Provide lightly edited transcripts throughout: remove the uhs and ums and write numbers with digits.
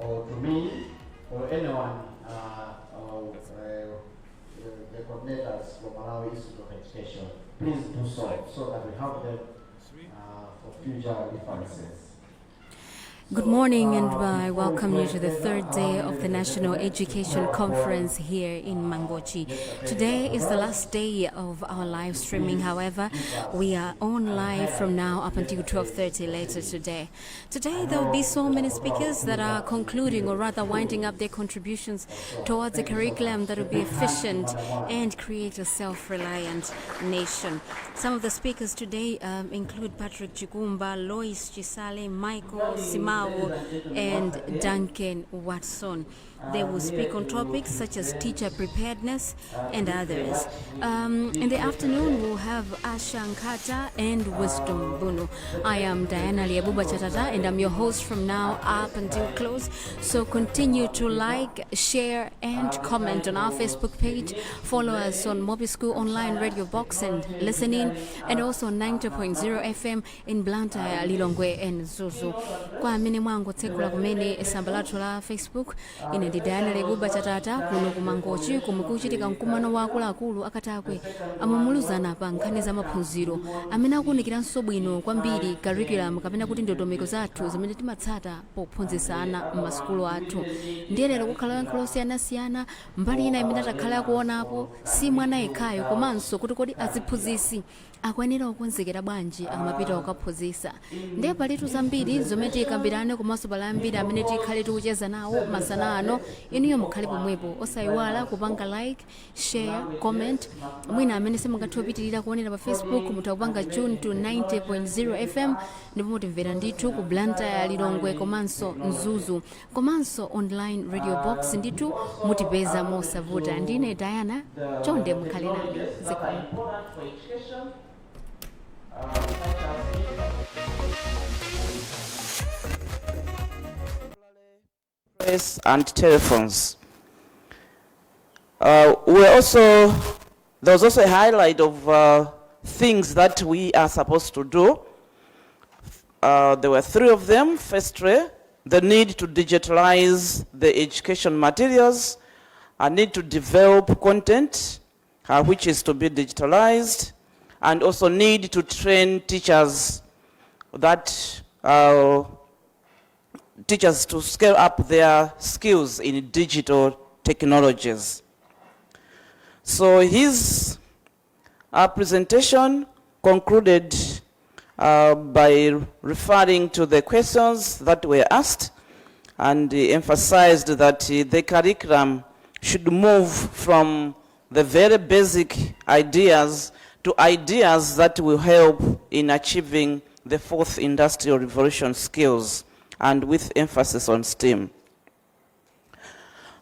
Or to me, or anyone, the coordinators from Malawi Institute of Education, please do so that we help them for future references. Good morning, and I welcome you to the third day of the National Education Conference here in Mangochi. Today is the last day of our live streaming. However, we are on live from now up until 12:30 later today. Today there will be so many speakers that are concluding, or rather winding up their contributions towards a curriculum that will be efficient and create a self-reliant nation. Some of the speakers today include Patrick Chikumba, Lois Chisale, Michael Simao, and Duncan Watson. They will speak on topics such as teacher preparedness and others. In the afternoon, we'll have Asha Nkata and Wisdom Bunu. I am Diana Liabuba Chatata, and I'm your host from now up until close. So continue to like, share, and comment on our Facebook page. Follow us on Mobi School Online Radio Box and listen in, and also on 90.0 FM in Blantyre, Lilongwe, and Zuzu. Kwa mini mwangu tekula kumene esambalato la Facebook ine ndi Diana Liabuba Chatata kuno ku Mangochi kumukuchitika mkumano wakuluakulu akatakwe amumuluzana pa nkhani za maphunziro amene akunikiranso bwino kwambiri curriculum kapena kuti ndondomeko zathu zimene timatsata pophunzitsana m'masukulu athu. Ndiye lero kukhala yankhulo osiyanasiyana mbali ina imene atakhala akuonapo si mwana yekhayo komanso kuti kodi aziphunzitsi akuyenera kukonzekera bwanji akamapita kukaphunzitsa. Ndiye palitu zambiri zomwe tikambirane komanso pali ambiri amene tikhale tikucheza nawo masana ano. Inuyo mukhale pomwepo osayiwala kupanga like, share, comment. Mwina amene simungathe kupitirira kuonera pa Facebook mutakupanga tune to 90.0 FM ndipo mutimvera ndithu ku Blantyre, Lilongwe komanso Mzuzu komanso online radio box ndithu mutipeza mosavuta. Ndine Diana, chonde mukhale nane zikomo. And telephones. We're also There was also a highlight of things that we are supposed to do. There were 3 of them. Firstly, the need to digitalize the education materials, a need to develop content which is to be digitalized, and also need to train teachers teachers to scale up their skills in digital technologies. So his presentation concluded by referring to the questions that were asked, and he emphasized that the curriculum should move from the very basic ideas to ideas that will help in achieving the 4th industrial revolution skills, and with emphasis on STEM.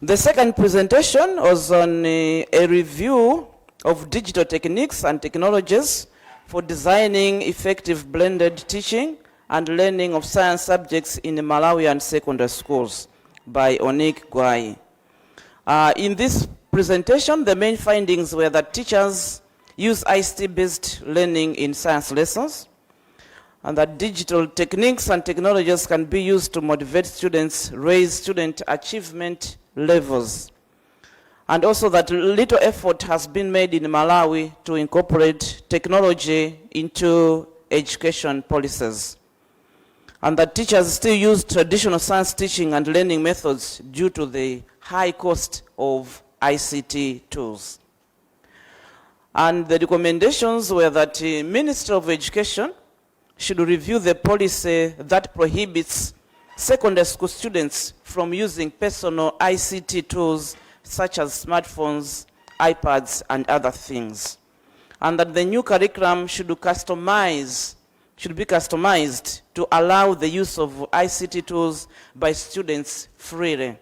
The second presentation was on a review of digital techniques and technologies for designing effective blended teaching and learning of science subjects in the Malawian secondary schools by Onik Gwai. In this presentation, the main findings were that teachers use ICT-based learning in science lessons, and that digital techniques and technologies can be used to motivate students, raise student achievement levels. And also that little effort has been made in Malawi to incorporate technology into education policies. And that teachers still use traditional science teaching and learning methods due to the high cost of ICT tools. And the recommendations were that the Ministry of Education should review the policy that prohibits secondary school students from using personal ICT tools such as smartphones, iPads, and other things. And that the new curriculum should be customized to allow the use of ICT tools by students freely.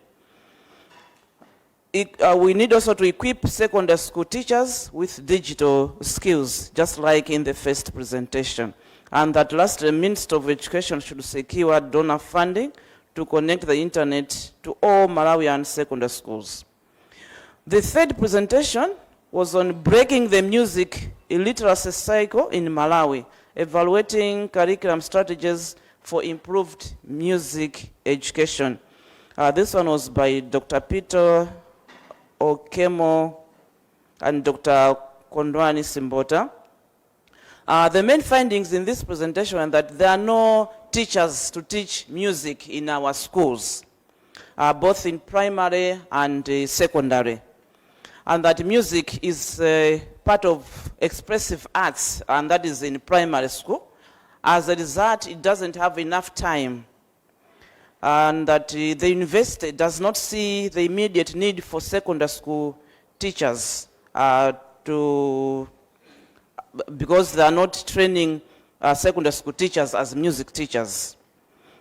We need also to equip secondary school teachers with digital skills, just like in the first presentation. And that last, the Minister of Education should secure donor funding to connect the internet to all Malawian secondary schools. The third presentation was on breaking the music illiteracy cycle in Malawi, evaluating curriculum strategies for improved music education. This one was by Dr. Peter Okemo and Dr. Kondwani Simbota. The main findings in this presentation are that there are no teachers to teach music in our schools, both in primary and secondary. And that music is part of expressive arts, and that is in primary school. As a result, it doesn't have enough time. And that the university does not see the immediate need for secondary school teachers because they are not training secondary school teachers as music teachers.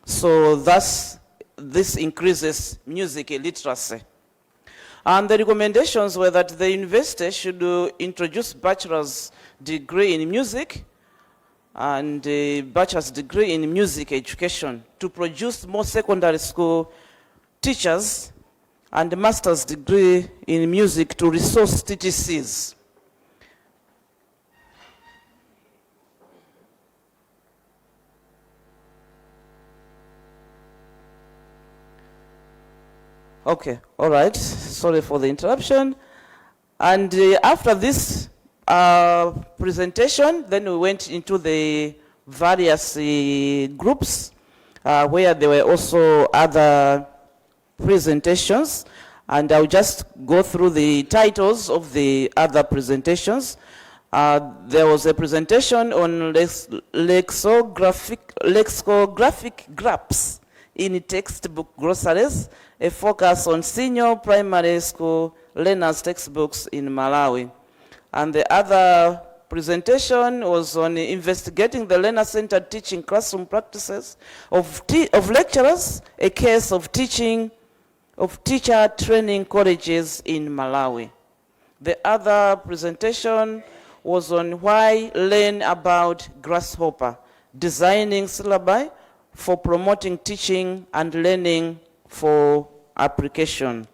So thus, this increases music illiteracy. And the recommendations were that the university should introduce bachelor's degree in music and a bachelor's degree in music education to produce more secondary school teachers, and a master's degree in music to resource TTCs. Okay, all right, sorry for the interruption. And after this presentation, then we went into the various groups where there were also other presentations, and I'll just go through the titles of the other presentations. There was a presentation on lexicographic gaps in textbook glossaries, a focus on senior primary school learners' textbooks in Malawi. And the other presentation was on investigating the learner-centered teaching classroom practices of lecturers, a case of teacher training colleges in Malawi. The other presentation was on why learn about grasshopper, designing syllabi for promoting teaching and learning for application.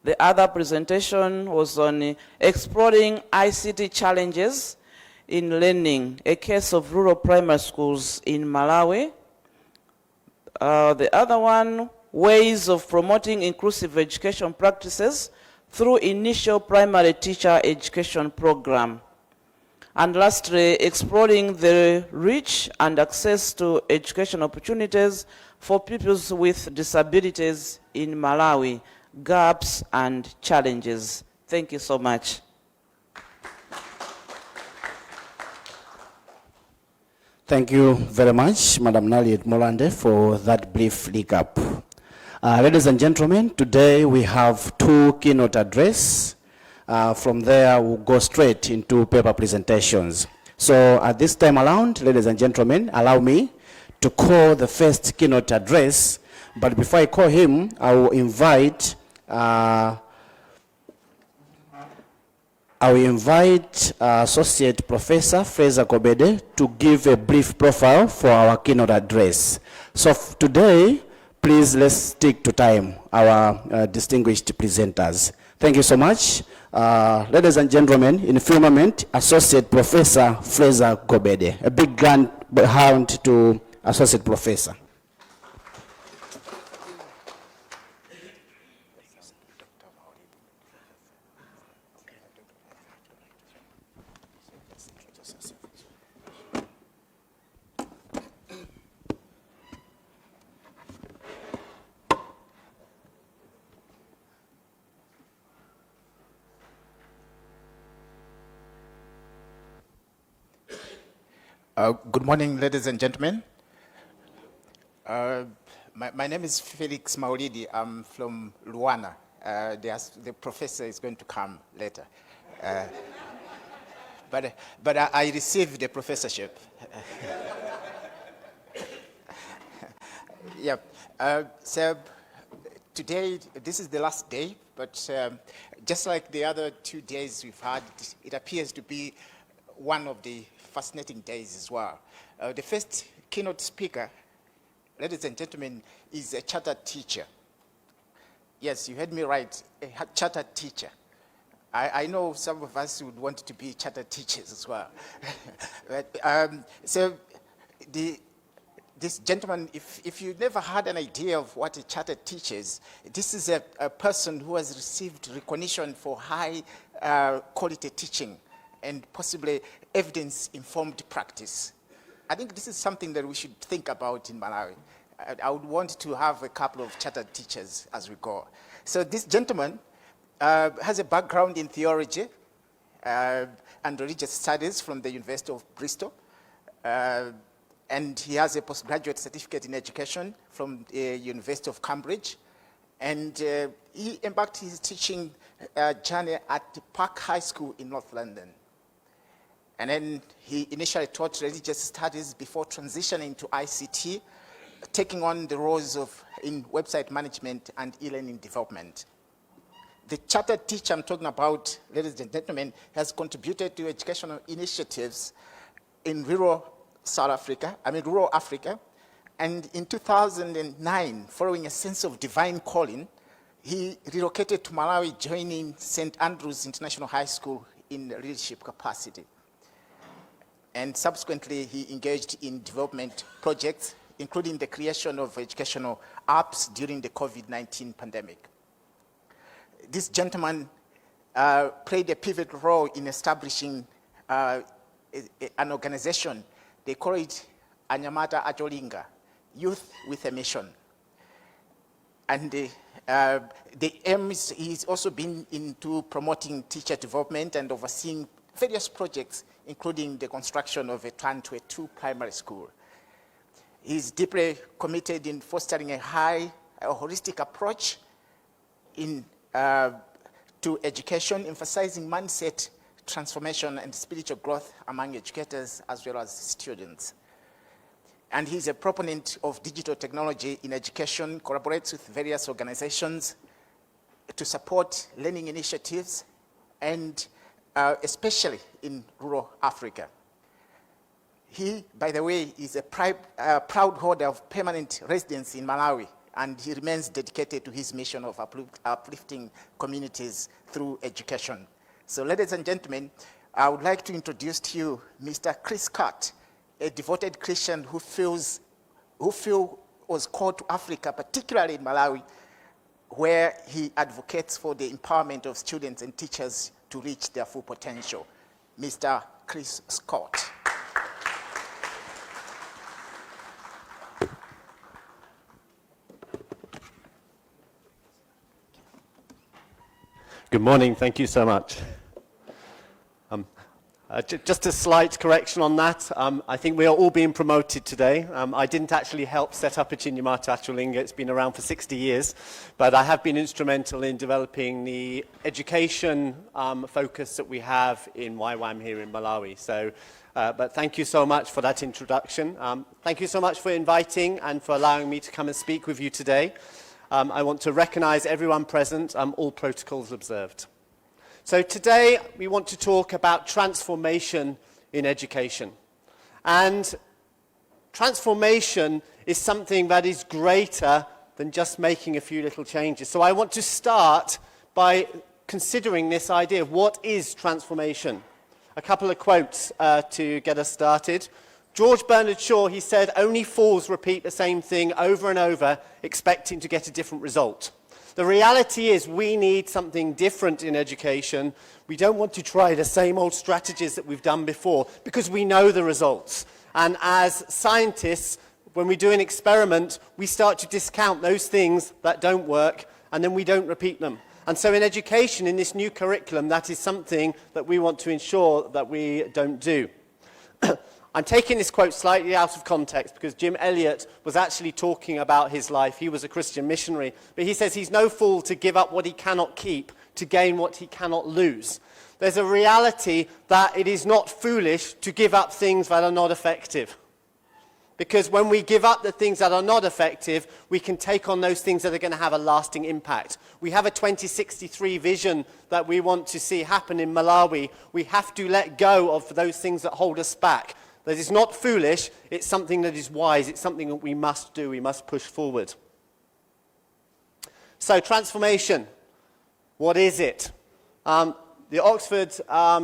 The other presentation was on exploring ICT challenges in learning, a case of rural primary schools in Malawi. The other one, ways of promoting inclusive education practices through initial primary teacher education program. And lastly, exploring the reach and access to education opportunities for pupils with disabilities in Malawi, gaps and challenges. Thank you so much. Thank you very much, Madam Naliet Molande, for that brief recap. Ladies and gentlemen, today we have two keynote addresses. From there, we'll go straight into paper presentations. So at this time around, ladies and gentlemen, allow me to call the first keynote address. But before I call him, I will invite Associate Professor Fraser Kobede to give a brief profile for our keynote address. So today, please let's stick to time, our distinguished presenters. Thank you so much. Ladies and gentlemen, in a few moments, Associate Professor Fraser Kobede. A big hand to Associate Professor. Good morning, ladies and gentlemen. My name is Felix Maulidi. I'm from Luana. The professor is going to come later. But I received the professorship. Yeah. So today, this is the last day, but just like the other 2 days we've had, it appears to be one of the fascinating days as well. The first keynote speaker, ladies and gentlemen, is a chartered teacher. Yes, you heard me right, a chartered teacher. I know some of us would want to be chartered teachers as well. But, so this gentleman, if you never had an idea of what a chartered teacher is, this is a person who has received recognition for high quality teaching and possibly evidence-informed practice. I think this is something that we should think about in Malawi. I would want to have a couple of chartered teachers as we go. So this gentleman has a background in theology and religious studies from the University of Bristol. And he has a postgraduate certificate in education from the University of Cambridge. And he embarked his teaching journey at Park High School in North London. And then he initially taught religious studies before transitioning to ICT, taking on the roles in website management and e-learning development. The chartered teacher I'm talking about, ladies and gentlemen, has contributed to educational initiatives in rural Africa. And in 2009, following a sense of divine calling, he relocated to Malawi, joining St. Andrews International High School in leadership capacity. And subsequently, he engaged in development projects, including the creation of educational apps during the COVID-19 pandemic. This gentleman played a pivotal role in establishing an organization. They call it Anyamata Ajolinga, Youth with a Mission. And the aim is he's also been into promoting teacher development and overseeing various projects, including the construction of a Plan 22 primary school. He's deeply committed in fostering a holistic approach to education, emphasizing mindset transformation and spiritual growth among educators as well as students. And he's a proponent of digital technology in education, collaborates with various organizations to support learning initiatives, and especially in rural Africa. He, by the way, is a proud holder of permanent residence in Malawi and he remains dedicated to his mission of uplifting communities through education. So ladies and gentlemen, I would like to introduce to you Mr. Chris Cart, a devoted Christian who was called to Africa, particularly in Malawi, where he advocates for the empowerment of students and teachers to reach their full potential. Mr. Chris Scott. Good morning, thank you so much. Just a slight correction on that. I think we are all being promoted today. I didn't actually help set up Chinyamata Achulinga. It's been around for 60 years, but I have been instrumental in developing the education focus that we have in YWAM here in Malawi. So, but thank you so much for that introduction. Thank you so much for inviting and for allowing me to come and speak with you today. I want to recognize everyone present, all protocols observed. So today we want to talk about transformation in education. And transformation is something that is greater than just making a few little changes. So I want to start by considering this idea of what is transformation. A couple of quotes to get us started. George Bernard Shaw, he said, "Only fools repeat the same thing over and over, expecting to get a different result." The reality is we need something different in education. We don't want to try the same old strategies that we've done before because we know the results. And as scientists, when we do an experiment, we start to discount those things that don't work and then we don't repeat them. And so in education, in this new curriculum, that is something that we want to ensure that we don't do. I'm taking this quote slightly out of context because Jim Elliot was actually talking about his life. He was a Christian missionary, but he says he's no fool to give up what he cannot keep to gain what he cannot lose. There's a reality that it is not foolish to give up things that are not effective. Because when we give up the things that are not effective, we can take on those things that are going to have a lasting impact. We have a 2063 vision that we want to see happen in Malawi. We have to let go of those things that hold us back. That is not foolish, it's something that is wise, it's something that we must do, we must push forward. So transformation, what is it? The Oxford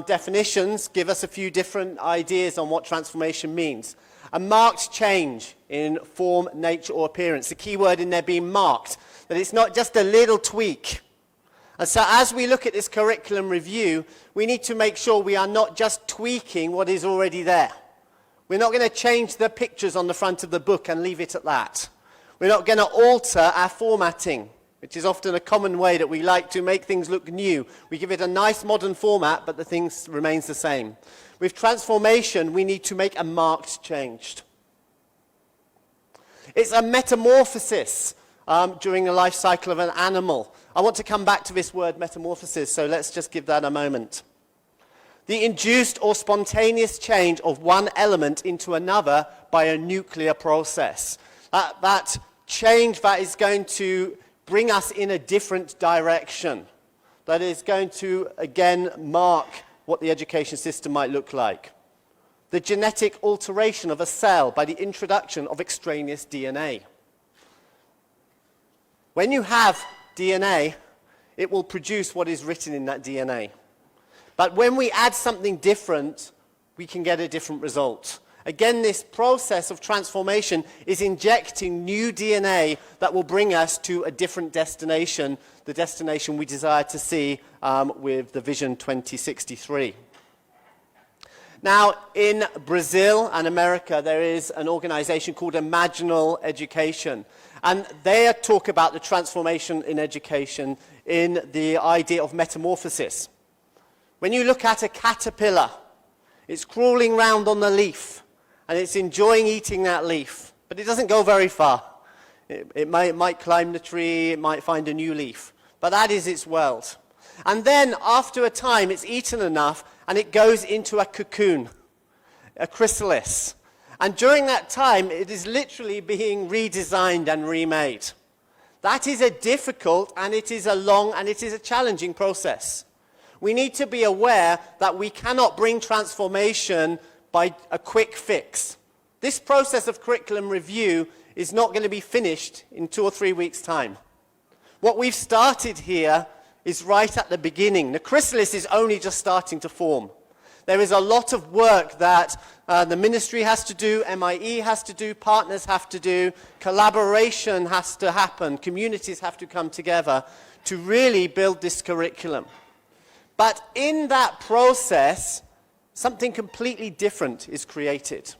definitions give us a few different ideas on what transformation means. A marked change in form, nature or appearance. The key word in there being marked, that it's not just a little tweak. And so as we look at this curriculum review, we need to make sure we are not just tweaking what is already there. We're not going to change the pictures on the front of the book and leave it at that. We're not going to alter our formatting, which is often a common way that we like to make things look new. We give it a nice modern format, but the thing remains the same. With transformation, we need to make a marked change. It's a metamorphosis during the life cycle of an animal. I want to come back to this word metamorphosis, so let's just give that a moment. The induced or spontaneous change of one element into another by a nuclear process. That change that is going to bring us in a different direction. That is going to, again, mark what the education system might look like. The genetic alteration of a cell by the introduction of extraneous DNA. When you have DNA, it will produce what is written in that DNA. But when we add something different, we can get a different result. Again, this process of transformation is injecting new DNA that will bring us to a different destination, the destination we desire to see with the Vision 2063. Now, in Brazil and America, there is an organization called Imaginal Education. And they talk about the transformation in education in the idea of metamorphosis. When you look at a caterpillar, it's crawling round on the leaf, and it's enjoying eating that leaf, but it doesn't go very far. It might climb the tree, it might find a new leaf, but that is its world. And then, after a time, it's eaten enough, and it goes into a cocoon, a chrysalis. And during that time, it is literally being redesigned and remade. That is a difficult, and it is a long, and it is a challenging process. We need to be aware that we cannot bring transformation by a quick fix. This process of curriculum review is not going to be finished in 2 or 3 weeks' time. What we've started here is right at the beginning. The chrysalis is only just starting to form. There is a lot of work that the ministry has to do, MIE has to do, partners have to do, collaboration has to happen, communities have to come together to really build this curriculum. But in that process, something completely different is created.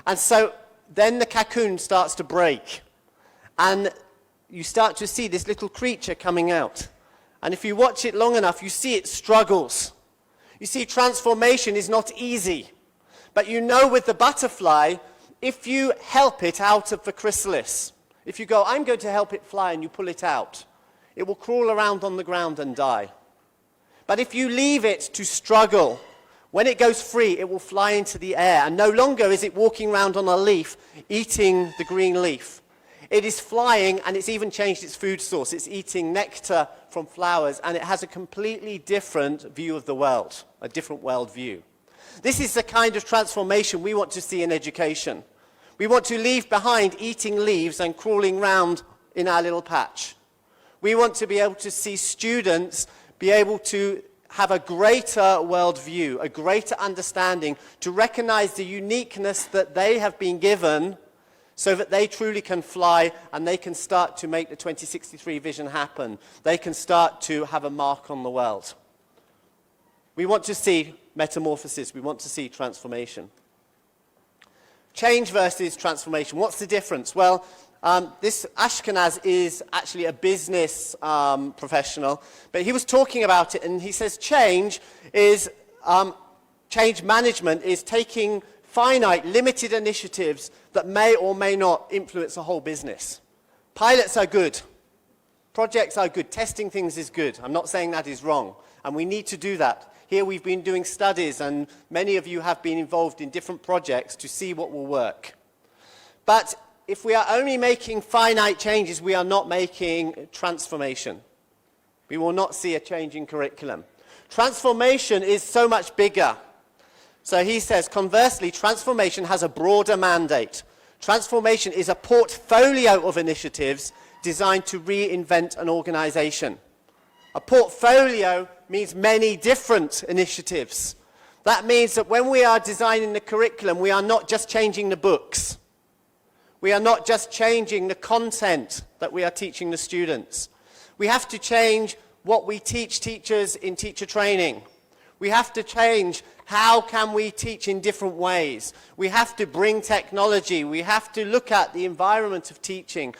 And so then the cocoon starts to break. And you start to see this little creature coming out. And if you watch it long enough, you see it struggles. You see, transformation is not easy. But you know with the butterfly, if you help it out of the chrysalis, if you go, I'm going to help it fly, and you pull it out, it will crawl around on the ground and die. But if you leave it to struggle, when it goes free, it will fly into the air. And no longer is it walking around on a leaf, eating the green leaf. It is flying, and it's even changed its food source. It's eating nectar from flowers, and it has a completely different view of the world, a different world view. This is the kind of transformation we want to see in education. We want to leave behind eating leaves and crawling around in our little patch. We want to be able to see students be able to have a greater world view, a greater understanding, to recognize the uniqueness that they have been given so that they truly can fly and they can start to make the 2063 vision happen. They can start to have a mark on the world. We want to see metamorphosis. We want to see transformation. Change versus transformation. What's the difference? Well, this Ashkenaz is actually a business professional, but he was talking about it, and he says change management is taking finite, limited initiatives that may or may not influence a whole business. Pilots are good. Projects are good. Testing things is good. I'm not saying that is wrong, and we need to do that. Here we've been doing studies, and many of you have been involved in different projects to see what will work. But if we are only making finite changes, we are not making transformation. We will not see a change in curriculum. Transformation is so much bigger. So he says, conversely, transformation has a broader mandate. Transformation is a portfolio of initiatives designed to reinvent an organization. A portfolio means many different initiatives. That means that when we are designing the curriculum, we are not just changing the books. We are not just changing the content that we are teaching the students. We have to change what we teach teachers in teacher training. We have to change how can we teach in different ways. We have to bring technology. We have to look at the environment of teaching.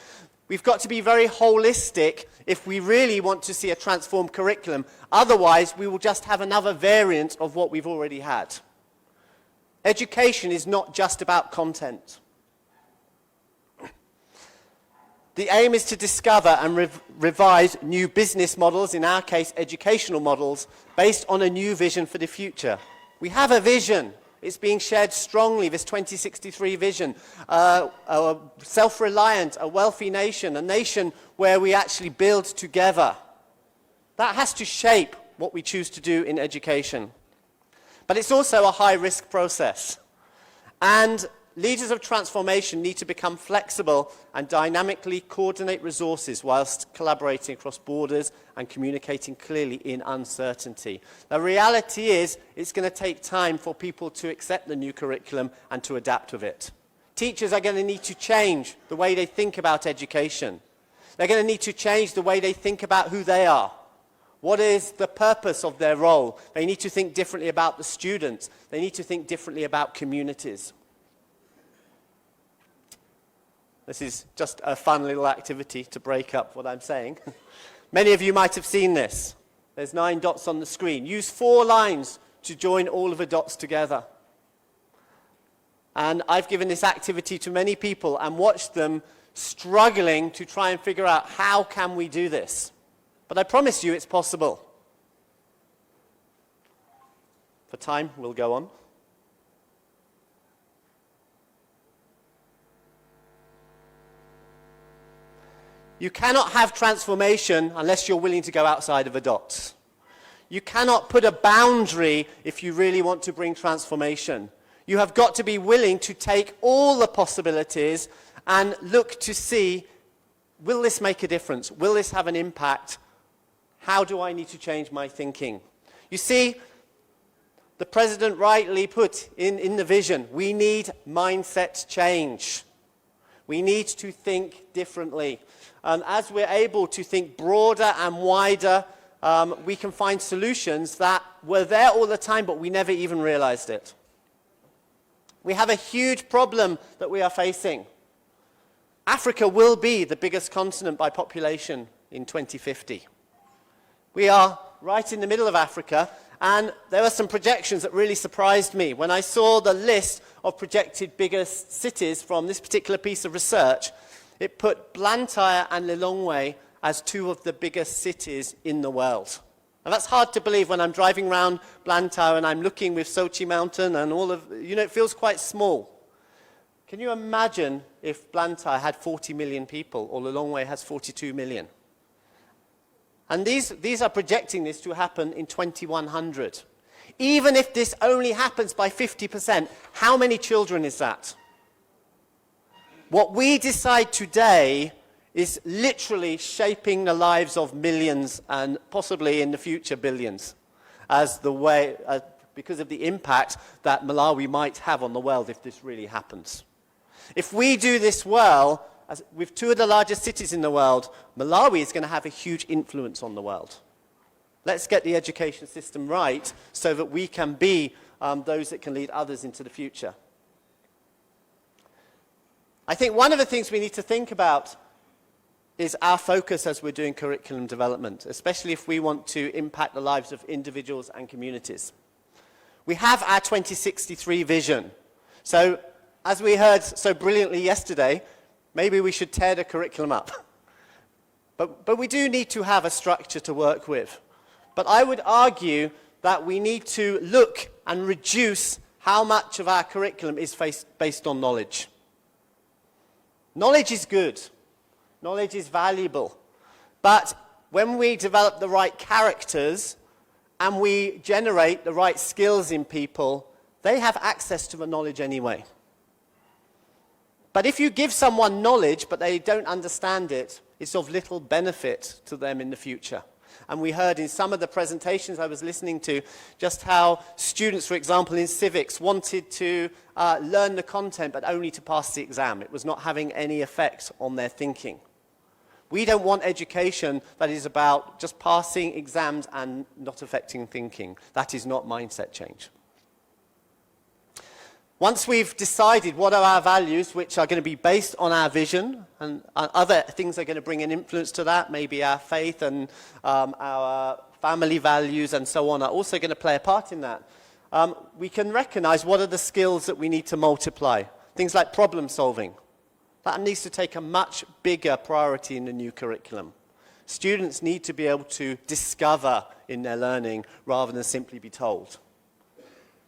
We've got to be very holistic if we really want to see a transformed curriculum. Otherwise, we will just have another variant of what we've already had. Education is not just about content. The aim is to discover and revise new business models, in our case, educational models, based on a new vision for the future. We have a vision. It's being shared strongly, this 2063 vision. A self-reliant, a wealthy nation, a nation where we actually build together. That has to shape what we choose to do in education. But it's also a high-risk process. And leaders of transformation need to become flexible and dynamically coordinate resources whilst collaborating across borders and communicating clearly in uncertainty. The reality is, it's going to take time for people to accept the new curriculum and to adapt with it. Teachers are going to need to change the way they think about education. They're going to need to change the way they think about who they are. What is the purpose of their role? They need to think differently about the students. They need to think differently about communities. This is just a fun little activity to break up what I'm saying. Many of you might have seen this. There's 9 dots on the screen. Use 4 lines to join all of the dots together. And I've given this activity to many people and watched them struggling to try and figure out how can we do this. But I promise you it's possible. For time, we'll go on. You cannot have transformation unless you're willing to go outside of the dots. You cannot put a boundary if you really want to bring transformation. You have got to be willing to take all the possibilities and look to see, will this make a difference? Will this have an impact? How do I need to change my thinking? You see, the President rightly put in the vision, we need mindset change. We need to think differently. And as we're able to think broader and wider, we can find solutions that were there all the time, but we never even realized it. We have a huge problem that we are facing. Africa will be the biggest continent by population in 2050. We are right in the middle of Africa, and there are some projections that really surprised me. When I saw the list of projected biggest cities from this particular piece of research, it put Blantyre and Lilongwe as two of the biggest cities in the world. And that's hard to believe when I'm driving around Blantyre and I'm looking with Sochi Mountain and all of, it feels quite small. Can you imagine if Blantyre had 40 million people or Lilongwe has 42 million? And these are projecting this to happen in 2100. Even if this only happens by 50%, how many children is that? What we decide today is literally shaping the lives of millions and possibly in the future billions because of the impact that Malawi might have on the world if this really happens. If we do this well, with two of the largest cities in the world, Malawi is going to have a huge influence on the world. Let's get the education system right so that we can be those that can lead others into the future. I think one of the things we need to think about is our focus as we're doing curriculum development, especially if we want to impact the lives of individuals and communities. We have our 2063 vision. So, as we heard so brilliantly yesterday, maybe we should tear the curriculum up. But we do need to have a structure to work with. But I would argue that we need to look and reduce how much of our curriculum is based on knowledge. Knowledge is good. Knowledge is valuable. But when we develop the right characters and we generate the right skills in people, they have access to the knowledge anyway. But if you give someone knowledge but they don't understand it, it's of little benefit to them in the future. And we heard in some of the presentations I was listening to just how students, for example, in civics wanted to learn the content but only to pass the exam. It was not having any effect on their thinking. We don't want education that is about just passing exams and not affecting thinking. That is not mindset change. Once we've decided what are our values, which are going to be based on our vision, and other things are going to bring an influence to that, maybe our faith and our family values and so on are also going to play a part in that, we can recognize what are the skills that we need to multiply. Things like problem solving. That needs to take a much bigger priority in the new curriculum. Students need to be able to discover in their learning rather than simply be told.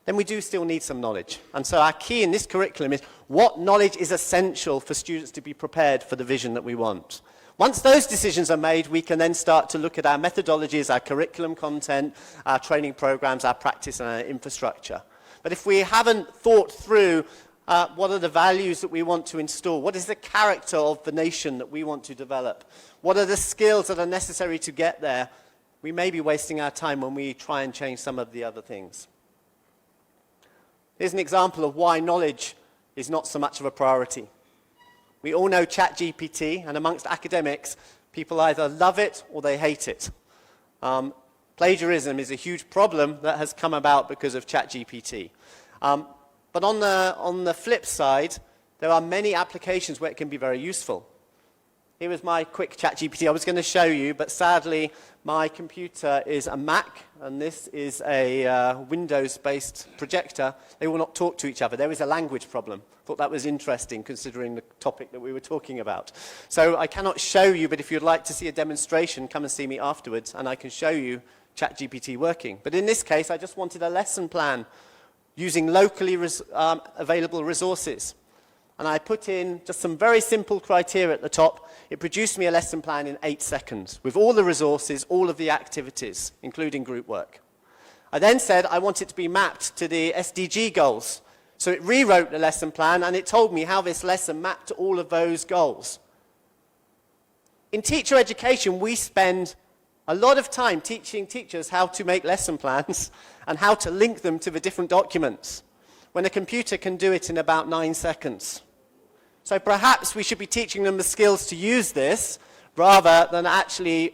Then we do still need some knowledge. And so our key in this curriculum is what knowledge is essential for students to be prepared for the vision that we want. Once those decisions are made, we can then start to look at our methodologies, our curriculum content, our training programs, our practice and our infrastructure. But if we haven't thought through what are the values that we want to install, what is the character of the nation that we want to develop, what are the skills that are necessary to get there, we may be wasting our time when we try and change some of the other things. Here's an example of why knowledge is not so much of a priority. We all know ChatGPT, and amongst academics, people either love it or they hate it. Plagiarism is a huge problem that has come about because of ChatGPT. But on the flip side, there are many applications where it can be very useful. Here was my quick ChatGPT I was going to show you, but sadly my computer is a Mac and this is a Windows-based projector. They will not talk to each other. There is a language problem. Thought that was interesting considering the topic that we were talking about. So I cannot show you, but if you'd like to see a demonstration, come and see me afterwards and I can show you ChatGPT working. But in this case, I just wanted a lesson plan using locally available resources. And I put in just some very simple criteria at the top. It produced me a lesson plan in 8 seconds with all the resources, all of the activities, including group work. I then said I want it to be mapped to the SDG goals. So it rewrote the lesson plan and it told me how this lesson mapped to all of those goals. In teacher education, we spend a lot of time teaching teachers how to make lesson plans and how to link them to the different documents, when a computer can do it in about 9 seconds. So perhaps we should be teaching them the skills to use this rather than actually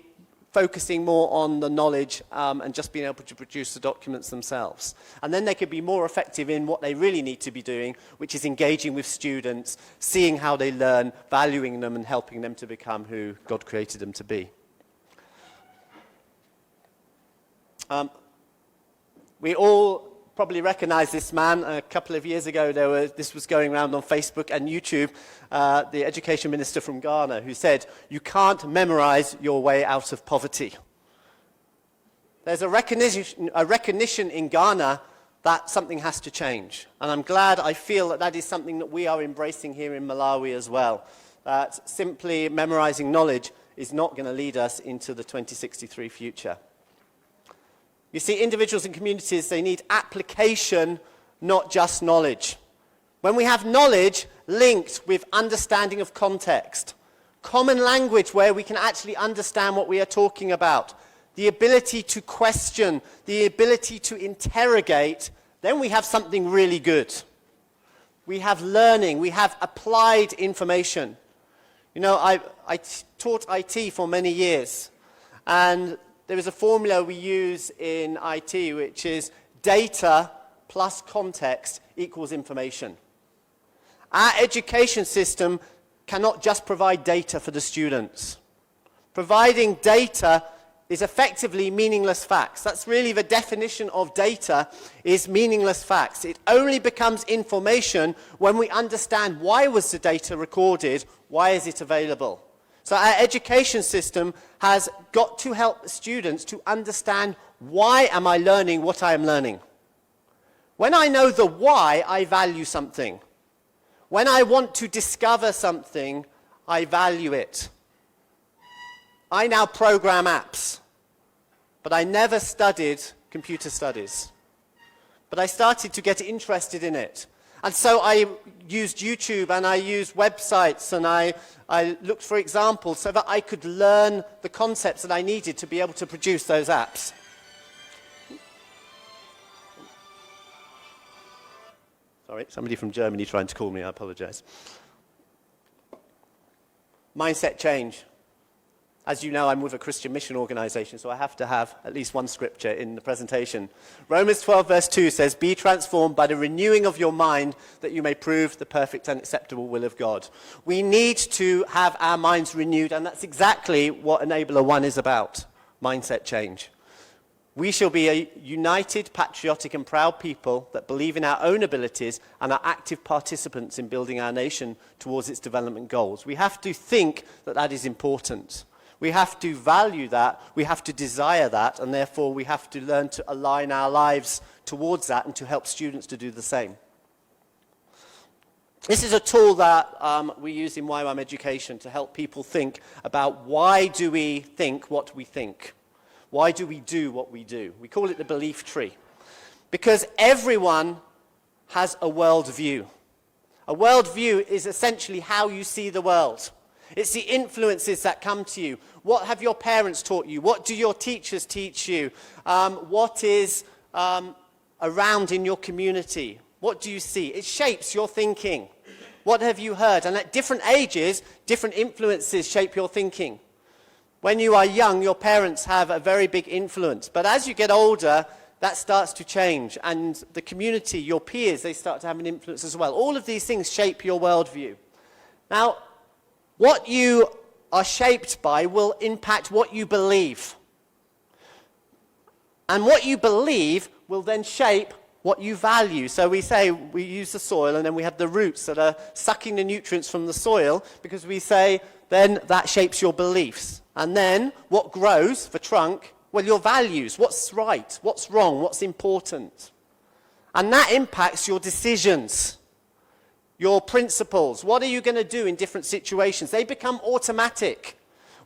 focusing more on the knowledge and just being able to produce the documents themselves. And then they could be more effective in what they really need to be doing, which is engaging with students, seeing how they learn, valuing them and helping them to become who God created them to be. We all probably recognize this man. A couple of years ago, this was going around on Facebook and YouTube, the education minister from Ghana, who said, "You can't memorize your way out of poverty." There's a recognition in Ghana that something has to change. And I'm glad, I feel that that is something that we are embracing here in Malawi as well. That simply memorizing knowledge is not going to lead us into the 2063 future. You see, individuals and communities, they need application, not just knowledge. When we have knowledge linked with understanding of context, common language where we can actually understand what we are talking about, the ability to question, the ability to interrogate, then we have something really good. We have learning, we have applied information. You know, I taught IT for many years, and there is a formula we use in IT, which is data plus context equals information. Our education system cannot just provide data for the students. Providing data is effectively meaningless facts. That's really the definition of data, is meaningless facts. It only becomes information when we understand why was the data recorded, why is it available. So our education system has got to help students to understand, why am I learning what I am learning? When I know the why, I value something. When I want to discover something, I value it. I now program apps, but I never studied computer studies. But I started to get interested in it. And so I used YouTube and I used websites and I looked for examples so that I could learn the concepts that I needed to be able to produce those apps. Sorry, somebody from Germany trying to call me, I apologize. Mindset change. As you know, I'm with a Christian mission organization, so I have to have at least one scripture in the presentation. Romans 12 verse 2 says, "Be transformed by the renewing of your mind, that you may prove the perfect and acceptable will of God." We need to have our minds renewed, and that's exactly what Enabler 1 is about, mindset change. We shall be a united, patriotic and proud people that believe in our own abilities and are active participants in building our nation towards its development goals. We have to think that that is important. We have to value that, we have to desire that, and therefore we have to learn to align our lives towards that and to help students to do the same. This is a tool that we use in YWAM Education to help people think about, why do we think what we think? Why do we do what we do? We call it the belief tree. Because everyone has a worldview. A worldview is essentially how you see the world. It's the influences that come to you. What have your parents taught you? What do your teachers teach you? What is around in your community? What do you see? It shapes your thinking. What have you heard? And at different ages, different influences shape your thinking. When you are young, your parents have a very big influence. But as you get older, that starts to change. And the community, your peers, they start to have an influence as well. All of these things shape your worldview. Now, what you are shaped by will impact what you believe. And what you believe will then shape what you value. So we say we use the soil, and then we have the roots that are sucking the nutrients from the soil, because we say then that shapes your beliefs. And then what grows, the trunk, well, your values. What's right, what's wrong, what's important. And that impacts your decisions. Your principles. What are you going to do in different situations? They become automatic.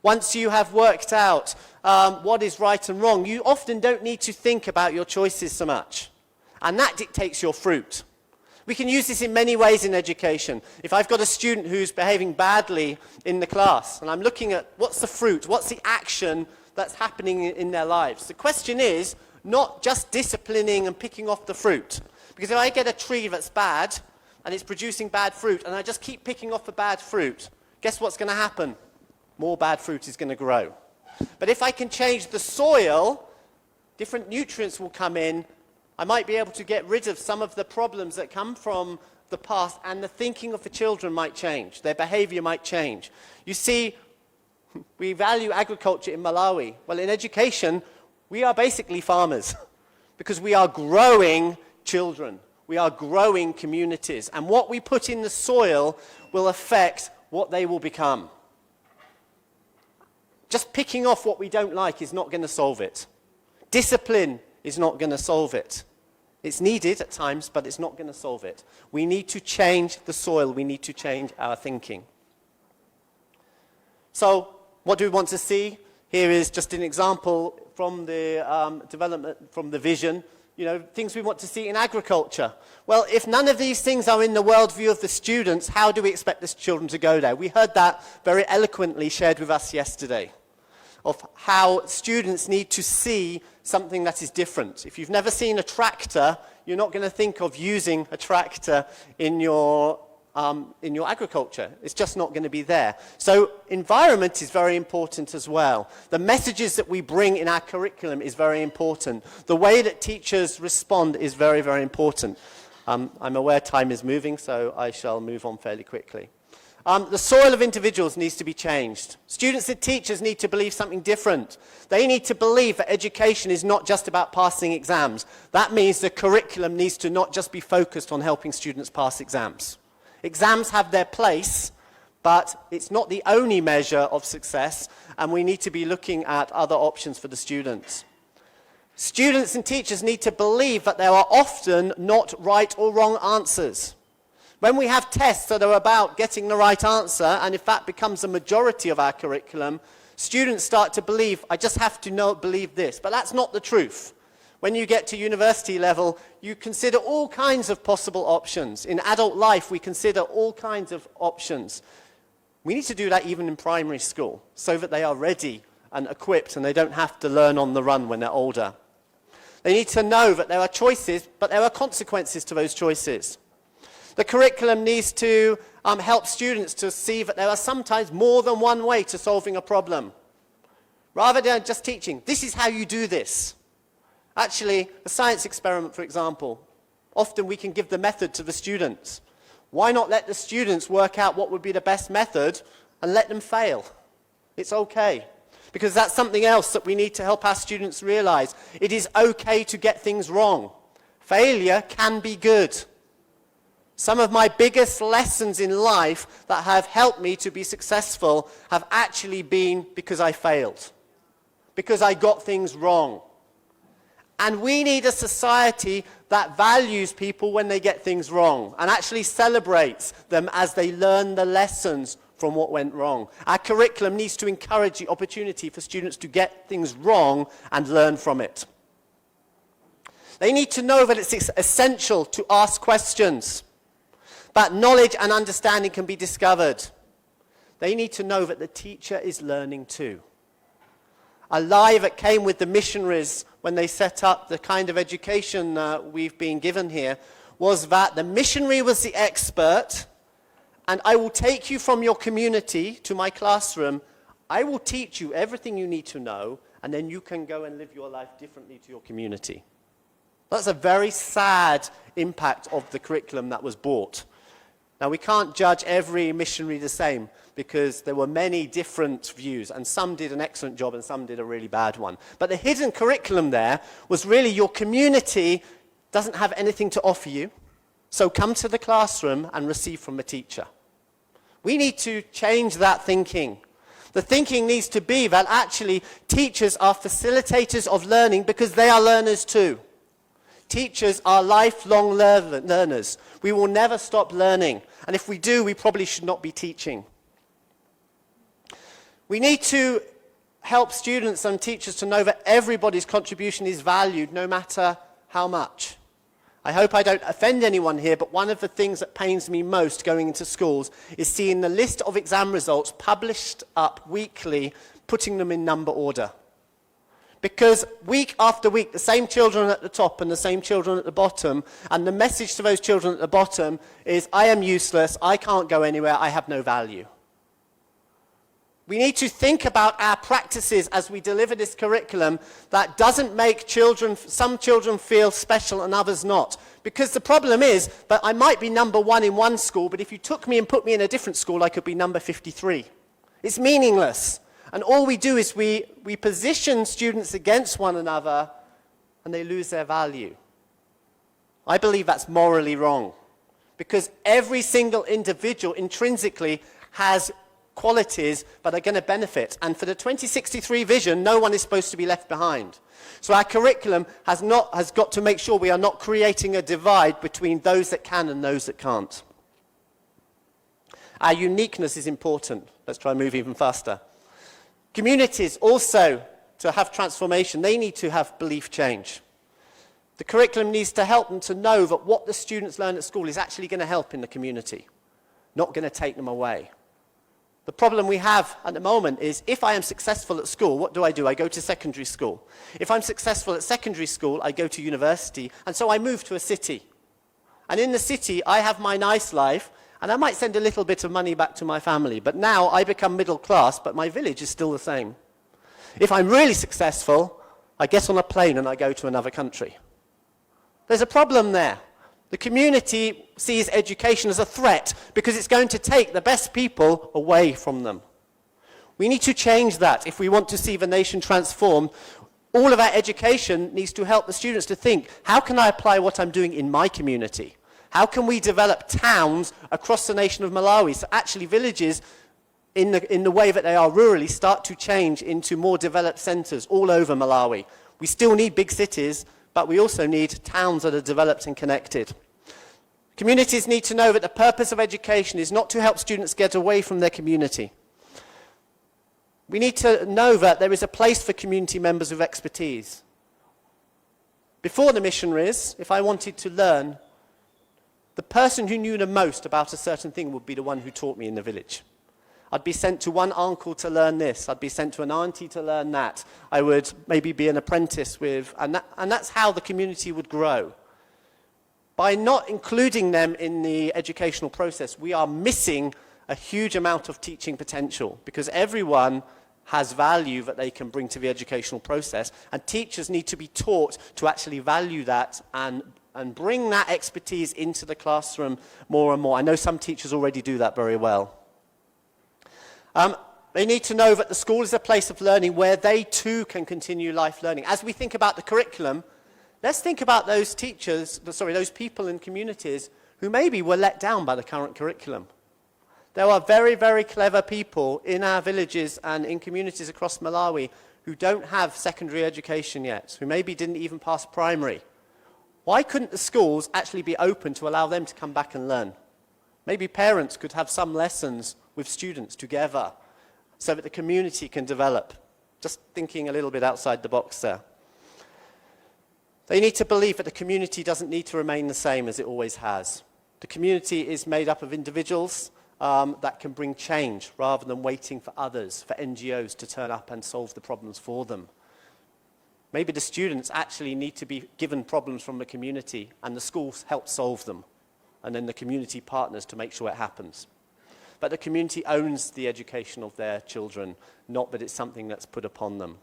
Once you have worked out what is right and wrong, you often don't need to think about your choices so much. And that dictates your fruit. We can use this in many ways in education. If I've got a student who's behaving badly in the class, and I'm looking at what's the fruit, what's the action that's happening in their lives, the question is not just disciplining and picking off the fruit. Because if I get a tree that's bad, and it's producing bad fruit, and I just keep picking off the bad fruit, guess what's going to happen? More bad fruit is going to grow. But if I can change the soil, different nutrients will come in. I might be able to get rid of some of the problems that come from the past, and the thinking of the children might change. Their behavior might change. You see, we value agriculture in Malawi. Well, in education, we are basically farmers because we are growing children. We are growing communities. And what we put in the soil will affect what they will become. Just picking off what we don't like is not going to solve it. Discipline is not going to solve it. It's needed at times, but it's not going to solve it. We need to change the soil. We need to change our thinking. So, what do we want to see? Here is just an example from the development, from the vision. You know, things we want to see in agriculture. Well, if none of these things are in the worldview of the students, how do we expect the children to go there? We heard that very eloquently shared with us yesterday, of how students need to see something that is different. If you've never seen a tractor, you're not going to think of using a tractor in your agriculture. It's just not going to be there. So environment is very important as well. The messages that we bring in our curriculum is very important. The way that teachers respond is very, very important. I'm aware time is moving, so I shall move on fairly quickly. The soil of individuals needs to be changed. Students and teachers need to believe something different. They need to believe that education is not just about passing exams. That means the curriculum needs to not just be focused on helping students pass exams. Exams have their place, but it's not the only measure of success, and we need to be looking at other options for the students. Students and teachers need to believe that there are often not right or wrong answers. When we have tests that are about getting the right answer, and if that becomes a majority of our curriculum, students start to believe, I just have to believe this. But that's not the truth. When you get to university level, you consider all kinds of possible options. In adult life, we consider all kinds of options. We need to do that even in primary school, so that they are ready and equipped and they don't have to learn on the run when they're older. They need to know that there are choices, but there are consequences to those choices. The curriculum needs to help students to see that there are sometimes more than one way to solving a problem. Rather than just teaching, this is how you do this. Actually, a science experiment, for example, often we can give the method to the students. Why not let the students work out what would be the best method and let them fail? It's okay. Because that's something else that we need to help our students realize. It is okay to get things wrong. Failure can be good. Some of my biggest lessons in life that have helped me to be successful have actually been because I failed. Because I got things wrong. And we need a society that values people when they get things wrong and actually celebrates them as they learn the lessons from what went wrong. Our curriculum needs to encourage the opportunity for students to get things wrong and learn from it. They need to know that it's essential to ask questions, but knowledge and understanding can be discovered. They need to know that the teacher is learning too. A lie that came with the missionaries when they set up the kind of education we've been given here was that the missionary was the expert, and I will take you from your community to my classroom. I will teach you everything you need to know, and then you can go and live your life differently to your community. That's a very sad impact of the curriculum that was bought. Now, we can't judge every missionary the same because there were many different views, and some did an excellent job and some did a really bad one. But the hidden curriculum there was really your community doesn't have anything to offer you, so come to the classroom and receive from a teacher. We need to change that thinking. The thinking needs to be that actually teachers are facilitators of learning because they are learners too. Teachers are lifelong learners. We will never stop learning. And if we do, we probably should not be teaching. We need to help students and teachers to know that everybody's contribution is valued, no matter how much. I hope I don't offend anyone here, but one of the things that pains me most going into schools is seeing the list of exam results published up weekly, putting them in number order. Because week after week, the same children at the top and the same children at the bottom, and the message to those children at the bottom is, I am useless, I can't go anywhere, I have no value. We need to think about our practices as we deliver this curriculum that doesn't make some children feel special and others not. Because the problem is that I might be number 1 in one school, but if you took me and put me in a different school, I could be number 53. It's meaningless. And all we do is we position students against one another and they lose their value. I believe that's morally wrong. Because every single individual intrinsically has qualities that are going to benefit. And for the 2063 vision, no one is supposed to be left behind. So our curriculum has got to make sure we are not creating a divide between those that can and those that can't. Our uniqueness is important. Let's try and move even faster. Communities also, to have transformation, they need to have belief change. The curriculum needs to help them to know that what the students learn at school is actually going to help in the community, not going to take them away. The problem we have at the moment is, if I am successful at school, what do? I go to secondary school. If I'm successful at secondary school, I go to university, and so I move to a city. And in the city, I have my nice life, and I might send a little bit of money back to my family. But now I become middle class, but my village is still the same. If I'm really successful, I get on a plane and I go to another country. There's a problem there. The community sees education as a threat because it's going to take the best people away from them. We need to change that if we want to see the nation transformed. All of our education needs to help the students to think, how can I apply what I'm doing in my community? How can we develop towns across the nation of Malawi so actually villages, in the way that they are rurally, start to change into more developed centres all over Malawi? We still need big cities, but we also need towns that are developed and connected. Communities need to know that the purpose of education is not to help students get away from their community. We need to know that there is a place for community members with expertise. Before the missionaries, if I wanted to learn, the person who knew the most about a certain thing would be the one who taught me in the village. I'd be sent to one uncle to learn this. I'd be sent to an auntie to learn that. I would maybe be an apprentice with, and that's how the community would grow. By not including them in the educational process, we are missing a huge amount of teaching potential because everyone has value that they can bring to the educational process, and teachers need to be taught to actually value that and bring that expertise into the classroom more and more. I know some teachers already do that very well. They need to know that the school is a place of learning where they too can continue life learning. As we think about the curriculum, let's think about those those people in communities who maybe were let down by the current curriculum. There are very, very clever people in our villages and in communities across Malawi who don't have secondary education yet, who maybe didn't even pass primary. Why couldn't the schools actually be open to allow them to come back and learn? Maybe parents could have some lessons with students together so that the community can develop. Just thinking a little bit outside the box there. They need to believe that the community doesn't need to remain the same as it always has. The community is made up of individuals that can bring change rather than waiting for others, for NGOs to turn up and solve the problems for them. Maybe the students actually need to be given problems from the community and the schools help solve them, and then the community partners to make sure it happens. But the community owns the education of their children, not that it's something that's put upon them.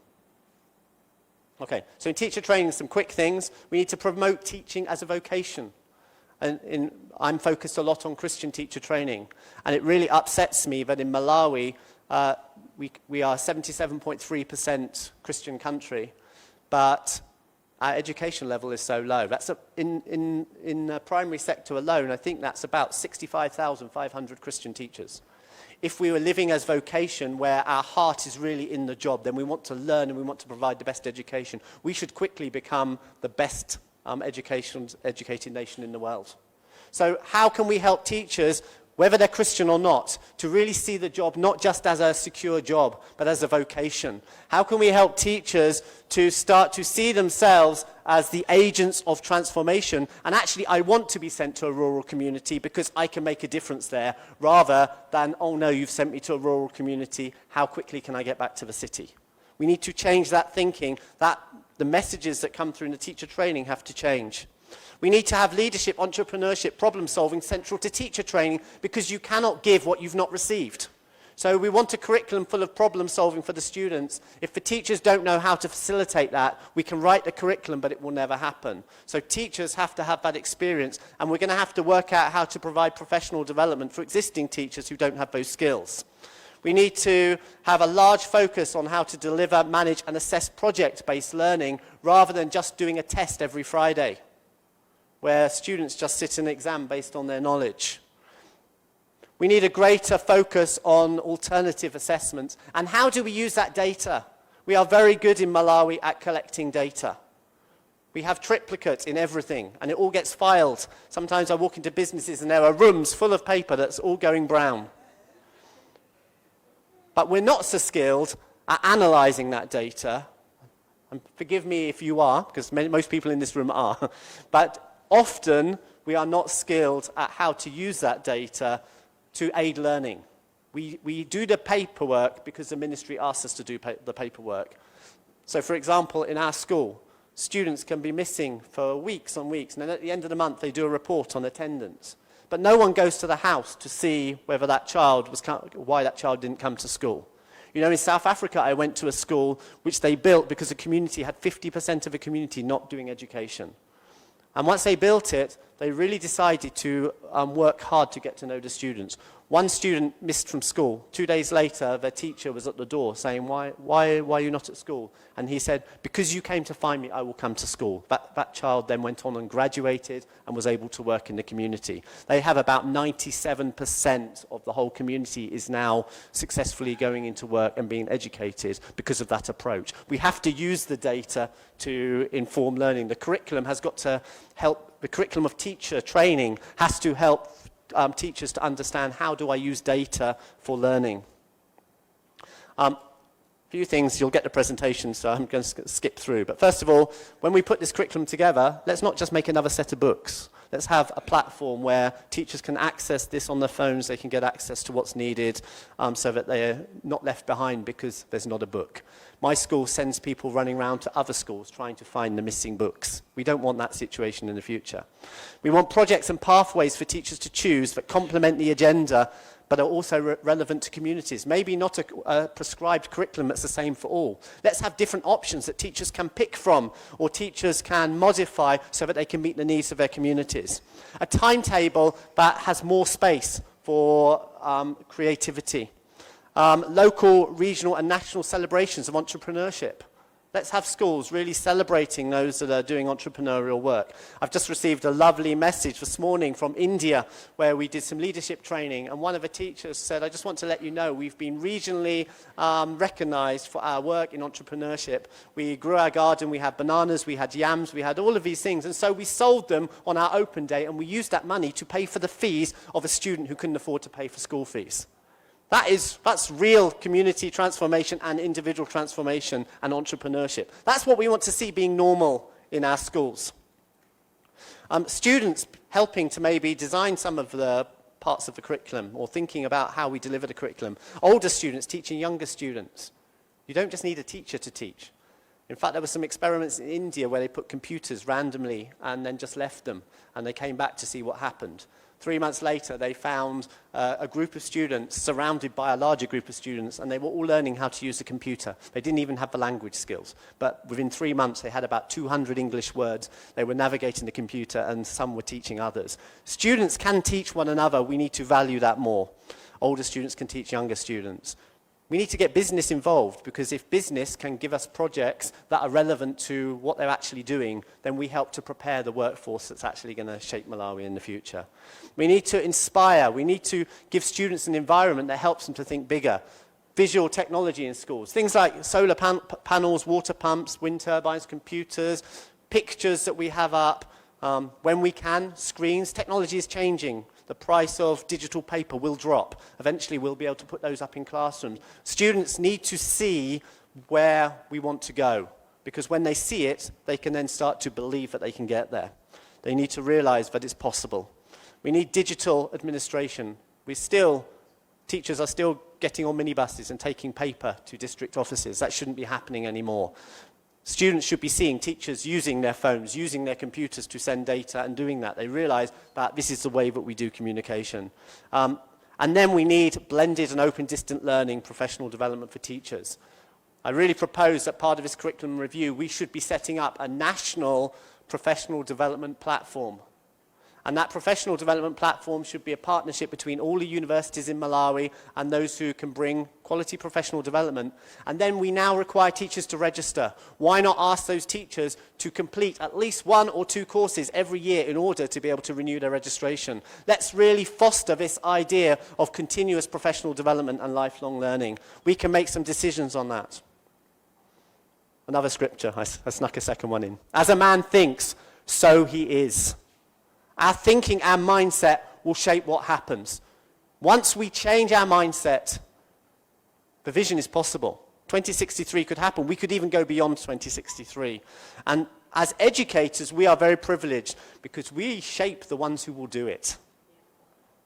Okay, so in teacher training, some quick things. We need to promote teaching as a vocation. And I'm focused a lot on Christian teacher training. And it really upsets me that in Malawi, we are 77.3% Christian country, but our education level is so low. That's in the primary sector alone, I think that's about 65,500 Christian teachers. If we were living as vocation, where our heart is really in the job, then we want to learn and we want to provide the best education. We should quickly become the best educated nation in the world. So how can we help teachers whether they're Christian or not, to really see the job not just as a secure job, but as a vocation? How can we help teachers to start to see themselves as the agents of transformation? And actually, I want to be sent to a rural community because I can make a difference there, rather than, oh no, you've sent me to a rural community, how quickly can I get back to the city? We need to change that thinking, that the messages that come through in the teacher training have to change. We need to have leadership, entrepreneurship, problem solving central to teacher training, because you cannot give what you've not received. So we want a curriculum full of problem solving for the students. If the teachers don't know how to facilitate that, we can write the curriculum, but it will never happen. So teachers have to have that experience, and we're going to have to work out how to provide professional development for existing teachers who don't have those skills. We need to have a large focus on how to deliver, manage and assess project-based learning, rather than just doing a test every Friday, where students just sit an exam based on their knowledge. We need a greater focus on alternative assessments. And how do we use that data? We are very good in Malawi at collecting data. We have triplicates in everything, and it all gets filed. Sometimes I walk into businesses and there are rooms full of paper that's all going brown. But we're not so skilled at analysing that data. And forgive me if you are, because most people in this room are. But often we are not skilled at how to use that data to aid learning. We do the paperwork because the ministry asks us to do the paperwork. So for example, in our school, students can be missing for weeks and weeks, and then at the end of the month they do a report on attendance. But no one goes to the house to see whether that child why that child didn't come to school. You know, in South Africa, I went to a school which they built because the community had 50% of the community not doing education. And once they built it, they really decided to work hard to get to know the students. One student missed from school. 2 days later, their teacher was at the door saying, why are you not at school? And he said, because you came to find me, I will come to school. That child then went on and graduated and was able to work in the community. They have about 97% of the whole community is now successfully going into work and being educated because of that approach. We have to use the data to inform learning. The curriculum has got to help, the curriculum of teacher training has to help teachers to understand, how do I use data for learning? A few things, you'll get the presentation, so I'm going to skip through. But first of all, when we put this curriculum together, let's not just make another set of books. Let's have a platform where teachers can access this on their phones, they can get access to what's needed, so that they're not left behind because there's not a book. My school sends people running around to other schools trying to find the missing books. We don't want that situation in the future. We want projects and pathways for teachers to choose that complement the agenda, but are also relevant to communities. Maybe not a prescribed curriculum that's the same for all. Let's have different options that teachers can pick from, or teachers can modify so that they can meet the needs of their communities. A timetable that has more space for creativity. Local, regional and national celebrations of entrepreneurship. Let's have schools really celebrating those that are doing entrepreneurial work. I've just received a lovely message this morning from India where we did some leadership training, and one of the teachers said, I just want to let you know we've been regionally recognized for our work in entrepreneurship. We grew our garden, we had bananas, we had yams, we had all of these things, and so we sold them on our open day, and we used that money to pay for the fees of a student who couldn't afford to pay for school fees. That's real community transformation and individual transformation and entrepreneurship. That's what we want to see being normal in our schools. Students helping to maybe design some of the parts of the curriculum, or thinking about how we deliver the curriculum. Older students teaching younger students. You don't just need a teacher to teach. In fact, there were some experiments in India where they put computers randomly and then just left them, and they came back to see what happened. 3 months later, they found a group of students surrounded by a larger group of students, and they were all learning how to use the computer. They didn't even have the language skills. But within 3 months, they had about 200 English words. They were navigating the computer, and some were teaching others. Students can teach one another. We need to value that more. Older students can teach younger students. We need to get business involved, because if business can give us projects that are relevant to what they're actually doing, then we help to prepare the workforce that's actually going to shape Malawi in the future. We need to inspire. We need to give students an environment that helps them to think bigger. Visual technology in schools. Things like solar panels, water pumps, wind turbines, computers, pictures that we have up. When we can, screens. Technology is changing. The price of digital paper will drop. Eventually, we'll be able to put those up in classrooms. Students need to see where we want to go, because when they see it, they can then start to believe that they can get there. They need to realize that it's possible. We need digital administration. Teachers are still getting on minibuses and taking paper to district offices. That shouldn't be happening anymore. Students should be seeing teachers using their phones, using their computers to send data and doing that. They realize that this is the way that we do communication. And then we need blended and open distant learning, professional development for teachers. I really propose that part of this curriculum review, we should be setting up a national professional development platform. And that professional development platform should be a partnership between all the universities in Malawi and those who can bring quality professional development. And then we now require teachers to register. Why not ask those teachers to complete at least 1 or 2 courses every year in order to be able to renew their registration? Let's really foster this idea of continuous professional development and lifelong learning. We can make some decisions on that. Another scripture, I snuck a second one in. As a man thinks, so he is. Our thinking, our mindset will shape what happens. Once we change our mindset, the vision is possible. 2063 could happen. We could even go beyond 2063. And as educators, we are very privileged because we shape the ones who will do it.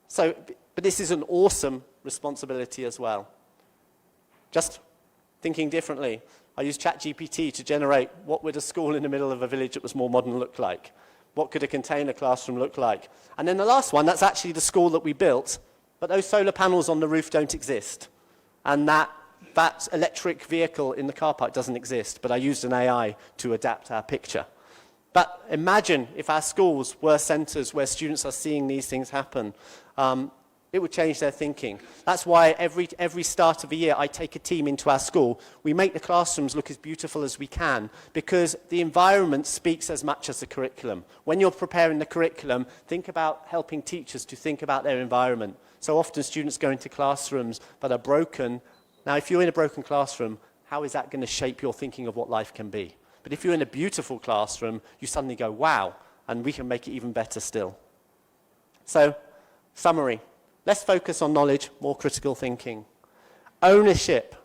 So, but this is an awesome responsibility as well. Just thinking differently. I used ChatGPT to generate what would a school in the middle of a village that was more modern look like. What could a container classroom look like? And then the last one, that's actually the school that we built, but those solar panels on the roof don't exist. And that electric vehicle in the car park doesn't exist, but I used an AI to adapt our picture. But imagine if our schools were centres where students are seeing these things happen. It would change their thinking. That's why every start of the year I take a team into our school. We make the classrooms look as beautiful as we can because the environment speaks as much as the curriculum. When you're preparing the curriculum, think about helping teachers to think about their environment. So often students go into classrooms that are broken. Now, if you're in a broken classroom, how is that going to shape your thinking of what life can be? But if you're in a beautiful classroom, you suddenly go, wow, and we can make it even better still. So, summary. Less focus on knowledge, more critical thinking. Ownership,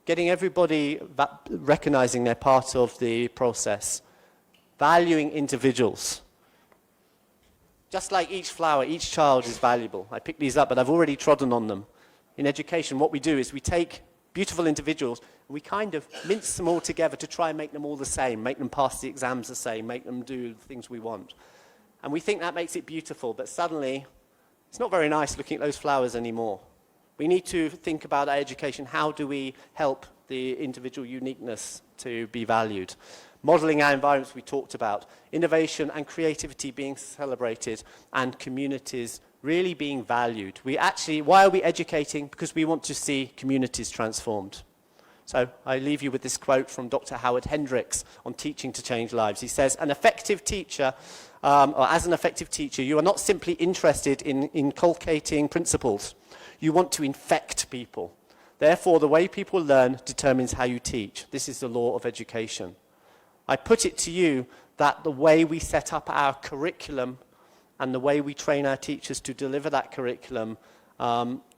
getting everybody recognizing they're part of the process. Valuing individuals. Just like each flower, each child is valuable. I picked these up, but I've already trodden on them. In education, what we do is we take beautiful individuals and we kind of mince them all together to try and make them all the same, make them pass the exams the same, make them do the things we want. And we think that makes it beautiful, but suddenly it's not very nice looking at those flowers anymore. We need to think about our education. How do we help the individual uniqueness to be valued? Modeling our environments we talked about. Innovation and creativity being celebrated and communities really being valued. Why are we educating? Because we want to see communities transformed. So I leave you with this quote from Dr. Howard Hendricks on teaching to change lives. He says, as an effective teacher, you are not simply interested in inculcating principles. You want to infect people. Therefore, the way people learn determines how you teach. This is the law of education. I put it to you that the way we set up our curriculum and the way we train our teachers to deliver that curriculum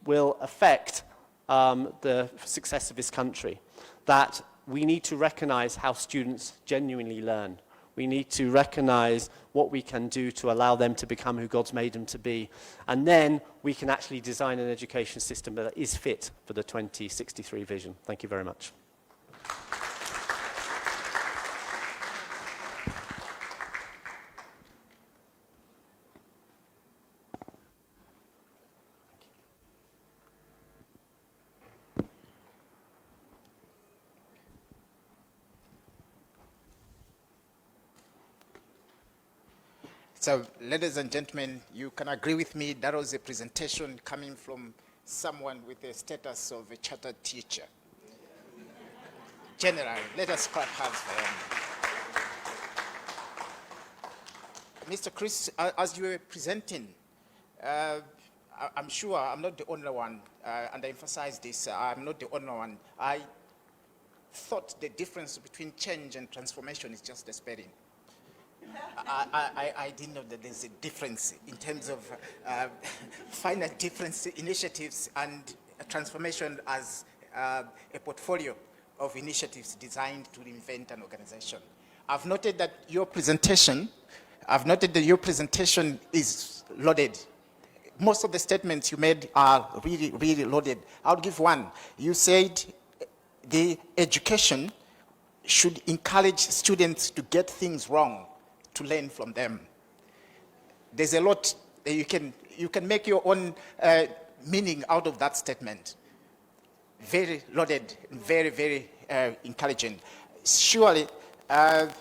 will affect the success of this country. That we need to recognize how students genuinely learn. We need to recognize what we can do to allow them to become who God's made them to be. And then we can actually design an education system that is fit for the 2063 vision. Thank you very much. So, ladies and gentlemen, you can agree with me, that was a presentation coming from someone with the status of a chartered teacher. General, let us clap hands for him. Mr. Chris, as you were presenting, I'm sure I'm not the only one, and I emphasize this, I'm not the only one. I thought the difference between change and transformation is just the spelling. I didn't know that there's a difference in terms of finite difference initiatives and transformation as a portfolio of initiatives designed to reinvent an organization. I've noted that your presentation is loaded. Most of the statements you made are really, really loaded. I'll give one. You said the education should encourage students to get things wrong, to learn from them. There's a lot that you can make your own meaning out of that statement. Very loaded, very, very encouraging. Surely, I've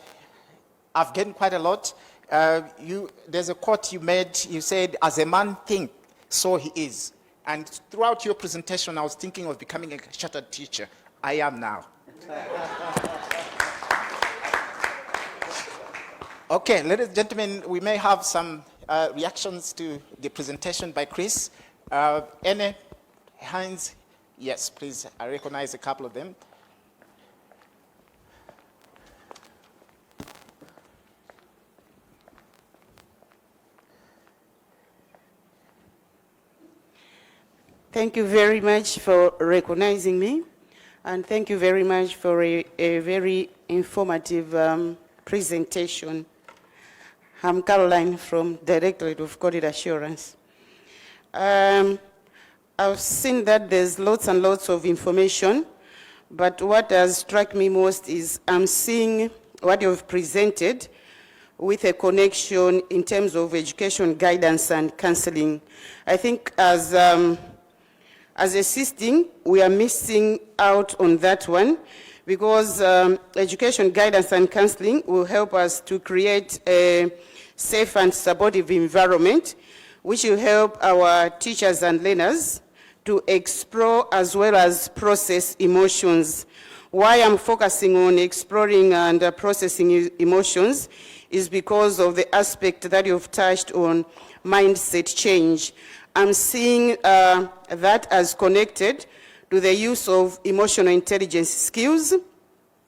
gained quite a lot. There's a quote you made, you said, as a man thinks, so he is. And throughout your presentation, I was thinking of becoming a chartered teacher. I am now. Okay, ladies and gentlemen, we may have some reactions to the presentation by Chris. Any hands? Yes, please, I recognize a couple of them. Thank you very much for recognizing me, and thank you very much for a very informative presentation. I'm Caroline from Directorate of Quality Assurance. I've seen that there's lots and lots of information, but what has struck me most is I'm seeing what you've presented with a connection in terms of education guidance and counseling. I think as a system, we are missing out on that one because education guidance and counseling will help us to create a safe and supportive environment, which will help our teachers and learners to explore as well as process emotions. Why I'm focusing on exploring and processing emotions is because of the aspect that you've touched on, mindset change. I'm seeing that as connected to the use of emotional intelligence skills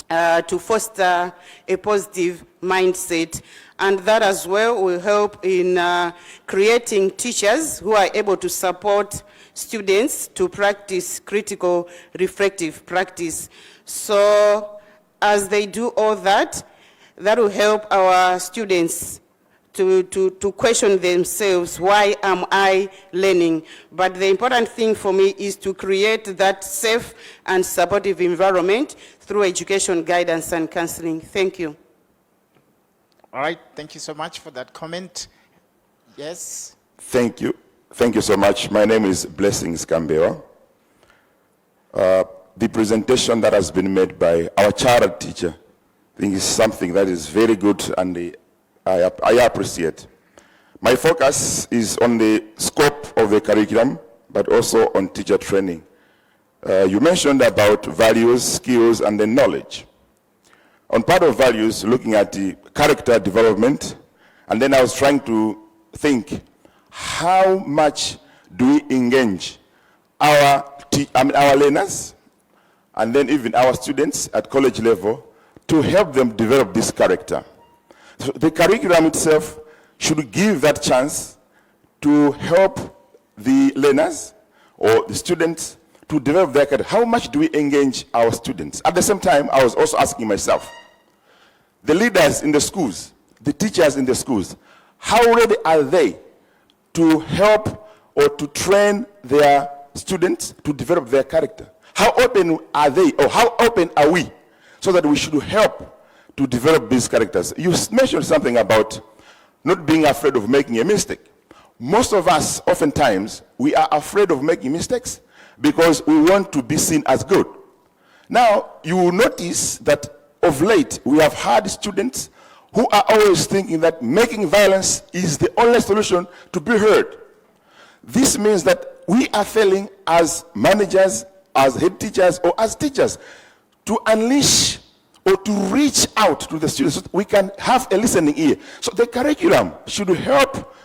to foster a positive mindset. And that as well will help in creating teachers who are able to support students to practice critical reflective practice. So as they do all that, that will help our students to question themselves, why am I learning? But the important thing for me is to create that safe and supportive environment through education guidance and counseling. Thank you. All right, thank you so much for that comment. Yes? Thank you. Thank you so much. My name is Blessings Kambewa. The presentation that has been made by our chartered teacher, I think is something that is very good and I appreciate. My focus is on the scope of the curriculum, but also on teacher training. You mentioned about values, skills, and the knowledge. On part of values, looking at the character development, and then I was trying to think, how much do we engage our learners, and then even our students at college level, to help them develop this character? So the curriculum itself should give that chance to help the learners or the students to develop their character. How much do we engage our students? At the same time, I was also asking myself, the leaders in the schools, the teachers in the schools, how ready are they to help or to train their students to develop their character? How open are they, or how open are we, so that we should help to develop these characters? You mentioned something about not being afraid of making a mistake. Most of us, oftentimes, we are afraid of making mistakes because we want to be seen as good. Now, you will notice that of late, we have had students who are always thinking that making violence is the only solution to be heard. This means that we are failing as managers, as head teachers, or as teachers to unleash or to reach out to the students so that we can have a listening ear. So the curriculum should help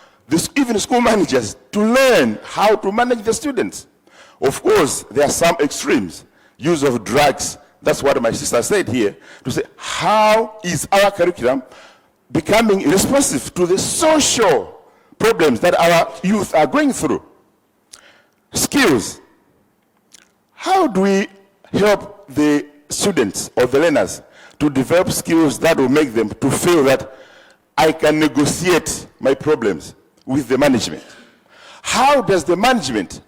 even school managers to learn how to manage the students. Of course, there are some extremes. Use of drugs, that's what my sister said here, to say, how is our curriculum becoming responsive to the social problems that our youth are going through. Skills. How do we help the students or the learners to develop skills that will make them to feel that I can negotiate my problems with the management? How does the management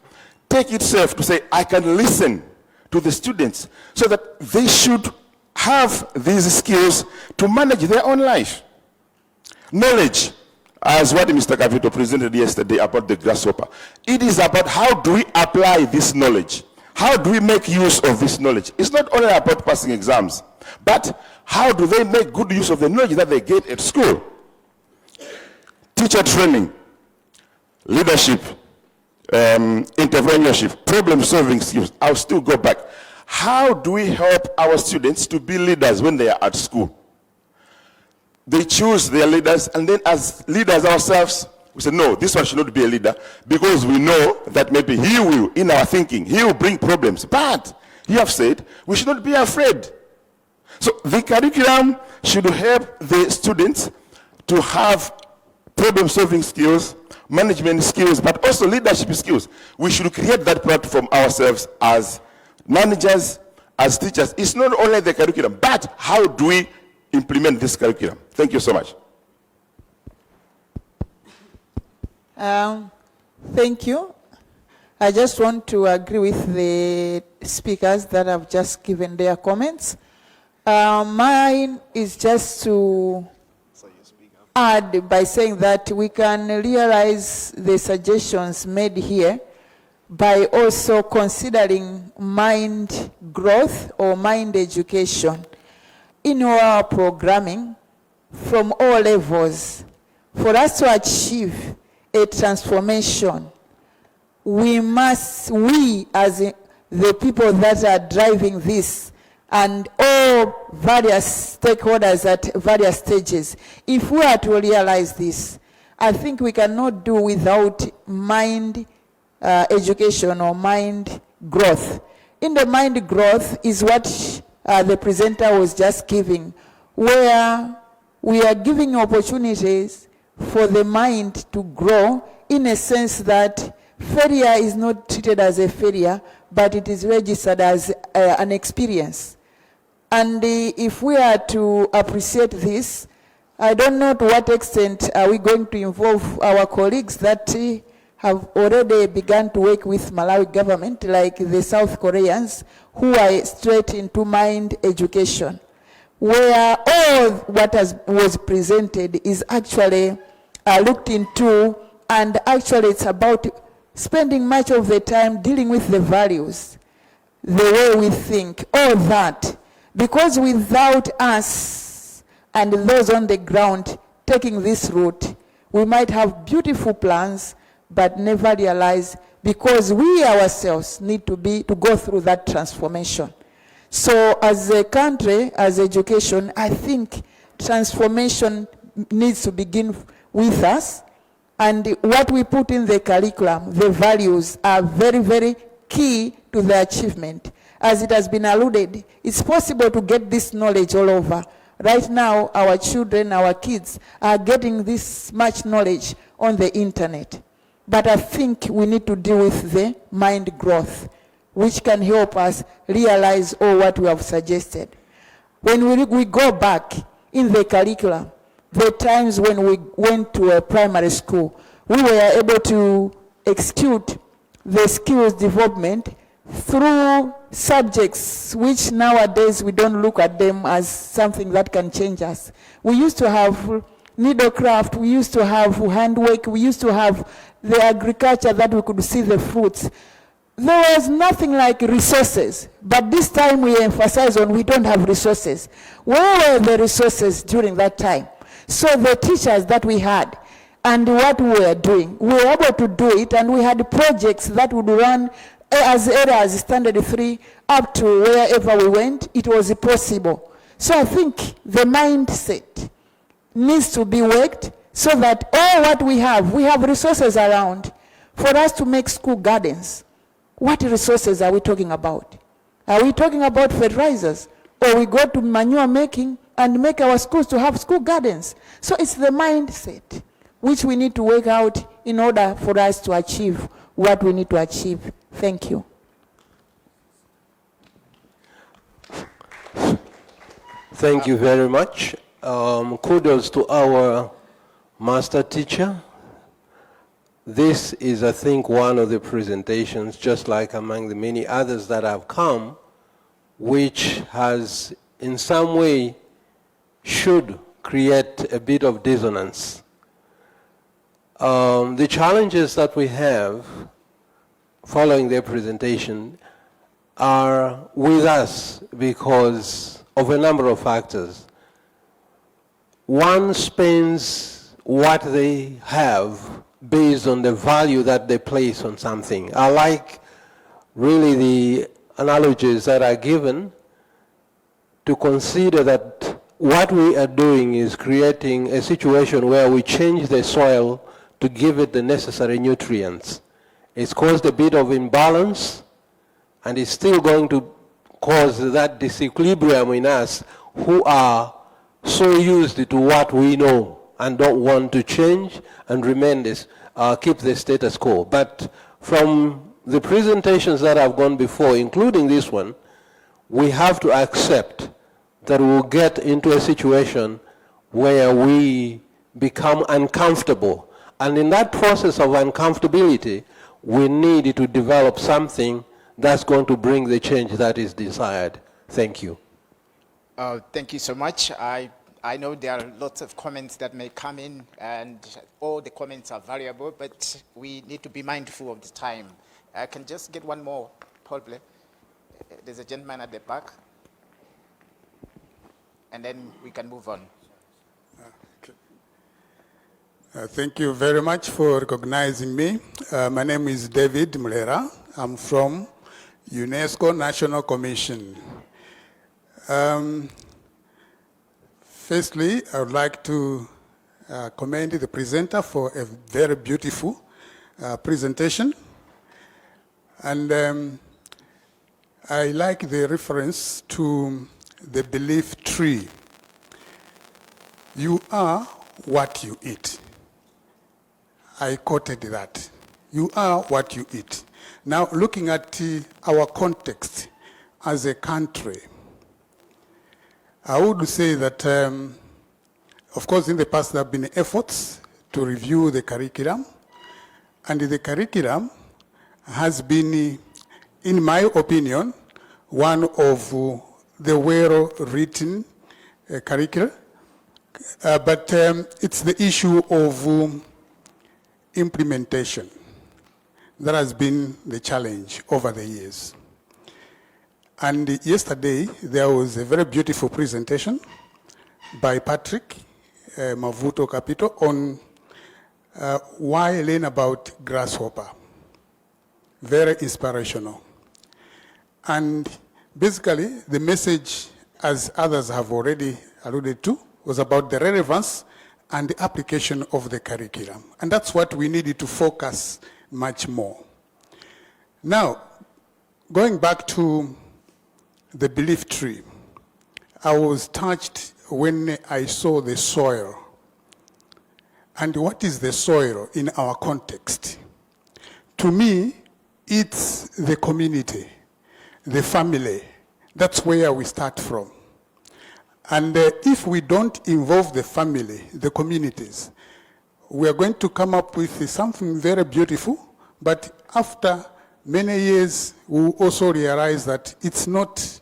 take itself to say, I can listen to the students so that they should have these skills to manage their own life? Knowledge, as what Mr. Kavito presented yesterday about the grasshopper. It is about how do we apply this knowledge? How do we make use of this knowledge? It's not only about passing exams, but how do they make good use of the knowledge that they get at school? Teacher training, leadership, entrepreneurship, problem-solving skills. I'll still go back. How do we help our students to be leaders when they are at school? They choose their leaders, and then as leaders ourselves, we say, no, this one should not be a leader, because we know that maybe he will, in our thinking, he will bring problems. But you have said, we should not be afraid. So the curriculum should help the students to have problem-solving skills, management skills, but also leadership skills. We should create that platform ourselves as managers, as teachers. It's not only the curriculum, but how do we implement this curriculum? Thank you so much. Thank you. I just want to agree with the speakers that have just given their comments. Mine is just to add by saying that we can realize the suggestions made here by also considering mind growth or mind education in our programming from all levels. For us to achieve a transformation, we as the people that are driving this and all various stakeholders at various stages, if we are to realize this, I think we cannot do without mind education or mind growth. In the mind growth is what the presenter was just giving, where we are giving opportunities for the mind to grow in a sense that failure is not treated as a failure, but it is registered as an experience. And if we are to appreciate this, I don't know to what extent are we going to involve our colleagues that have already begun to work with Malawi government, like the South Koreans, who are straight into mind education, where all what was presented is actually looked into, and actually it's about spending much of the time dealing with the values, the way we think, all that. Because without us and those on the ground taking this route, we might have beautiful plans, but never realize, because we ourselves need to go through that transformation. So as a country, as education, I think transformation needs to begin with us. And what we put in the curriculum, the values, are very, very key to the achievement. As it has been alluded, it's possible to get this knowledge all over. Right now, our children, our kids are getting this much knowledge on the internet. But I think we need to deal with the mind growth, which can help us realize all what we have suggested. When we go back in the curriculum, the times when we went to a primary school, we were able to execute the skills development through subjects which nowadays we don't look at them as something that can change us. We used to have needlecraft, we used to have handwork, we used to have the agriculture that we could see the fruits. There was nothing like resources, but this time we emphasize on we don't have resources. Where were the resources during that time? So the teachers that we had and what we were doing, we were able to do it, and we had projects that would run as early as Standard 3 up to wherever we went. It was possible. So I think the mindset needs to be worked so that all what we have resources around for us to make school gardens. What resources are we talking about? Are we talking about fertilizers? Or we go to manure making? and make our schools to have school gardens. So it's the mindset which we need to work out in order for us to achieve what we need to achieve. Thank you. Thank you very much. Kudos to our master teacher. This is, I think, one of the presentations, just like among the many others that have come, which has in some way should create a bit of dissonance. The challenges that we have following their presentation are with us because of a number of factors. One spends what they have based on the value that they place on something. I like really the analogies that are given to consider that what we are doing is creating a situation where we change the soil to give it the necessary nutrients. It's caused a bit of imbalance, and it's still going to cause that disequilibrium in us who are so used to what we know and don't want to change and remain this, keep the status quo. But from the presentations that have gone before, including this one, we have to accept that we'll get into a situation where we become uncomfortable. And in that process of uncomfortability, we need to develop something that's going to bring the change that is desired. Thank you. Thank you so much. I know there are lots of comments that may come in, and all the comments are valuable, but we need to be mindful of the time. I can just get one more, Paul. There's a gentleman at the back, and then we can move on. Thank you very much for recognizing me. My name is David Mulera. I'm from UNESCO National Commission. Firstly, I would like to commend the presenter for a very beautiful presentation. And I like the reference to the belief tree. You are what you eat. I quoted that. You are what you eat. Now, looking at our context as a country, I would say that, of course, in the past there have been efforts to review the curriculum, and the curriculum has been, in my opinion, one of the well-written curricula, but it's the issue of implementation that has been the challenge over the years. And yesterday, there was a very beautiful presentation by Patrick Mavuto Capito on why learn about grasshopper. Very inspirational. And basically, the message, as others have already alluded to, was about the relevance and the application of the curriculum. And that's what we needed to focus much more. Now, going back to the belief tree, I was touched when I saw the soil. And what is the soil in our context? To me, it's the community, the family. That's where we start from. And if we don't involve the family, the communities, we are going to come up with something very beautiful, but after many years, we will also realize that it's not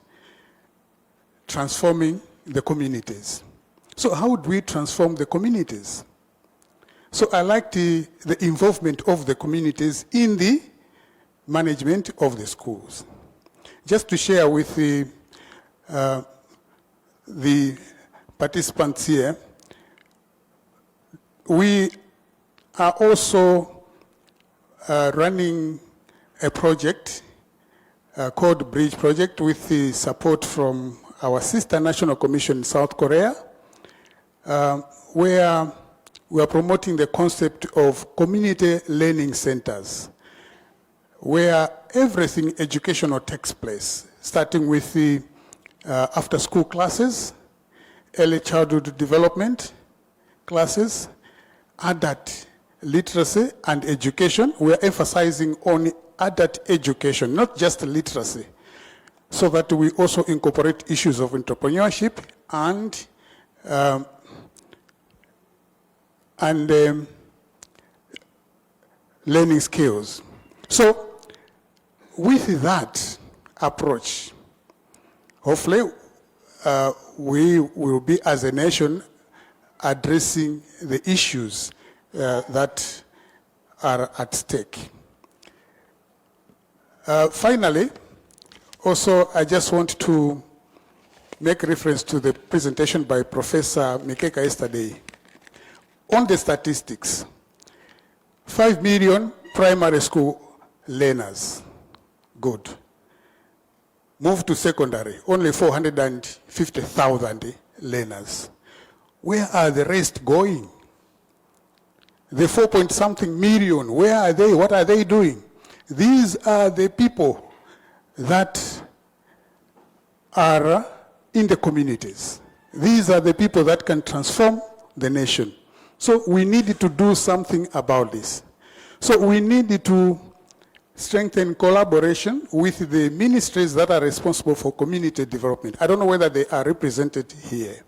transforming the communities. So how do we transform the communities? So I like the involvement of the communities in the management of the schools. Just to share with the participants here, we are also running a project called Bridge Project with the support from our sister national commission in South Korea, where we are promoting the concept of community learning centers, where everything educational takes place, starting with the after-school classes, early childhood development classes, adult literacy and education. We're emphasizing on adult education, not just literacy, so that we also incorporate issues of entrepreneurship and learning skills. So with that approach, hopefully we will be, as a nation, addressing the issues that are at stake. Finally, also I just want to make reference to the presentation by Professor Mikeka yesterday on the statistics. 5 million primary school learners, good. Move to secondary, only 450,000 learners. Where are the rest going? The 4-point-something million, where are they? What are they doing? These are the people that are in the communities. These are the people that can transform the nation. So we need to do something about this. So we need to strengthen collaboration with the ministries that are responsible for community development. I don't know whether they are represented here.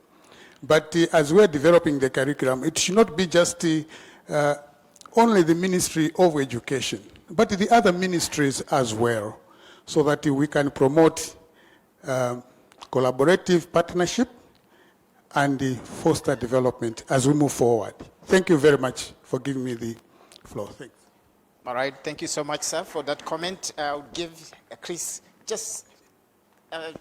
But as we're developing the curriculum, it should not be just only the Ministry of Education, but the other ministries as well, so that we can promote collaborative partnership and foster development as we move forward. Thank you very much for giving me the floor. Thanks. All right, thank you so much, sir, for that comment. I'll give Chris just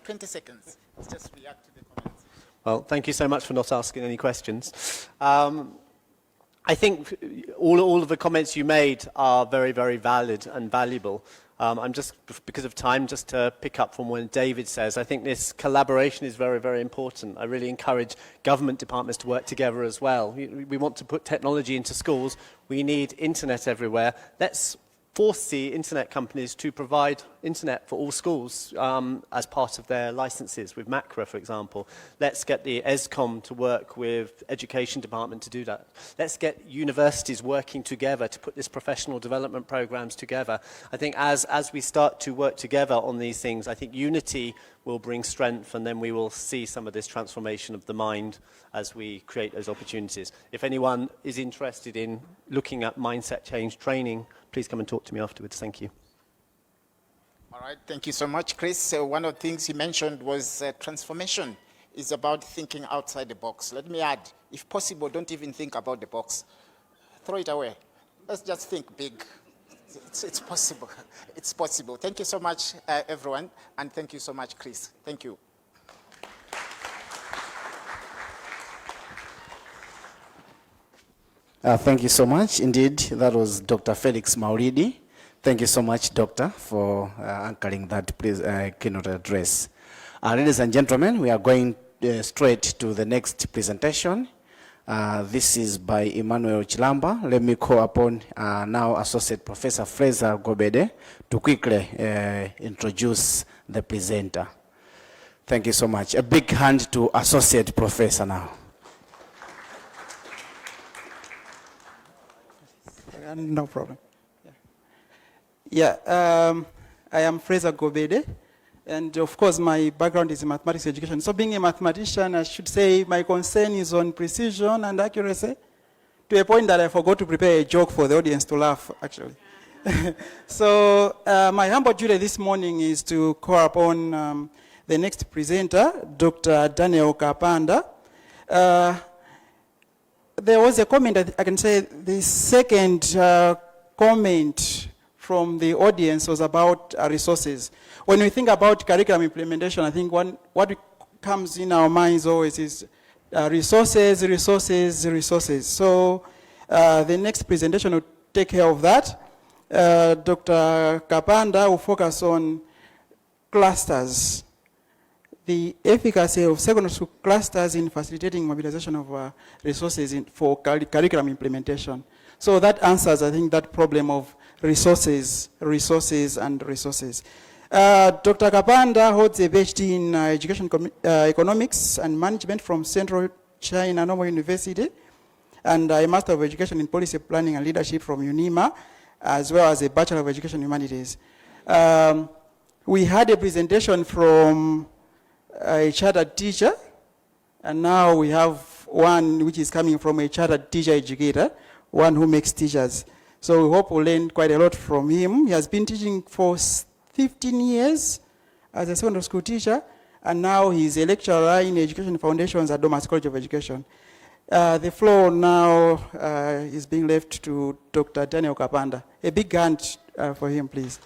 20 seconds. Let's just react to the comments. Well, thank you so much for not asking any questions. I think all of the comments you made are very, very valid and valuable. I'm just, because of time, just to pick up from when David says, I think this collaboration is very, very important. I really encourage government departments to work together as well. We want to put technology into schools. We need internet everywhere. Let's force the internet companies to provide internet for all schools as part of their licenses, with MACRA, for example. Let's get the ESCOM to work with education department to do that. Let's get universities working together to put this professional development programs together. I think as we start to work together on these things, I think unity will bring strength, and then we will see some of this transformation of the mind as we create those opportunities. If anyone is interested in looking at mindset change training, please come and talk to me afterwards. Thank you. All right, thank you so much, Chris. One of the things he mentioned was transformation is about thinking outside the box. Let me add, if possible, don't even think about the box. Throw it away. Let's just think big. It's possible. It's possible. Thank you so much, everyone, and thank you so much, Chris. Thank you. Thank you so much. Indeed, that was Dr. Felix Mauridi. Thank you so much, Doctor, for anchoring that keynote address. Ladies and gentlemen, we are going straight to the next presentation. This is by Emmanuel Chilamba. Let me call upon now Associate Professor Fraser Gobede to quickly introduce the presenter. Thank you so much. A big hand to Associate Professor now. No problem. Yeah, I am Fraser Gobede, and of course my background is in mathematics education. So being a mathematician, I should say my concern is on precision and accuracy, to a point that I forgot to prepare a joke for the audience to laugh, actually. So my humble duty this morning is to call upon the next presenter, Dr. Daniel Kapanda. There was a comment, I can say the second comment from the audience was about resources. When we think about curriculum implementation, I think what comes in our minds always is resources, resources, resources. So the next presentation will take care of that. Dr. Kapanda will focus on clusters, the efficacy of secondary school clusters in facilitating mobilization of resources for curriculum implementation. So that answers, I think, that problem of resources, resources, and resources. Dr. Kapanda holds a PhD in Education Economics and Management from Central China Normal University, and a Master of Education in Policy Planning and Leadership from UNIMA, as well as a Bachelor of Education Humanities. We had a presentation from a chartered teacher, and now we have one which is coming from a chartered teacher educator, one who makes teachers. So we hope we'll learn quite a lot from him. He has been teaching for 15 years as a secondary school teacher, and now he's a lecturer in Education Foundations at Domas College of Education. The floor now is being left to Dr. Daniel Kapanda. A big hand for him, please.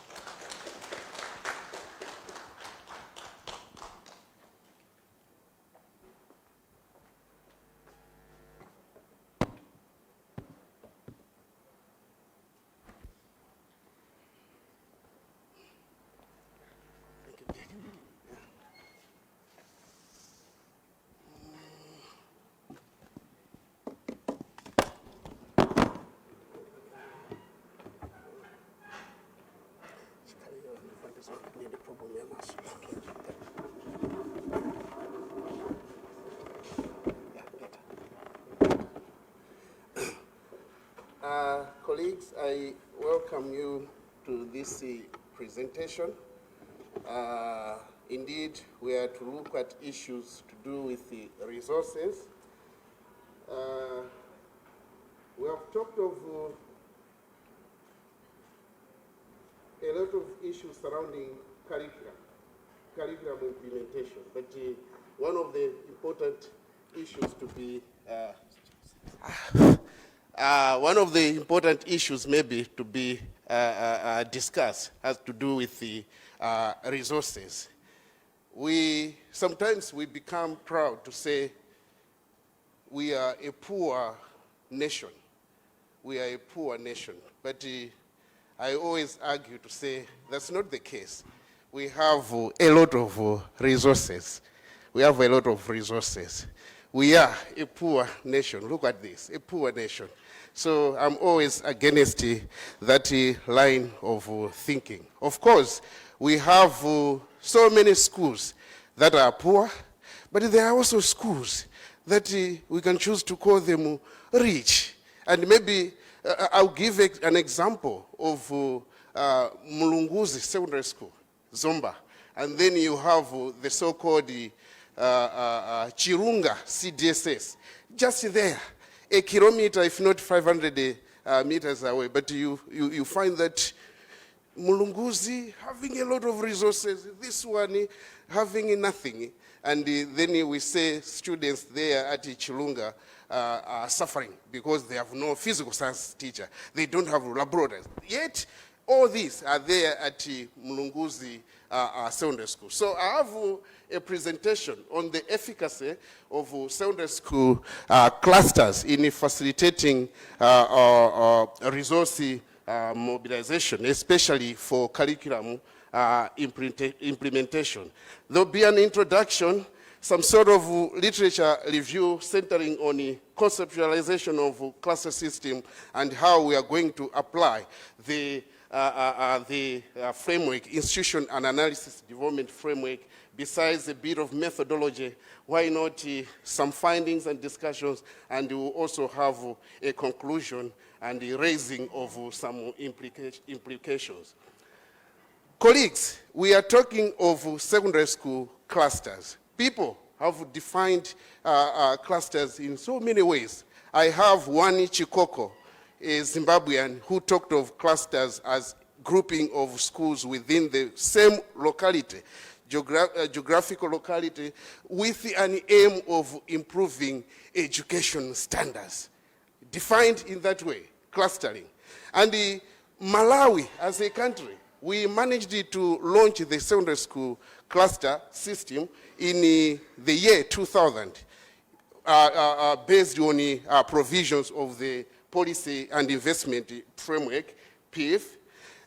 Colleagues, I welcome you to this presentation. Indeed, we are to look at issues to do with the resources. We have talked of a lot of issues surrounding curriculum implementation, but one of the important issues to be maybe to be discussed has to do with the resources. Sometimes we become proud to say we are a poor nation. We are a poor nation, but I always argue to say that's not the case. We have a lot of resources. We have a lot of resources. We are a poor nation. Look at this, a poor nation. So I'm always against that line of thinking. Of course, we have so many schools that are poor, but there are also schools that we can choose to call them rich. And maybe I'll give an example of Mulunguzi Secondary School, Zomba. And then you have the so-called Chirunga CDSS, just there, a kilometer, if not 500 meters away. But you find that Mulunguzi having a lot of resources, this one having nothing. And then we say students there at Chirunga are suffering because they have no physical science teacher. They don't have laboratories. Yet, all these are there at Mulunguzi Secondary School. So I have a presentation on the efficacy of secondary school clusters in facilitating resource mobilization, especially for curriculum implementation. There'll be an introduction, some sort of literature review centering on the conceptualization of cluster system and how we are going to apply the framework, institution and analysis development framework. Besides a bit of methodology, why not some findings and discussions, and we will also have a conclusion and the raising of some implications. Colleagues, we are talking of secondary school clusters. People have defined clusters in so many ways. I have one Chikoko, a Zimbabwean, who talked of clusters as grouping of schools within the same locality, geographical locality, with an aim of improving education standards. Defined in that way, clustering. And Malawi, as a country, we managed to launch the secondary school cluster system in the year 2000, based on provisions of the Policy and Investment Framework, PIF.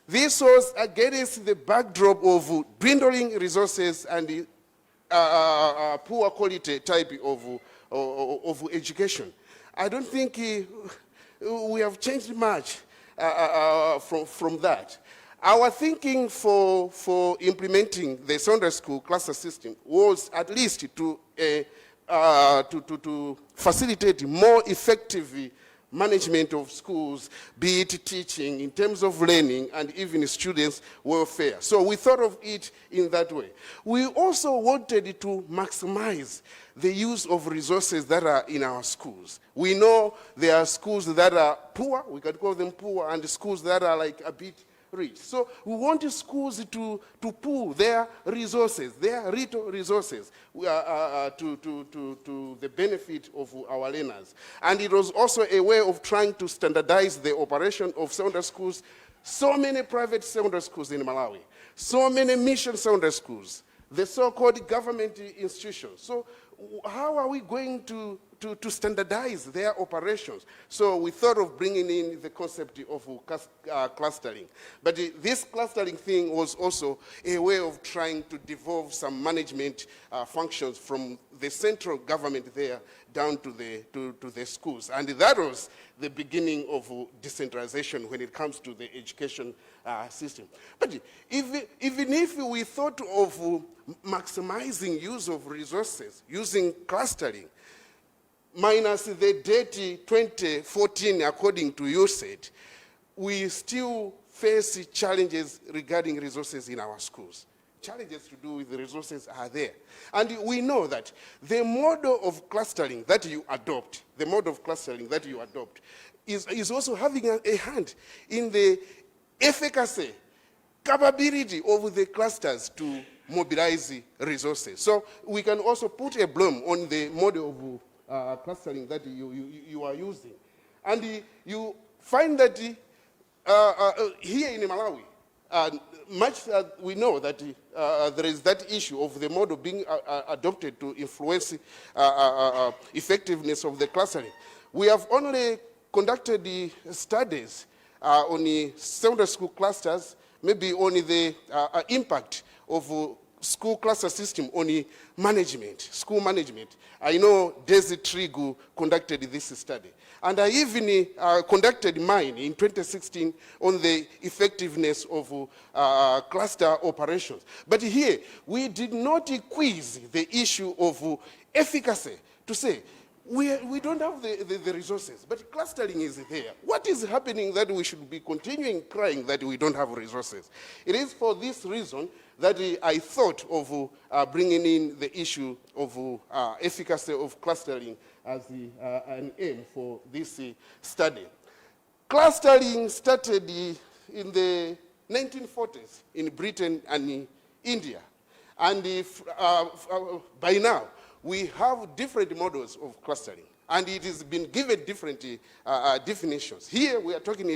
This was against the backdrop of dwindling resources and poor quality type of education. I don't think we have changed much from that. Our thinking for implementing the Sunday school cluster system was at least to facilitate more effective management of schools, be it teaching, in terms of learning, and even students' welfare. So we thought of it in that way. We also wanted to maximize the use of resources that are in our schools. We know there are schools that are poor, we can call them poor, and schools that are like a bit rich. So we want schools to pool their resources, their little resources, to the benefit of our learners. And it was also a way of trying to standardize the operation of secondary schools. So many private secondary schools in Malawi, so many mission secondary schools, the so-called government institutions. So how are we going to standardize their operations? So we thought of bringing in the concept of clustering. But this clustering thing was also a way of trying to devolve some management functions from the central government there down to the schools. And that was the beginning of decentralization when it comes to the education system. But even if we thought of maximizing use of resources, using clustering, minus the date 2014, according to USAID, we still face challenges regarding resources in our schools. Challenges to do with the resources are there. And we know that the model of clustering that you adopt, is also having a hand in the efficacy, capability of the clusters to mobilize resources. So we can also put a blame on the model of clustering that you are using. And you find that here in Malawi, much as we know that there is that issue of the model being adopted to influence effectiveness of the clustering. We have only conducted the studies on the secondary school clusters, maybe only the impact of school cluster system on the management, school management. I know Desi Trigu conducted this study. And I even conducted mine in 2016 on the effectiveness of cluster operations. But here, we did not quiz the issue of efficacy to say, we don't have the resources, but clustering is there. What is happening that we should be continuing crying that we don't have resources? It is for this reason that I thought of bringing in the issue of efficacy of clustering as an aim for this study. Clustering started in the 1940s in Britain and in India. And by now, we have different models of clustering, and it has been given different definitions. Here we are talking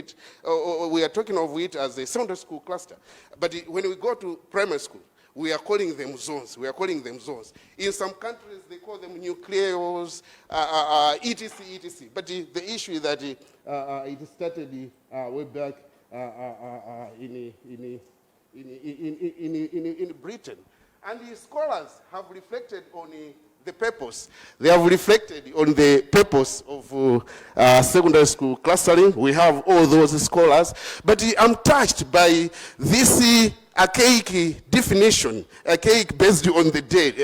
of it as a secondary school cluster, but when we go to primary school, we are calling them zones. In some countries, they call them nucleos, etc. But the issue is that it started way back in Britain, and the scholars have reflected on the purpose. They have reflected on the purpose of secondary school clustering. We have all those scholars, but I'm touched by this archaic definition, archaic based on the date.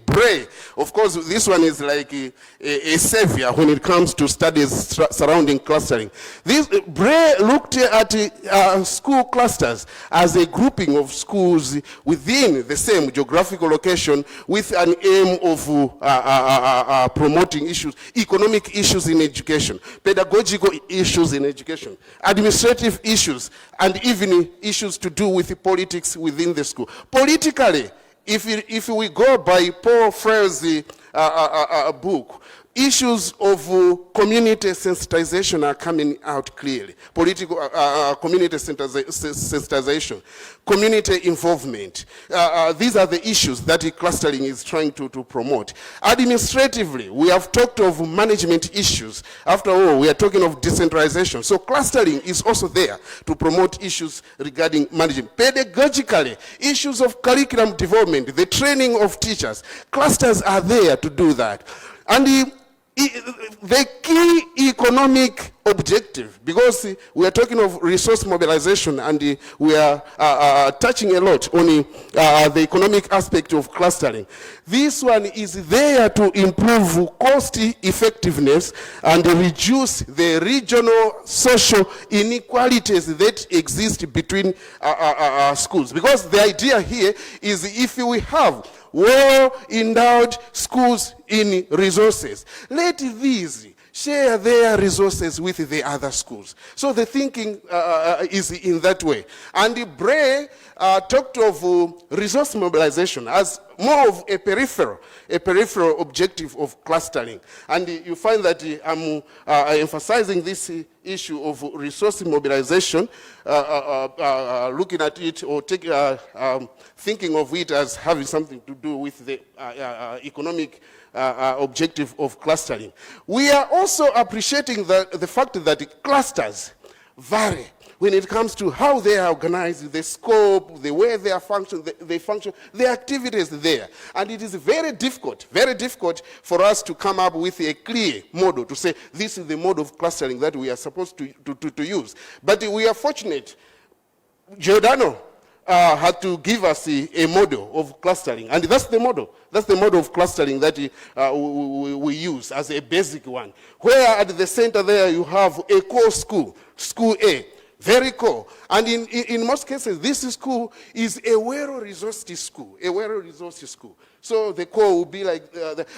Bray, of course, this one is like a savior when it comes to studies surrounding clustering. Bray looked at school clusters as a grouping of schools within the same geographical location with an aim of promoting issues, economic issues in education, pedagogical issues in education, administrative issues, and even issues to do with the politics within the school. Politically, if we go by Paul Frey's book, issues of community sensitization are coming out clearly. Political community sensitization, community involvement. These are the issues that clustering is trying to promote. Administratively, we have talked of management issues. After all, we are talking of decentralization. So clustering is also there to promote issues regarding management. Pedagogically, issues of curriculum development, the training of teachers. Clusters are there to do that. And the key economic objective, because we are talking of resource mobilization and we are touching a lot on the economic aspect of clustering. This one is there to improve cost effectiveness and reduce the regional social inequalities that exist between schools. Because the idea here is if we have well-endowed schools in resources, let these share their resources with the other schools. So the thinking is in that way. And Bray talked of resource mobilization as more of a peripheral objective of clustering. And you find that I'm emphasizing this issue of resource mobilization, looking at it or thinking of it as having something to do with the economic objective of clustering. We are also appreciating the fact that clusters vary when it comes to how they are organized, the scope, the way they are function, the activities there. And it is very difficult for us to come up with a clear model to say this is the mode of clustering that we are supposed to use. But we are fortunate. Giordano had to give us a model of clustering, and that's the model. That's the model of clustering that we use as a basic one, where at the center there you have a core school, School A, very core. And in most cases, this school is a well-resourced school, So the core will be like,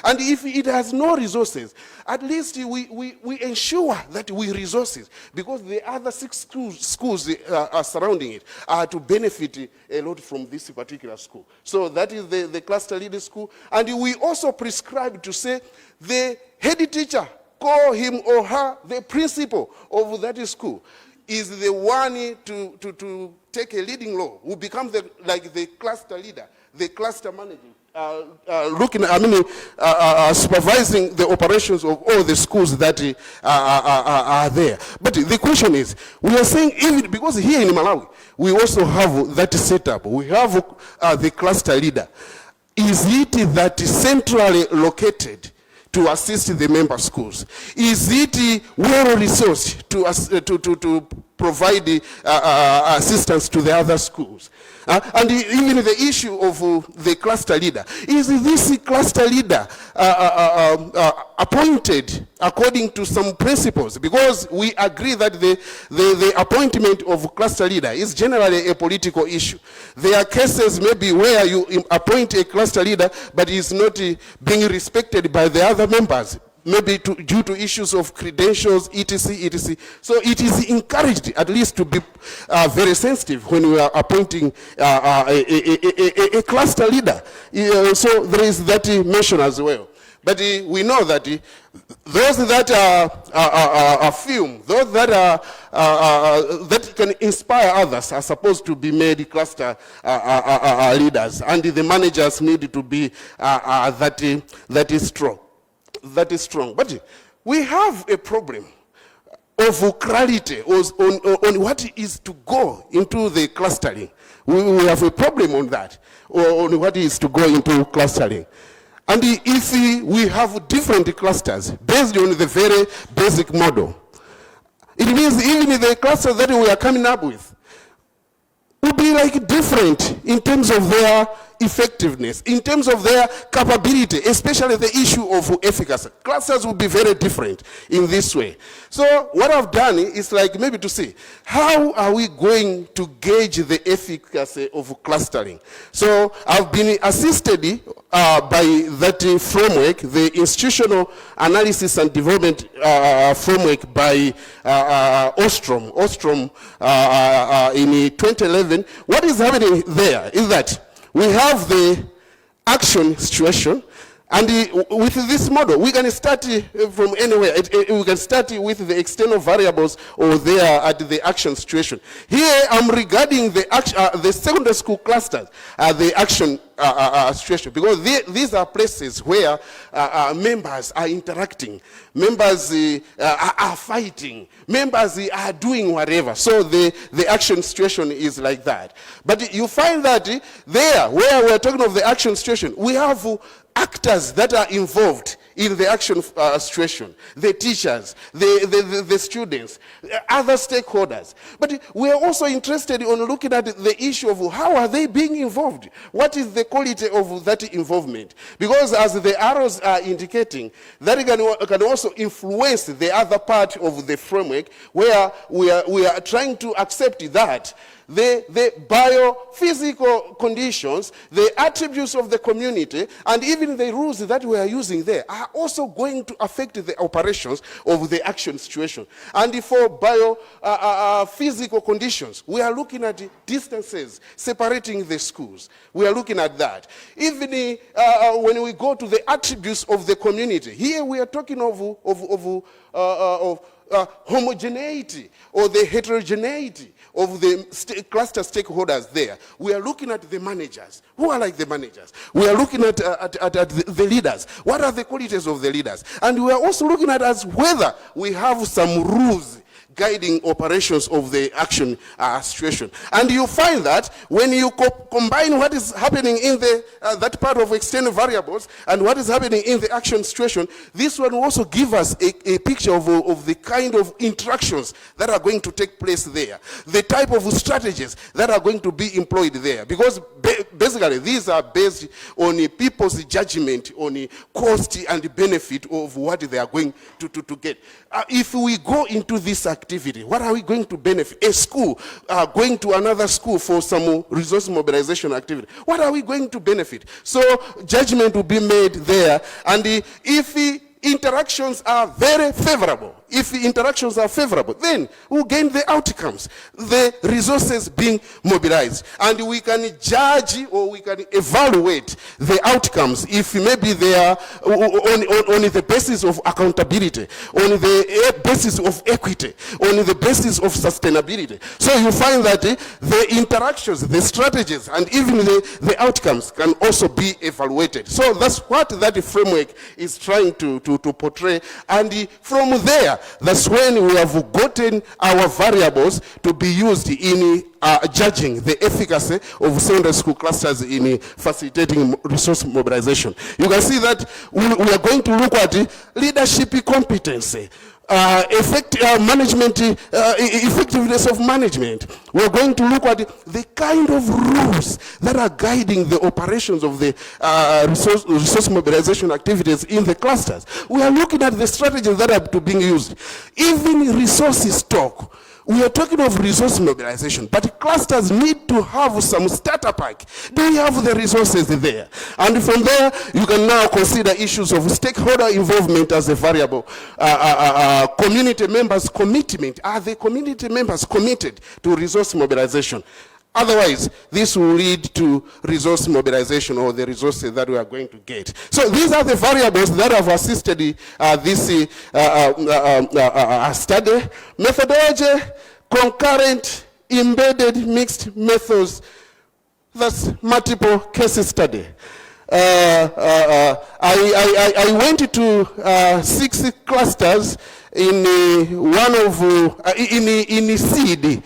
and if it has no resources, at least we ensure that we resources, because the other 6 schools are surrounding it are to benefit a lot from this particular school. So that is the cluster leader school. And we also prescribe to say the head teacher, call him or her the principal of that school, is the one to take a leading role, who becomes like the cluster leader, the cluster manager, supervising the operations of all the schools that are there. But the question is, we are saying even because here in Malawi, we also have that setup. We have the cluster leader. Is it that centrally located to assist the member schools? Is it well-resourced to provide assistance to the other schools? And even the issue of the cluster leader. Is this cluster leader appointed according to some principles? Because we agree that the appointment of cluster leader is generally a political issue. There are cases maybe where you appoint a cluster leader, but is not being respected by the other members, maybe due to issues of credentials, etc. So it is encouraged at least to be very sensitive when we are appointing a cluster leader. So there is that mention as well. But we know that those that are film, those that that can inspire others are supposed to be made cluster leaders, and the managers need to be that is strong. That is strong. But we have a problem of clarity on what is to go into the clustering. We have a problem on that, on what is to go into clustering. And if we have different clusters based on the very basic model, it means even the clusters that we are coming up with will be like different in terms of their effectiveness, in terms of their capability, especially the issue of efficacy. Clusters will be very different in this way. So what I've done is like maybe to see how are we going to gauge the efficacy of clustering. So I've been assisted by that framework, the Institutional Analysis and Development Framework by Ostrom in 2011. What is happening there is that we have the action situation, and with this model, we can start from anywhere. We can start with the external variables or there at the action situation. Here, I'm regarding the secondary school clusters, the action situation, because these are places where members are interacting, members are fighting, members are doing whatever. So the action situation is like that. But you find that there, where we're talking of the action situation, we have actors that are involved in the action situation, the teachers, the students, other stakeholders. But we are also interested in looking at the issue of how are they being involved? What is the quality of that involvement? Because as the arrows are indicating, that can also influence the other part of the framework where we are trying to accept that the biophysical conditions, the attributes of the community, and even the rules that we are using there are also going to affect the operations of the action situation. And for biophysical conditions, we are looking at distances separating the schools. We are looking at that. Even when we go to the attributes of the community, here we are talking of homogeneity or the heterogeneity of the cluster stakeholders there. We are looking at the managers. Who are like the managers? We are looking at the leaders. What are the qualities of the leaders? And we are also looking at as whether we have some rules guiding operations of the action situation. And you find that when you combine what is happening in that part of external variables and what is happening in the action situation, this one will also give us a picture of the kind of interactions that are going to take place there, the type of strategies that are going to be employed there. Because basically these are based on people's judgment on the cost and benefit of what they are going to get. If we go into this activity, what are we going to benefit? A school going to another school for some resource mobilization activity. What are we going to benefit? So judgment will be made there. And if interactions are very favorable, if the interactions are favorable, then we'll gain the outcomes, the resources being mobilized. And we can judge or we can evaluate the outcomes if maybe they are on the basis of accountability, on the basis of equity, on the basis of sustainability. So you find that the interactions, the strategies, and even the outcomes can also be evaluated. So that's what that framework is trying to portray. And from there, that's when we have gotten our variables to be used in judging the efficacy of secondary school clusters in facilitating resource mobilization. You can see that we are going to look at leadership competency, effectiveness of management. We're going to look at the kind of rules that are guiding the operations of the resource mobilization activities in the clusters. We are looking at the strategies that are being used. Even resources stock. We are talking of resource mobilization, but clusters need to have some starter pack. Do we have the resources there? And from there, you can now consider issues of stakeholder involvement as a variable. Community members' commitment. Are the community members committed to resource mobilization? Otherwise, this will lead to resource mobilization or the resources that we are going to get. So these are the variables that have assisted this study. Methodology, concurrent, embedded, mixed methods. That's multiple case study. I went to 6 clusters in one of in seed,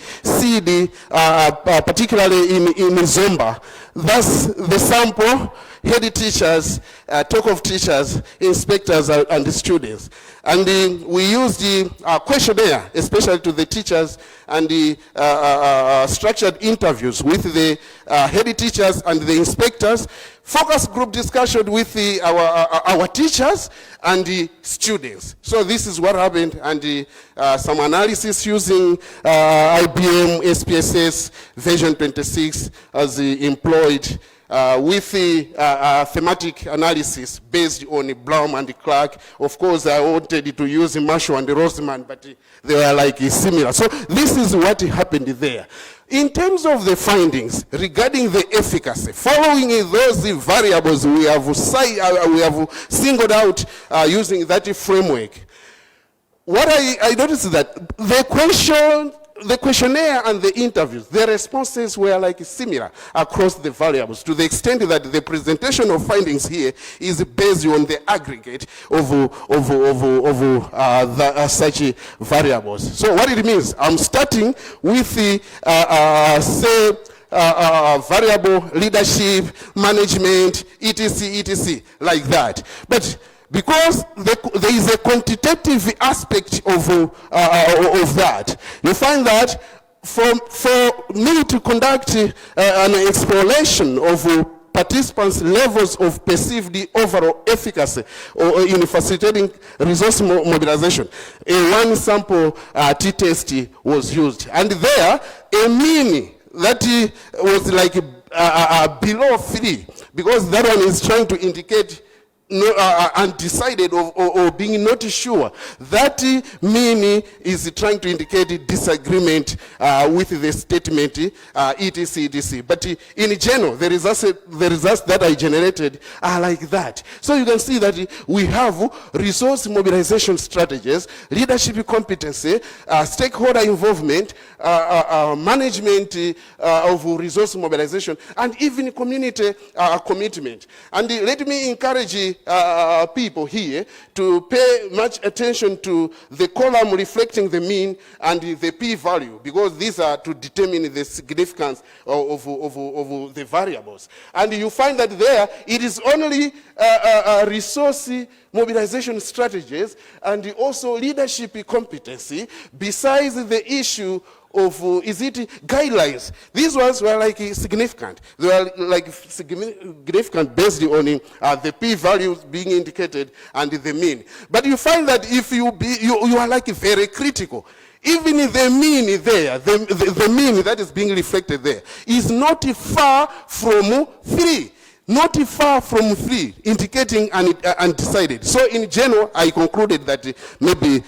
particularly in Zomba. That's the sample. Head teachers, talk of teachers, inspectors, and the students. And we used the questionnaire, especially to the teachers, and the structured interviews with the head teachers and the inspectors, focus group discussion with our teachers and the students. So this is what happened, and some analysis using IBM SPSS version 26 as employed with the thematic analysis based on Blum and Clark. Of course, I wanted to use Marshall and Roseman, but they were like similar. So this is what happened there. In terms of the findings regarding the efficacy, following those variables we have singled out using that framework, what I noticed is that the questionnaire and the interviews, the responses were like similar across the variables, to the extent that the presentation of findings here is based on the aggregate of such variables. So what it means, I'm starting with the variable leadership, management, etc., like that. But Because there is a quantitative aspect of that. You find that for me to conduct an exploration of participants' levels of perceived overall efficacy or in facilitating resource mobilization, a one sample t-test was used. And there, a mean that was like below 3, because that one is trying to indicate undecided or being not sure. That mean is trying to indicate disagreement with the statement etc. But in general, the results that I generated are like that. So you can see that we have resource mobilization strategies, leadership competency, stakeholder involvement, management of resource mobilization, and even community commitment. And let me encourage people here to pay much attention to the column reflecting the mean and the p-value, because these are to determine the significance of the variables. And you find that there it is only resource mobilization strategies and also leadership competency, besides the issue of, is it guidelines? These ones were like significant. They were like significant based on the p-values being indicated and the mean. But you find that if you are like very critical, even the mean there, the mean that is being reflected there is not far from 3. Not far from 3, indicating undecided. So in general, I concluded that maybe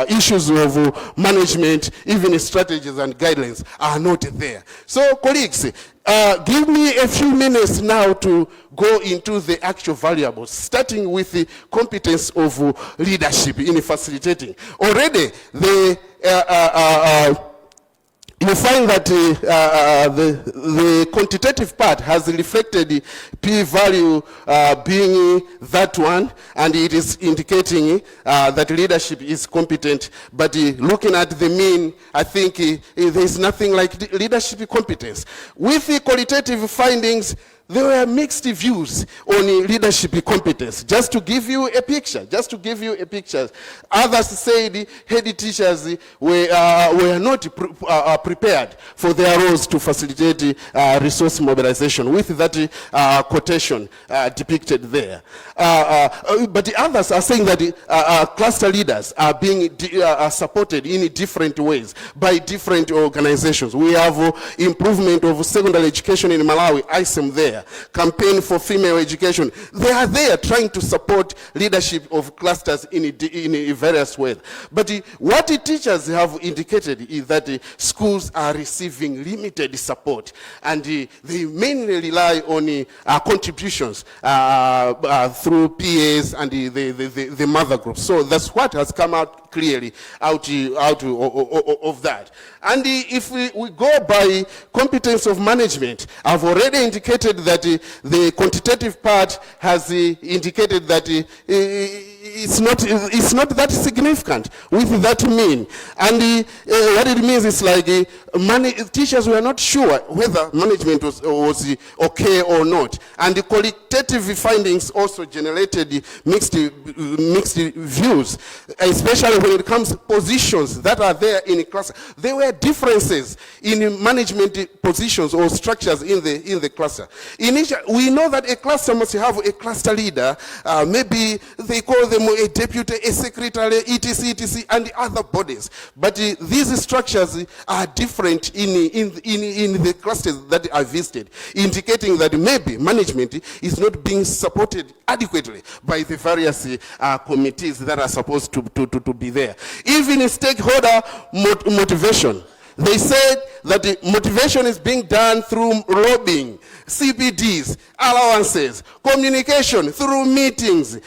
issues of management, even strategies and guidelines are not there. So colleagues, give me a few minutes now to go into the actual variables, starting with the competence of leadership in facilitating. Already, you find that the quantitative part has reflected p-value being that one, and it is indicating that leadership is competent. But looking at the mean, I think there is nothing like leadership competence. With the qualitative findings, there were mixed views on leadership competence. Just to give you a picture, Others said head teachers were not prepared for their roles to facilitate resource mobilization, with that quotation depicted there. But others are saying that cluster leaders are being supported in different ways by different organizations. We have improvement of secondary education in Malawi, ISEM there. Campaign for female education. They are there trying to support leadership of clusters in various ways. But what the teachers have indicated is that schools are receiving limited support, and they mainly rely on contributions through PAs and the mother group. So that's what has come out clearly out of that. And if we go by competence of management, I've already indicated that the quantitative part has indicated that it's not that significant with that mean. And what it means is like teachers were not sure whether management was okay or not. And the qualitative findings also generated mixed views, especially when it comes to positions that are there in class. There were differences in management positions or structures in the cluster. We know that a cluster must have a cluster leader, maybe they call them a deputy, a secretary, etc., and other bodies. But these structures are different in the clusters that are visited, indicating that maybe management is not being supported adequately by the various committees that are supposed to be there. Even stakeholder motivation. They said that the motivation is being done through lobbying, CPDs, allowances, communication through meetings,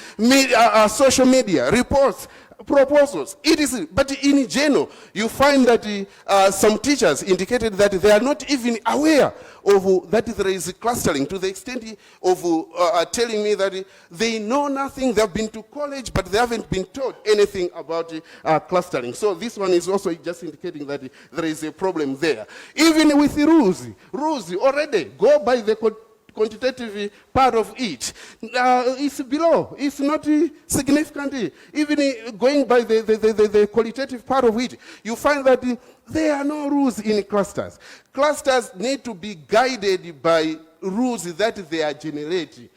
social media, reports, proposals. But in general, you find that some teachers indicated that they are not even aware of that there is clustering, to the extent of telling me that they know nothing. They have been to college, but they haven't been taught anything about clustering. So this one is also just indicating that there is a problem there. Even with the rules already go by the quantitative part of it, it's below. It's not significant. Even going by the qualitative part of it, you find that there are no rules in clusters. Clusters need to be guided by rules that they are generating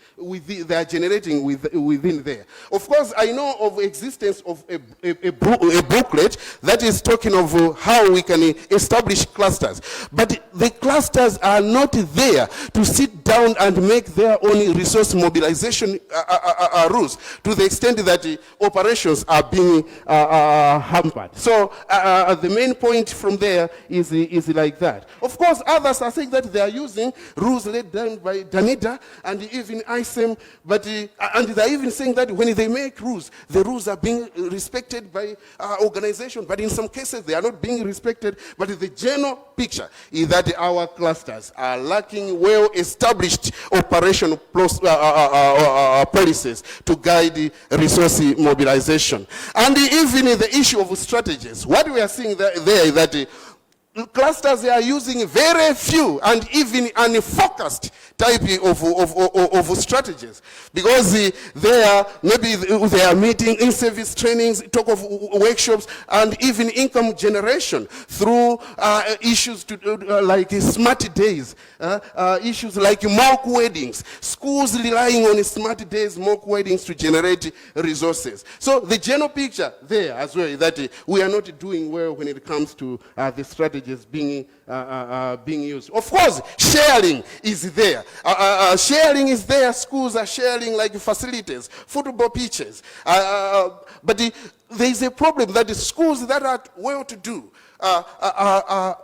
within there. Of course, I know of existence of a booklet that is talking of how we can establish clusters. But the clusters are not there to sit down and make their own resource mobilization rules to the extent that operations are being hampered. So the main point from there is like that. Of course, others are saying that they are using rules laid down by Danida and even ISEM, but and they are even saying that when they make rules, the rules are being respected by organizations, but in some cases they are not being respected. But the general picture is that our clusters are lacking well-established operational policies to guide resource mobilization. And even the issue of strategies, what we are seeing there is that clusters are using very few and even unfocused type of strategies, because they are meeting in-service trainings, talk of workshops, and even income generation through issues like smart days, issues like mock weddings, schools relying on smart days, mock weddings to generate resources. So the general picture there as well is that we are not doing well when it comes to the strategies being used. Of course, sharing is there. Sharing is there. Schools are sharing like facilities, football pitches. But there is a problem that the schools that are well-to-do are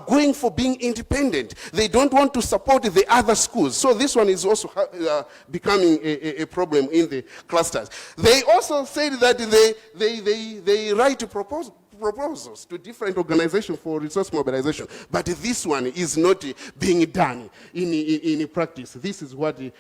going for being independent. They don't want to support the other schools. So this one is also becoming a problem in the clusters. They also said that they write proposals to different organizations for resource mobilization, but this one is not being done in practice. This is what the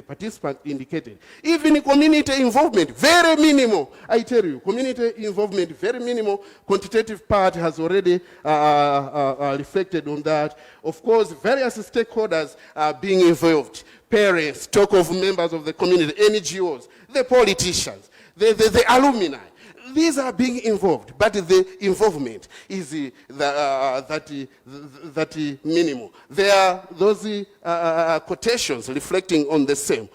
participant indicated. Even community involvement, very minimal. I tell you, community involvement, very minimal. Quantitative part has already reflected on that. Of course, various stakeholders are being involved. Parents, talk of members of the community, NGOs, the politicians, the alumni. These are being involved, but the involvement is that minimal. There are those quotations reflecting on the same,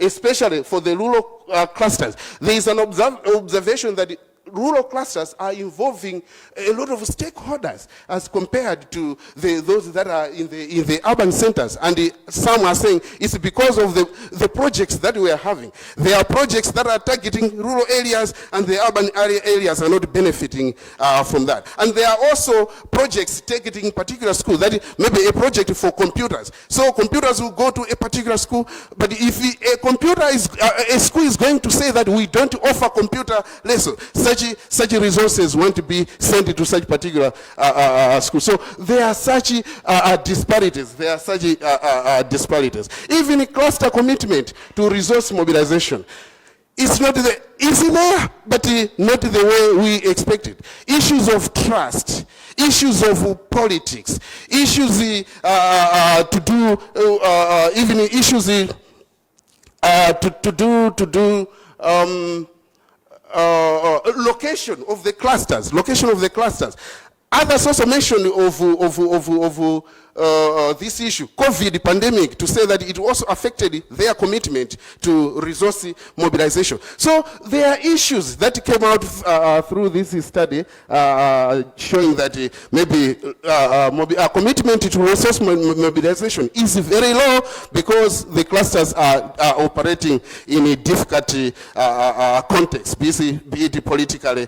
especially for the rural clusters. There is an observation that rural clusters are involving a lot of stakeholders as compared to those that are in the urban centers. And some are saying it's because of the projects that we are having. There are projects that are targeting rural areas, and the urban areas are not benefiting from that. And there are also projects targeting particular schools, that maybe a project for computers. So computers will go to a particular school, but if a school is going to say that we don't offer computer lessons, such resources want to be sent to such particular school. So there are such disparities. There are such disparities. Even cluster commitment to resource mobilization. It's not it's there, but not the way we expected. Issues of trust, issues of politics, issues to do even issues to do. Location of the clusters. Others also mentioned this issue, COVID pandemic, to say that it also affected their commitment to resource mobilization. So there are issues that came out through this study showing that maybe commitment to resource mobilization is very low because the clusters are operating in a difficult context, be it politically,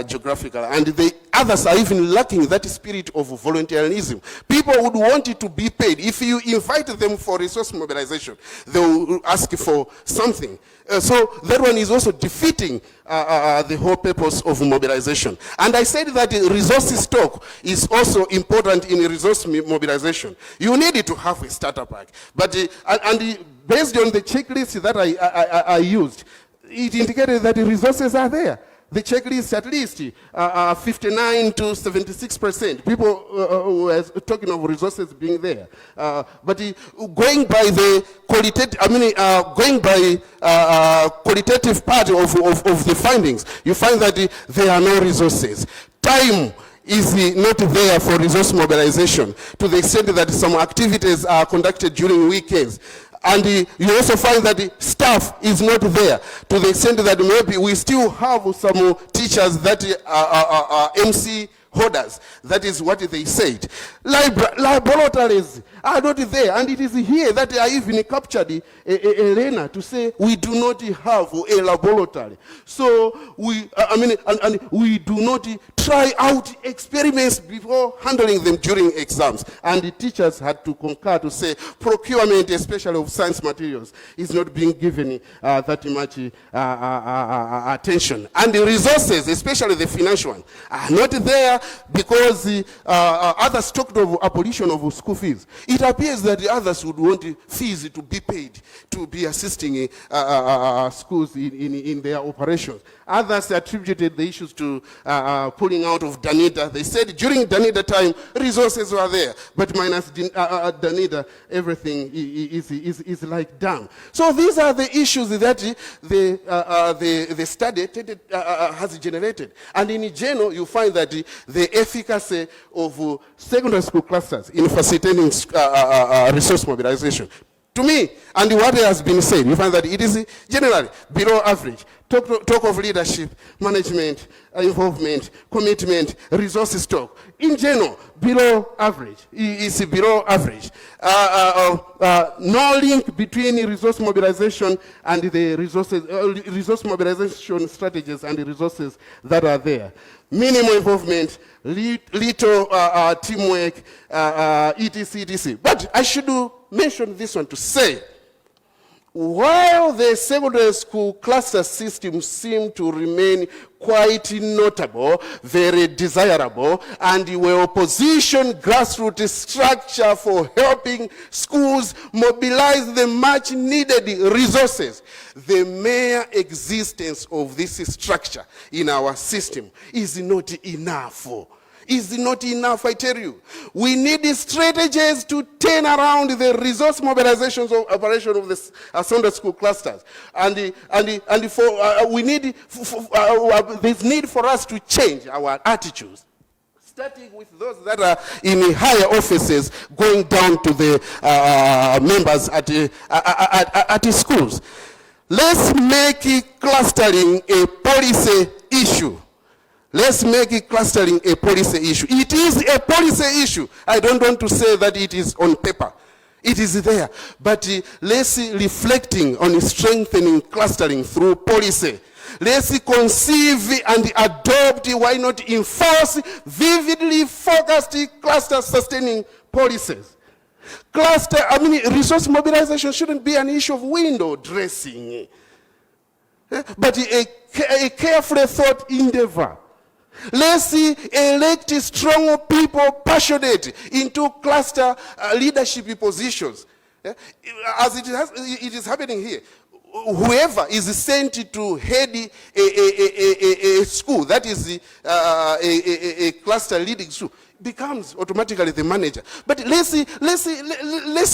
geographical, and the others are even lacking that spirit of volunteerism. People would want it to be paid. If you invite them for resource mobilization, they will ask for something. So that one is also defeating the whole purpose of mobilization. And I said that resource stock is also important in resource mobilization. You need to have a starter pack. But based on the checklist that I used, it indicated that the resources are there. the checklist at least 59 to 76%. People were talking of resources being there. But going by the qualitative, going by qualitative part of the findings, you find that there are no resources. Time is not there for resource mobilization to the extent that some activities are conducted during weekends. And you also find that staff is not there to the extent that maybe we still have some teachers that are MC holders. That is what they said. Laboratories are not there, and it is here that I even captured Elena to say we do not have a laboratory. So we, and we do not try out experiments before handling them during exams. And the teachers had to concur to say procurement, especially of science materials, is not being given that much attention. And the resources, especially the financial one, are not there because others talked of abolition of school fees. It appears that the others would want fees to be paid to be assisting schools in their operations. Others attributed the issues to pulling out of Danida. They said during Danida time, resources were there, but minus Danida, everything is like down. So these are the issues that the study has generated. And in general, you find that the efficacy of secondary school clusters in facilitating resource mobilization, to me, and what has been said, you find that it is generally below average. Talk of leadership, management, involvement, commitment, resource stock. In general, below average. It's below average. No link between resource mobilization and the resources, resource mobilization strategies and the resources that are there. Minimal involvement, little teamwork, etc. But I should mention this one to say, while the secondary school cluster system seemed to remain quite notable, very desirable, and well-positioned grassroots structure for helping schools mobilize the much-needed resources, the mere existence of this structure in our system is not enough. Is not enough, I tell you. We need strategies to turn around the resource mobilizations of operation of the secondary school clusters, and for we need there's need for us to change our attitudes, starting with those that are in higher offices, going down to the members at the schools. Let's make clustering a policy issue. Let's make clustering a policy issue. It is a policy issue. I don't want to say that it is on paper. It is there. But let's reflecting on strengthening clustering through policy. Let's conceive and adopt, why not enforce, vividly focused cluster sustaining policies. Resource mobilization shouldn't be an issue of window dressing, but a carefully thought endeavor. Let's elect strong people passionate into cluster leadership positions. As it is happening here. Whoever is sent to head a school, that is a cluster leading school, becomes automatically the manager. But let's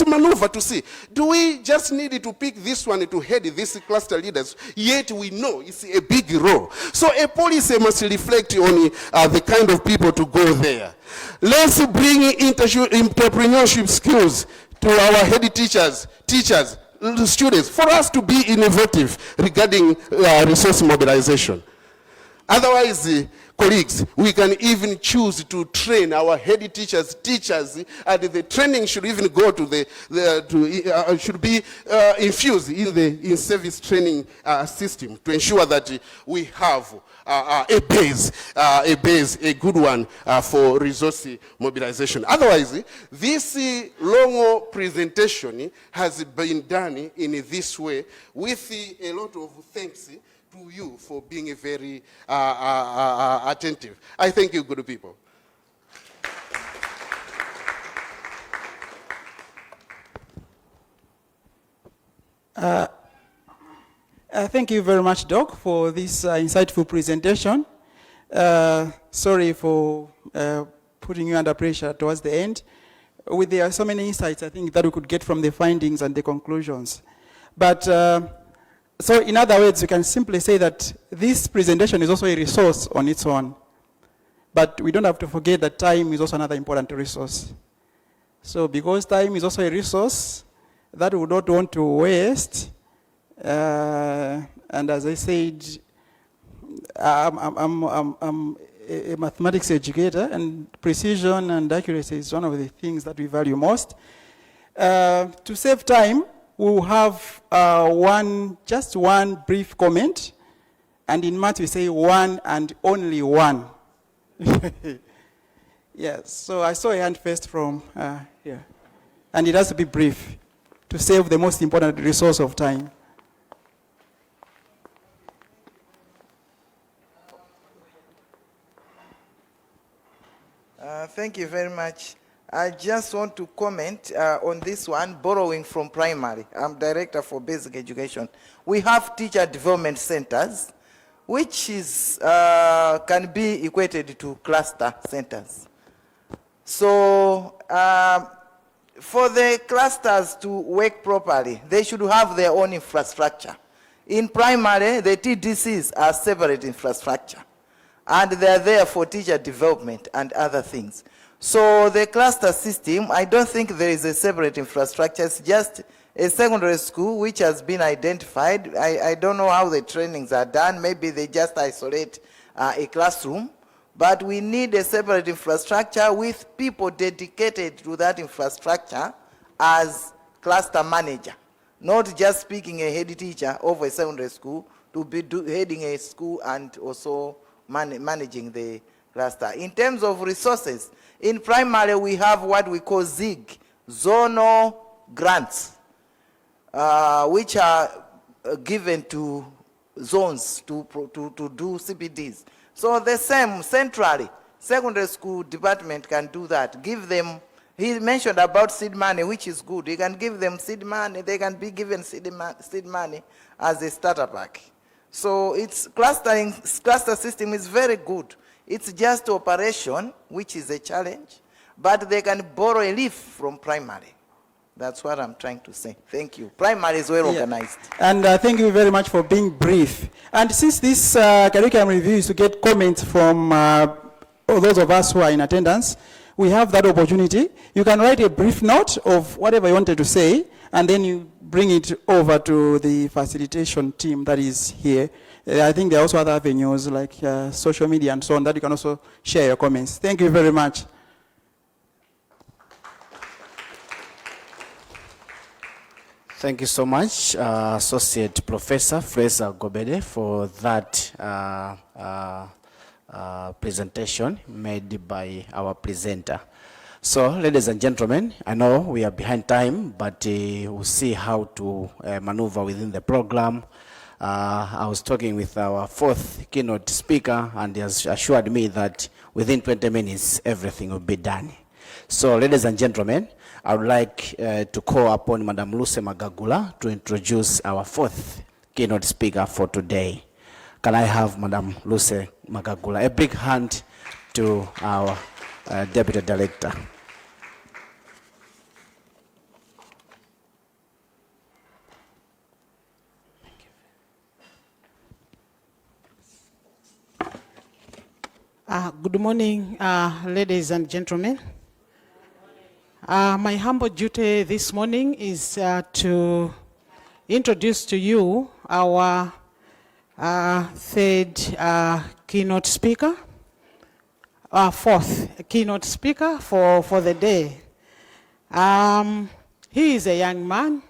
maneuver to see, do we just need to pick this one to head this cluster leaders, yet we know it's a big role. So a policy must reflect on the kind of people to go there. Let's bring entrepreneurship skills to our head teachers, students, for us to be innovative regarding resource mobilization. Otherwise, colleagues, we can even choose to train our head teachers, and the training should even go to should be infused in the in-service training system to ensure that we have a good one for resource mobilization. Otherwise, this long presentation has been done in this way with a lot of thanks to you for being very attentive. I thank you, good people. Thank you very much, Doc, for this insightful presentation. Sorry for putting you under pressure towards the end. There are so many insights, I think, that we could get from the findings and the conclusions. But, so in other words, you can simply say that this presentation is also a resource on its own. But we don't have to forget that time is also another important resource. So because time is also a resource that we don't want to waste, and as I said, I'm a mathematics educator, and precision and accuracy is one of the things that we value most. To save time, we'll have just one brief comment, and in math we say one and only one. Yes, so I saw a hand first from here, and it has to be brief to save the most important resource of time. Thank you very much. I just want to comment on this one, borrowing from primary. I'm director for basic education. We have teacher development centers, which is, can be equated to cluster centers. So for the clusters to work properly, they should have their own infrastructure. In primary, the TDCs are separate infrastructure, and they're there for teacher development and other things. So the cluster system, I don't think there is a separate infrastructure. It's just a secondary school which has been identified. I don't know how the trainings are done. Maybe they just isolate a classroom. But we need a separate infrastructure with people dedicated to that infrastructure as cluster manager. Not just speaking a head teacher of a secondary school to be heading a school and also managing the cluster. In terms of resources, in primary we have what we call ZIG, zonal grants, which are given to zones to do CPDs. So the same centrally, secondary school department can do that. Give them, he mentioned about seed money, which is good. You can give them seed money, they can be given seed money as a starter pack. So it's cluster system is very good. It's just operation, which is a challenge, but they can borrow a leaf from primary. That's what I'm trying to say. Thank you. Primary is well organized. And thank you very much for being brief. And since this curriculum review is to get comments from all those of us who are in attendance, we have that opportunity. You can write a brief note of whatever you wanted to say, and then you bring it over to the facilitation team that is here. I think there are also other avenues like social media and so on that you can also share your comments. Thank you very much. Thank you so much, Associate Professor Fraser Gobede, for that presentation made by our presenter. So, ladies and gentlemen, I know we are behind time, but we'll see how to maneuver within the program. I was talking with our fourth keynote speaker, and he has assured me that within 20 minutes, everything will be done. So, ladies and gentlemen, I would like to call upon Madam Luce Magagula to introduce our fourth keynote speaker for today. Can I have Madam Luce Magagula? A big hand to our Deputy Director. Good morning, ladies and gentlemen. My humble duty this morning is to introduce to you our third keynote speaker, our fourth keynote speaker for the day. He is a young man,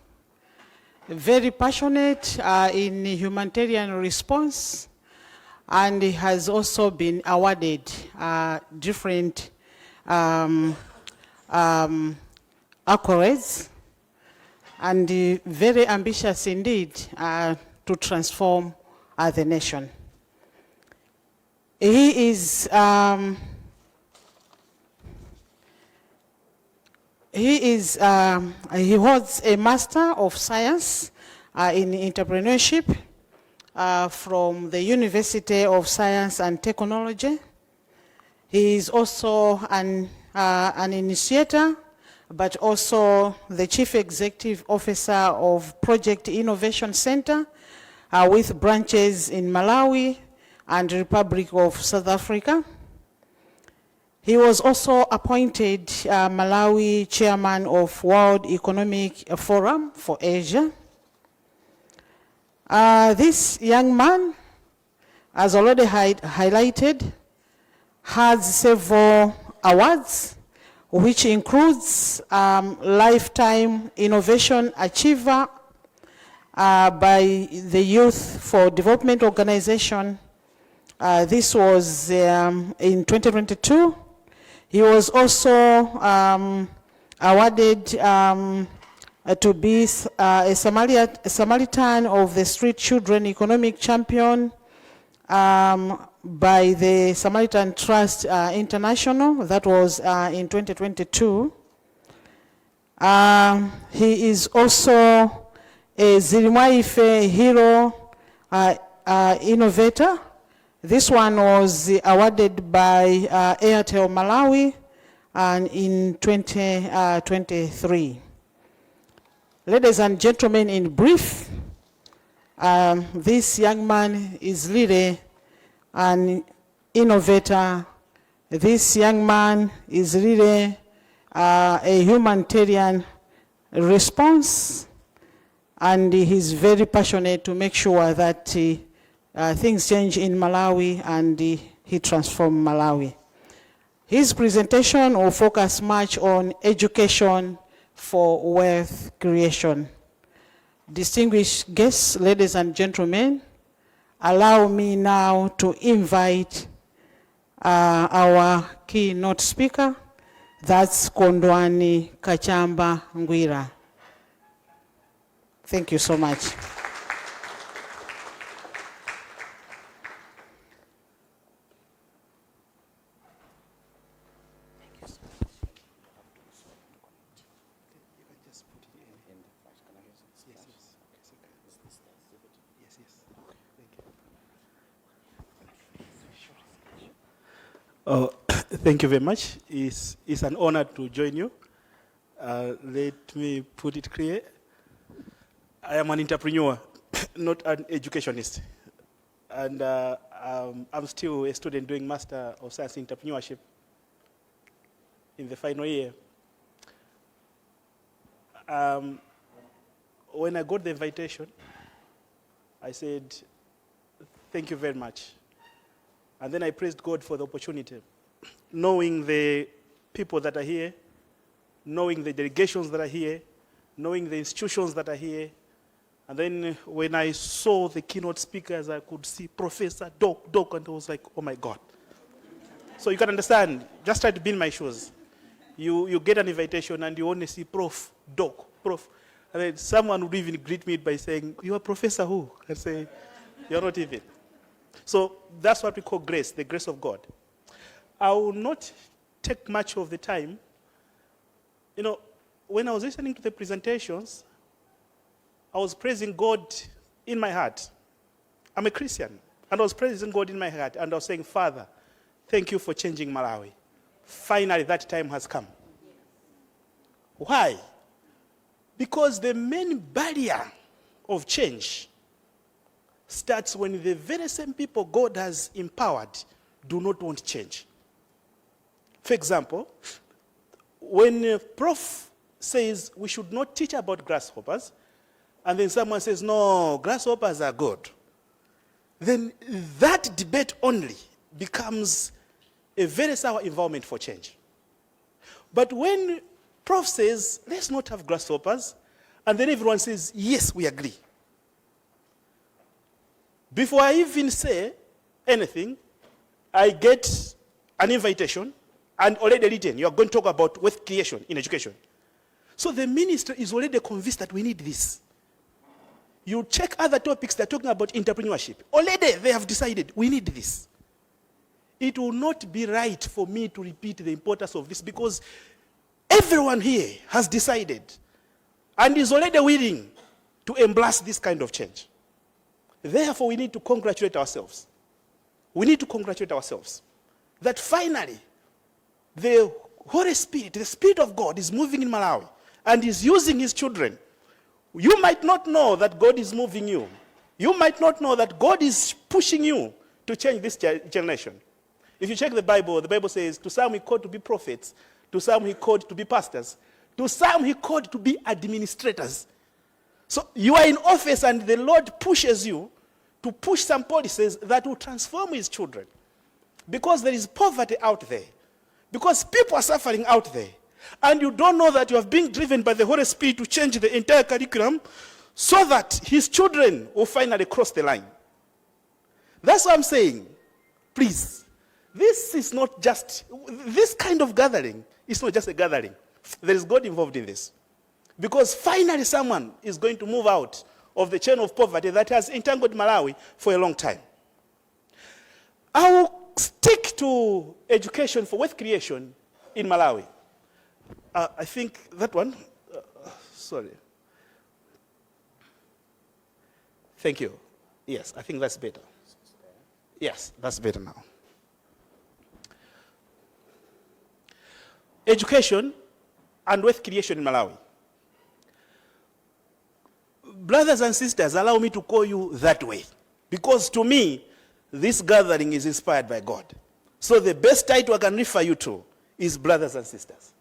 very passionate in humanitarian response, and he has also been awarded different accolades, and very ambitious indeed to transform the nation. He holds a Master of Science in Entrepreneurship from the University of Science and Technology. He is also an initiator, but also the Chief Executive Officer of Project Innovation Center with branches in Malawi and Republic of South Africa. He was also appointed Malawi Chairman of World Economic Forum for Asia. This young man, as already highlighted, has several awards, which includes Lifetime Innovation Achiever by the Youth for Development Organization. This was in 2022. He was also awarded to be a Samaritan of the Street Children Economic Champion by the Samaritan Trust International. That was in 2022. He is also a Zirimwaife Hero Innovator. This one was awarded by Airtel Malawi in 2023. Ladies and gentlemen, in brief, this young man is really an innovator. This young man is really a humanitarian response, and he's very passionate to make sure that things change in Malawi and he transforms Malawi. His presentation will focus much on education for wealth creation. Distinguished guests, ladies and gentlemen, allow me now to invite our keynote speaker, that's Kondwani Kachamba Ngwira. Thank you so much. Oh, thank you very much. It's an honor to join you. Let me put it clear. I am an entrepreneur, not an educationist. And I'm still a student doing Master of Science in Entrepreneurship in the final year. When I got the invitation, I said, thank you very much. And then I praised God for the opportunity, knowing the people that are here, knowing the delegations that are here, knowing the institutions that are here. And then when I saw the keynote speakers, I could see Professor, Doc, and I was like, oh my God. So you can understand, just try to be in my shoes. You get an invitation and you only see Prof, Doc, Prof. And then someone would even greet me by saying, you are Professor who? I say, you're not even. So that's what we call grace, the grace of God. I will not take much of the time. You know, when I was listening to the presentations, I was praising God in my heart. I'm a Christian, and I was praising God in my heart, and I was saying, Father, thank you for changing Malawi. Finally, that time has come. Why? Because the main barrier of change starts when the very same people God has empowered do not want change. For example, when a prof says we should not teach about grasshoppers, and then someone says, no, grasshoppers are good, then that debate only becomes a very sour environment for change. But when prof says, let's not have grasshoppers, and then everyone says, yes, we agree. Before I even say anything, I get an invitation and already written, you are going to talk about wealth creation in education. So the minister is already convinced that we need this. You check other topics, they're talking about entrepreneurship. Already they have decided we need this. It will not be right for me to repeat the importance of this because everyone here has decided and is already willing to embrace this kind of change. Therefore, we need to congratulate ourselves. We need to congratulate ourselves that finally the Holy Spirit, the Spirit of God, is moving in Malawi and is using his children. You might not know that God is moving you. You might not know that God is pushing you to change this generation. If you check the Bible says, to some he called to be prophets, to some he called to be pastors, to some he called to be administrators. So you are in office and the Lord pushes you to push some policies that will transform his children. Because there is poverty out there. Because people are suffering out there. And you don't know that you are being driven by the Holy Spirit to change the entire curriculum so that his children will finally cross the line. That's what I'm saying. Please, this is not just, this kind of gathering is not just a gathering. There is God involved in this. Because finally someone is going to move out of the chain of poverty that has entangled Malawi for a long time. I will stick to education for wealth creation in Malawi. I think that one, sorry. Thank you. Yes, I think that's better. Yes, that's better now. Education and wealth creation in Malawi. Brothers and sisters, allow me to call you that way. Because to me, this gathering is inspired by God. So the best title I can refer you to is brothers and sisters.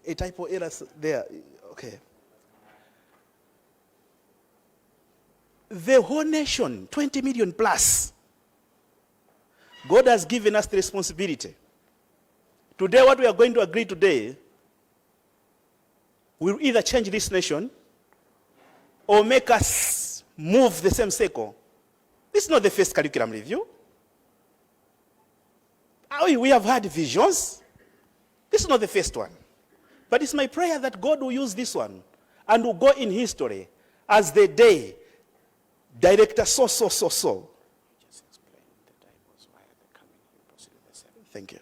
A typo error there. Okay. The whole nation, 20 million plus, God has given us the responsibility. Today, what we are going to agree today will either change this nation or make us move the same circle. This is not the first curriculum review. We have had visions. This is not the first one. But it's my prayer that God will use this one and will go in history as the day director so. Thank you.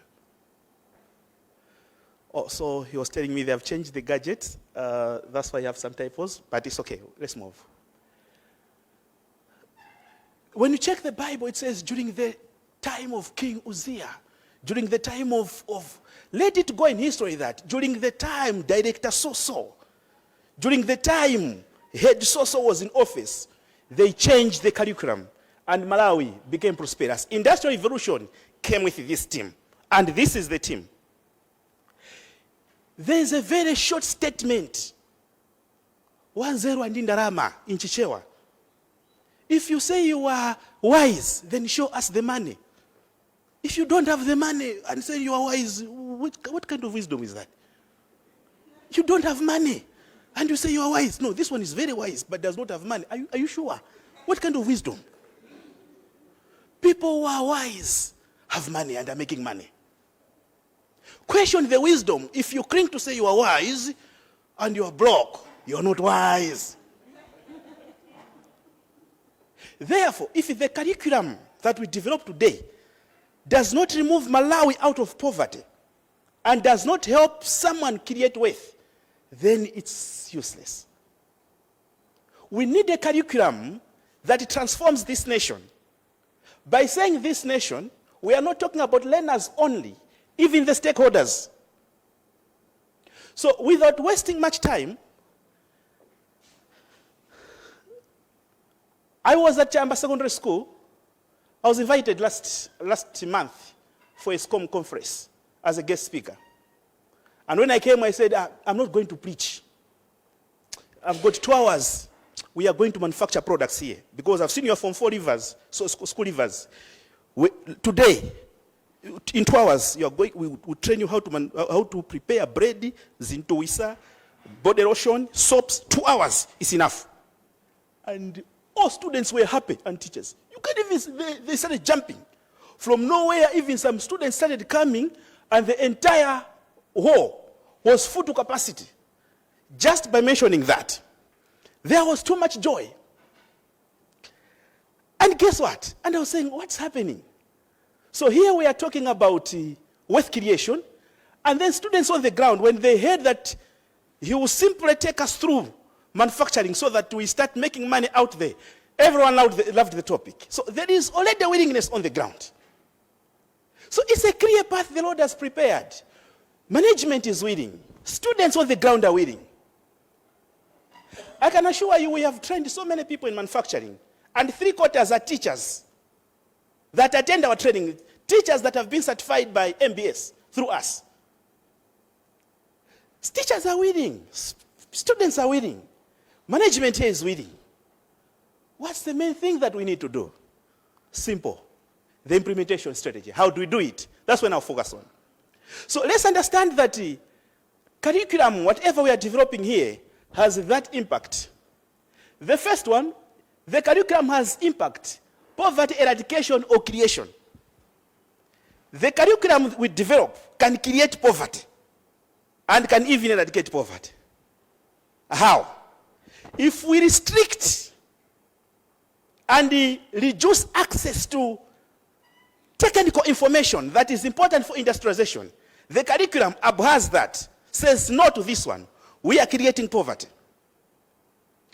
Oh, so he was telling me they have changed the gadgets. That's why you have some typos, but it's okay. Let's move. When you check the Bible, it says during the time of King Uzziah, during the time of let it go in history that, during the time director so, during the time head so was in office, they changed the curriculum and Malawi became prosperous. Industrial Revolution came with this team, and this is the team. There is a very short statement. 1-0 and Indarama in Chichewa. If you say you are wise, then show us the money. If you don't have the money and say you are wise, what kind of wisdom is that? You don't have money and you say you are wise. No, this one is very wise but does not have money. Are you sure? What kind of wisdom? People who are wise have money and are making money. Question the wisdom. If you cling to say you are wise and you are broke, you are not wise. Therefore, if the curriculum that we develop today does not remove Malawi out of poverty and does not help someone create wealth, then it's useless. We need a curriculum that transforms this nation. By saying this nation, we are not talking about learners only, even the stakeholders. So without wasting much time, I was at Chamba Secondary School. I was invited last month for a SCOM conference as a guest speaker. And when I came, I said, I'm not going to preach. I've got 2 hours. We are going to manufacture products here because I've seen your Form 4 leavers, so school leavers. Today, in 2 hours, we will train you how to prepare bread, zintuisa, body lotion, soaps. 2 hours is enough. And all students were happy and teachers. You can't even, they started jumping. From nowhere, even some students started coming and the entire hall was full to capacity. Just by mentioning that, there was too much joy. And guess what? And I was saying, what's happening? So here we are talking about wealth creation, and then students on the ground, when they heard that he will simply take us through manufacturing so that we start making money out there. Everyone loved the topic. So there is already a willingness on the ground. So it's a clear path the Lord has prepared. Management is willing. Students on the ground are willing. I can assure you we have trained so many people in manufacturing, and 3/4 are teachers that attend our training, teachers that have been certified by MBS through us. Teachers are willing. Students are willing. Management here is willing. What's the main thing that we need to do? Simple. The implementation strategy. How do we do it? That's what I'll focus on. So let's understand that curriculum, whatever we are developing here, has that impact. The first one, the curriculum has impact, poverty eradication or creation. The curriculum we develop can create poverty and can even eradicate poverty. How? If we restrict and reduce access to technical information that is important for industrialization, the curriculum abhors that, says no to this one, we are creating poverty.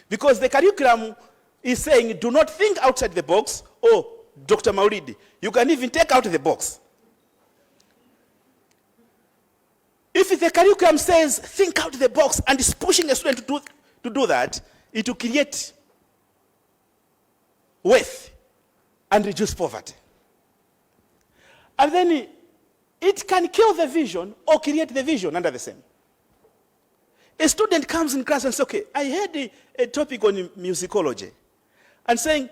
Because the curriculum is saying, do not think outside the box. Oh, Dr. Mauridi, you can even take out the box. If the curriculum says, think out the box, and is pushing a student to do that, it will create wealth and reduce poverty. And then it can kill the vision or create the vision under the same. A student comes in class and says, okay, I had a topic on musicology. And saying,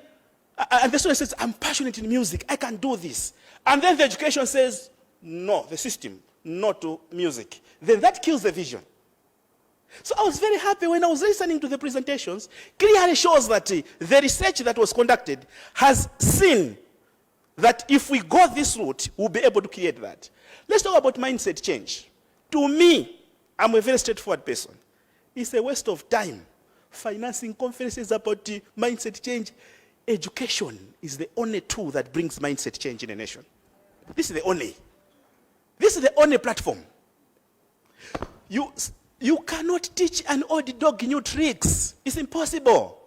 and the student says, I'm passionate in music, I can do this. And then the education says, no, the system, no to music. Then that kills the vision. So I was very happy when I was listening to the presentations. Clearly shows that the research that was conducted has seen that if we go this route, we'll be able to create that. Let's talk about mindset change. To me, I'm a very straightforward person. It's a waste of time financing conferences about mindset change. Education is the only tool that brings mindset change in a nation. This is the only platform. You cannot teach an old dog new tricks. It's impossible.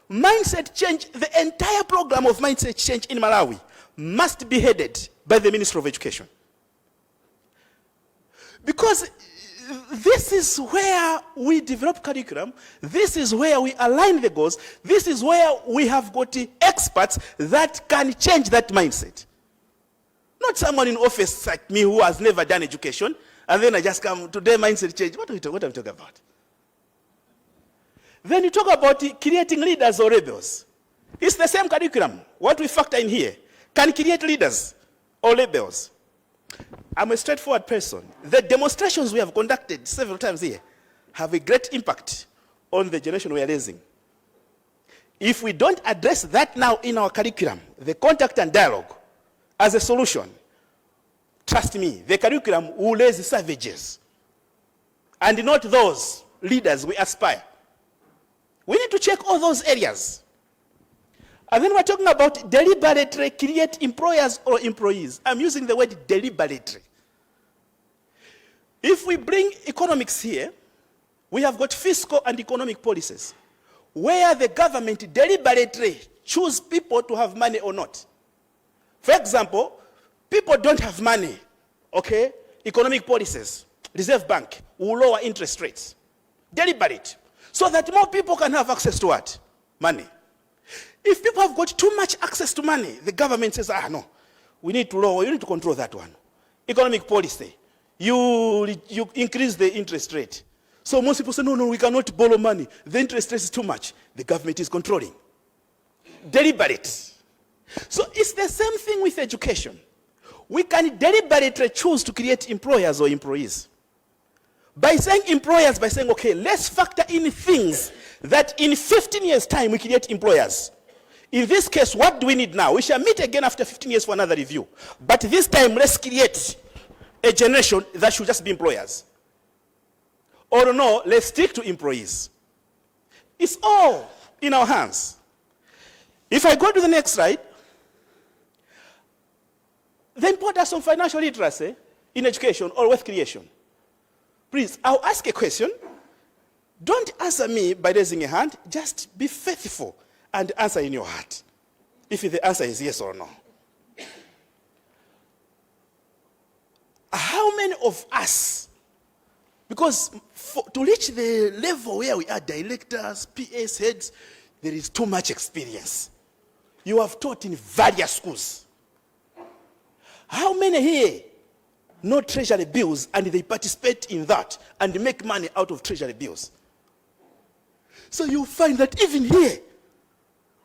Mindset change, the entire program of mindset change in Malawi must be headed by the Ministry of Education. Because this is where we develop curriculum, this is where we align the goals, this is where we have got experts that can change that mindset. Not someone in office like me who has never done education, and then I just come, today mindset change. What are we talking about? Then you talk about creating leaders or rebels. It's the same curriculum. What we factor in here can create leaders or rebels. I'm a straightforward person. The demonstrations we have conducted several times here have a great impact on the generation we are raising. If we don't address that now in our curriculum, the contact and dialogue as a solution, trust me, the curriculum will raise savages and not those leaders we aspire. We need to check all those areas. And then we're talking about deliberately create employers or employees. I'm using the word deliberately. If we bring economics here, we have got fiscal and economic policies where the government deliberately choose people to have money or not. For example, people don't have money, okay? Economic policies, Reserve Bank will lower interest rates. Deliberate. So that more people can have access to what? Money. If people have got too much access to money, the government says, no, we need to lower, you need to control that one. Economic policy, you increase the interest rate. So most people say, no, we cannot borrow money. The interest rate is too much. The government is controlling. Deliberate. So it's the same thing with education. We can deliberately choose to create employers or employees. By saying employers, by saying, okay, let's factor in things that in 15 years' time we create employers. In this case, what do we need now? We shall meet again after 15 years for another review. But this time, let's create a generation that should just be employers. Or no, let's stick to employees. It's all in our hands. If I go to the next slide, the importance of financial literacy in education or wealth creation. Please, I'll ask a question. Don't answer me by raising a hand. Just be faithful and answer in your heart. If the answer is yes or no. How many of us, because to reach the level where we are directors, PAs, heads, there is too much experience. You have taught in various schools. How many here know treasury bills and they participate in that and make money out of treasury bills? So you find that even here,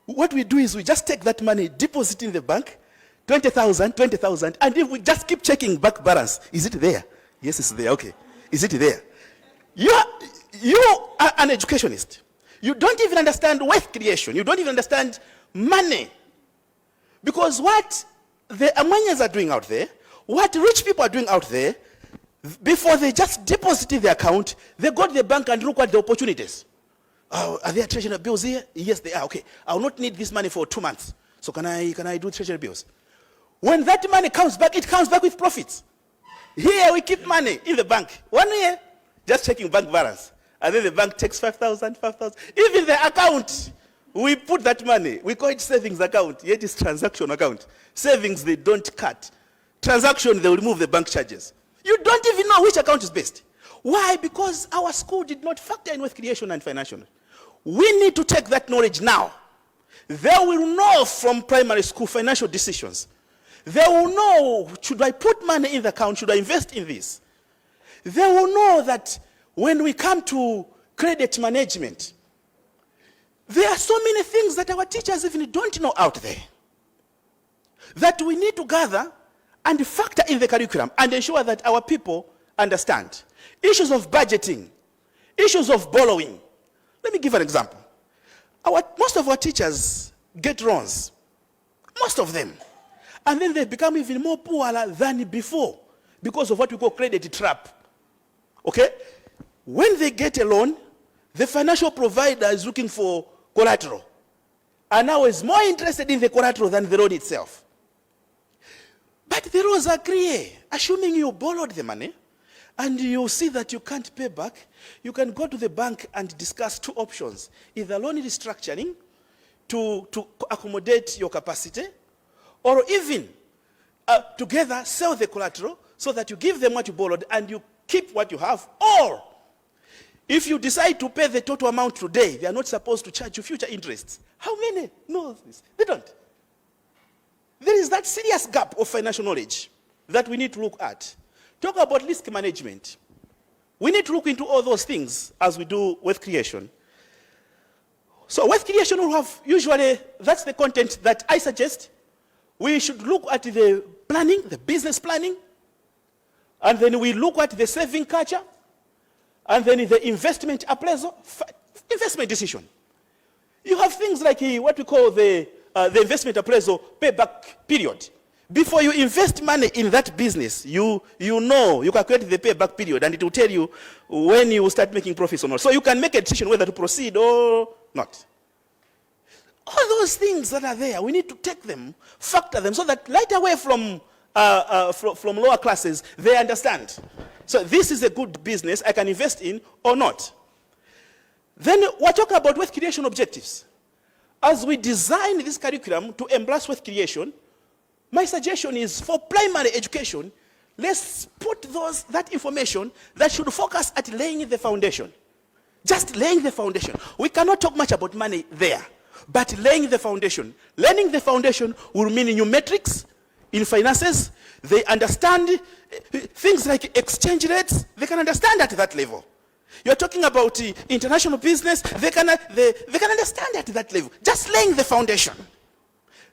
what we do is we just take that money, deposit in the bank, 20,000, and if we just keep checking bank balance, is it there? Yes, it's there, okay. Is it there? You are an educationist. You don't even understand wealth creation. You don't even understand money. Because what the Amanyas are doing out there, what rich people are doing out there, before they just deposit in the account, they go to the bank and look at the opportunities. Are there treasury bills here? Yes, they are. Okay, I will not need this money for 2 months. So can I do treasury bills? When that money comes back, it comes back with profits. Here we keep money in the bank. 1 year, just checking bank balance. And then the bank takes 5,000. Even the account, we put that money. We call it savings account, yet it's transaction account. Savings, they don't cut. Transaction, they will remove the bank charges. You don't even know which account is best. Why? Because our school did not factor in wealth creation and financial. We need to take that knowledge now. They will know from primary school financial decisions. They will know, should I put money in the account? Should I invest in this? They will know that when we come to credit management, there are so many things that our teachers even don't know out there that we need to gather and factor in the curriculum and ensure that our people understand. Issues of budgeting, issues of borrowing. Let me give an example. Most of our teachers get loans, most of them. And then they become even more poor than before because of what we call credit trap. Okay? When they get a loan, the financial provider is looking for collateral. And now is more interested in the collateral than the loan itself. But the rules are clear. Assuming you borrowed the money, and you see that you can't pay back, you can go to the bank and discuss 2 options. Either loan restructuring to accommodate your capacity, or even together sell the collateral so that you give them what you borrowed and you keep what you have. Or if you decide to pay the total amount today, they are not supposed to charge you future interests. How many know this? They don't. There is that serious gap of financial knowledge that we need to look at. Talk about risk management. We need to look into all those things as we do wealth creation. So wealth creation will have, usually, that's the content that I suggest. We should look at the planning, the business planning, and then we look at the saving culture, and then the investment appraisal, investment decision. You have things like what we call the investment appraisal payback period. Before you invest money in that business, you know, you calculate the payback period, and it will tell you when you will start making profits or not. So you can make a decision whether to proceed or not. All those things that are there, we need to take them, factor them, so that right away from lower classes, they understand. So this is a good business I can invest in or not. Then we're talking about wealth creation objectives. As we design this curriculum to embrace wealth creation, my suggestion is for primary education, let's put that information that should focus at laying the foundation. Just laying the foundation. We cannot talk much about money there, but laying the foundation. Learning the foundation will mean new metrics in finances. They understand things like exchange rates. They can understand at that level. You're talking about international business. They can understand at that level. Just laying the foundation.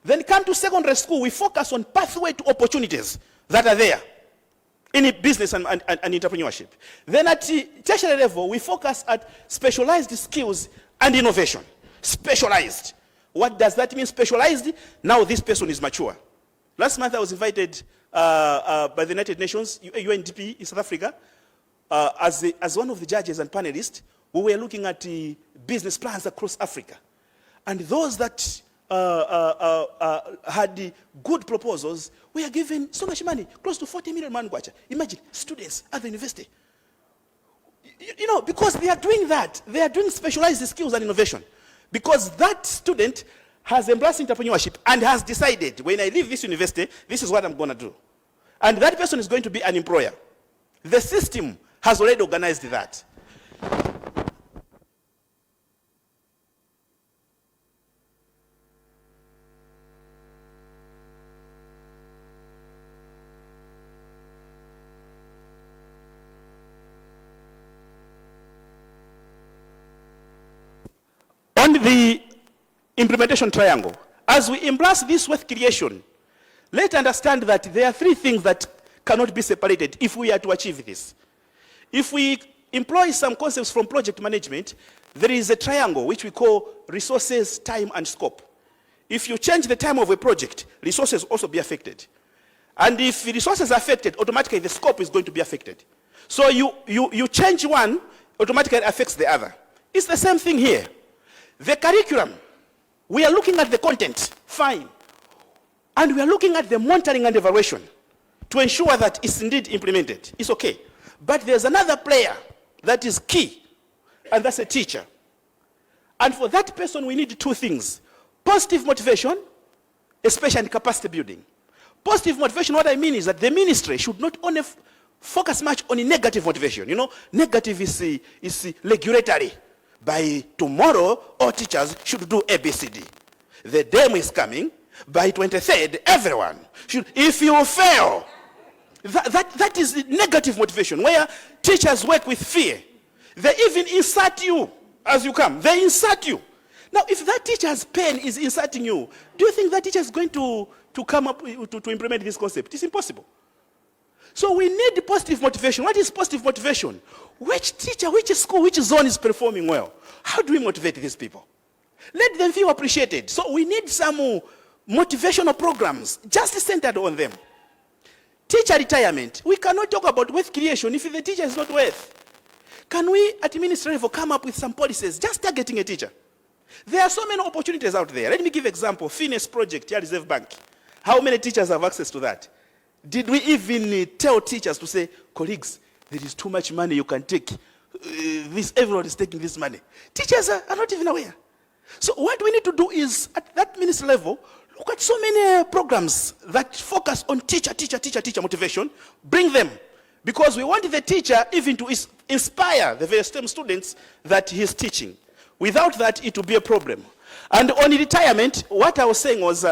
Then come to secondary school, we focus on pathway to opportunities that are there in business and entrepreneurship. Then at tertiary level, we focus at specialized skills and innovation. Specialized. What does that mean, specialized? Now this person is mature. Last month I was invited by the United Nations, UNDP in South Africa, as one of the judges and panelists. We were looking at business plans across Africa. And those that had good proposals, we are given so much money, close to 40 million Mangochi. Imagine, students at the university. You know, because they are doing that. They are doing specialized skills and innovation. Because that student has embraced entrepreneurship and has decided, when I leave this university, this is what I'm going to do. And that person is going to be an employer. The system has already organized that. On the implementation triangle, as we embrace this wealth creation, let's understand that there are three things that cannot be separated if we are to achieve this. If we employ some concepts from project management, there is a triangle which we call resources, time, and scope. If you change the time of a project, resources also be affected. And if the resources are affected, automatically the scope is going to be affected. So you change one, automatically affects the other. It's the same thing here. The curriculum, we are looking at the content, fine. And we are looking at the monitoring and evaluation to ensure that it's indeed implemented. It's okay. But there's another player that is key, and that's a teacher. And for that person, we need two things. Positive motivation, especially capacity building. Positive motivation, what I mean is that the ministry should not only focus much on negative motivation. You know, negative is regulatory. By tomorrow, all teachers should do ABCD. The demo is coming. By 23rd, everyone should. If you fail, that is negative motivation, where teachers work with fear. They even insert you as you come. They insert you. Now, if that teacher's pen is inserting you, do you think that teacher is going to come up to implement this concept? It's impossible. So we need positive motivation. What is positive motivation? Which teacher, which school, which zone is performing well? How do we motivate these people? Let them feel appreciated. So we need some motivational programs just centered on them. Teacher retirement. We cannot talk about wealth creation if the teacher is not worth. Can we, at ministry level, come up with some policies just targeting a teacher? There are so many opportunities out there. Let me give an example. Finance project here, Reserve Bank. How many teachers have access to that? Did we even tell teachers to say, colleagues, there is too much money you can take. Everyone is taking this money. Teachers are not even aware. So what we need to do is, at that ministry level, look at so many programs that focus on teacher motivation, bring them. Because we want the teacher even to inspire the very STEM students that he's teaching. Without that, it will be a problem. And on retirement, what I was saying was,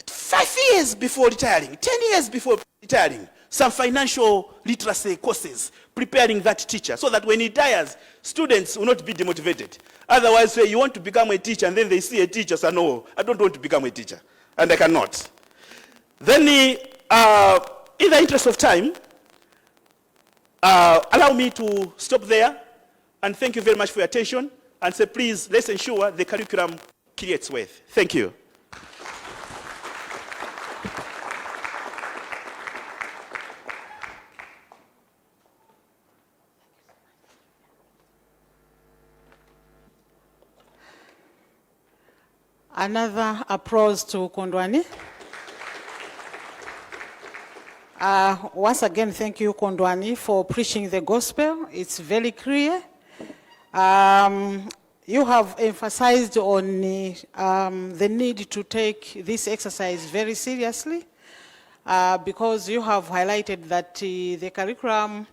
5 years before retiring, 10 years before retiring, some financial literacy courses, preparing that teacher, so that when he retires, students will not be demotivated. Otherwise, you want to become a teacher, and then they see a teacher, say, no, I don't want to become a teacher, and I cannot. Then, in the interest of time, allow me to stop there, and thank you very much for your attention, and say, please, let's ensure the curriculum creates wealth. Thank you. Another applause to Kondwani. Once again, thank you, Kondwani, for preaching the gospel. It's very clear. You have emphasized on the need to take this exercise very seriously because you have highlighted that the curriculum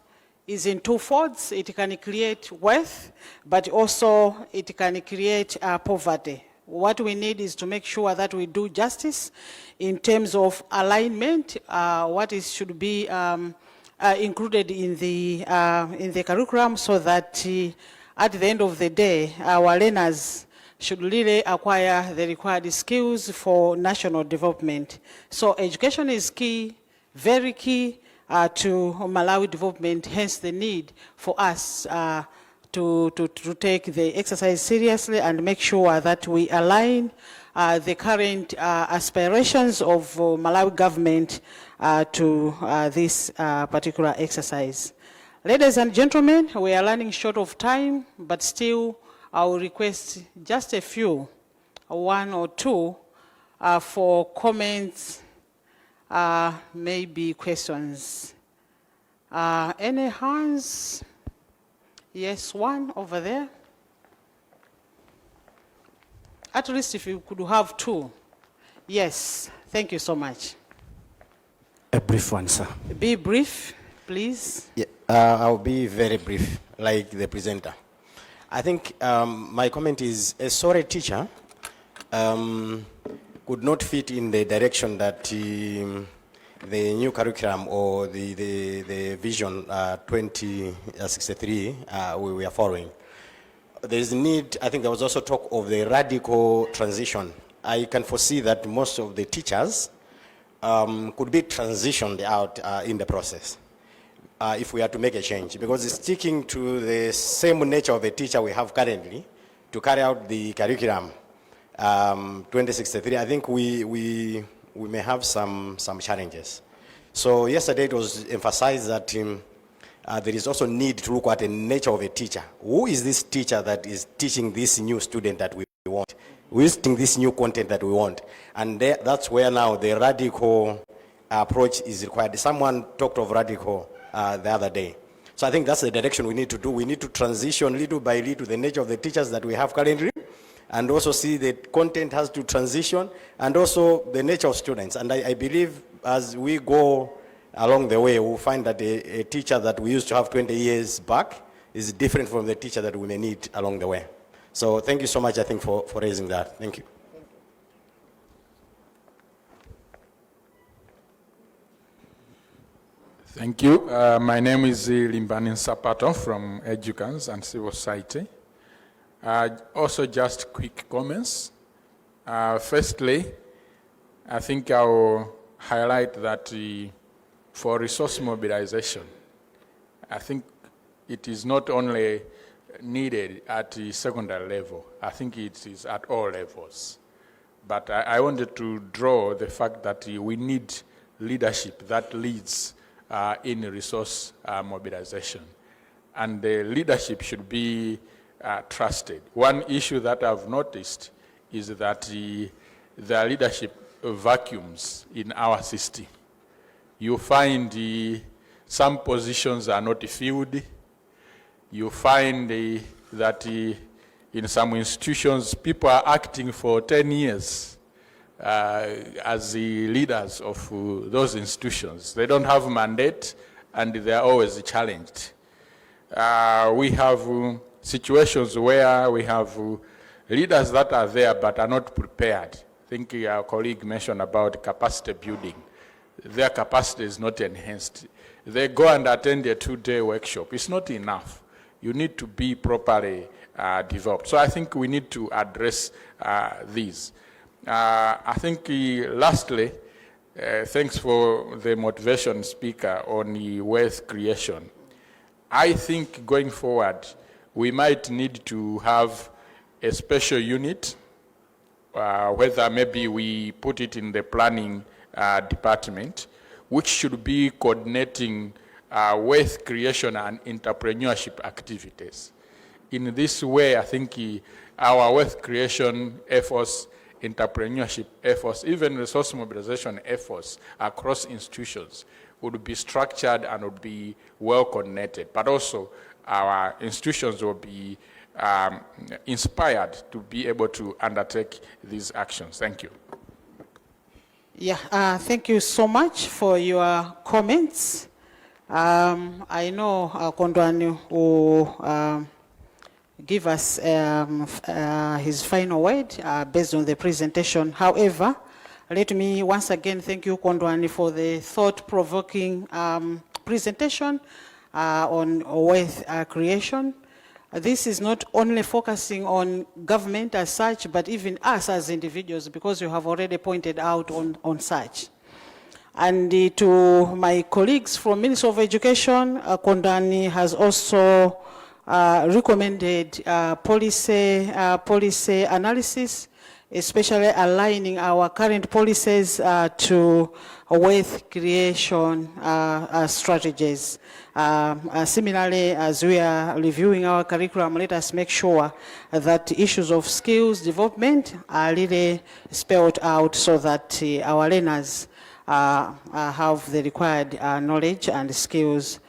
is in two folds. It can create wealth, but also it can create poverty. What we need is to make sure that we do justice in terms of alignment, what should be included in the curriculum, so that at the end of the day, our learners should really acquire the required skills for national development. So education is key, very key to Malawi development, hence the need for us to take the exercise seriously and make sure that we align the current aspirations of Malawi government to this particular exercise. Ladies and gentlemen, we are running short of time, but still I will request just a few, one or two, for comments, maybe questions. Any hands? Yes, one over there. At least if you could have two. Yes, thank you so much. A brief one, sir. Be brief, please. Yeah, I'll be very brief, like the presenter. I think my comment is a sorry teacher could not fit in the direction that the new curriculum or the vision 2063 we are following. There is need, I think there was also talk of the radical transition. I can foresee that most of the teachers could be transitioned out in the process if we are to make a change, because sticking to the same nature of the teacher we have currently to carry out the curriculum 2063, I think we may have some challenges. So yesterday it was emphasized that there is also need to look at the nature of a teacher. Who is this teacher that is teaching this new student that we want? Who is teaching this new content that we want? And that's where now the radical approach is required. Someone talked of radical the other day. So I think that's the direction we need to do. We need to transition little by little the nature of the teachers that we have currently, and also see that content has to transition, and also the nature of students. And I believe as we go along the way, we'll find that a teacher that we used to have 20 years back is different from the teacher that we may need along the way. So thank you so much, I think, for raising that. Thank you. Thank you. My name is Limbani Sapato from Educans and Civil Society. Also just quick comments. Firstly, I think I will highlight that for resource mobilization, I think it is not only needed at the secondary level, I think it is at all levels. But I wanted to draw the fact that we need leadership that leads in resource mobilization. And the leadership should be trusted. One issue that I've noticed is that the leadership vacuums in our system. You find some positions are not filled. You find that in some institutions, people are acting for 10 years as the leaders of those institutions. They don't have a mandate, and they are always challenged. We have situations where we have leaders that are there but are not prepared. I think our colleague mentioned about capacity building. Their capacity is not enhanced. They go and attend a 2-day workshop. It's not enough. You need to be properly developed. So I think we need to address these. I think lastly, thanks for the motivation speaker on the wealth creation. I think going forward, we might need to have a special unit, whether maybe we put it in the planning department, which should be coordinating wealth creation and entrepreneurship activities. In this way, I think our wealth creation efforts, entrepreneurship efforts, even resource mobilization efforts across institutions would be structured and would be well coordinated. But also, our institutions will be inspired to be able to undertake these actions. Thank you. Yeah, thank you so much for your comments. I know Kondwani will give us his final word based on the presentation. However, let me once again thank you, Kondwani, for the thought-provoking presentation on wealth creation. This is not only focusing on government as such, but even us as individuals, because you have already pointed out on such. And to my colleagues from Ministry of Education, Kondwani has also recommended policy analysis, especially aligning our current policies to wealth creation strategies. Similarly, as we are reviewing our curriculum, let us make sure that issues of skills development are really spelled out so that our learners have the required knowledge and skills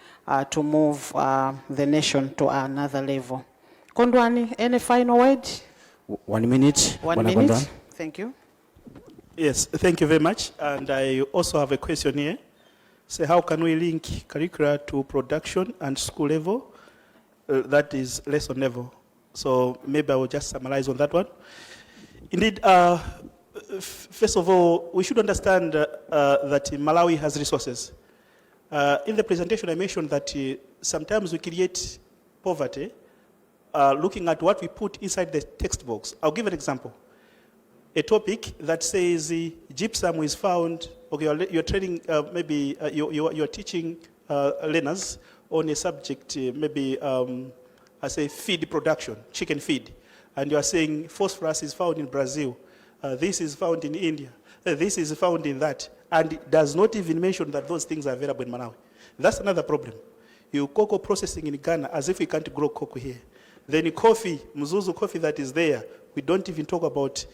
to move the nation to another level. Kondwani, any final word? 1 minute. 1 Bwana minute. Kondwani. Thank you. Yes, thank you very much. And I also have a question here. So how can we link curricula to production and school level? That is lesson level. So maybe I will just summarize on that one. Indeed, first of all, we should understand that Malawi has resources. In the presentation, I mentioned that sometimes we create poverty looking at what we put inside the text box. I'll give an example. A topic that says gypsum is found, okay, you're training, maybe you're teaching learners on a subject, maybe I say feed production, chicken feed. And you are saying phosphorus is found in Brazil, this is found in India, this is found in that. And it does not even mention that those things are available in Malawi. That's another problem. You cocoa processing in Ghana as if we can't grow cocoa here. Then coffee, Mzuzu coffee that is there, we don't even talk about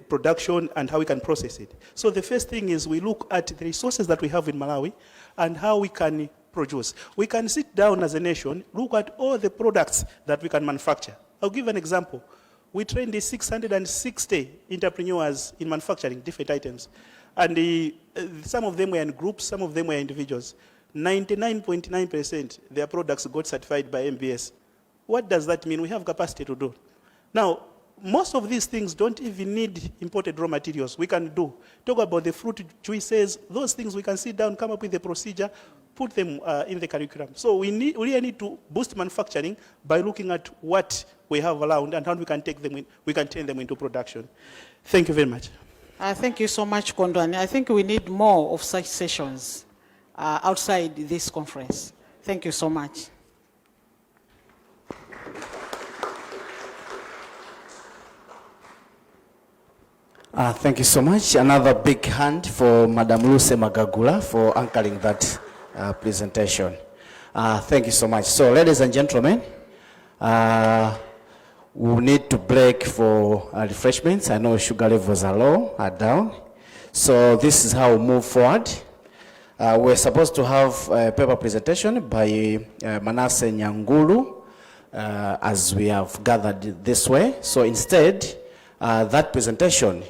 production and how we can process it. So the first thing is we look at the resources that we have in Malawi and how we can produce. We can sit down as a nation, look at all the products that we can manufacture. I'll give an example. We trained 660 entrepreneurs in manufacturing different items. And some of them were in groups, some of them were individuals. 99.9% their products got certified by MBS. What does that mean? We have capacity to do. Now, most of these things don't even need imported raw materials. We can do. Talk about the fruit juices, those things we can sit down, come up with a procedure, put them in the curriculum. So we really need to boost manufacturing by looking at what we have around and how we can take them in, we can turn them into production. Thank you very much. Thank you so much, Kondwani. I think we need more of such sessions outside this conference. Thank you so much. Thank you so much. Another big hand for Madam Luce Magagula for anchoring that presentation. Thank you so much. So, ladies and gentlemen, we need to break for refreshments. I know sugar levels are low, are down. So this is how we move forward. We're supposed to have a paper presentation by Manasseh Nyangulu as we have gathered this way. So instead, that presentation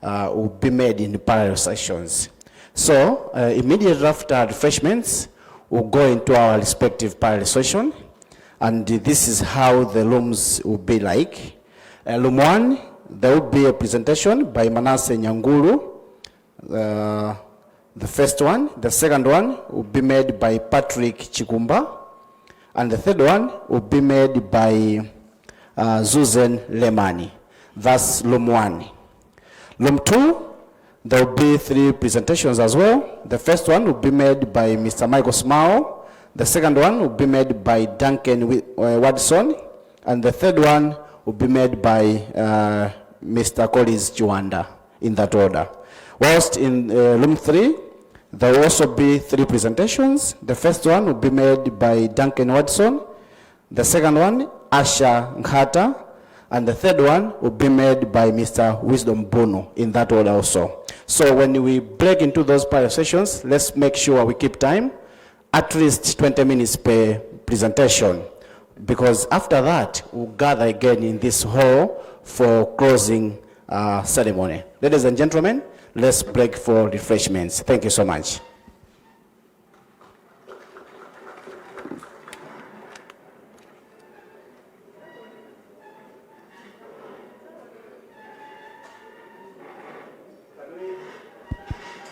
will be made in parallel sessions. So immediately after refreshments, we'll go into our respective parallel session. And this is how the rooms will be like. Room 1, there will be a presentation by Manasseh Nyangulu. The first one. The second one will be made by Patrick Chikumba. And the third one will be made by Susan Lemani. That's room 1. Room 2, there will be 3 presentations as well. The first one will be made by Mr. Michael Smao. The second one will be made by Duncan Watson. And the third one will be made by Mr. Collins Chiwanda, in that order. Whilst in room 3, there will also be 3 presentations. The first one will be made by Duncan Watson. The second one, Asha Nghata. And the third one will be made by Mr. Wisdom Bono, in that order also. So when we break into those parallel sessions, let's make sure we keep time, at least 20 minutes per presentation. Because after that, we'll gather again in this hall for closing ceremony. Ladies and gentlemen, let's break for refreshments. Thank you so much.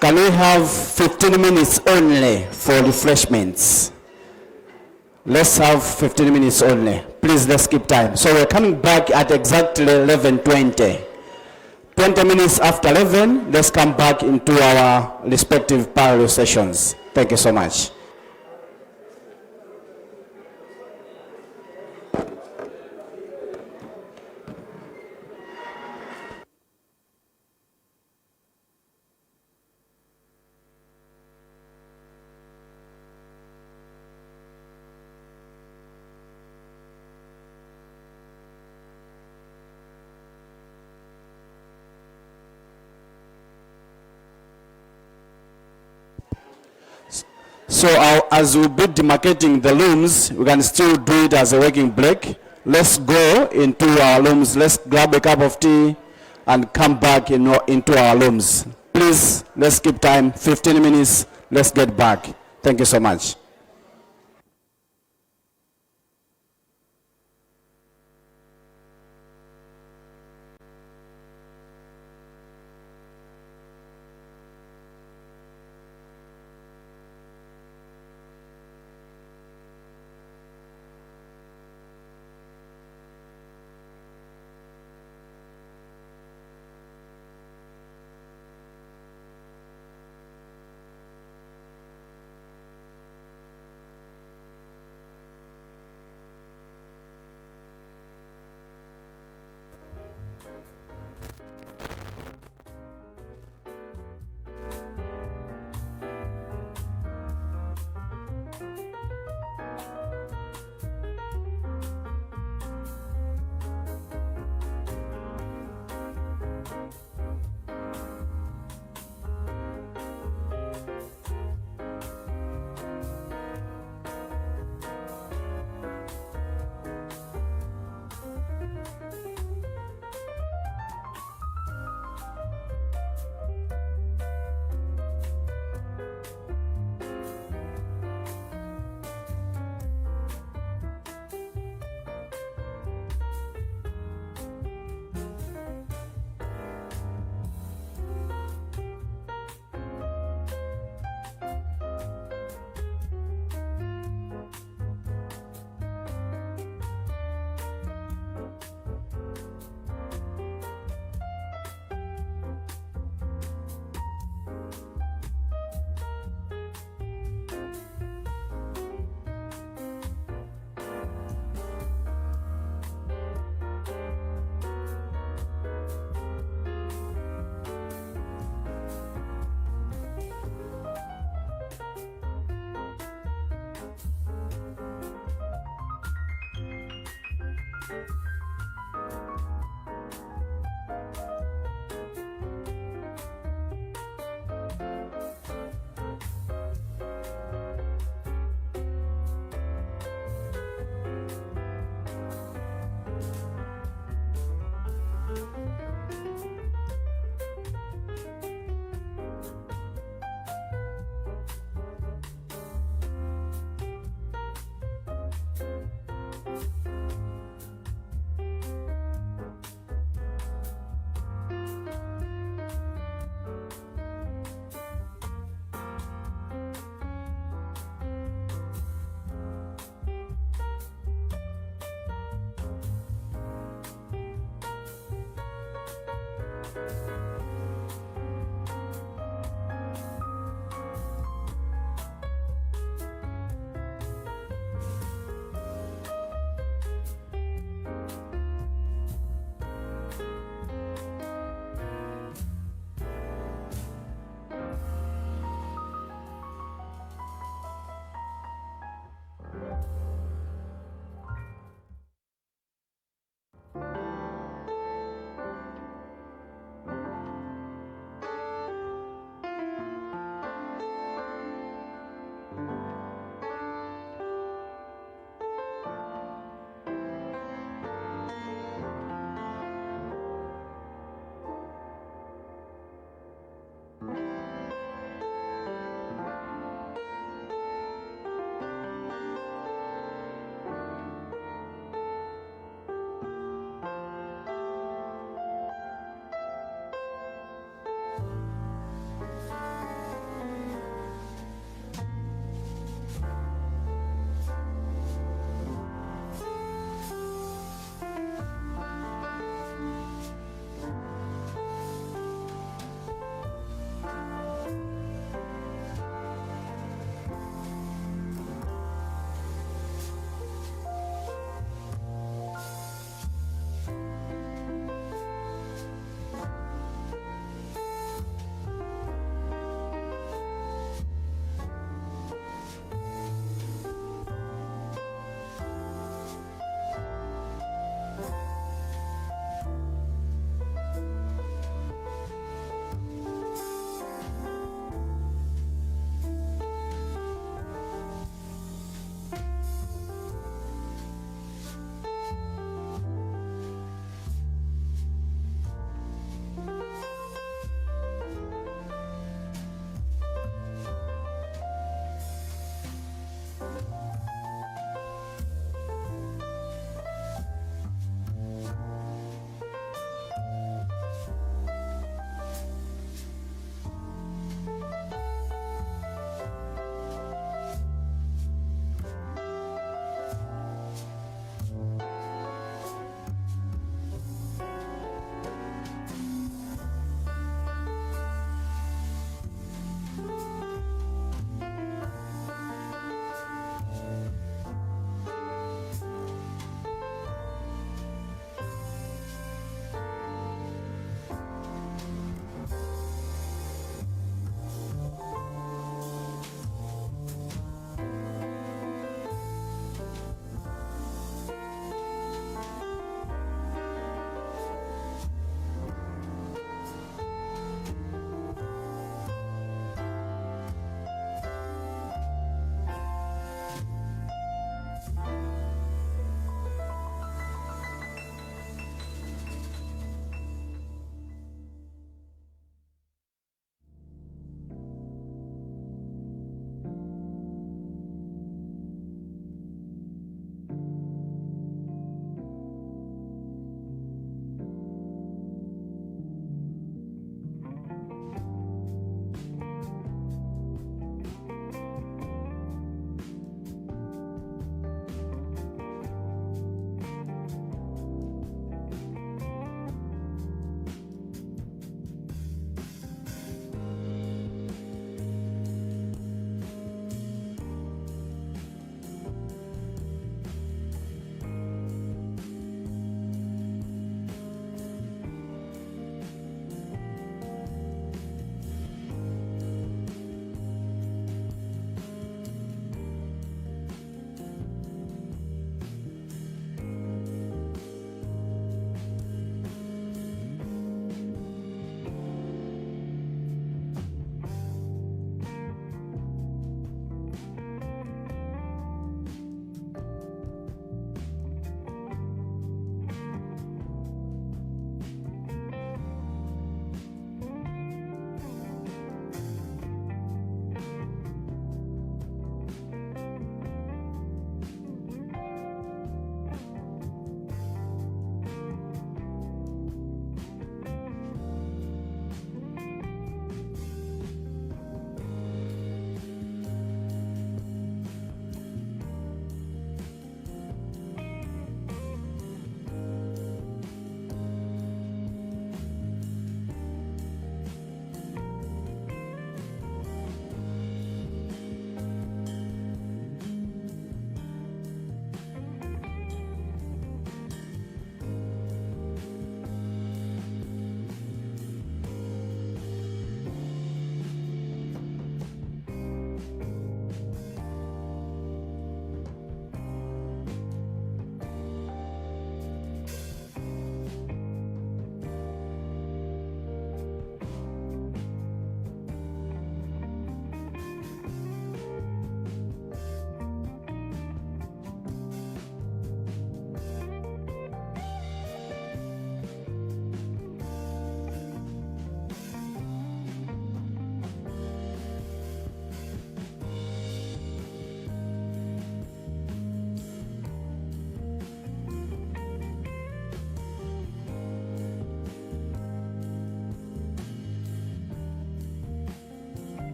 Can we have 15 minutes only for refreshments? Let's have 15 minutes only. Please, let's keep time. So we're coming back at exactly 11:20. 20 minutes after 11, let's come back into our respective parallel sessions. Thank you so much. So as we'll be demarcating the rooms, we can still do it as a working break. Let's go into our rooms. Let's grab a cup of tea and come back into our rooms. Please, let's keep time, 15 minutes. Let's get back. Thank you so much.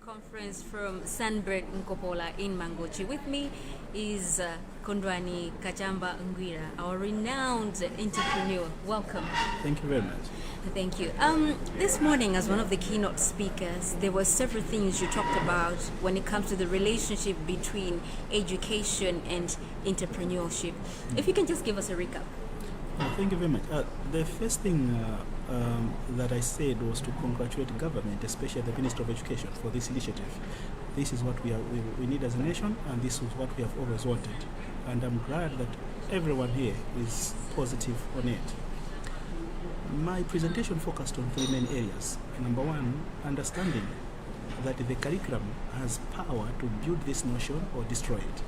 Conference from Sunbird Nkopola in Mangochi. With me is Kondwani Kachamba Ngwira, our renowned entrepreneur. Welcome. Thank you very much. Thank you. This morning, as one of the keynote speakers, there were several things you talked about when it comes to the relationship between education and entrepreneurship. If you can just give us a recap. Thank you very much. The first thing that I said was to congratulate the government, especially the Minister of Education, for this initiative. This is what we need as a nation, and this is what we have always wanted. And I'm glad that everyone here is positive on it. My presentation focused on three main areas. Number one, understanding that the curriculum has power to build this notion or destroy it,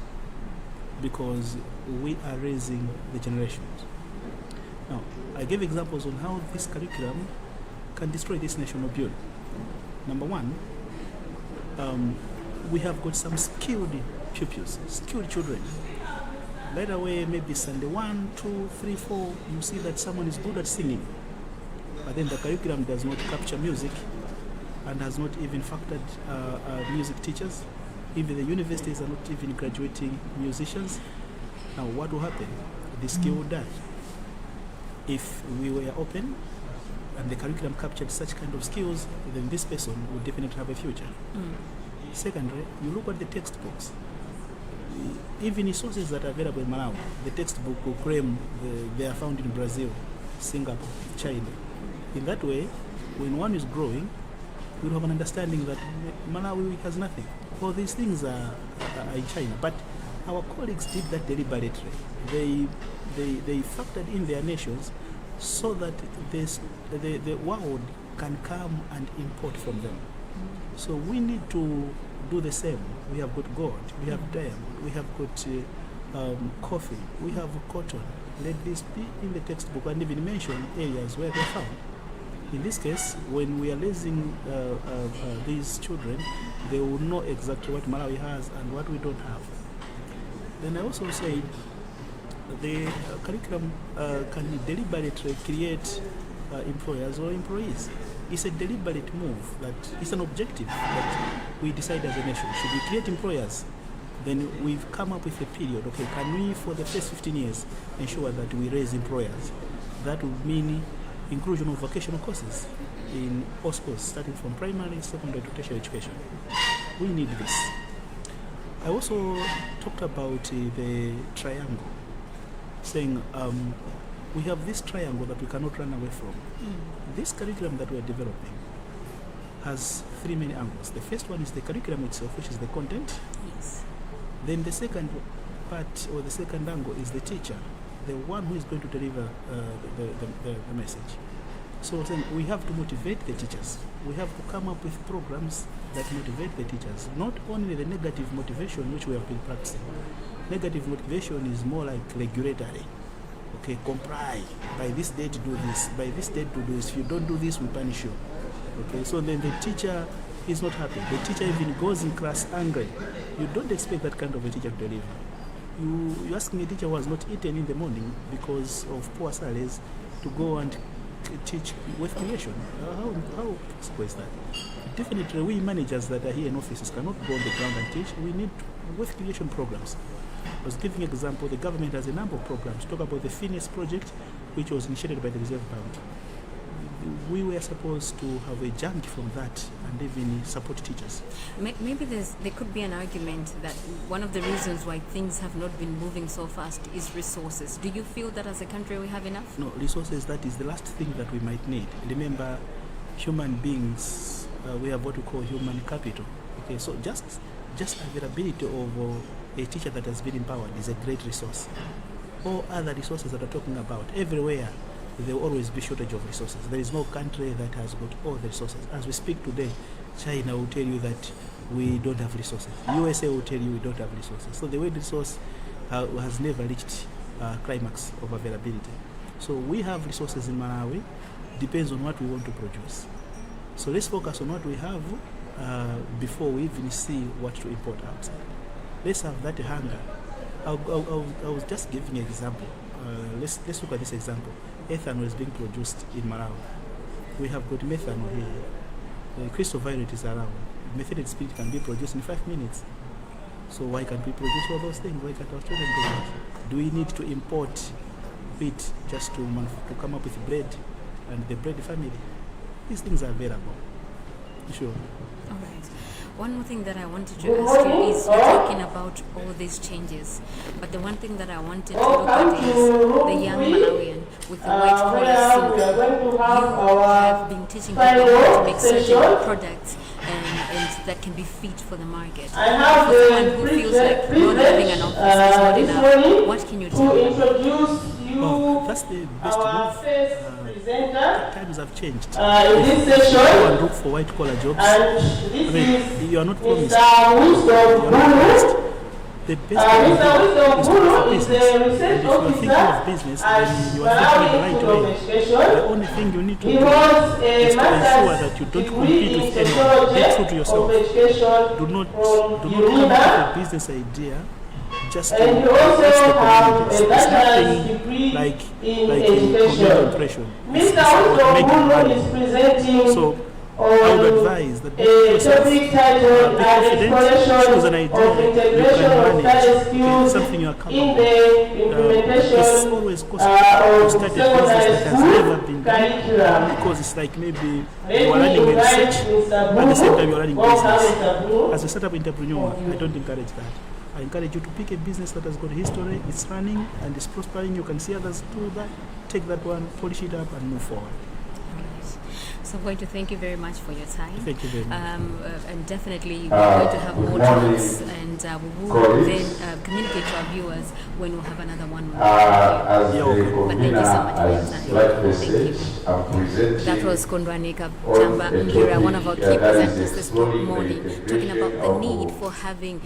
because we are raising the generations. Now, I gave examples on how this curriculum can destroy this nation or build. Number one, we have got some skilled pupils, skilled children. Right away, maybe Sunday 1, 2, 3, 4, you see that someone is good at singing, but then the curriculum does not capture music and has not even factored music teachers. Even the universities are not even graduating musicians. Now, what will happen? The skill will die. If we were open and the curriculum captured such kind of skills, then this person would definitely have a future. Secondly, you look at the textbooks. Even resources that are available in Malawi, the textbook will claim they are found in Brazil, Singapore, China. In that way, when one is growing, we'll have an understanding that Malawi has nothing. All these things are in China, but our colleagues did that deliberately. They factored in their nations so that the world can come and import from them. So we need to do the same. We have got gold, we have diamond, we have got coffee, we have cotton. Let this be in the textbook and even mention areas where they're found. In this case, when we are raising these children, they will know exactly what Malawi has and what we don't have. Then I also said the curriculum can deliberately create employers or employees. It's a deliberate move, that it's an objective that we decide as a nation. Should we create employers? Then we've come up with a period. Okay, can we, for the first 15 years, ensure that we raise employers? That would mean inclusion of vocational courses in all schools, starting from primary, secondary to tertiary education. We need this. I also talked about the triangle, saying we have this triangle that we cannot run away from. This curriculum that we are developing has three main angles. The first one is the curriculum itself, which is the content. Yes. Then the second part, or the second angle, is the teacher, the one who is going to deliver the message. So we have to motivate the teachers. We have to come up with programs that motivate the teachers. Not only the negative motivation, which we have been practicing. Negative motivation is more like regulatory. Okay, comply. By this date, do this. By this date, do this. If you don't do this, we punish you. Okay, so then the teacher is not happy. The teacher even goes in class angry. You don't expect that kind of a teacher to deliver. You asking a teacher who has not eaten in the morning because of poor salaries to go and teach wealth creation. How possible is that? Definitely, we managers that are here in offices cannot go on the ground and teach. We need wealth creation programs. I was giving an example. The government has a number of programs. Talk about the Phineas project, which was initiated by the Reserve Bank. We were supposed to have a jump from that and even support teachers. Maybe there could be an argument that one of the reasons why things have not been moving so fast is resources. Do you feel that as a country we have enough? No, resources, that is the last thing that we might need. Remember, human beings, we have what we call human capital. Okay, so just availability of a teacher that has been empowered is a great resource. All other resources that we're talking about, everywhere, there will always be shortage of resources. There is no country that has got all the resources. As we speak today, China will tell you that we don't have resources. USA will tell you we don't have resources. So the word resource has never reached climax of availability. So we have resources in Malawi, depends on what we want to produce. So let's focus on what we have before we even see what to import outside. Let's have that hunger. I was just giving an example. Let's look at this example. Ethanol is being produced in Malawi. We have got methanol here. crystal violet is around. Methylated spirit can be produced in 5 minutes. So why can't we produce all those things? Why can't our children do that? Do we need to import wheat just to come up with bread and the bread family? These things are available. Sure. All right. One more thing that I wanted to ask you is, you're talking about all these changes, but the one thing that I wanted to look at is the young Malawian with the white collar suit. You have been teaching people how to make certain products and that can be fit for the market. For someone who feels like not having an office is not enough, what can you tell them? Oh, that's the best move. Times have changed. In this session, go and look for white collar jobs. You are not promised. You are not promised. The best thing to do is to look for business. And if you are thinking of business, then you are thinking the right way. The only thing you need to do is to ensure that you don't compete with anyone. Be true to yourself. Do not come up with a business idea just to impress the communities. It's nothing like communal impression. It's about making money. So I would advise that be yourself, be confident, choose an idea you can manage, okay, something you are capable of. It's always possible to start a business that has never been done, because it's like maybe you are running a research, at the same time you are running business. As a startup entrepreneur, I don't encourage that. I encourage you to pick a business that has got a history, it's running and it's prospering, you can see others do that, take that one, polish it up and move forward. So I'm going to thank you very much for your time. Thank you very much. And definitely we're going to have more talks, and we will then communicate to our viewers when we'll have another one. But thank you so much for your time. Thank you. That was Kondwanika Jamba Ngira, one of our key presenters this morning, talking about the need for having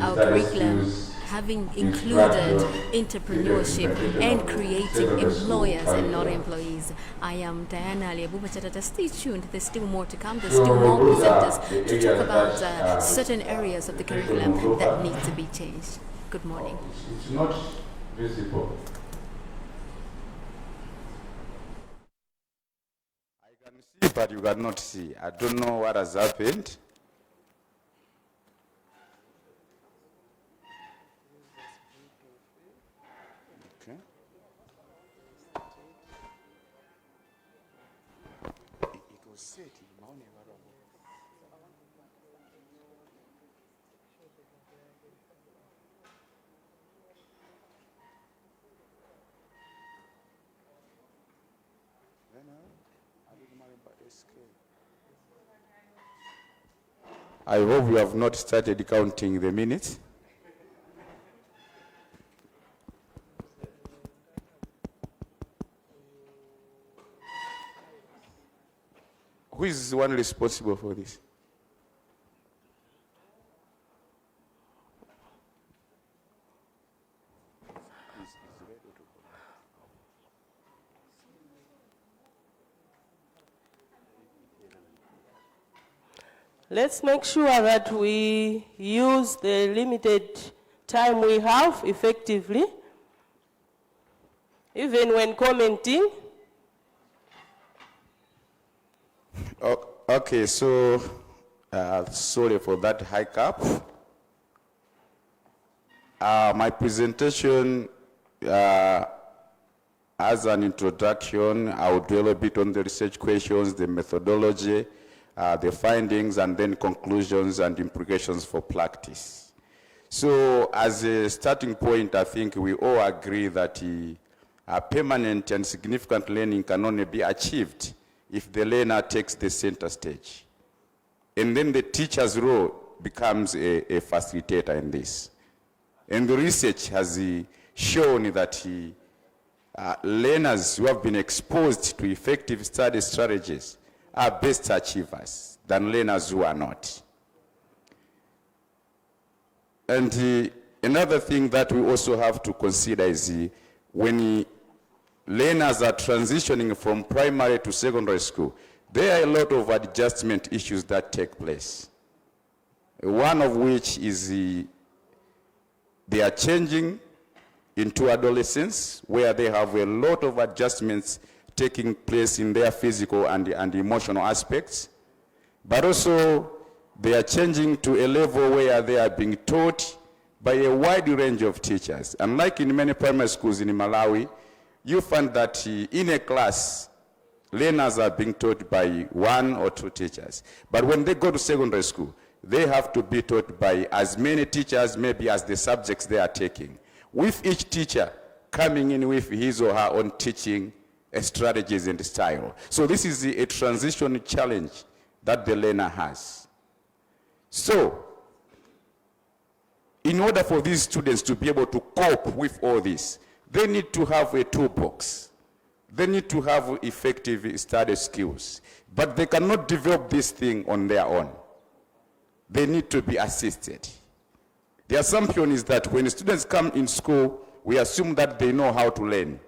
our curriculum having included entrepreneurship and creating employers and not employees. I am Diana Aliabuba. Stay tuned, there's still more to come, there's still more presenters to talk about certain areas of the curriculum that need to be changed. Good morning. It's not visible. I can see, but you cannot see. I don't know what has happened. I hope you have not started counting the minutes. Who is the one responsible for this? Let's make sure that we use the limited time we have effectively, even when commenting. Okay, so sorry for that hiccup. My presentation, as an introduction, I will dwell a bit on the research questions, the methodology, the findings, and then conclusions and implications for practice. So as a starting point, I think we all agree that permanent and significant learning can only be achieved if the learner takes the center stage. And then the teacher's role becomes a facilitator in this. And the research has shown that learners who have been exposed to effective study strategies are best achievers than learners who are not. And another thing that we also have to consider is when learners are transitioning from primary to secondary school, there are a lot of adjustment issues that take place. One of which is they are changing into adolescence, where they have a lot of adjustments taking place in their physical and emotional aspects. but also they are changing to a level where they are being taught by a wide range of teachers. Unlike in many primary schools in Malawi, you find that in a class, learners are being taught by 1 or 2 teachers. But when they go to secondary school, they have to be taught by as many teachers, maybe as the subjects they are taking, with each teacher coming in with his or her own teaching strategies and style. So this is a transition challenge that the learner has. So, in order for these students to be able to cope with all this, they need to have a toolbox. They need to have effective study skills. But they cannot develop this thing on their own. They need to be assisted. The assumption is that when students come in school, we assume that they know how to learn.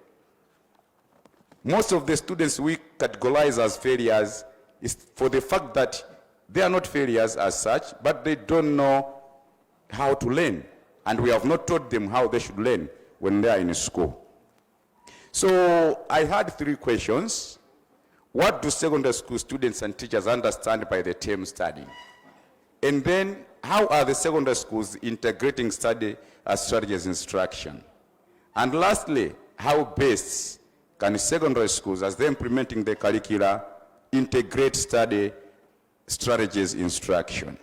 Most of the students we categorize as failures is for the fact that they are not failures as such, but they don't know how to learn. And we have not taught them how they should learn when they are in school. So I had 3 questions. What do secondary school students and teachers understand by the term studying? And then, how are the secondary schools integrating study strategies instruction? And lastly, how best can secondary schools, as they're implementing the curricula, integrate study strategies instruction?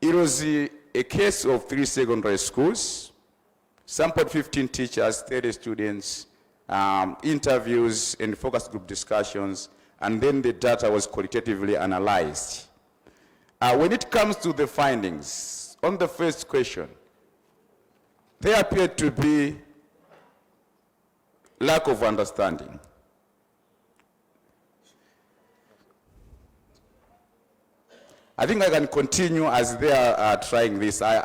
It was a case of 3 secondary schools, sampled 15 teachers, 30 students, interviews and focus group discussions, and then the data was qualitatively analyzed. When it comes to the findings, on the first question, there appeared to be lack of understanding. I think I can continue as they are trying this. I'm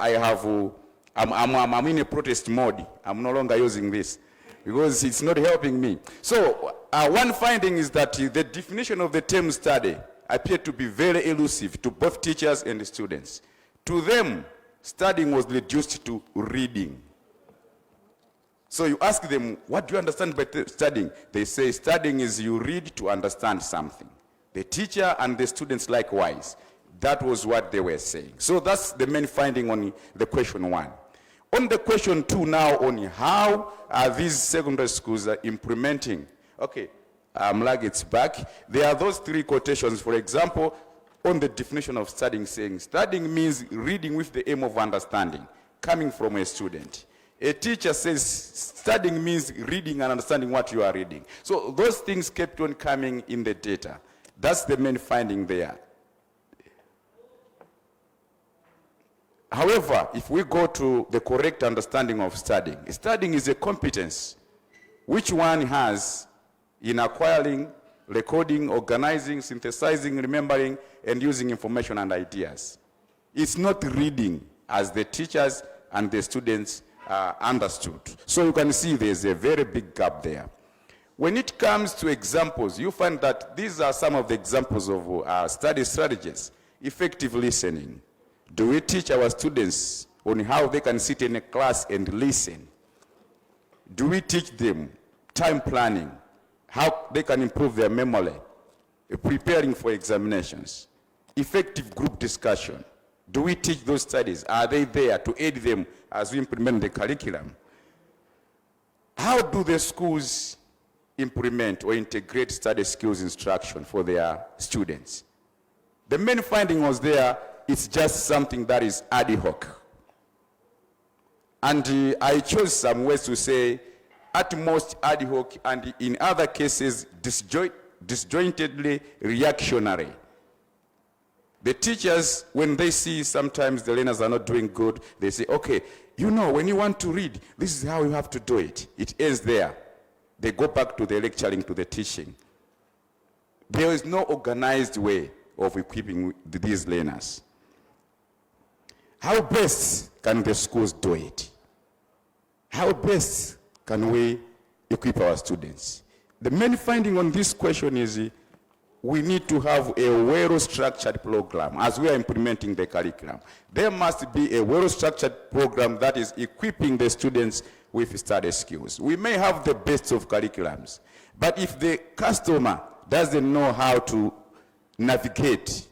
in a protest mode. I'm no longer using this because it's not helping me. So one finding is that the definition of the term study appeared to be very elusive to both teachers and the students. To them, studying was reduced to reading. So you ask them, what do you understand by studying? They say studying is you read to understand something. The teacher and the students likewise. That was what they were saying. So that's the main finding on the question 1. On the question 2 now, on how are these secondary schools implementing? Okay, Mlag, it's back. There are those 3 quotations. For example, on the definition of studying, saying studying means reading with the aim of understanding, coming from a student. A teacher says studying means reading and understanding what you are reading. So those things kept on coming in the data. That's the main finding there. However, if we go to the correct understanding of studying, studying is a competence which one has in acquiring, recording, organizing, synthesizing, remembering, and using information and ideas. It's not reading as the teachers and the students understood. So you can see there's a very big gap there. When it comes to examples, you find that these are some of the examples of study strategies. Effective listening. Do we teach our students on how they can sit in a class and listen? Do we teach them time planning, how they can improve their memory, preparing for examinations? Effective group discussion. Do we teach those studies? Are they there to aid them as we implement the curriculum? How do the schools implement or integrate study skills instruction for their students? The main finding was there, it's just something that is ad hoc. And I chose some ways to say, at most ad hoc, and in other cases, disjointedly reactionary. The teachers, when they see sometimes the learners are not doing good, they say, okay, you know, when you want to read, this is how you have to do it. It ends there. They go back to the lecturing, to the teaching. There is no organized way of equipping these learners. How best can the schools do it? How best can we equip our students? The main finding on this question is we need to have a well-structured program as we are implementing the curriculum. There must be a well-structured program that is equipping the students with study skills. We may have the best of curriculums, but if the customer doesn't know how to navigate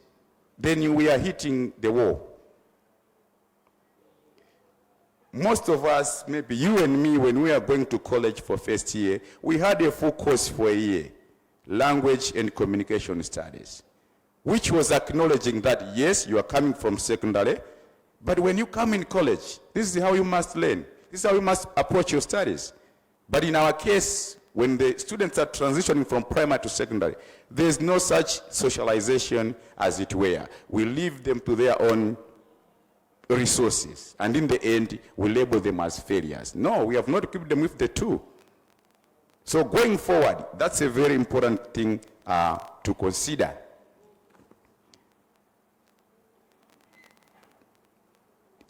then we are hitting the wall. Most of us, maybe you and me, when we are going to college for first year, we had a full course for a year, language and communication studies, which was acknowledging that, yes, you are coming from secondary, but when you come in college, this is how you must learn. This is how you must approach your studies. But in our case, when the students are transitioning from primary to secondary, there's no such socialization as it were. We leave them to their own resources, and in the end, we label them as failures. No, we have not equipped them with the two. So going forward, that's a very important thing to consider.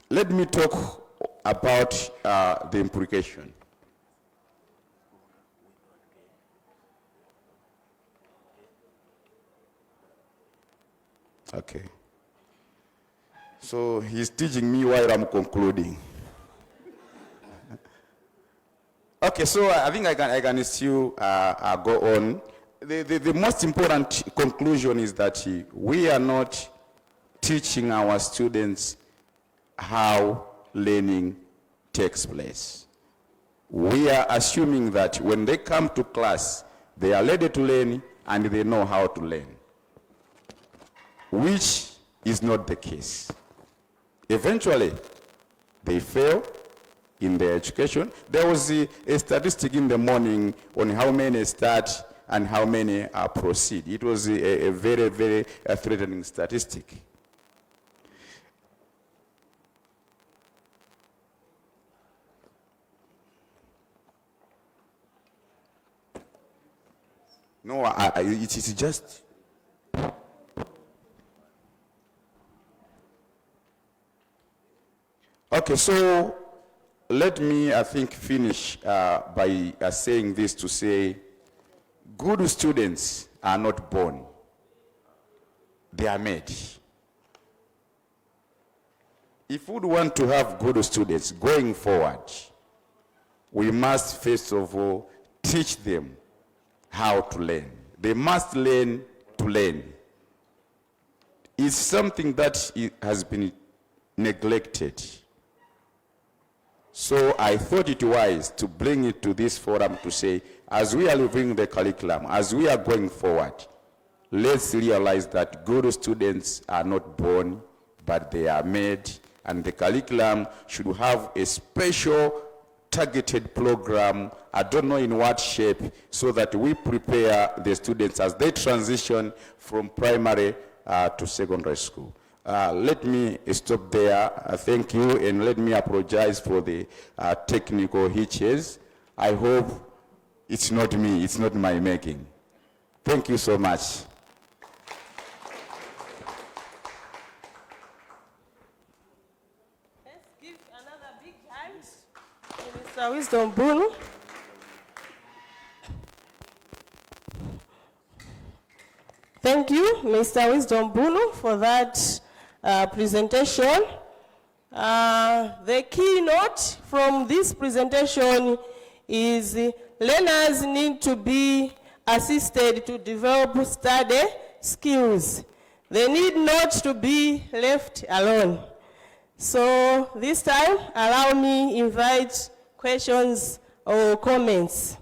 Let me talk about the implication. Okay. So he's teaching me while I'm concluding. Okay, so I think I can still go on. The most important conclusion is that we are not teaching our students how learning takes place. We are assuming that when they come to class, they are ready to learn and they know how to learn, which is not the case. Eventually, they fail in their education. There was a statistic in the morning on how many start and how many proceed. It was a very, very threatening statistic. No, it is just... Okay, so let me, I think, finish by saying this to say, good students are not born, they are made. If we want to have good students going forward, we must first of all teach them how to learn. They must learn to learn. It's something that has been neglected. So I thought it wise to bring it to this forum to say, as we are reviewing the curriculum, as we are going forward, let's realize that good students are not born, but they are made, and the curriculum should have a special targeted program, I don't know in what shape, so that we prepare the students as they transition from primary to secondary school. Let me stop there. Thank you, and let me apologize for the technical hitches. I hope it's not me, it's not my making. Thank you so much. Let's give another big hand to Mr. Wisdom Bunu. Thank you, Mr. Wisdom Bunu, for that presentation. The keynote from this presentation is learners need to be assisted to develop study skills. They need not to be left alone. So this time, allow me invite questions or comments.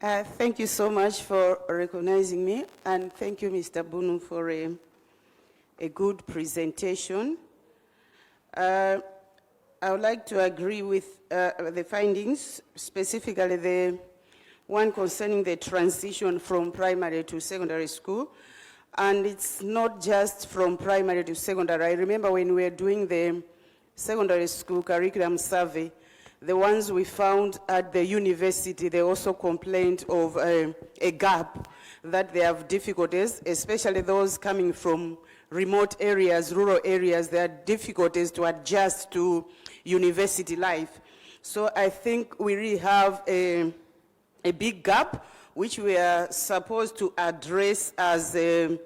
Thank you so much for recognizing me, and thank you, Mr. Bunu, for a good presentation. I would like to agree with the findings, specifically the one concerning the transition from primary to secondary school. And it's not just from primary to secondary. I remember when we were doing the secondary school curriculum survey, the ones we found at the university, they also complained of a gap, that they have difficulties, especially those coming from remote areas, rural areas. There are difficulties to adjust to university life. So I think we really have a big gap which we are supposed to address as a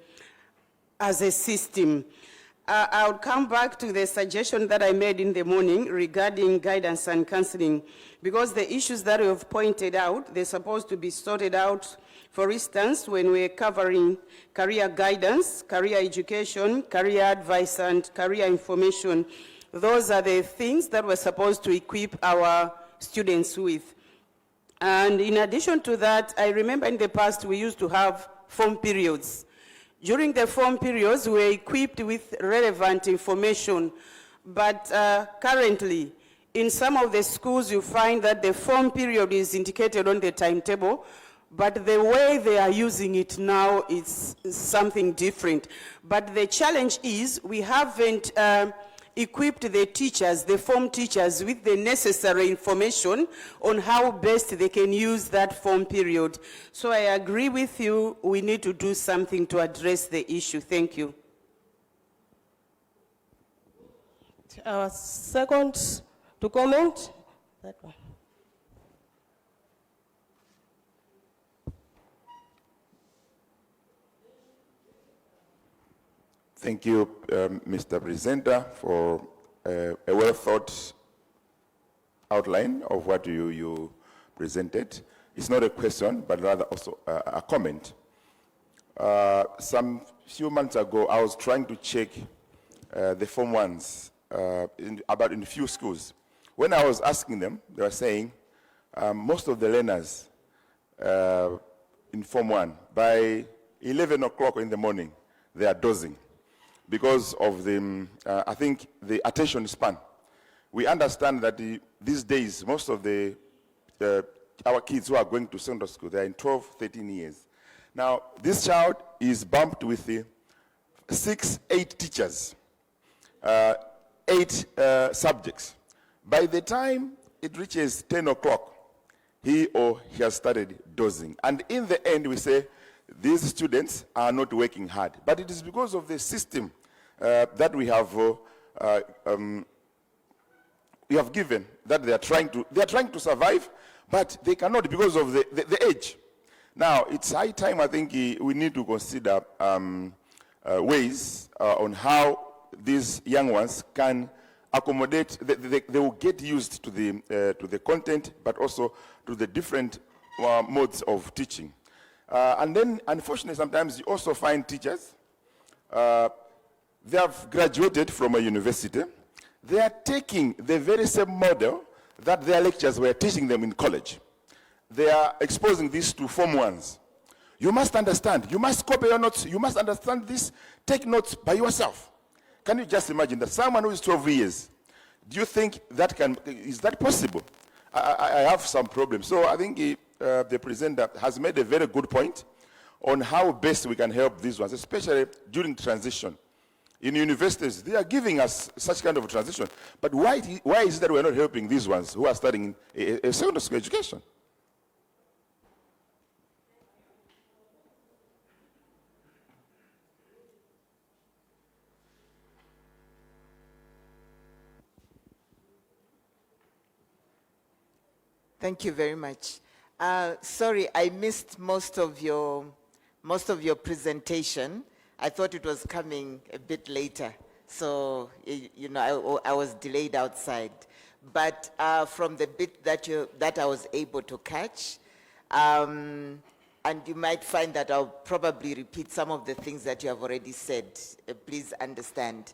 system. I'll come back to the suggestion that I made in the morning regarding guidance and counseling, because the issues that we have pointed out, they're supposed to be sorted out. For instance, when we're covering career guidance, career education, career advice, and career information, those are the things that we're supposed to equip our students with. And in addition to that, I remember in the past we used to have form periods. During the form periods, we were equipped with relevant information, but currently, in some of the schools, you find that the form period is indicated on the timetable, but the way they are using it now is something different. But the challenge is we haven't equipped the teachers, the form teachers, with the necessary information on how best they can use that form period. So I agree with you, we need to do something to address the issue. Thank you. Second to comment, that one. Thank you, Mr. Presenter, for a well-thought outline of what you presented. It's not a question, but rather also a comment. Some few months ago, I was trying to check the Form 1s in a few schools. When I was asking them, they were saying most of the learners in Form 1, by 11 o'clock in the morning, they are dozing, because of the, I think, the attention span. We understand that these days, most of our kids who are going to secondary school, they're in 12, 13 years. Now, this child is bumped with 6, 8 teachers, 8 subjects. By the time it reaches 10 o'clock, he or she has started dozing. And in the end, we say, these students are not working hard. But it is because of the system that we have given, that they are trying to survive, but they cannot because of the age. Now, it's high time, I think, we need to consider ways on how these young ones can accommodate, they will get used to the content, but also to the different modes of teaching. And then, unfortunately, sometimes you also find teachers, they have graduated from a university. They are taking the very same model that their lecturers were teaching them in college. They are exposing this to Form 1s. You must understand. You must copy your notes. You must understand this. Take notes by yourself. Can you just imagine that someone who is 12 years, do you think that is that possible? I have some problems. So I think the presenter has made a very good point on how best we can help these ones, especially during transition. In universities, they are giving us such kind of transition. But why is it that we're not helping these ones who are studying a secondary school education? Thank you very much. Sorry, I missed most of your presentation. I thought it was coming a bit later, so you know I was delayed outside. But from the bit that I was able to catch, and you might find that I'll probably repeat some of the things that you have already said. Please understand.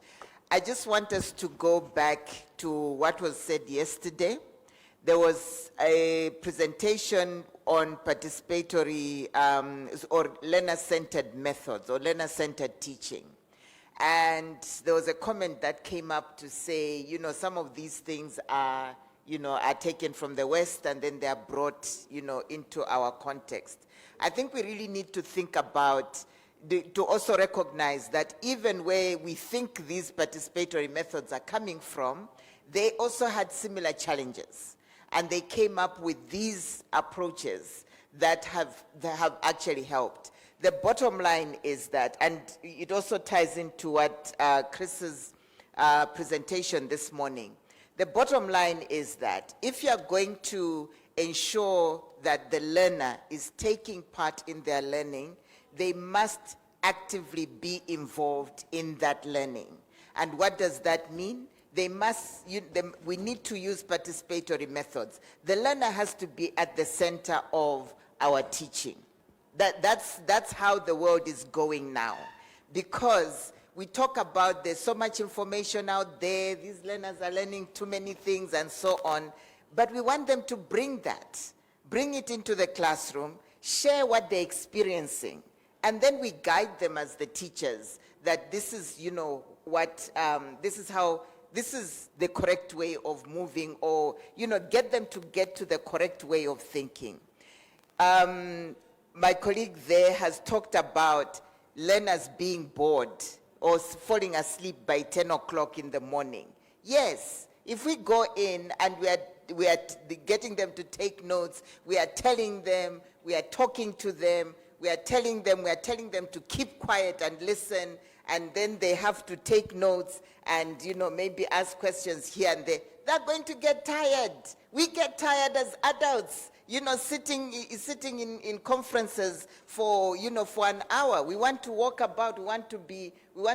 I just want us to go back to what was said yesterday. There was a presentation on participatory or learner-centered methods or learner-centered teaching. And there was a comment that came up to say, you know, some of these things are, you know, are taken from the West and then they are brought, you know, into our context. I think we really need to think about, to also recognize that even where we think these participatory methods are coming from, they also had similar challenges. And they came up with these approaches that have actually helped. The bottom line is that, and it also ties into what Chris's presentation this morning, The bottom line is that if you're going to ensure that the learner is taking part in their learning, they must actively be involved in that learning. And what does that mean? We need to use participatory methods. The learner has to be at the center of our teaching. That's how the world is going now. Because we talk about there's so much information out there, these learners are learning too many things and so on, but we want them to bring it into the classroom, share what they're experiencing, and then we guide them as the teachers that this is, this is the correct way of moving, or, get them to get to the correct way of thinking. My colleague there has talked about learners being bored or falling asleep by 10 o'clock in the morning. Yes, if we go in and we are getting them to take notes, we are telling them, we are talking to them, we are telling them to keep quiet and listen, and then they have to take notes and, maybe ask questions here and there, they're going to get tired. We get tired as adults. Sitting in conferences for an hour. We want to walk about, we want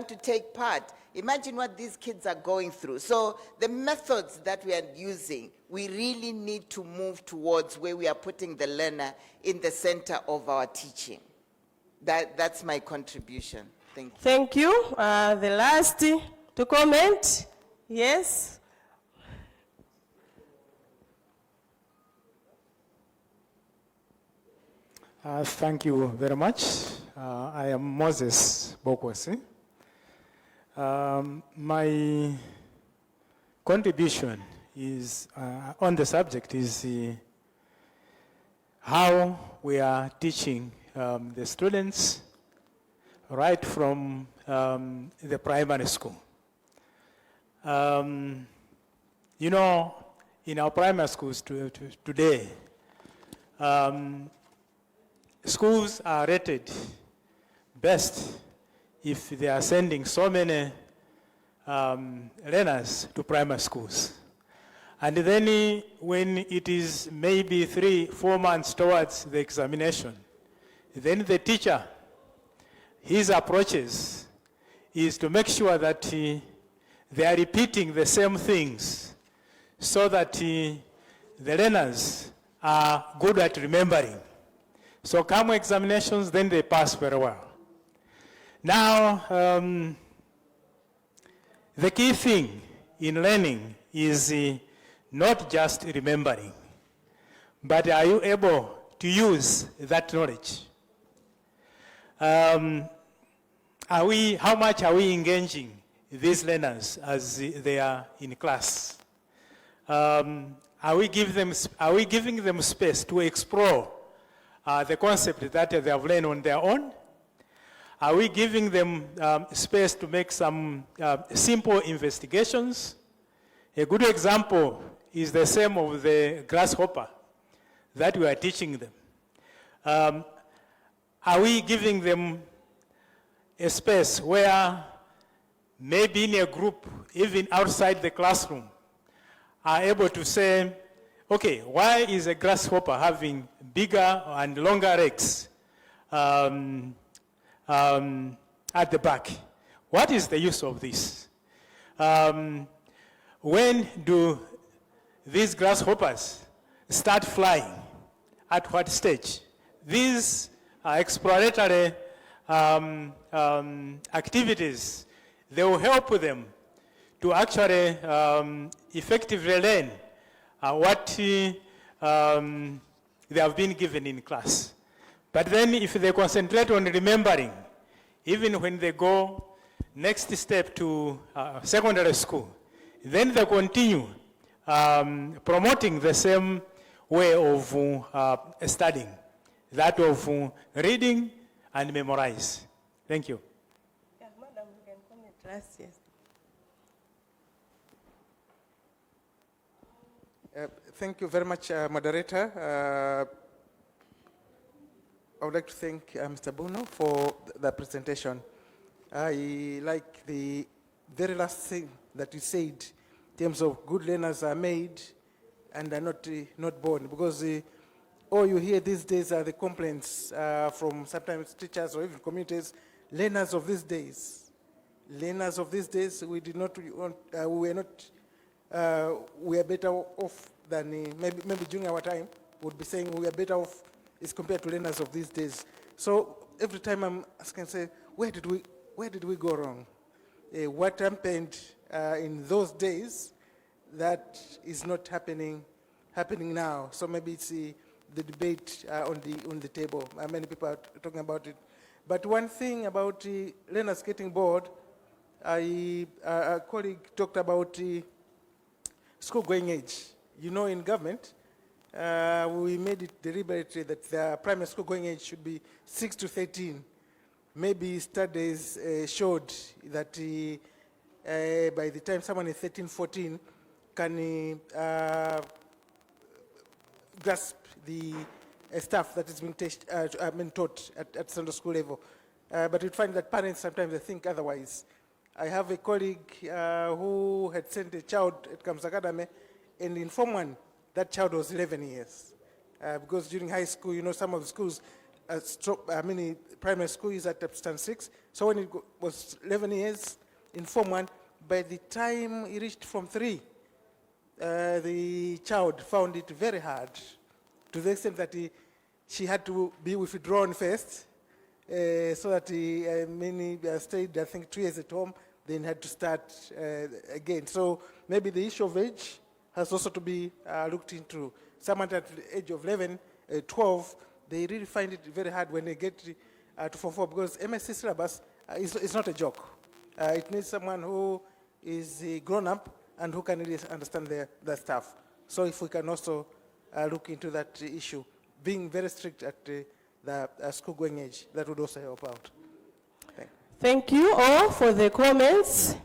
to take part. Imagine what these kids are going through. So the methods that we are using, we really need to move towards where we are putting the learner in the center of our teaching. That's my contribution. Thank you. Thank you. The last to comment, yes. Thank you very much. I am Moses Bokwasi. My contribution is on the subject is how we are teaching the students right from the primary school. In our primary schools today, schools are rated best if they are sending so many learners to primary schools. And then when it is maybe 3-4 months towards the examination, then the teacher, his approaches is to make sure that they are repeating the same things so that the learners are good at remembering. So come examinations, then they pass very well. Now, the key thing in learning is not just remembering, but are you able to use that knowledge? How much are we engaging these learners as they are in class? Are we giving them space to explore the concept that they have learned on their own? Are we giving them space to make some simple investigations? A good example is the same of the grasshopper that we are teaching them. Are we giving them a space where maybe in a group, even outside the classroom, are able to say, okay, why is a grasshopper having bigger and longer legs at the back? What is the use of this? When do these grasshoppers start flying? At what stage? These exploratory activities, they will help them to actually effectively learn what they have been given in class. But then if they concentrate on remembering, even when they go next step to secondary school, then they continue promoting the same way of studying, that of reading and memorize. Thank you. Yeah, Madam, you can comment last, yes. Thank you very much, moderator. I would like to thank Mr. Bruno for the presentation. I like the very last thing that you said, terms of good learners are made and are not born, because all you hear these days are the complaints from sometimes teachers or even communities, learners of these days. Learners of these days, we did not want, we are better off than, maybe during our time, would be saying we are better off as compared to learners of these days. So every time I'm asking, say, where did we go wrong? What happened in those days that is not happening now? So maybe it's the debate on the table. Many people are talking about it. But one thing about learners getting bored, a colleague talked about school going age. You know, in government, we made it deliberately that the primary school going age should be 6 to 13. Maybe studies showed that by the time someone is 13, 14, can grasp the stuff that is being taught at Sunday school level. But you'd find that parents sometimes they think otherwise. I have a colleague who had sent a child at Kamsa Academy, and in Form 1, that child was 11 years. Because during high school, you know, some of the schools, primary school is at stand 6. So when it was 11 years in Form 1, by the time he reached Form 3, the child found it very hard, to the extent that she had to be withdrawn first, so that he stayed, I think, 2 years at home, then had to start again. So maybe the issue of age has also to be looked into. Someone at the age of 11, 12, they really find it very hard when they get to Form 4, because MSc syllabus is not a joke. It needs someone who is grown up and who can really understand their stuff. So if we can also look into that issue, being very strict at the school going age, that would also help out. Thank you all for the comments.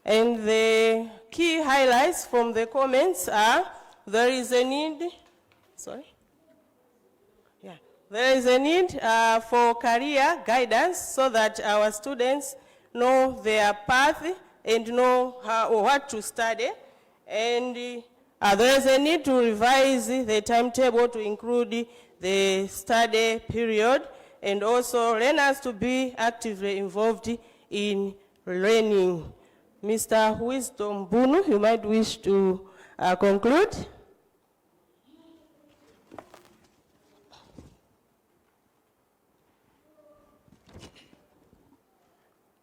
And the key highlights from the comments are, there is a need, there is a need for career guidance so that our students know their path and know how or what to study. And there is a need to revise the timetable to include the study period, and also learners to be actively involved in learning. Mr. Wisdom Bunu, you might wish to conclude.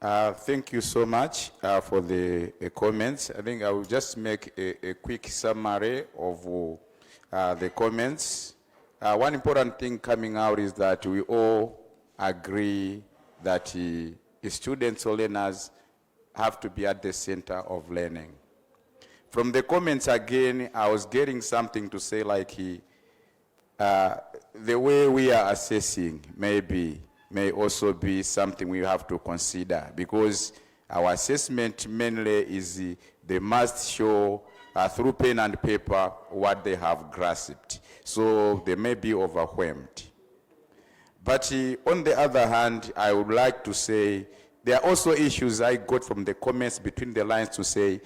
Thank you so much for the comments. I think I will just make a quick summary of the comments. One important thing coming out is that we all agree that students or learners have to be at the center of learning. From the comments again, I was getting something to say like the way we are assessing may also be something we have to consider, because our assessment mainly is they must show through pen and paper what they have grasped. So they may be overwhelmed. But on the other hand, I would like to say there are also issues I got from the comments between the lines to say,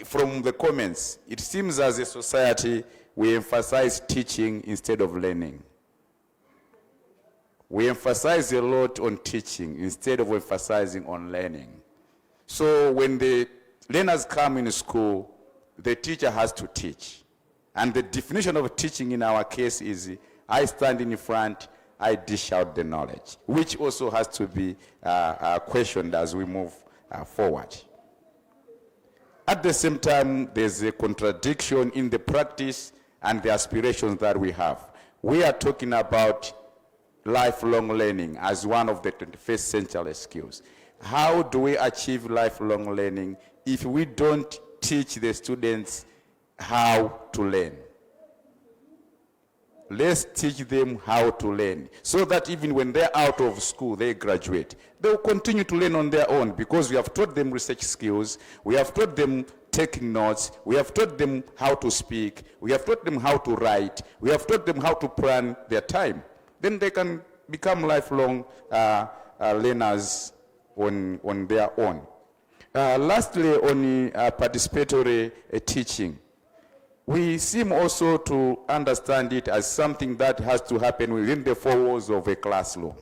from the comments, it seems as a society we emphasize teaching instead of learning. We emphasize a lot on teaching instead of emphasizing on learning. So when the learners come in school, the teacher has to teach. And the definition of teaching in our case is, I stand in front, I dish out the knowledge, which also has to be questioned as we move forward. At the same time, there's a contradiction in the practice and the aspirations that we have. We are talking about lifelong learning as one of the 21st century skills. How do we achieve lifelong learning if we don't teach the students how to learn? Let's teach them how to learn, so that even when they're out of school, they graduate, they'll continue to learn on their own, because we have taught them research skills, we have taught them taking notes, we have taught them how to speak, we have taught them how to write, we have taught them how to plan their time. Then they can become lifelong learners on their own. Lastly, on participatory teaching, we seem also to understand it as something that has to happen within the four walls of a classroom,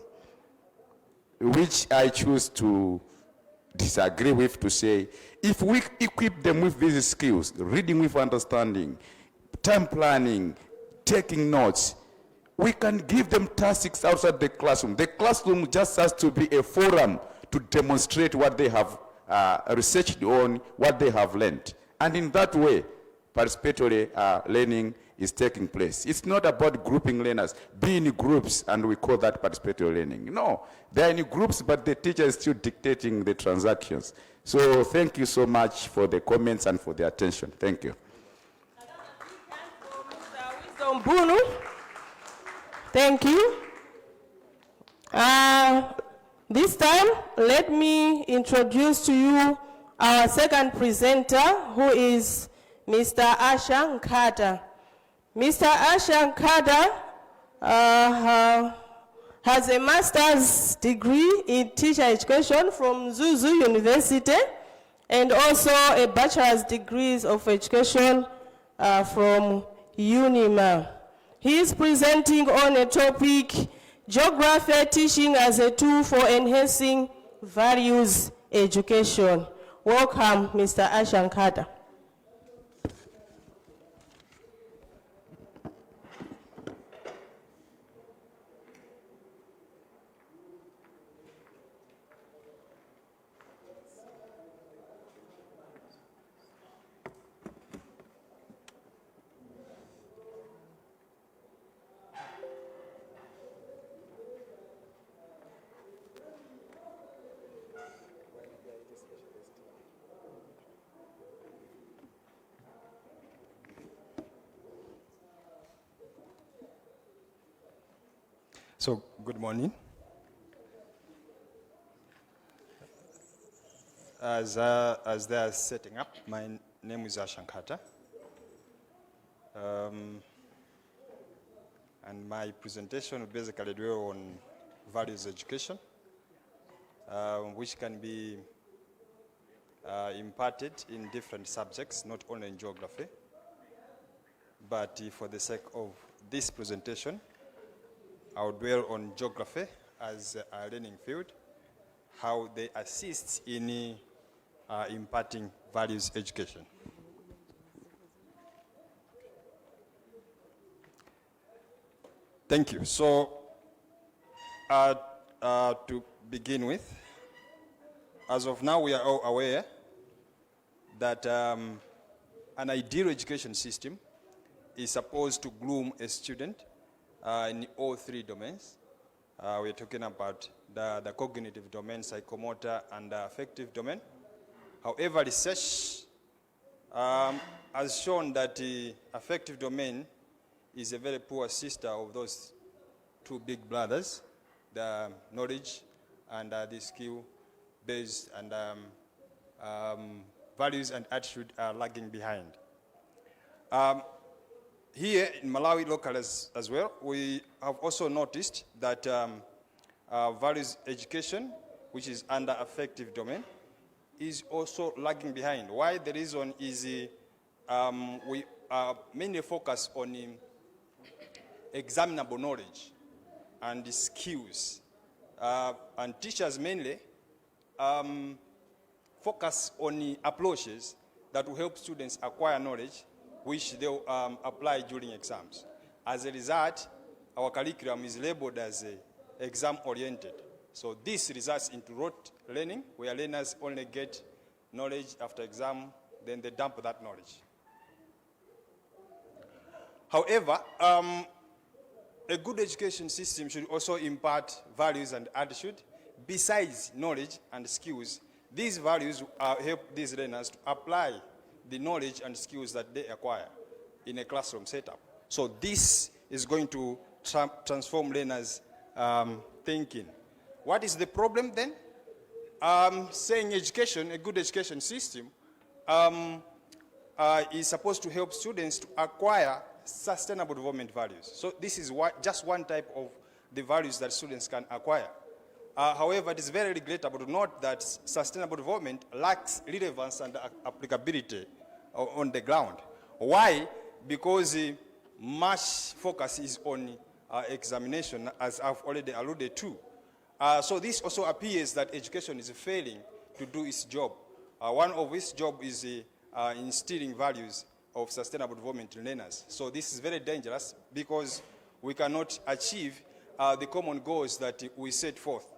which I choose to disagree with, to say, if we equip them with these skills, reading with understanding, time planning, taking notes, we can give them tasks outside the classroom. The classroom just has to be a forum to demonstrate what they have researched on, what they have learned. And in that way, participatory learning is taking place. It's not about grouping learners, being in groups, and we call that participatory learning. No, they're in groups, but the teacher is still dictating the transactions. So thank you so much for the comments and for the attention. Thank you. Bunu. Thank you. This time, let me introduce to you our second presenter, who is Mr. Asha Nkata. Mr. Asha Nkata has a master's degree in teacher education from Zuzu University and also a bachelor's degree of education from UNIMA. He is presenting on a topic, Geography Teaching as a Tool for Enhancing Values Education. Welcome, Mr. Asha Nkata. So, good morning. As they are setting up, my name is Asha Nkata. And my presentation will basically dwell on values education, which can be imparted in different subjects, not only in geography. But for the sake of this presentation, I will dwell on geography as a learning field, how they assist in imparting values education. Thank you. So, to begin with, as of now, we are all aware that an ideal education system is supposed to groom a student in all three domains. We're talking about the cognitive domain, psychomotor, and the affective domain. However, research has shown that the affective domain is a very poor sister of those two big brothers, the knowledge and the skill-based, and values and attitude are lagging behind. Here in Malawi local as well, we have also noticed that values education, which is under affective domain, is also lagging behind. Why? The reason is we mainly focus on examinable knowledge and skills. And teachers mainly focus on approaches that will help students acquire knowledge, which they will apply during exams. As a result, our curriculum is labeled as exam-oriented. So this results into rote learning, where learners only get knowledge after exam, then they dump that knowledge. However, a good education system should also impart values and attitude. Besides knowledge and skills, these values help these learners to apply the knowledge and skills that they acquire in a classroom setup. So this is going to transform learners' thinking. What is the problem then? Saying education, a good education system, is supposed to help students to acquire sustainable development values. So this is just one type of the values that students can acquire. However, it is very regrettable to note that sustainable development lacks relevance and applicability on the ground. Why? Because much focus is on examination, as I've already alluded to. So this also appears that education is failing to do its job. One of its job is instilling values of sustainable development in learners. So this is very dangerous because we cannot achieve the common goals that we set forth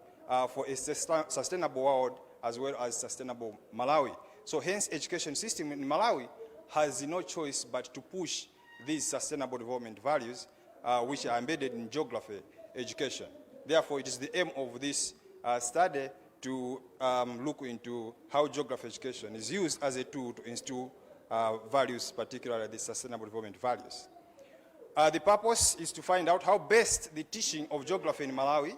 for a sustainable world as well as sustainable Malawi. So hence education system in Malawi has no choice but to push these sustainable development values which are embedded in geography education. Therefore, it is the aim of this study to look into how geography education is used as a tool to instill values, particularly the sustainable development values. The purpose is to find out how best the teaching of geography in Malawian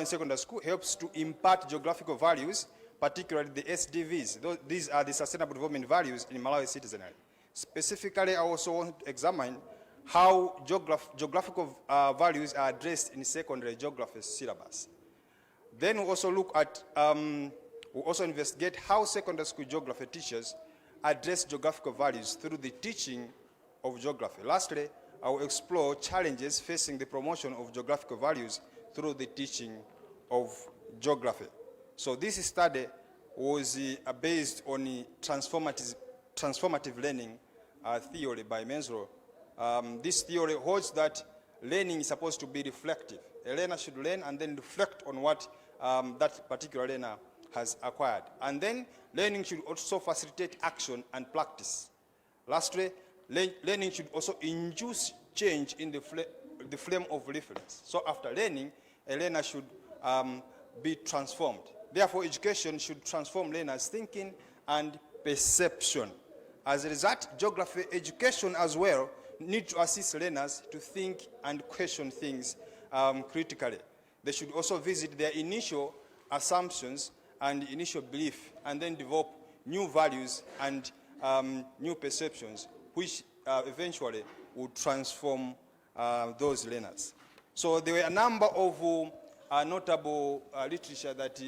secondary school helps to impart geographical values, particularly the SDVs. These are the sustainable development values in Malawi citizenry. Specifically, I also want to examine how geographical values are addressed in secondary geography syllabus. Then we also look at, we also investigate how secondary school geography teachers address geographical values through the teaching of geography. Lastly, I will explore challenges facing the promotion of geographical values through the teaching of geography. So this study was based on transformative learning theory by Menzo. This theory holds that learning is supposed to be reflective. A learner should learn and then reflect on what that particular learner has acquired. And then learning should also facilitate action and practice. Lastly, learning should also induce change in the flame of reference. So after learning, a learner should be transformed. Therefore, education should transform learners' thinking and perception. As a result, geography education as well needs to assist learners to think and question things critically. They should also visit their initial assumptions and initial belief and then develop new values and new perceptions, which eventually would transform those learners. So there were a number of notable literature that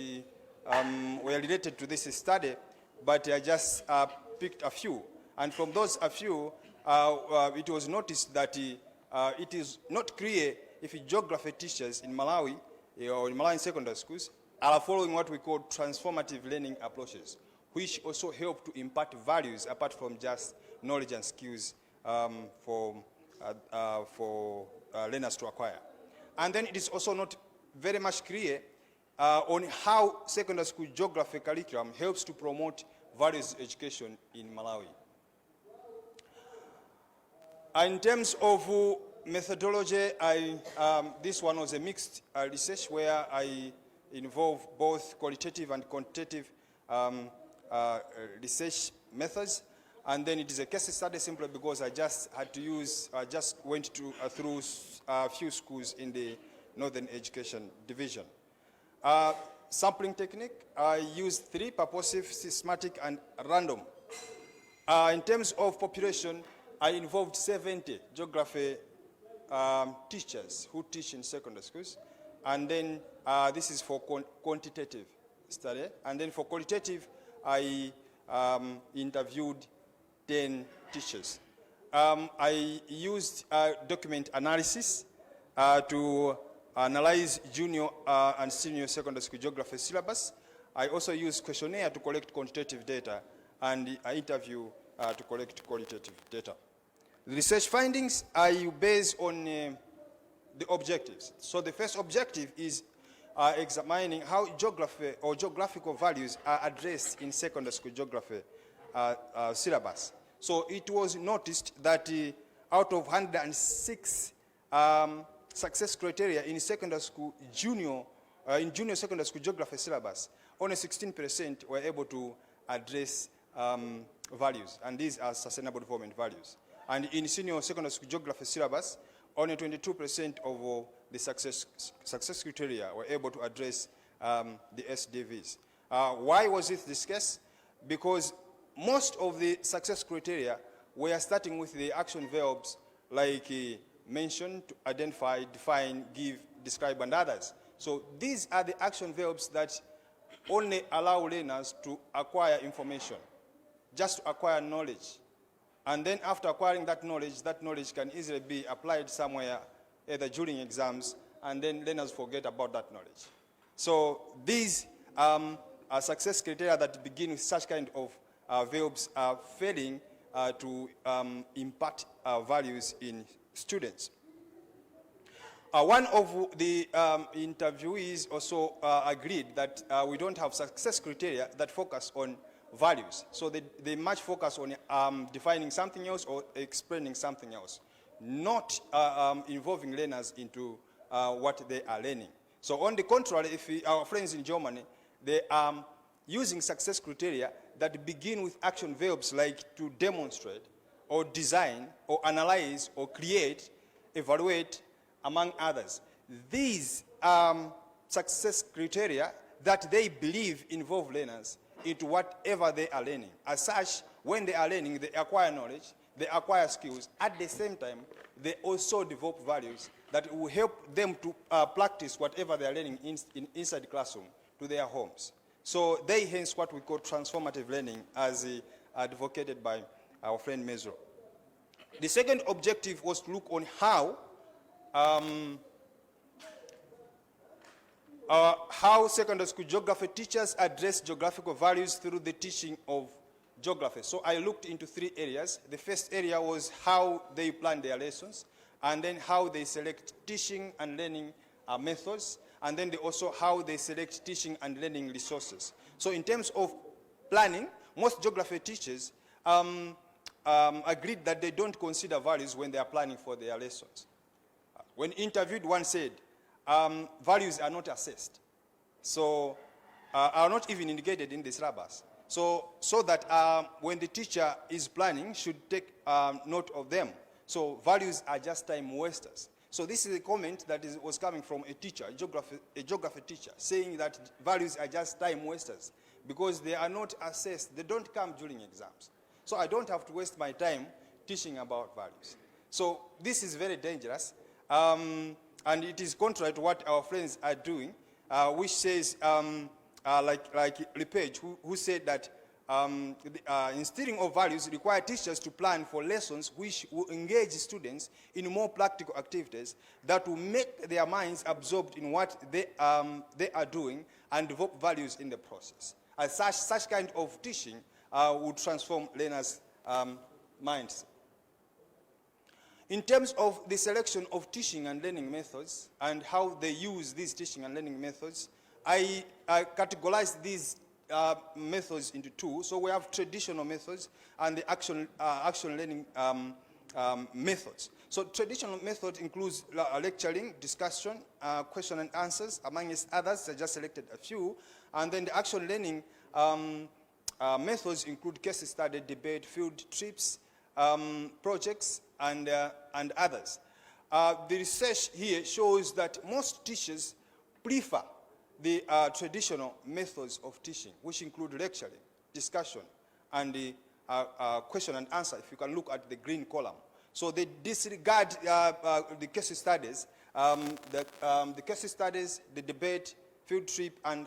were related to this study, but I just picked a few. And from those a few, it was noticed that it is not clear if geography teachers in Malawi or in Malawian secondary schools are following what we call transformative learning approaches, which also help to impart values apart from just knowledge and skills for learners to acquire. And then it is also not very much clear on how secondary school geography curriculum helps to promote values education in Malawi. In terms of methodology, this one was a mixed research where I involved both qualitative and quantitative research methods. And then it is a case study simply because I just had to use, I just went through a few schools in the Northern Education Division. Sampling technique, I used 3: purposive, systematic, and random. In terms of population, I involved 70 geography teachers who teach in secondary schools. And then this is for quantitative study. And then for qualitative, I interviewed 10 teachers. I used document analysis to analyze junior and senior secondary school geography syllabus. I also used questionnaire to collect quantitative data and interview to collect qualitative data. The research findings are based on the objectives. So the first objective is examining how geography or geographical values are addressed in secondary school geography syllabus. So it was noticed that out of 106 success criteria in secondary school junior secondary school geography syllabus, only 16% were able to address values, and these are sustainable development values. And in senior secondary school geography syllabus, only 22% of the success criteria were able to address the SDVs. Why was it this case? Because most of the success criteria were starting with the action verbs like mention, to identify, define, give, describe, and others. So these are the action verbs that only allow learners to acquire information, just to acquire knowledge. And then after acquiring that knowledge can easily be applied somewhere, either during exams, and then learners forget about that knowledge. So these are success criteria that begin with such kind of verbs are failing to impart values in students. One of the interviewees also agreed that we don't have success criteria that focus on values. So they much focus on defining something else or explaining something else, not involving learners into what they are learning. So on the contrary, if our friends in Germany, they are using success criteria that begin with action verbs like to demonstrate, or design, or analyze, or create, evaluate, among others. These success criteria that they believe involve learners into whatever they are learning. As such, when they are learning, they acquire knowledge, they acquire skills. At the same time, they also develop values that will help them to practice whatever they are learning inside the classroom to their homes. So they hence what we call transformative learning, as advocated by our friend Mezro. The second objective was to look on how secondary school geography teachers address geographical values through the teaching of geography. So I looked into 3 areas. The first area was how they plan their lessons, and then how they select teaching and learning methods, and then also how they select teaching and learning resources. So in terms of planning, most geography teachers agreed that they don't consider values when they are planning for their lessons. When interviewed, one said, values are not assessed, so are not even indicated in the syllabus. So that when the teacher is planning, should take note of them. So values are just time wasters. So this is a comment that was coming from a teacher, a geography teacher, saying that values are just time wasters because they are not assessed. They don't come during exams. So I don't have to waste my time teaching about values. So this is very dangerous. And it is contrary to what our friends are doing, which says, like Lepage, who said that instilling of values require teachers to plan for lessons which will engage students in more practical activities that will make their minds absorbed in what they are doing and develop values in the process. As such kind of teaching would transform learners' minds. In terms of the selection of teaching and learning methods and how they use these teaching and learning methods, I categorize these methods into 2. So we have traditional methods and the action learning methods. So traditional methods includes lecturing, discussion, question and answers, among others. I just selected a few. And then the action learning methods include case study, debate, field trips, projects, and others. The research here shows that most teachers prefer the traditional methods of teaching, which include lecturing, discussion, and the question and answer, if you can look at the green column. So they disregard the case studies, the case studies, the debate, field trip, and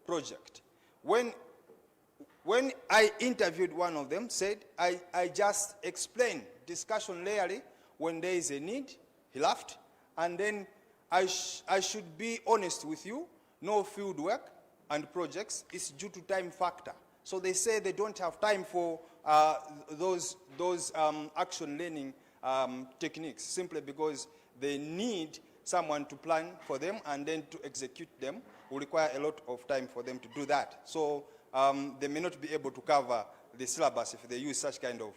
project. When I interviewed one of them, said, I just explained discussion layerly when there is a need. He laughed. And then I should be honest with you, no field work and projects is due to time factor. So they say they don't have time for those action learning techniques, simply because they need someone to plan for them, and then to execute them will require a lot of time for them to do that. So they may not be able to cover the syllabus if they use such kind of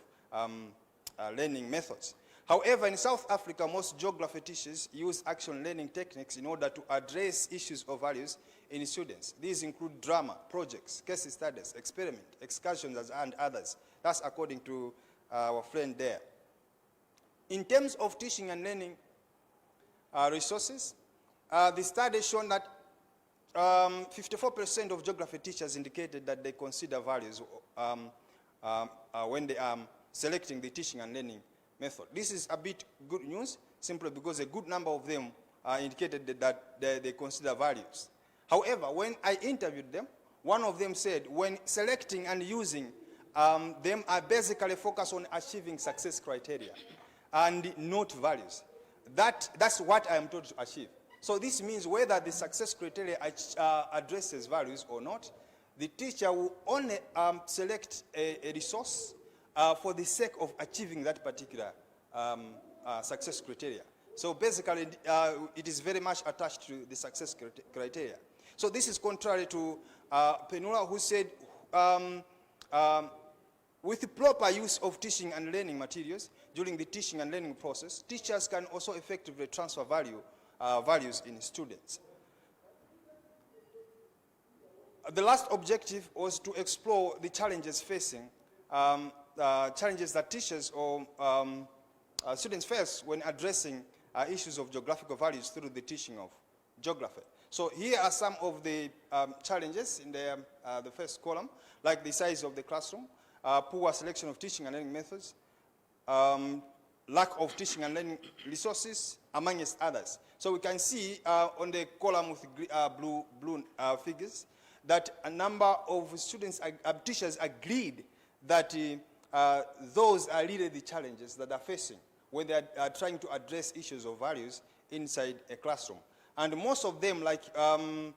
learning methods. However, in South Africa, most geography teachers use action learning techniques in order to address issues of values in students. These include drama, projects, case studies, experiment, excursions, and others. That's according to our friend there. In terms of teaching and learning resources, the study shown that 54% of geography teachers indicated that they consider values when they are selecting the teaching and learning method. This is a bit good news, simply because a good number of them indicated that they consider values. However, when I interviewed them, one of them said when selecting and using them are basically focused on achieving success criteria and not values. That's what I am told to achieve. So this means whether the success criteria addresses values or not, the teacher will only select a resource for the sake of achieving that particular success criteria. So basically, it is very much attached to the success criteria. So this is contrary to Penula, who said, with the proper use of teaching and learning materials during the teaching and learning process, teachers can also effectively transfer values in students. The last objective was to explore the challenges facing, challenges that teachers or students face when addressing issues of geographical values through the teaching of geography. So here are some of the challenges in the first column, like the size of the classroom, poor selection of teaching and learning methods, lack of teaching and learning resources, amongst others. So we can see on the column with blue figures that a number of students, teachers agreed that those are really the challenges that they're facing when they are trying to address issues of values inside a classroom. And most of them, like on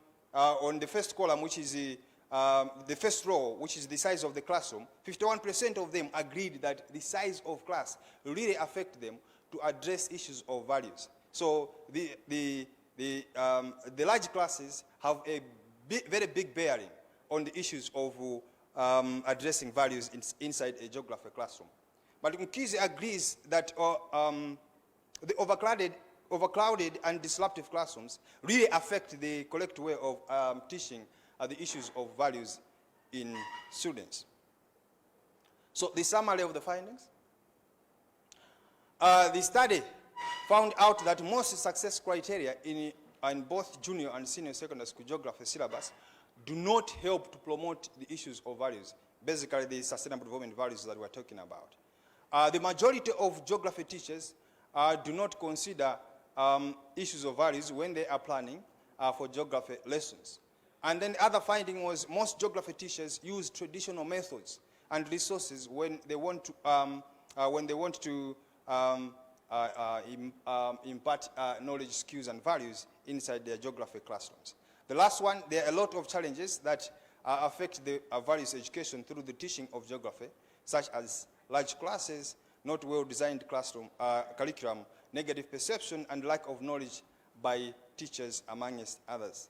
the first column, which is the first row, which is the size of the classroom, 51% of them agreed that the size of class really affect them to address issues of values. So the large classes have a very big bearing on the issues of addressing values inside a geography classroom. But Mkizi agrees that the overcrowded and disruptive classrooms really affect the correct way of teaching the issues of values in students. So the summary of the findings. The study found out that most success criteria in both junior and senior secondary school geography syllabus do not help to promote the issues of values, basically the sustainable development values that we're talking about. The majority of geography teachers do not consider issues of values when they are planning for geography lessons. And then the other finding was most geography teachers use traditional methods and resources when they want to impart knowledge, skills, and values inside their geography classrooms. The last one, there are a lot of challenges that affect the values education through the teaching of geography, such as large classes, not well-designed classroom curriculum, negative perception, and lack of knowledge by teachers, amongst others.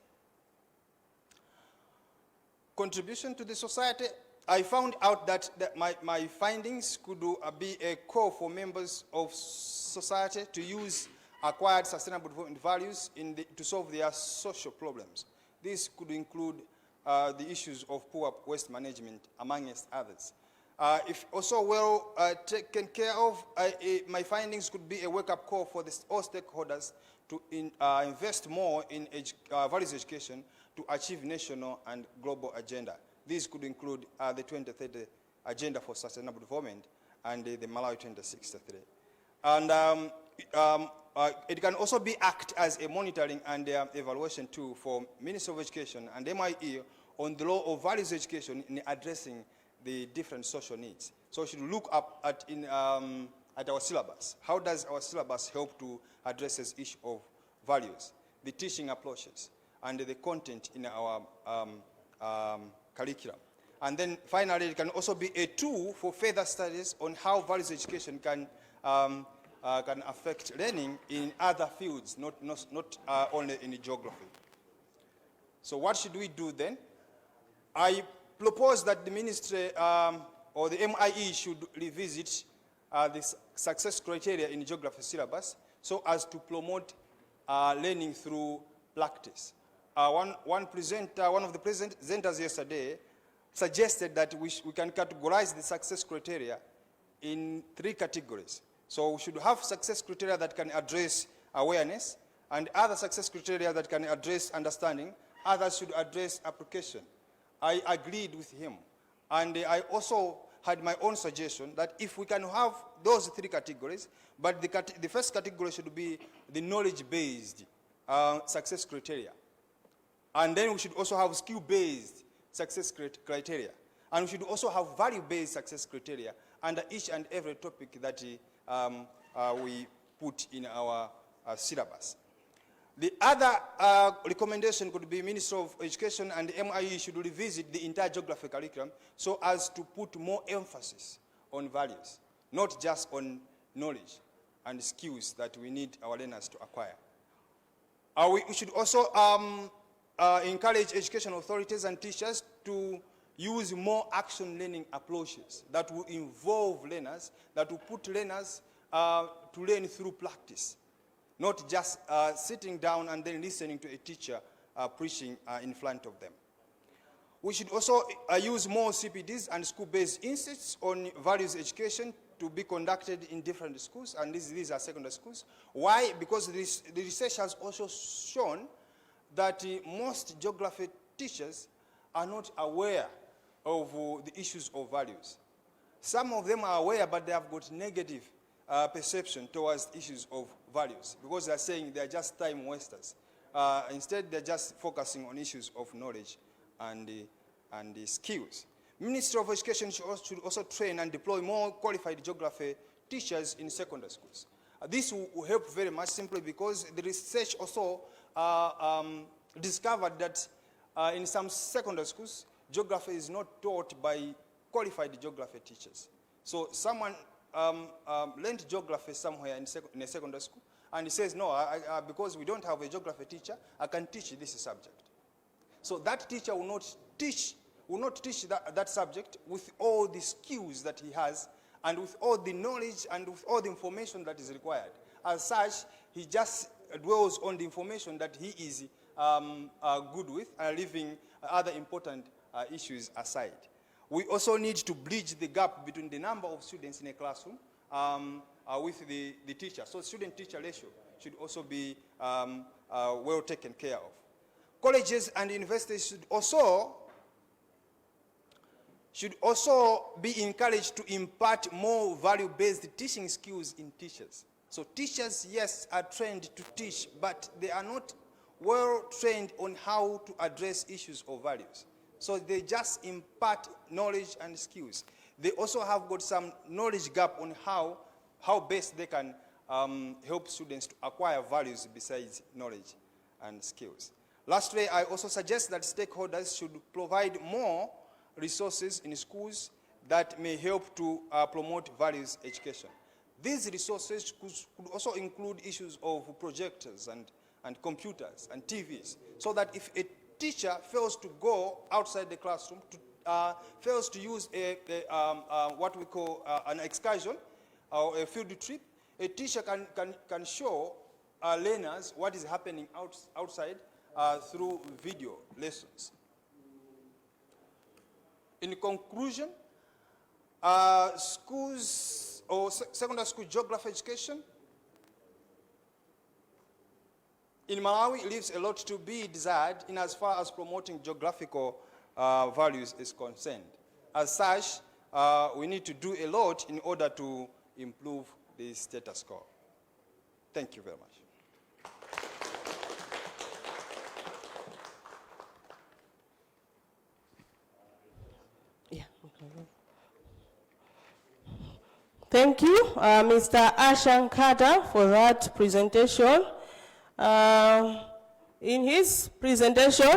Contribution to the society. I found out that my findings could be a call for members of society to use acquired sustainable development values to solve their social problems. This could include the issues of poor waste management, amongst others. If also well taken care of, my findings could be a wake-up call for all stakeholders to invest more in values education to achieve national and global agenda. These could include the 2030 Agenda for Sustainable Development and the Malawi 2063. And it can also act as a monitoring and evaluation tool for Ministry of Education and MIE on the role of values education in addressing the different social needs. So we should look up at our syllabus. How does our syllabus help to address this issue of values, the teaching approaches, and the content in our curriculum? And then finally, it can also be a tool for further studies on how values education can affect learning in other fields, not only in geography. So what should we do then? I propose that the ministry or the MIE should revisit the success criteria in geography syllabus so as to promote learning through practice. One of the presenters yesterday suggested that we can categorize the success criteria in 3 categories. So we should have success criteria that can address awareness, and other success criteria that can address understanding. Others should address application. I agreed with him. And I also had my own suggestion that if we can have those 3 categories, but the first category should be the knowledge-based success criteria. And then we should also have skill-based success criteria. And we should also have value-based success criteria under each and every topic that we put in our syllabus. The other recommendation could be Ministry of Education and the MIE should revisit the entire geography curriculum so as to put more emphasis on values, not just on knowledge and skills that we need our learners to acquire. We should also encourage education authorities and teachers to use more action learning approaches that will involve learners, that will put learners to learn through practice, not just sitting down and then listening to a teacher preaching in front of them. We should also use more CPDs and school-based insights on values education to be conducted in different schools, and these are secondary schools. Why? Because the research has also shown that most geography teachers are not aware of the issues of values. Some of them are aware, but they have got negative perception towards issues of values because they're saying they're just time wasters. Instead, they're just focusing on issues of knowledge and the skills. Ministry of Education should also train and deploy more qualified geography teachers in secondary schools. This will help very much simply because the research also discovered that in some secondary schools, geography is not taught by qualified geography teachers. So someone learned geography somewhere in a secondary school, and he says, no, because we don't have a geography teacher, I can teach this subject. So that teacher will not teach that subject with all the skills that he has and with all the knowledge and with all the information that is required. As such, he just dwells on the information that he is good with, leaving other important issues aside. We also need to bridge the gap between the number of students in a classroom with the teacher. So student-teacher ratio should also be well taken care of. Colleges and universities should also be encouraged to impart more value-based teaching skills in teachers. So teachers, yes, are trained to teach, but they are not well trained on how to address issues of values. So they just impart knowledge and skills. They also have got some knowledge gap on how best they can help students to acquire values besides knowledge and skills. Lastly, I also suggest that stakeholders should provide more resources in schools that may help to promote values education. These resources could also include issues of projectors and computers and TVs, so that if a teacher fails to go outside the classroom, fails to use what we call an excursion or a field trip, a teacher can show learners what is happening outside through video lessons. In conclusion, schools or secondary school geography education in Malawi leaves a lot to be desired in as far as promoting geographical values is concerned. As such, we need to do a lot in order to improve the status quo. Thank you very much. Thank you, Mr. Ashan Carter, for that presentation. In his presentation,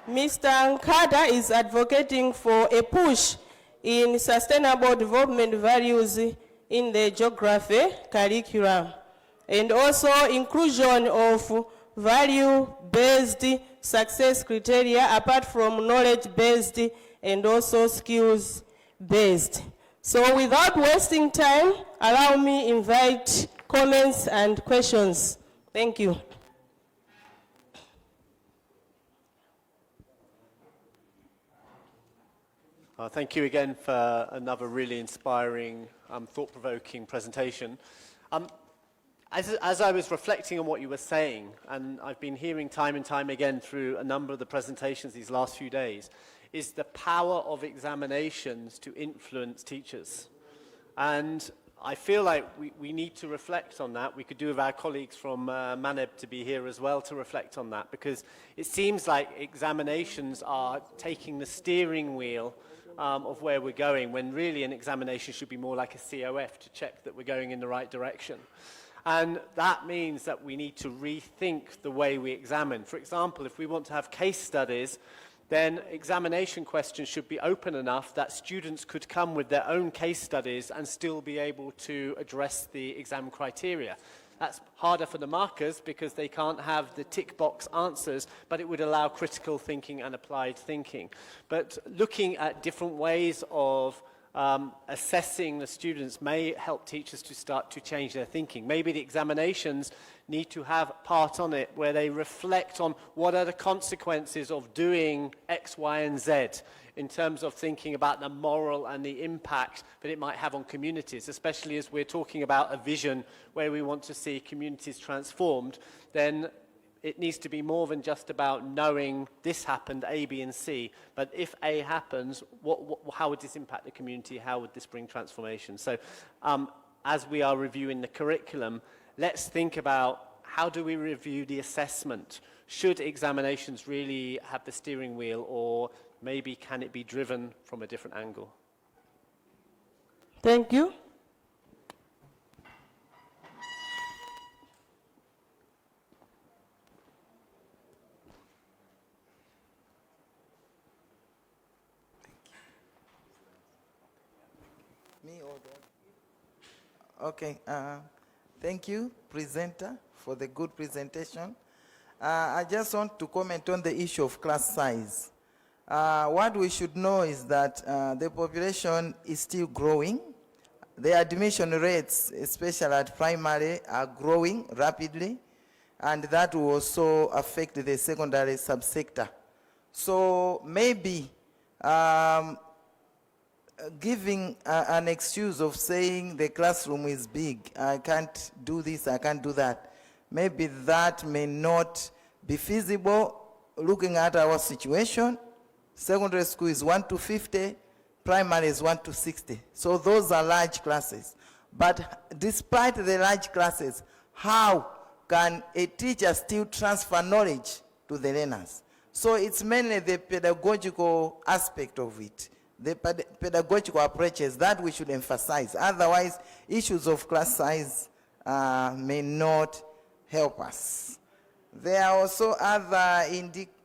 Mr. Carter is advocating for a push in sustainable development values in the geography curriculum, and also inclusion of value-based success criteria apart from knowledge-based and also skills-based. So without wasting time, allow me to invite comments and questions. Thank you. Thank you again for another really inspiring, thought-provoking presentation. As I was reflecting on what you were saying, and I've been hearing time and time again through a number of the presentations these last few days, is the power of examinations to influence teachers. And I feel like we need to reflect on that. We could do with our colleagues from MANEB to be here as well to reflect on that, because it seems like examinations are taking the steering wheel of where we're going, when really an examination should be more like a COF to check that we're going in the right direction. And that means that we need to rethink the way we examine. For example, if we want to have case studies, then examination questions should be open enough that students could come with their own case studies and still be able to address the exam criteria. That's harder for the markers because they can't have the tick box answers, but it would allow critical thinking and applied thinking. But looking at different ways of assessing the students may help teachers to start to change their thinking. Maybe the examinations need to have part on it where they reflect on what are the consequences of doing X, Y, and Z in terms of thinking about the moral and the impact that it might have on communities, especially as we're talking about a vision where we want to see communities transformed. Then it needs to be more than just about knowing this happened, A, B, and C. But if A happens, how would this impact the community? How would this bring transformation? So as we are reviewing the curriculum, let's think about how do we review the assessment? Should examinations really have the steering wheel, or maybe can it be driven from a different angle? Thank you. Me or the... Okay, thank you, presenter, for the good presentation. I just want to comment on the issue of class size. What we should know is that the population is still growing. The admission rates, especially at primary, are growing rapidly, and that will also affect the secondary subsector. So maybe giving an excuse of saying the classroom is big, I can't do this, I can't do that, maybe that may not be feasible looking at our situation. Secondary school is 1 to 50, primary is 1 to 60. So those are large classes. But despite the large classes, how can a teacher still transfer knowledge to the learners? So it's mainly the pedagogical aspect of it, the pedagogical approaches that we should emphasize. Otherwise, issues of class size may not help us. There are also other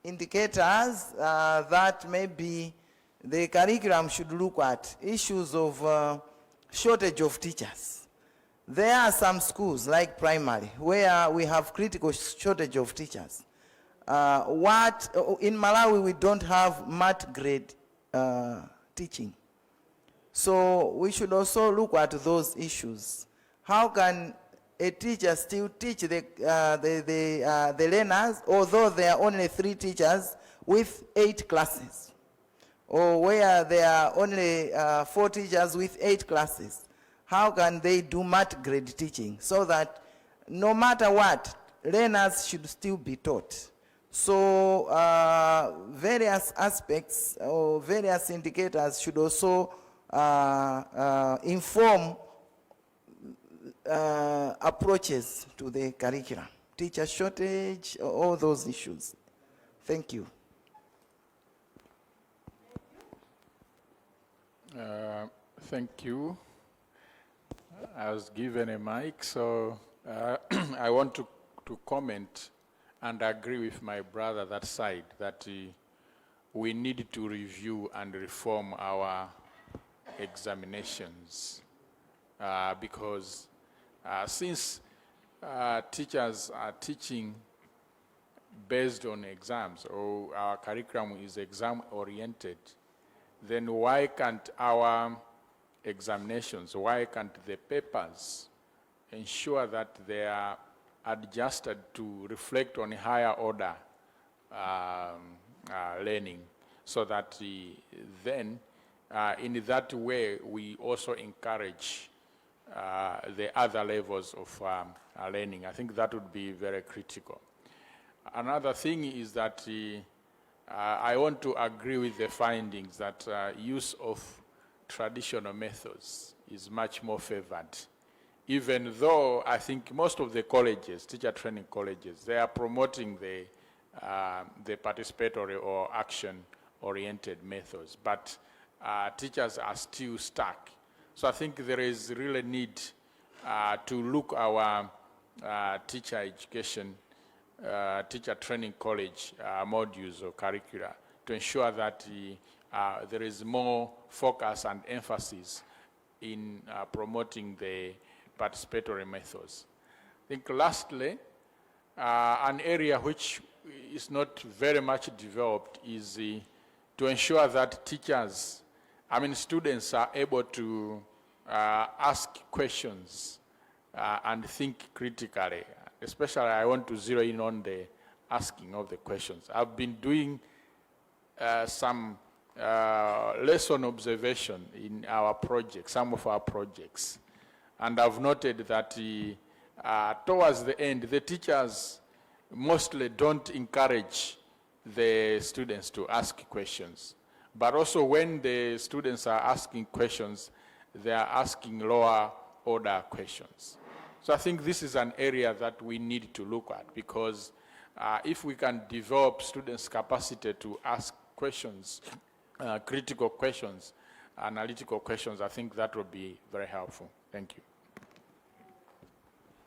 indicators that maybe the curriculum should look at. Issues of shortage of teachers. There are some schools like primary where we have critical shortage of teachers. In Malawi we don't have math grade teaching. So we should also look at those issues. How can a teacher still teach the learners, although there are only 3 teachers with 8 classes? Or where there are only 4 teachers with 8 classes? How can they do math grade teaching so that no matter what, learners should still be taught? So various aspects or various indicators should also inform approaches to the curriculum. Teacher shortage, all those issues. Thank you. Thank you. I was given a mic, so I want to comment and agree with my brother that side, that we need to review and reform our examinations because since teachers are teaching based on exams, or our curriculum is exam-oriented, then why can't our examinations, why can't the papers ensure that they are adjusted to reflect on higher order learning, so that then in that way we also encourage the other levels of learning. I think that would be very critical. Another thing is that I want to agree with the findings that use of traditional methods is much more favored. Even though I think most of the colleges, teacher training colleges, they are promoting the participatory or action-oriented methods, but teachers are still stuck. So I think there is really need to look our teacher education, teacher training college modules or curricula to ensure that there is more focus and emphasis in promoting the participatory methods. I think lastly, an area which is not very much developed is to ensure that teachers, students are able to ask questions and think critically. Especially I want to zero in on the asking of the questions. I've been doing some lesson observation in our projects, some of our projects. And I've noted that towards the end, the teachers mostly don't encourage the students to ask questions. But also when the students are asking questions, they are asking lower order questions. So I think this is an area that we need to look at, because if we can develop students' capacity to ask questions, critical questions, analytical questions, I think that would be very helpful. Thank you.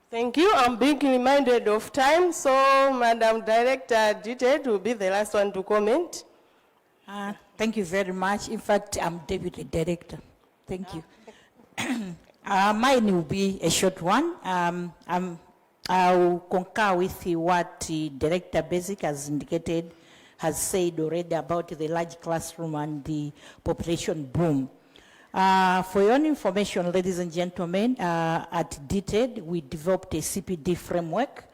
Thank you. I'm being reminded of time, so Madam Director Detailed will be the last one to comment. Thank you very much. In fact, I'm Deputy Director. Thank you. Mine will be a short one. I'll concur with what Director Basic has indicated, has said already about the large classroom and the population boom. For your own information, ladies and gentlemen, at DTED, we developed a CPD framework.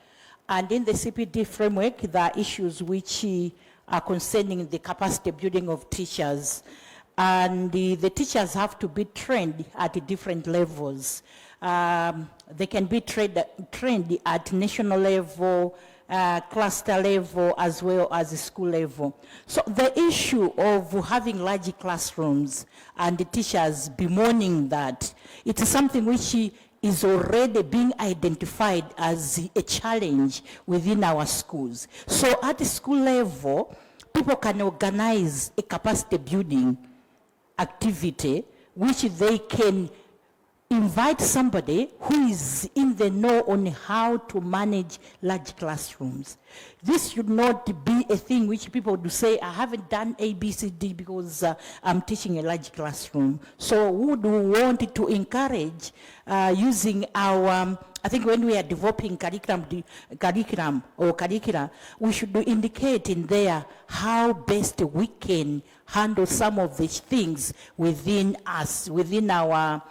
And in the CPD framework, there are issues which are concerning the capacity building of teachers. And the teachers have to be trained at different levels. They can be trained at national level, cluster level, as well as the school level. So the issue of having large classrooms and the teachers bemoaning that, it is something which is already being identified as a challenge within our schools. So at the school level, people can organize a capacity building activity which they can invite somebody who is in the know on how to manage large classrooms. This should not be a thing which people would say, I haven't done A, B, C, D because I'm teaching a large classroom. So we would want to encourage using our, I think when we are developing curriculum, we should indicate in there how best we can handle some of these things within us, within our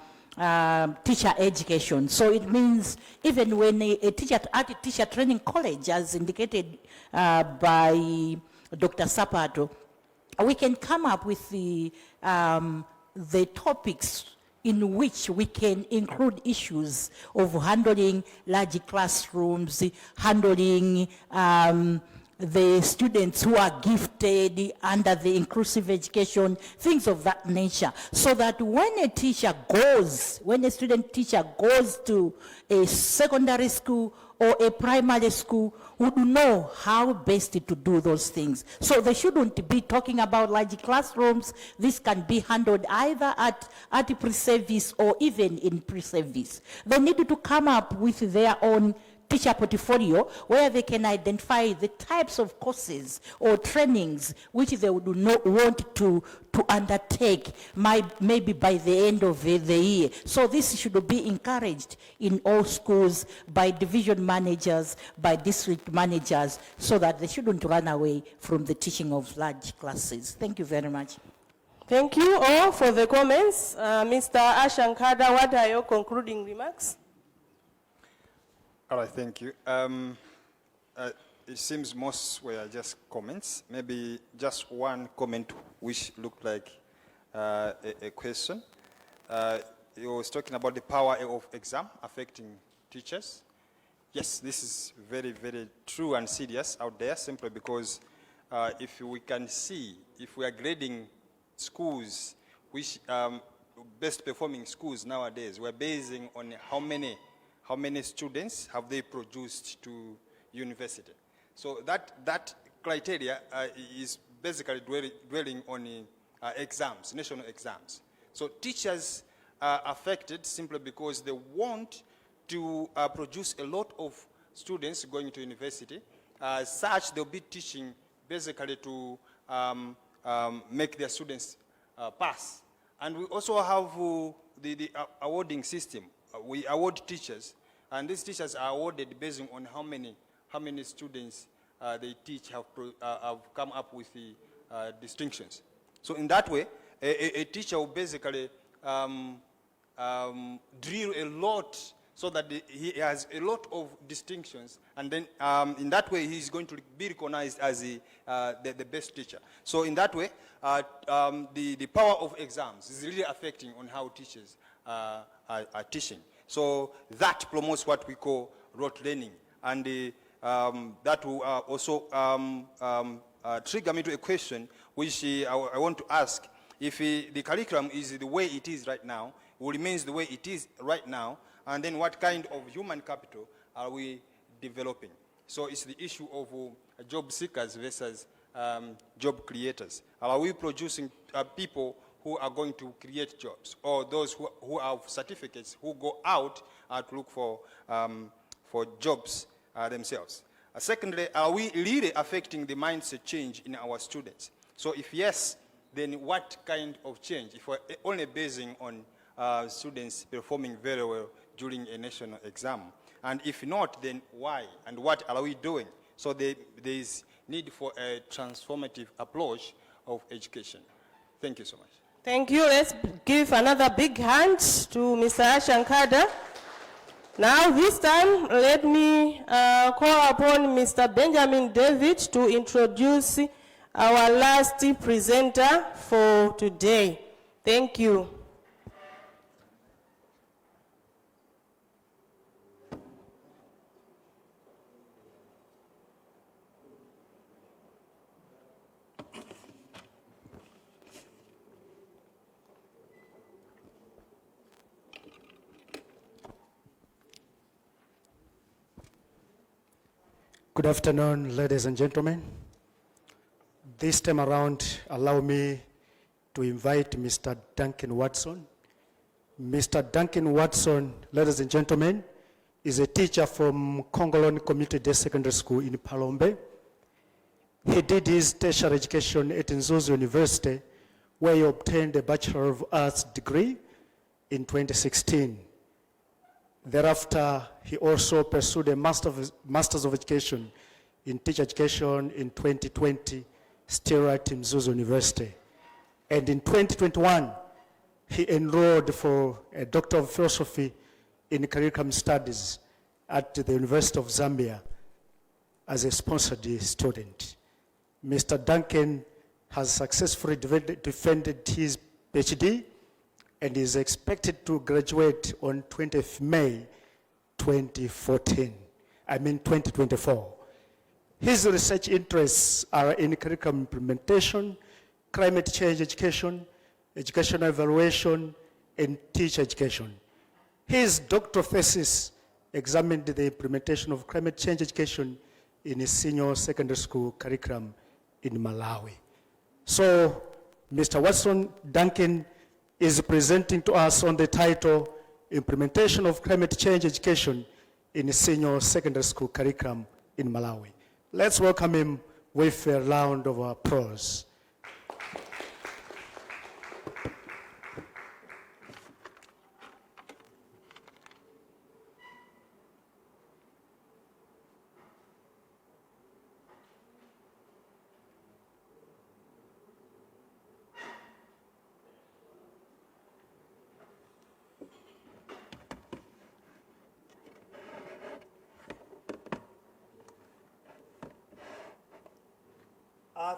teacher education. So it means even when a teacher at a teacher training college, as indicated by Dr. Sapato, we can come up with the topics in which we can include issues of handling large classrooms, handling the students who are gifted under the inclusive education, things of that nature, so that when a student teacher goes to a secondary school or a primary school, would know how best to do those things. So they shouldn't be talking about large classrooms. This can be handled either at pre-service or even in pre-service. They need to come up with their own teacher portfolio where they can identify the types of courses or trainings which they would not want to undertake maybe by the end of the year. So this should be encouraged in all schools by division managers, by district managers, so that they shouldn't run away from the teaching of large classes. Thank you very much. Thank you all for the comments. Mr. Ashankada, what are your concluding remarks? All right, thank you. It seems most were just comments. Maybe just one comment which looked like a question. You was talking about the power of exam affecting teachers. Yes, this is very, very true and serious out there, simply because if we can see, if we are grading schools which best performing schools nowadays, we're basing on how many students have they produced to university. So that criteria is basically dwelling on exams, national exams. So teachers are affected simply because they want to produce a lot of students going to university. As such, they'll be teaching basically to make their students pass. And we also have the awarding system. We award teachers, and these teachers are awarded based on how many students they teach have come up with the distinctions. So in that way, a teacher will basically drill a lot so that he has a lot of distinctions, and then in that way he's going to be recognized as the best teacher. So in that way, the power of exams is really affecting on how teachers are teaching. So that promotes what we call rote learning, and that will also trigger me to a question which I want to ask. If the curriculum is the way it is right now, will remains the way it is right now, and then what kind of human capital are we developing? So it's the issue of job seekers versus job creators. Are we producing people who are going to create jobs, or those who have certificates who go out to look for jobs themselves? Secondly, are we really affecting the mindset change in our students? So if yes, then what kind of change? If we're only basing on students performing very well during a national exam, and if not, then why? And what are we doing? So there is need for a transformative approach of education. Thank you so much. Thank you. Let's give another big hand to Mr. Ashankada. Now, this time, let me call upon Mr. Benjamin David to introduce our last presenter for today. Thank you. Good afternoon, ladies and gentlemen. This time around, allow me to invite Mr. Duncan Watson. Mr. Duncan Watson, ladies and gentlemen, is a teacher from Congolone Community Day Secondary School in Palombe. He did his tertiary education at Nzuzu University, where he obtained a Bachelor of Arts degree in 2016. Thereafter, he also pursued a Master's of Education in Teacher Education in 2020, still at Nzuzu University. And in 2021, he enrolled for a Doctor of Philosophy in Curriculum Studies at the University of Zambia as a sponsored student. Mr. Duncan has successfully defended his PhD and is expected to graduate on 20th May 2024. His research interests are in curriculum implementation, climate change education, educational evaluation, and teacher education. His doctoral thesis examined the implementation of climate change education in a senior secondary school curriculum in Malawi. So, Mr. Watson Duncan is presenting to us on the title, Implementation of Climate Change Education in a Senior Secondary School Curriculum in Malawi. Let's welcome him with a round of applause.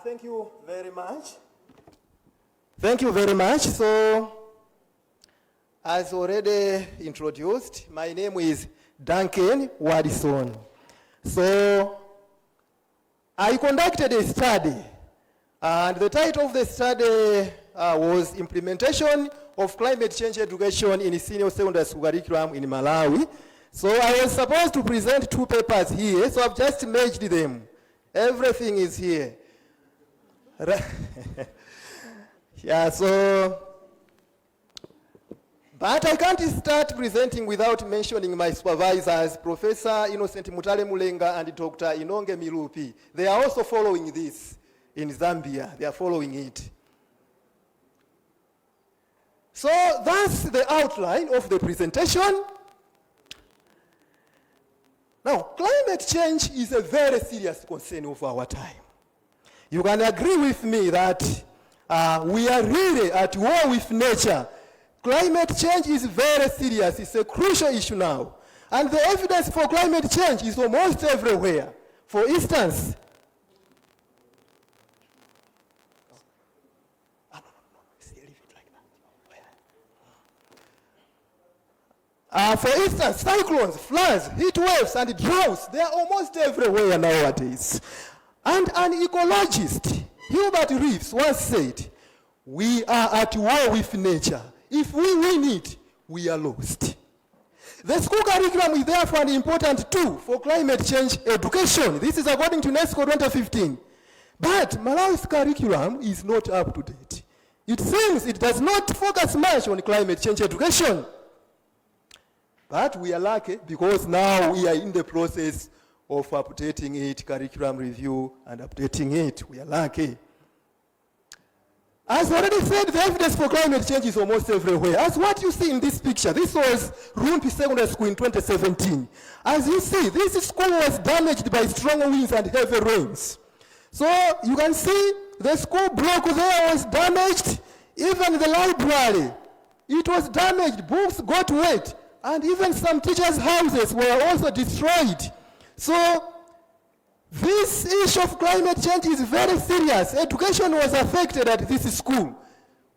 Thank you very much. Thank you very much. So, as already introduced, my name is Duncan Watson. So, I conducted a study, and the title of the study was Implementation of climate change education in senior secondary school curriculum in Malawi. So I was supposed to present 2 papers here, so I've just merged them. Everything is here. Yeah, so, but I can't start presenting without mentioning my supervisors, Professor Innocent Mutale Mulenga and Dr. Inonge Milupi. They are also following this in Zambia. They are following it. So that's the outline of the presentation. Now, climate change is a very serious concern of our time. You can agree with me that we are really at war with nature. Climate change is very serious. It's a crucial issue now. And the evidence for climate change is almost everywhere. For instance, cyclones, floods, heat waves, and droughts, they are almost everywhere nowadays. And an ecologist, Hubert Reeves, once said, we are at war with nature. If we win it, we are lost. The school curriculum is therefore an important tool for climate change education. This is according to UNESCO 2015. But Malawi's curriculum is not up to date. It seems it does not focus much on climate change education. But we are lucky because now we are in the process of updating it, curriculum review, and updating it. We are lucky. As already said, the evidence for climate change is almost everywhere. As what you see in this picture, this was Rumpi Secondary School in 2017. As you see, this school was damaged by strong winds and heavy rains. So you can see the school block there was damaged, even the library. It was damaged, books got wet, and even some teachers' houses were also destroyed. So this issue of climate change is very serious. Education was affected at this school.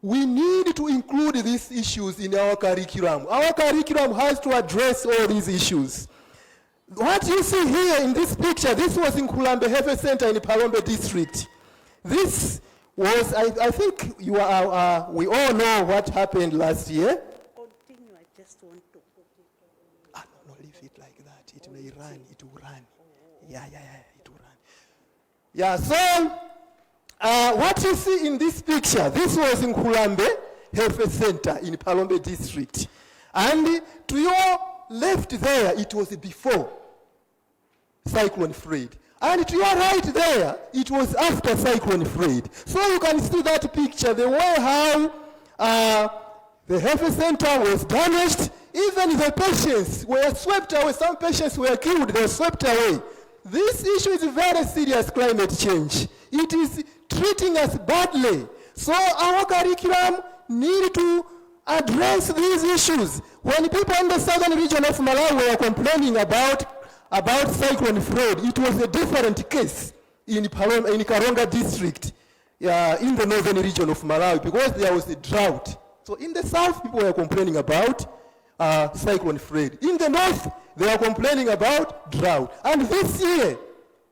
We need to include these issues in our curriculum. Our curriculum has to address all these issues. What you see here in this picture, this was in Kulambe Health Center in Palombe district. This was, I think we all know what happened last year. Continue, I just want to put it. No, leave it like that. It may run, it will run. Yeah, it will run. Yeah, so what you see in this picture, this was in Kulambe Health Center in Palombe district. And to your left there, it was before Cyclone Fred. And to your right there, it was after Cyclone Fred. So you can see that picture, the way how the health center was damaged. Even the patients were swept away. Some patients were killed, they were swept away. This issue is very serious, climate change. It is treating us badly. So our curriculum need to address these issues. When people in the southern region of Malawi were complaining about Cyclone Fred, it was a different case in Karonga district, in the northern region of Malawi, because there was a drought. So in the south, people were complaining about Cyclone Fred. In the north, they are complaining about drought. And this year,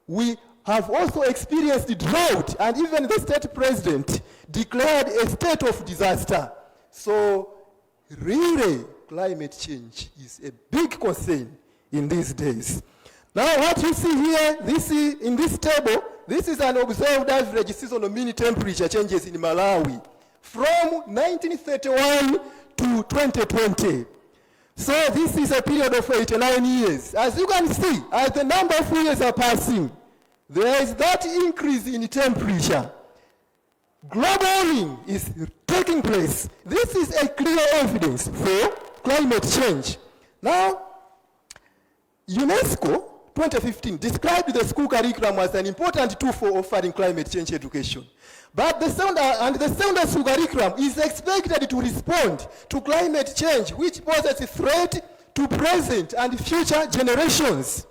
we have also experienced the drought, and even the state president declared a state of disaster. So really, climate change is a big concern in these days. Now what you see here, in this table, this is an observed average seasonal mean temperature changes in Malawi from 1931 to 2020. So this is a period of 89 years. As you can see, as the number of years are passing, there is that increase in temperature. Global warming is taking place. This is a clear evidence for climate change. Now, UNESCO 2015 described the school curriculum as an important tool for offering climate change education. But the sounder school curriculum is expected to respond to climate change, which poses a threat to present and future generations.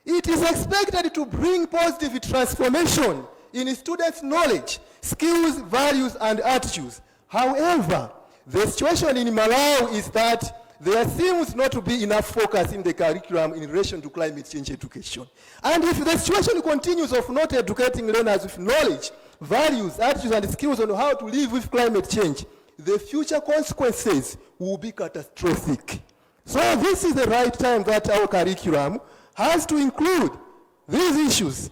It is expected to bring positive transformation in students' knowledge, skills, values, and attitudes. However, the situation in Malawi is that there seems not to be enough focus in the curriculum in relation to climate change education. And if the situation continues of not educating learners with knowledge, values, attitudes, and skills on how to live with climate change, the future consequences will be catastrophic. So this is the right time that our curriculum has to include these issues.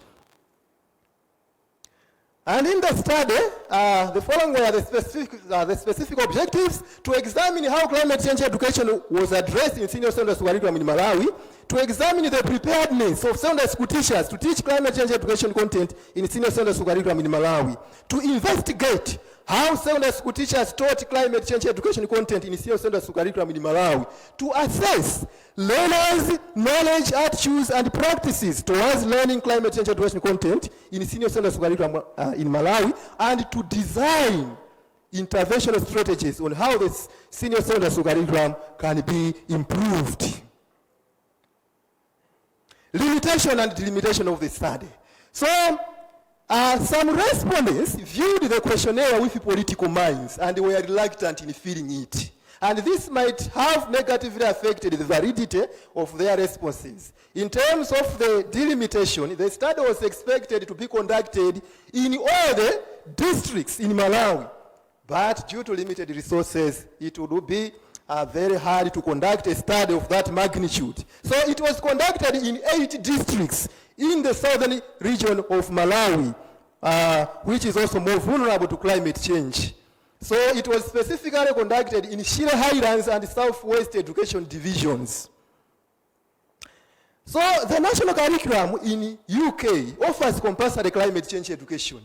And in the study, the following were the specific objectives: to examine how climate change education was addressed in senior secondary school curriculum in Malawi, to examine the preparedness of secondary school teachers to teach climate change education content in senior secondary school curriculum in Malawi, to investigate how secondary school teachers taught climate change education content in senior secondary school curriculum in Malawi, to assess learners' knowledge, attitudes, and practices towards learning climate change education content in senior secondary school curriculum in Malawi, and to design intervention strategies on how this senior secondary school curriculum can be improved. Limitation and delimitation of the study. So, some respondents viewed the questionnaire with political minds and were reluctant in filling it. And this might have negatively affected the validity of their responses. In terms of the delimitation, the study was expected to be conducted in all the districts in Malawi. But due to limited resources, it would be very hard to conduct a study of that magnitude. So it was conducted in 8 districts in the southern region of Malawi, which is also more vulnerable to climate change. So it was specifically conducted in Shire Highlands and Southwest Education Divisions. So the national curriculum in UK offers compulsory climate change education.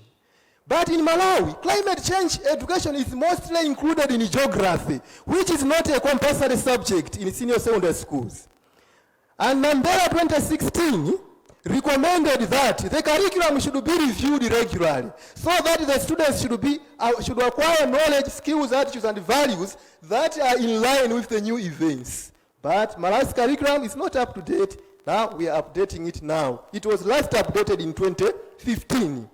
But in Malawi, climate change education is mostly included in geography, which is not a compulsory subject in senior secondary schools. And Mandela 2016 recommended that the curriculum should be reviewed regularly, so that the students should acquire knowledge, skills, attitudes, and values that are in line with the new events. But Malawi's curriculum is not up to date. Now we are updating it now. It was last updated in 2015.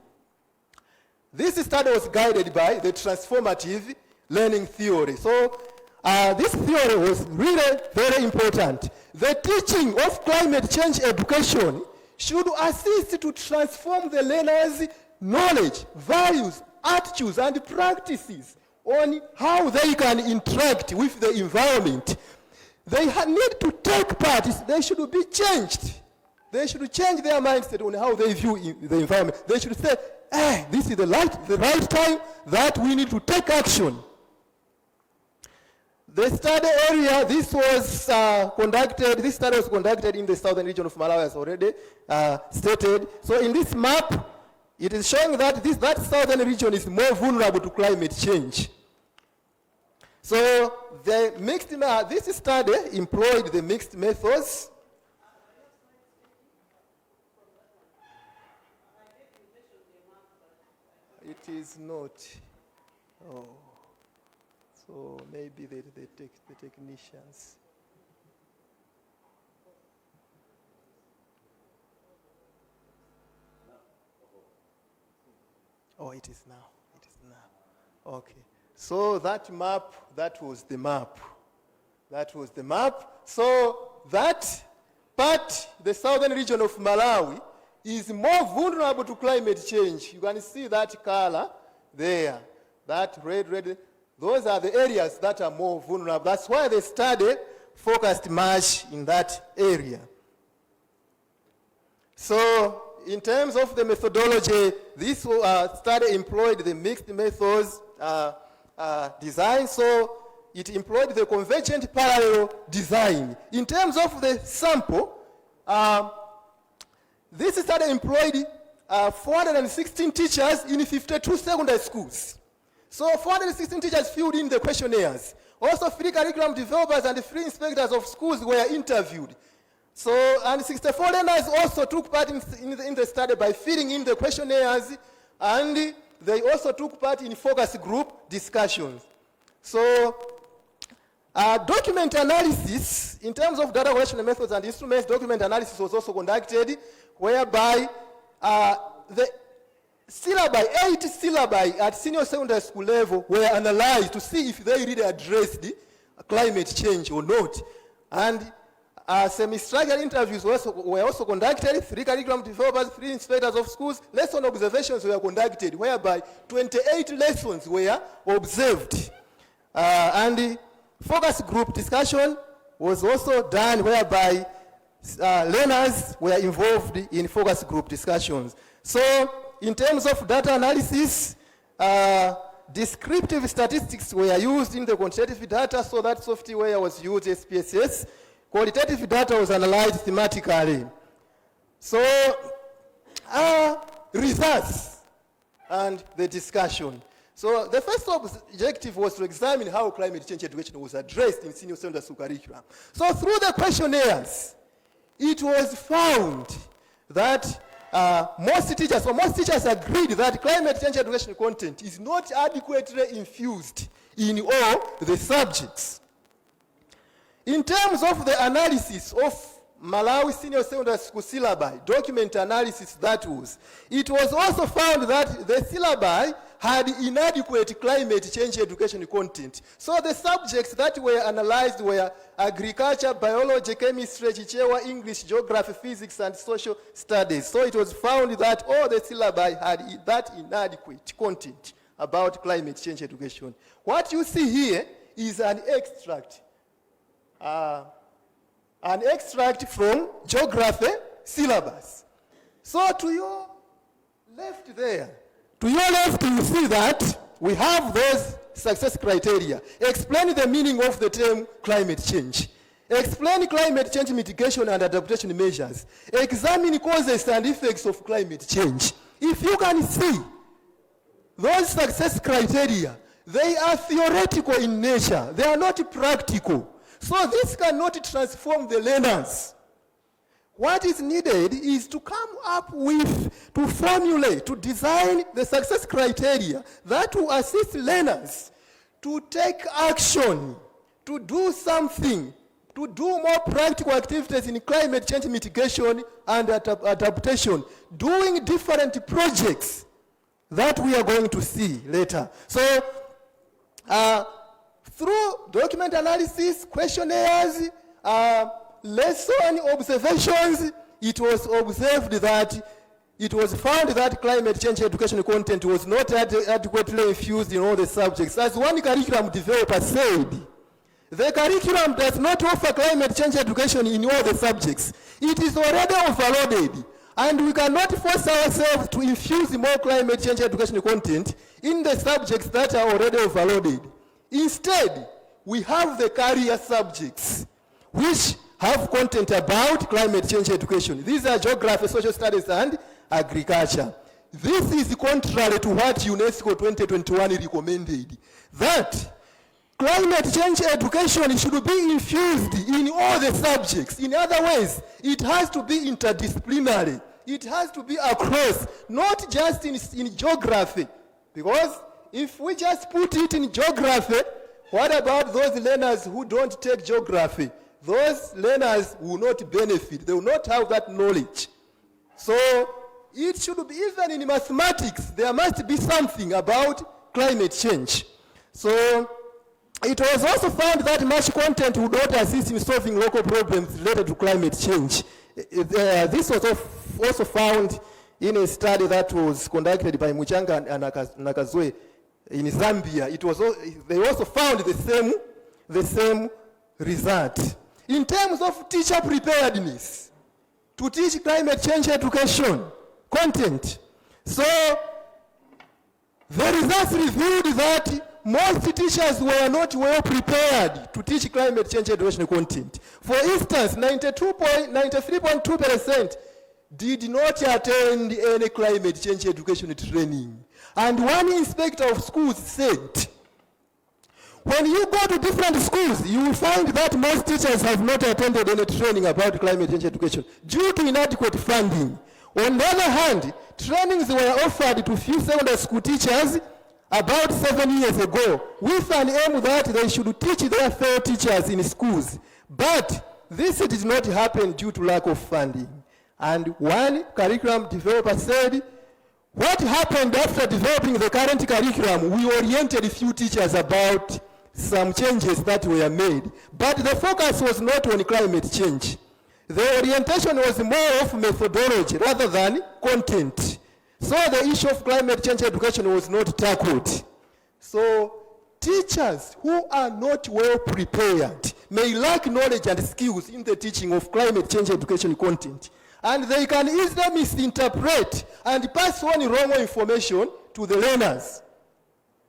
This study was guided by the transformative learning theory. So this theory was really very important. The teaching of climate change education should assist to transform the learners' knowledge, values, attitudes, and practices on how they can interact with the environment. They need to take part. They should be changed. They should change their mindset on how they view the environment. They should say, this is the right time that we need to take action. The study area, this study was conducted in the southern region of Malawi, as already stated. So in this map, it is showing that that southern region is more vulnerable to climate change. So this study employed the mixed methods. It is not. Oh. So maybe the technicians. Oh, it is now. It is now. Okay. So that map, that was the map. That was the map. So that part, the southern region of Malawi, is more vulnerable to climate change. You can see that color there. That red. Those are the areas that are more vulnerable. That's why the study focused much in that area. So in terms of the methodology, this study employed the mixed methods design. So it employed the convergent parallel design. In terms of the sample, this study employed 416 teachers in 52 secondary schools. So 416 teachers filled in the questionnaires. Also, free curriculum developers and free inspectors of schools were interviewed. So, and 64 learners also took part in the study by filling in the questionnaires, and they also took part in focus group discussions. So, document analysis, in terms of data collection methods and instruments, document analysis was also conducted, whereby the 8 syllabi at senior secondary school level were analyzed to see if they really addressed climate change or not. And semi-structured interviews were also conducted. Free curriculum developers, free inspectors of schools, lesson observations were conducted, whereby 28 lessons were observed. And the focus group discussion was also done whereby learners were involved in focus group discussions. So in terms of data analysis, descriptive statistics were used in the quantitative data, so that software was used, SPSS. Qualitative data was analyzed thematically. So results and the discussion. So the first objective was to examine how climate change education was addressed in senior secondary school curriculum. So through the questionnaires, it was found that most teachers agreed that climate change education content is not adequately infused in all the subjects. In terms of the analysis of Malawi Senior Secondary School syllabi, document analysis that was, it was also found that the syllabi had inadequate climate change education content. So the subjects that were analyzed were agriculture, biology, chemistry, Chichewa, English, geography, physics, and social studies. So it was found that all the syllabi had that inadequate content about climate change education. What you see here is an extract from geography syllabus. So to your left there, to your left you see that we have those success criteria. Explain the meaning of the term climate change. Explain climate change mitigation and adaptation measures. Examine causes and effects of climate change. If you can see those success criteria, they are theoretical in nature. They are not practical. So this cannot transform the learners. What is needed is to come up with, to formulate, to design the success criteria that will assist learners to take action, to do something, to do more practical activities in climate change mitigation and adaptation, doing different projects that we are going to see later. So, through document analysis, questionnaires, lesson observations, it was observed that it was found that climate change education content was not adequately infused in all the subjects. As one curriculum developer said, the curriculum does not offer climate change education in all the subjects. It is already overloaded, and we cannot force ourselves to infuse more climate change education content in the subjects that are already overloaded. Instead, we have the career subjects, which have content about climate change education. These are geography, social studies, and agriculture. This is contrary to what UNESCO 2021 recommended, that climate change education should be infused in all the subjects. In other ways, it has to be interdisciplinary. It has to be across, not just in geography. Because if we just put it in geography, what about those learners who don't take geography? Those learners will not benefit. They will not have that knowledge. So it should be, even in mathematics, there must be something about climate change. So it was also found that much content would not assist in solving local problems related to climate change. This was also found in a study that was conducted by Muchanga and Nakazwe in Zambia. They also found the same result. In terms of teacher preparedness to teach climate change education content, so the results revealed that most teachers were not well prepared to teach climate change education content. For instance, 93.2% did not attend any climate change education training. And one inspector of schools said, when you go to different schools, you will find that most teachers have not attended any training about climate change education due to inadequate funding. On the other hand, trainings were offered to few secondary school teachers about 7 years ago with an aim that they should teach their fellow teachers in schools. But this did not happen due to lack of funding. And one curriculum developer said, what happened after developing the current curriculum, we oriented few teachers about some changes that were made. But the focus was not on climate change. The orientation was more of methodology rather than content. So the issue of climate change education was not tackled. So teachers who are not well prepared may lack knowledge and skills in the teaching of climate change education content, and they can easily misinterpret and pass on wrong information to the learners.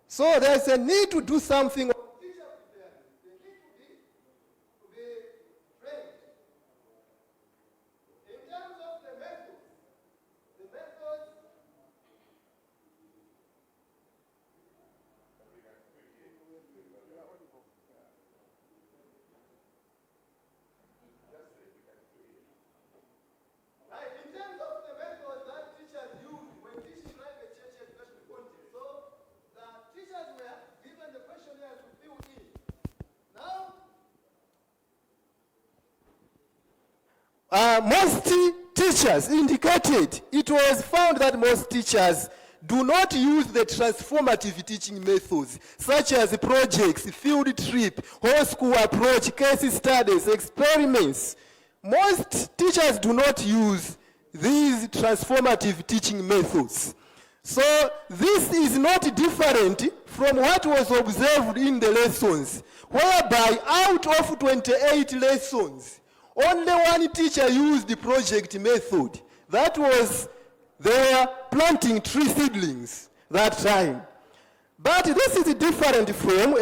So there's a need to do something. Most teachers indicated, it was found that most teachers do not use the transformative teaching methods, such as projects, field trip, whole school approach, case studies, experiments. Most teachers do not use these transformative teaching methods. So this is not different from what was observed in the lessons, whereby out of 28 lessons, only one teacher used the project method. That was, they were planting tree seedlings that time. But this is different from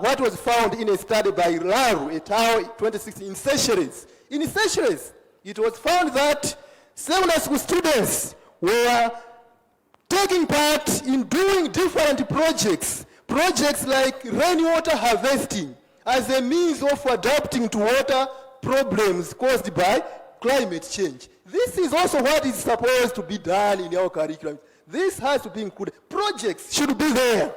what was found in a study by Laru et al. 2016 in Seychelles. In Seychelles, it was found that secondary school students were taking part in doing different projects like rainwater harvesting as a means of adapting to water problems caused by climate change. This is also what is supposed to be done in our curriculum. This has to be included. Projects should be there.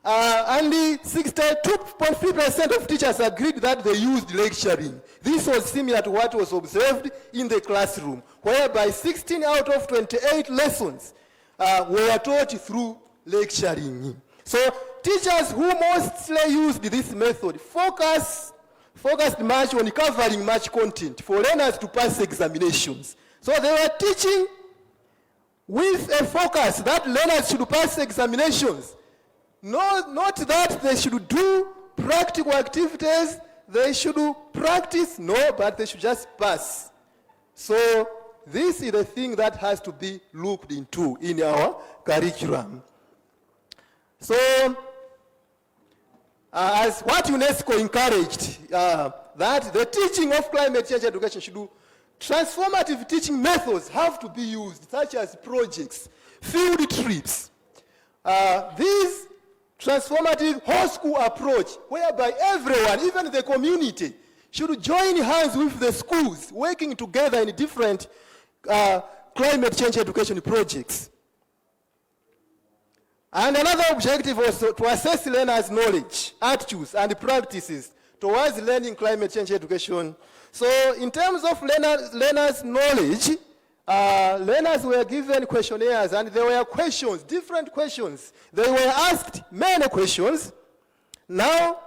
And 62.3% of teachers agreed that they used lecturing. This was similar to what was observed in the classroom, whereby 16 out of 28 lessons were taught through lecturing. So teachers who mostly used this method focused much on covering much content for learners to pass examinations. So they were teaching with a focus that learners should pass examinations. Not that they should do practical activities, they should practice, no, but they should just pass. So this is the thing that has to be looked into in our curriculum. So, as what UNESCO encouraged, that the teaching of climate change education should do, transformative teaching methods have to be used, such as projects, field trips. These transformative whole school approach, whereby everyone, even the community, should join hands with the schools, working together in different climate change education projects. And another objective was to assess learners' knowledge, attitudes, and practices towards learning climate change education. So in terms of learners' knowledge, learners were given questionnaires, and there were questions, different questions. They were asked many questions. Now,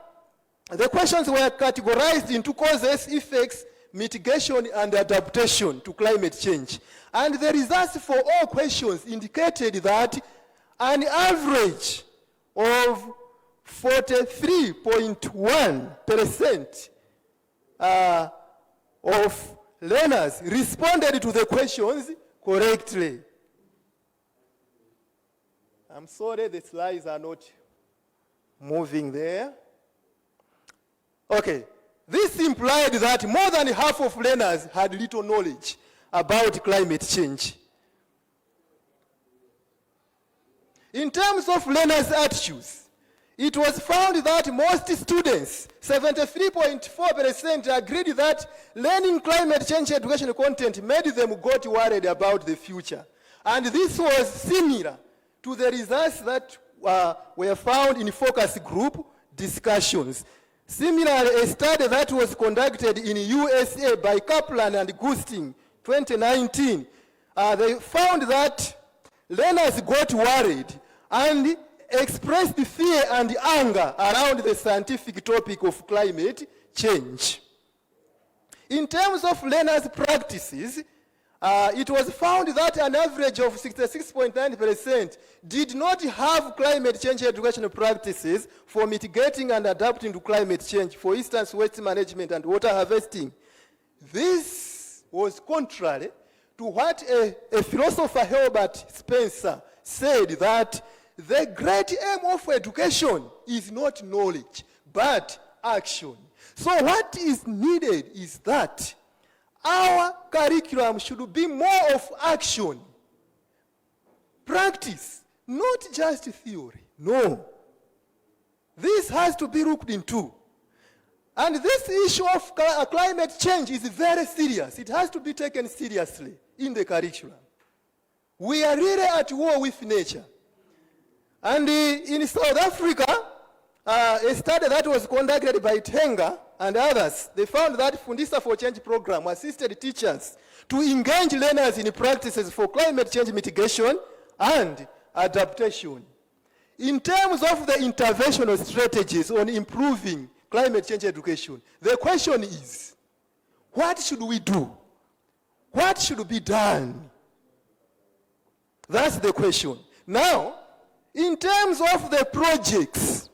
the questions were categorized into causes, effects, mitigation, and adaptation to climate change. And the results for all questions indicated that an average of 43.1% of learners responded to the questions correctly. I'm sorry, the slides are not moving there. Okay, this implied that more than half of learners had little knowledge about climate change. In terms of learners' attitudes, it was found that most students, 73.4%, agreed that learning climate change education content made them got worried about the future. And this was similar to the results that were found in focus group discussions. Similarly, a study that was conducted in USA by Kaplan and Gusting, 2019, they found that learners got worried and expressed fear and anger around the scientific topic of climate change. In terms of learners' practices, it was found that an average of 66.9% did not have climate change educational practices for mitigating and adapting to climate change, for instance, waste management and water harvesting. This was contrary to what a philosopher, Herbert Spencer, said, that the great aim of education is not knowledge, but action. So what is needed is that our curriculum should be more of action, practice, not just theory. No. This has to be looked into. And this issue of climate change is very serious. It has to be taken seriously in the curriculum. We are really at war with nature. And in South Africa, a study that was conducted by Tenga and others, they found that Fundisa for Change program assisted teachers to engage learners in practices for climate change mitigation and adaptation. In terms of the interventional strategies on improving climate change education, the question is, what should we do? What should be done? That's the question. Now, in terms of the projects,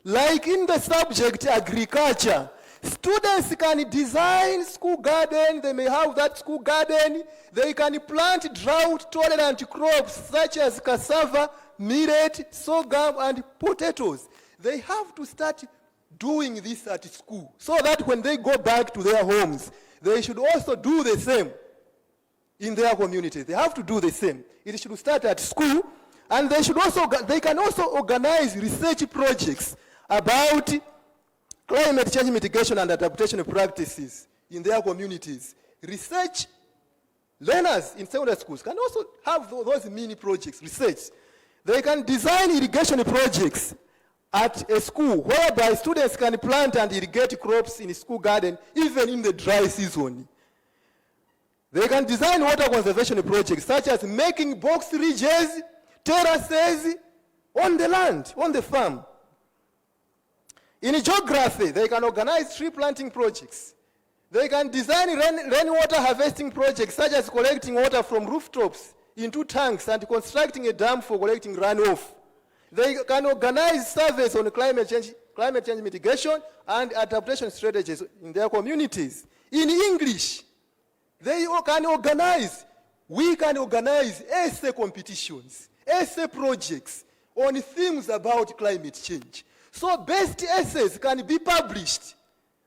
like in the subject agriculture, students can design school garden, they may have that school garden, they can plant drought-tolerant crops such as cassava, millet, sorghum, and potatoes. They have to start doing this at school so that when they go back to their homes, they should also do the same in their communities. They have to do the same. It should start at school, and they can also organize research projects about climate change mitigation and adaptation practices in their communities. Research learners in secondary schools can also have those mini projects, research. They can design irrigation projects at a school whereby students can plant and irrigate crops in a school garden even in the dry season. They can design water conservation projects such as making box ridges, terraces on the land, on the farm. In geography, they can organize tree planting projects. They can design rainwater harvesting projects such as collecting water from rooftops into tanks and constructing a dam for collecting runoff. They can organize surveys on climate change mitigation and adaptation strategies in their communities. In English, we can organize essay competitions, essay projects on themes about climate change. So best essays can be published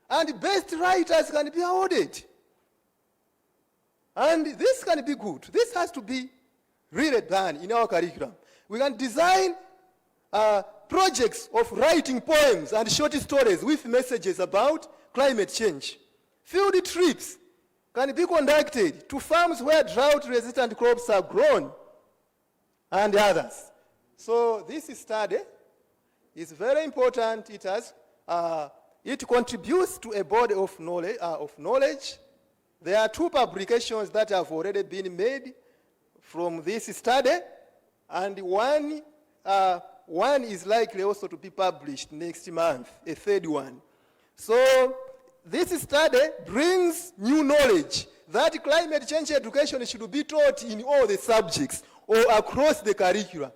and best writers can be awarded. And this can be good. This has to be really done in our curriculum. We can design projects of writing poems and short stories with messages about climate change. Field trips can be conducted to farms where drought-resistant crops are grown and others. So this study is very important. It contributes to a body of knowledge. There are 2 publications that have already been made from this study, and one is likely also to be published next month, a 3rd one. So this study brings new knowledge that climate change education should be taught in all the subjects or across the curricula,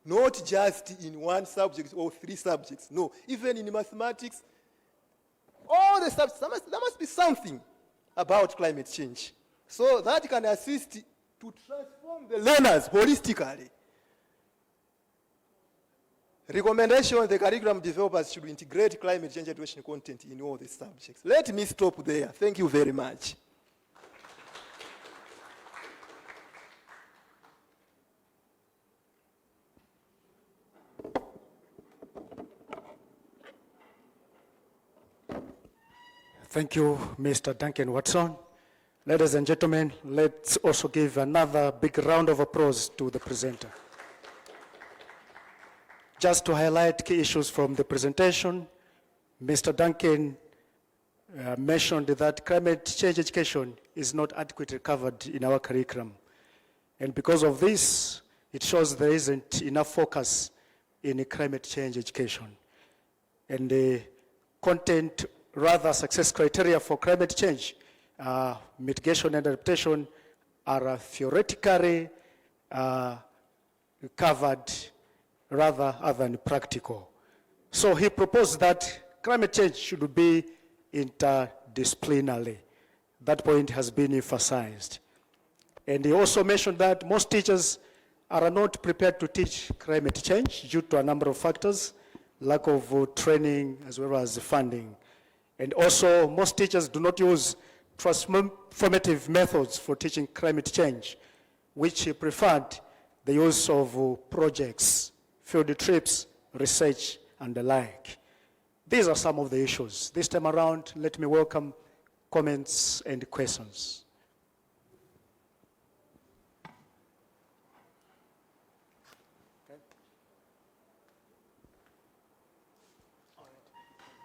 not just in 1 subject or 3 subjects. No, even in mathematics, all the subjects, there must be something about climate change. So that can assist to transform the learners holistically. Recommendation: the curriculum developers should integrate climate change education content in all the subjects. Let me stop there. Thank you very much. Thank you, Mr. Duncan Watson. Ladies and gentlemen, let's also give another big round of applause to the presenter. Just to highlight key issues from the presentation, Mr. Duncan mentioned that climate change education is not adequately covered in our curriculum. And because of this, it shows there isn't enough focus in climate change education. And the content, rather success criteria for climate change, mitigation and adaptation are theoretically covered rather than practical. So he proposed that climate change should be interdisciplinary. That point has been emphasized. And he also mentioned that most teachers are not prepared to teach climate change due to a number of factors, lack of training as well as funding. And also most teachers do not use transformative methods for teaching climate change, which he preferred the use of projects, field trips, research, and the like. These are some of the issues. This time around, let me welcome comments and questions.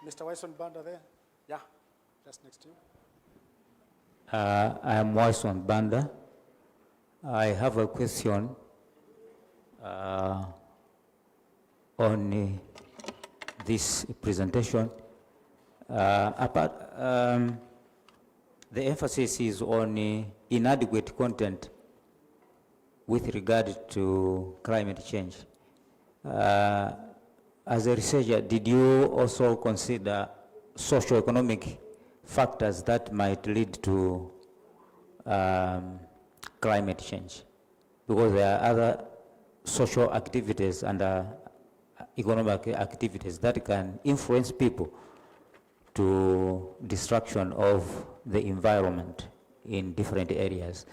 Mr. Wyson Banda there? Yeah, just next to you. I am Wyson Banda. I have a question on this presentation. The emphasis is on inadequate content with regard to climate change. As a researcher, did you also consider socio-economic factors that might lead to climate change? Because there are other social activities and economic activities that can influence people to destruction of the environment in different areas.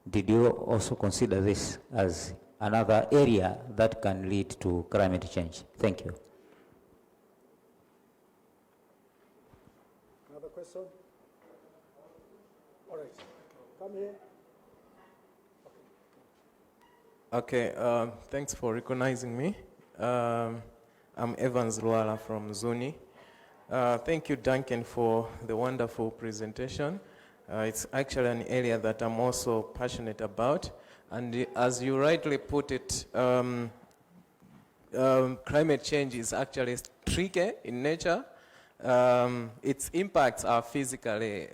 Did you also consider this as another area that can lead to climate change? Thank you. Another question? All right, come here. Okay, thanks for recognizing me. I'm Evans Luala from Zuni. Thank you, Duncan, for the wonderful presentation. It's actually an area that I'm also passionate about. And as you rightly put it, climate change is actually tricky in nature. Its impacts are physically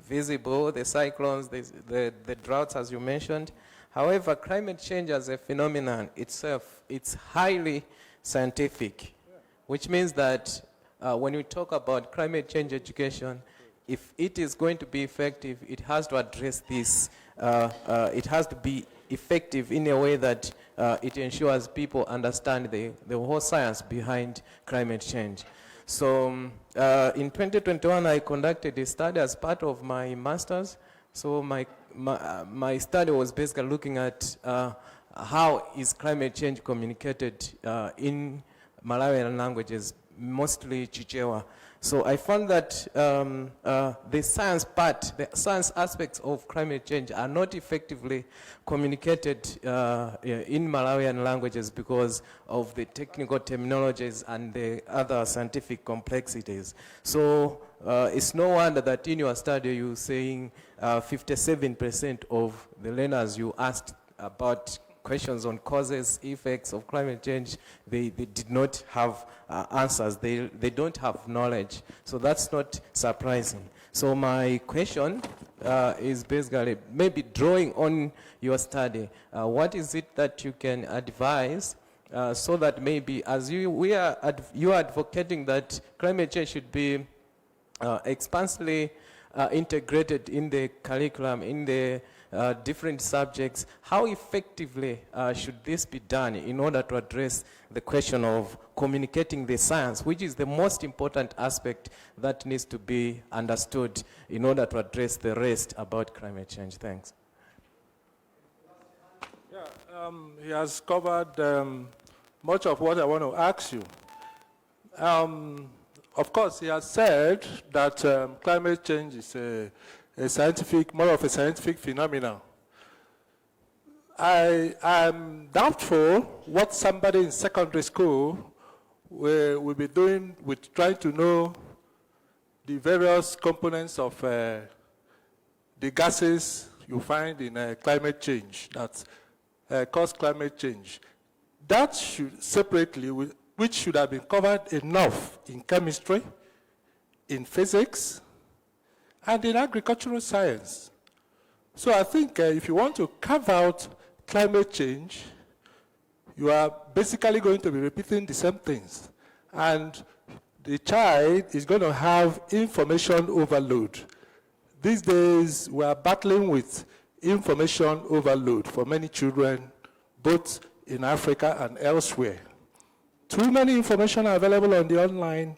visible, the cyclones, the droughts, as you mentioned. However, climate change as a phenomenon itself, it's highly scientific, which means that when we talk about climate change education, if it is going to be effective, it has to address this. It has to be effective in a way that it ensures people understand the whole science behind climate change. So in 2021, I conducted a study as part of my master's. So my study was basically looking at how is climate change communicated in Malawian languages, mostly Chichewa. So I found that the science part, the science aspects of climate change are not effectively communicated in Malawian languages because of the technical terminologies and the other scientific complexities. So it's no wonder that in your study you're saying 57% of the learners you asked about questions on causes, effects of climate change, they did not have answers. They don't have knowledge. So that's not surprising. So my question is basically maybe drawing on your study. What is it that you can advise so that maybe as you are advocating that climate change should be expansively integrated in the curriculum, in the different subjects, how effectively should this be done in order to address the question of communicating the science, which is the most important aspect that needs to be understood in order to address the rest about climate change? Thanks. Yeah, he has covered much of what I want to ask you. Of course, he has said that climate change is a scientific, more of a scientific phenomenon. I am doubtful what somebody in secondary school will be doing with trying to know the various components of the gases you find in climate change that cause climate change. That should separately, which should have been covered enough in chemistry, in physics, and in agricultural science. So I think if you want to carve out climate change, you are basically going to be repeating the same things. And the child is going to have information overload. These days, we are battling with information overload for many children, both in Africa and elsewhere. Too many information are available on the online.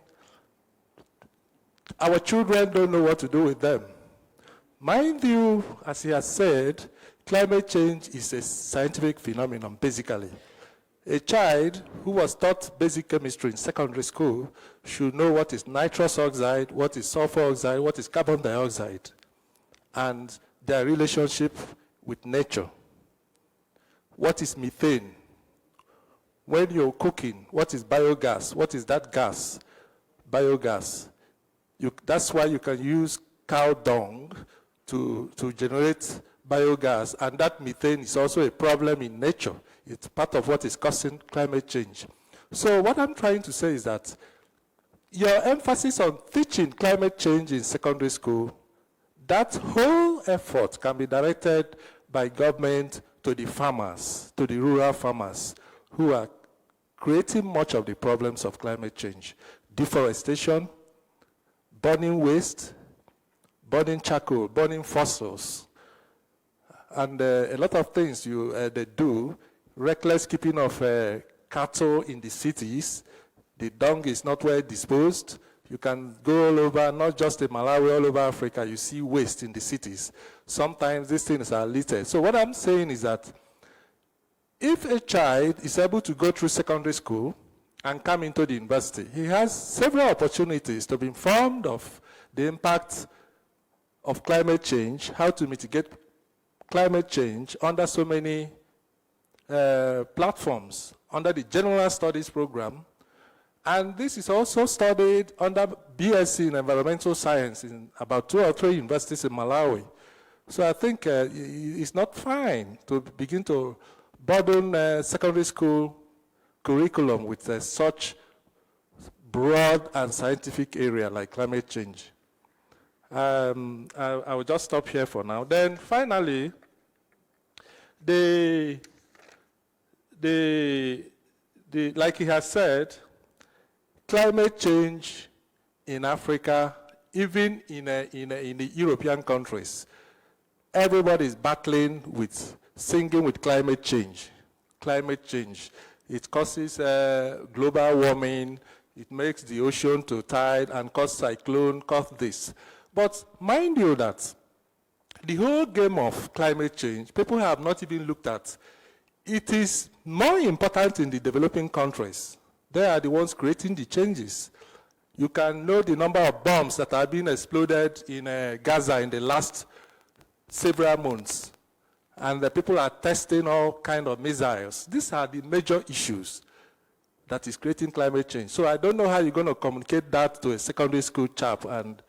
Our children don't know what to do with them. Mind you, as he has said, climate change is a scientific phenomenon, basically. A child who was taught basic chemistry in secondary school should know what is nitrous oxide, what is sulfur oxide, what is carbon dioxide, and their relationship with nature. What is methane? When you're cooking, what is biogas? What is that gas? Biogas. That's why you can use cow dung to generate biogas, and that methane is also a problem in nature. It's part of what is causing climate change. So what I'm trying to say is that your emphasis on teaching climate change in secondary school, that whole effort can be directed by government to the farmers, to the rural farmers, who are creating much of the problems of climate change. Deforestation, burning waste, burning charcoal, burning fossils, and a lot of things they do. Reckless keeping of cattle in the cities. The dung is not well disposed. You can go all over, not just in Malawi, all over Africa, you see waste in the cities. Sometimes these things are littered. So what I'm saying is that if a child is able to go through secondary school and come into the university, he has several opportunities to be informed of the impact of climate change, how to mitigate climate change under so many platforms, under the General Studies program. And this is also studied under BSc in Environmental Science in about 2 or 3 universities in Malawi. So I think it's not fine to begin to burden secondary school curriculum with such broad and scientific area like climate change. I will just stop here for now. Then finally, like he has said, climate change in Africa, even in the European countries, everybody is battling with, singing with climate change. Climate change. It causes global warming, it makes the ocean to tide and cause cyclone, cause this. But mind you that the whole game of climate change, people have not even looked at. It is more important in the developing countries. They are the ones creating the changes. You can know the number of bombs that are being exploded in Gaza in the last several months. And the people are testing all kinds of missiles. These are the major issues that is creating climate change. So I don't know how you're going to communicate that to a secondary school chap. And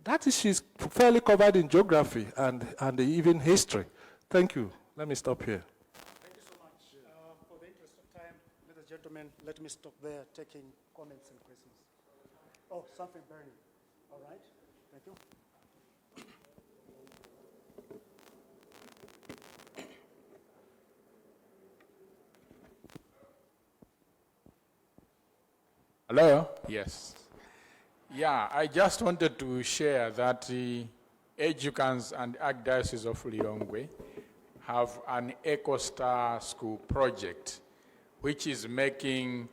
that issue is fairly covered in geography and even history. Thank you. Let me stop here. Thank you so much. For the interest of time, ladies and gentlemen, let me stop there taking comments and questions. Oh, something burning. All right. Thank you. Hello? Yes. Yeah, I just wanted to share that the Educans and Archdiocese of Lilongwe have an EcoStar School project, which is making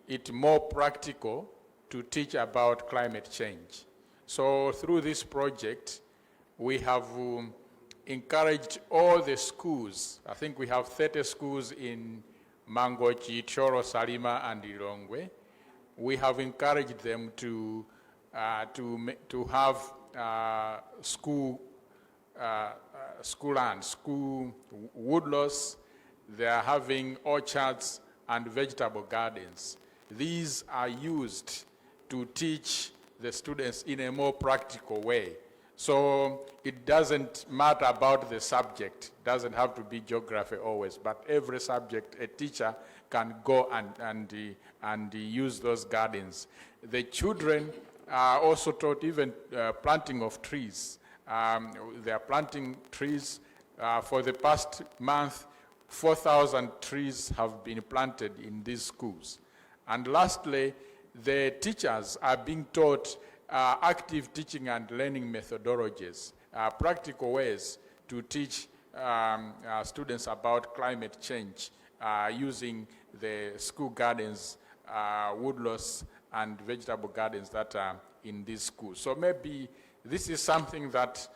it more practical to teach about climate change. So through this project, we have encouraged all the schools. I think we have 30 schools in Mangochi, Choro, Salima, and Lilongwe. We have encouraged them to have school land, school woodlots. They are having orchards and vegetable gardens. These are used to teach the students in a more practical way. So it doesn't matter about the subject. It doesn't have to be geography always, but every subject a teacher can go and use those gardens. The children are also taught even planting of trees. They are planting trees For the past month, 4,000 trees have been planted in these schools. And lastly, the teachers are being taught active teaching and learning methodologies, practical ways to teach students about climate change using the school gardens, woodlots, and vegetable gardens that are in these schools. So maybe this is something that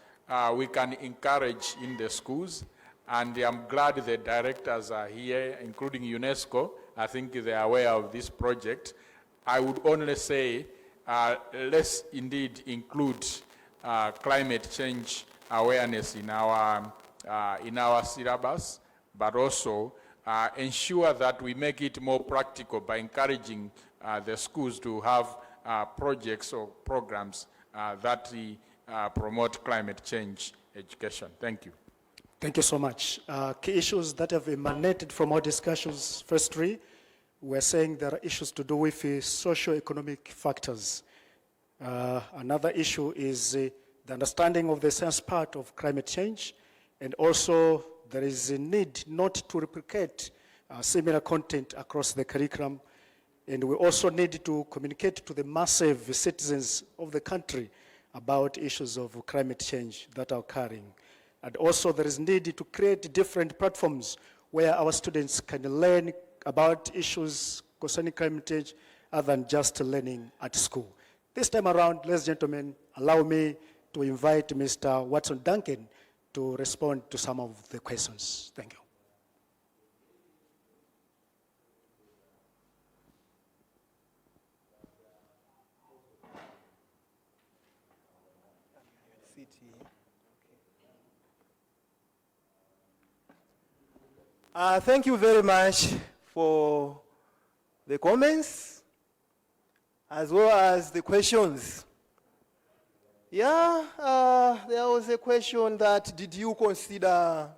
we can encourage in the schools, and I'm glad the directors are here, including UNESCO. I think they are aware of this project. I would only say, let's indeed include climate change awareness in our syllabus, but also ensure that we make it more practical by encouraging the schools to have projects or programs that promote climate change education. Thank you. Thank you so much. Key issues that have emanated from our discussions, firstly, we're saying there are issues to do with socio-economic factors. Another issue is the understanding of the science part of climate change, and also there is a need not to replicate similar content across the curriculum, and we also need to communicate to the massive citizens of the country about issues of climate change that are occurring. And also there is need to create different platforms where our students can learn about issues concerning climate change other than just learning at school. This time around, ladies and gentlemen, allow me to invite Mr. Watson Duncan to respond to some of the questions. Thank you. Thank you very much for the comments as well as the questions. Yeah, there was a question that did you consider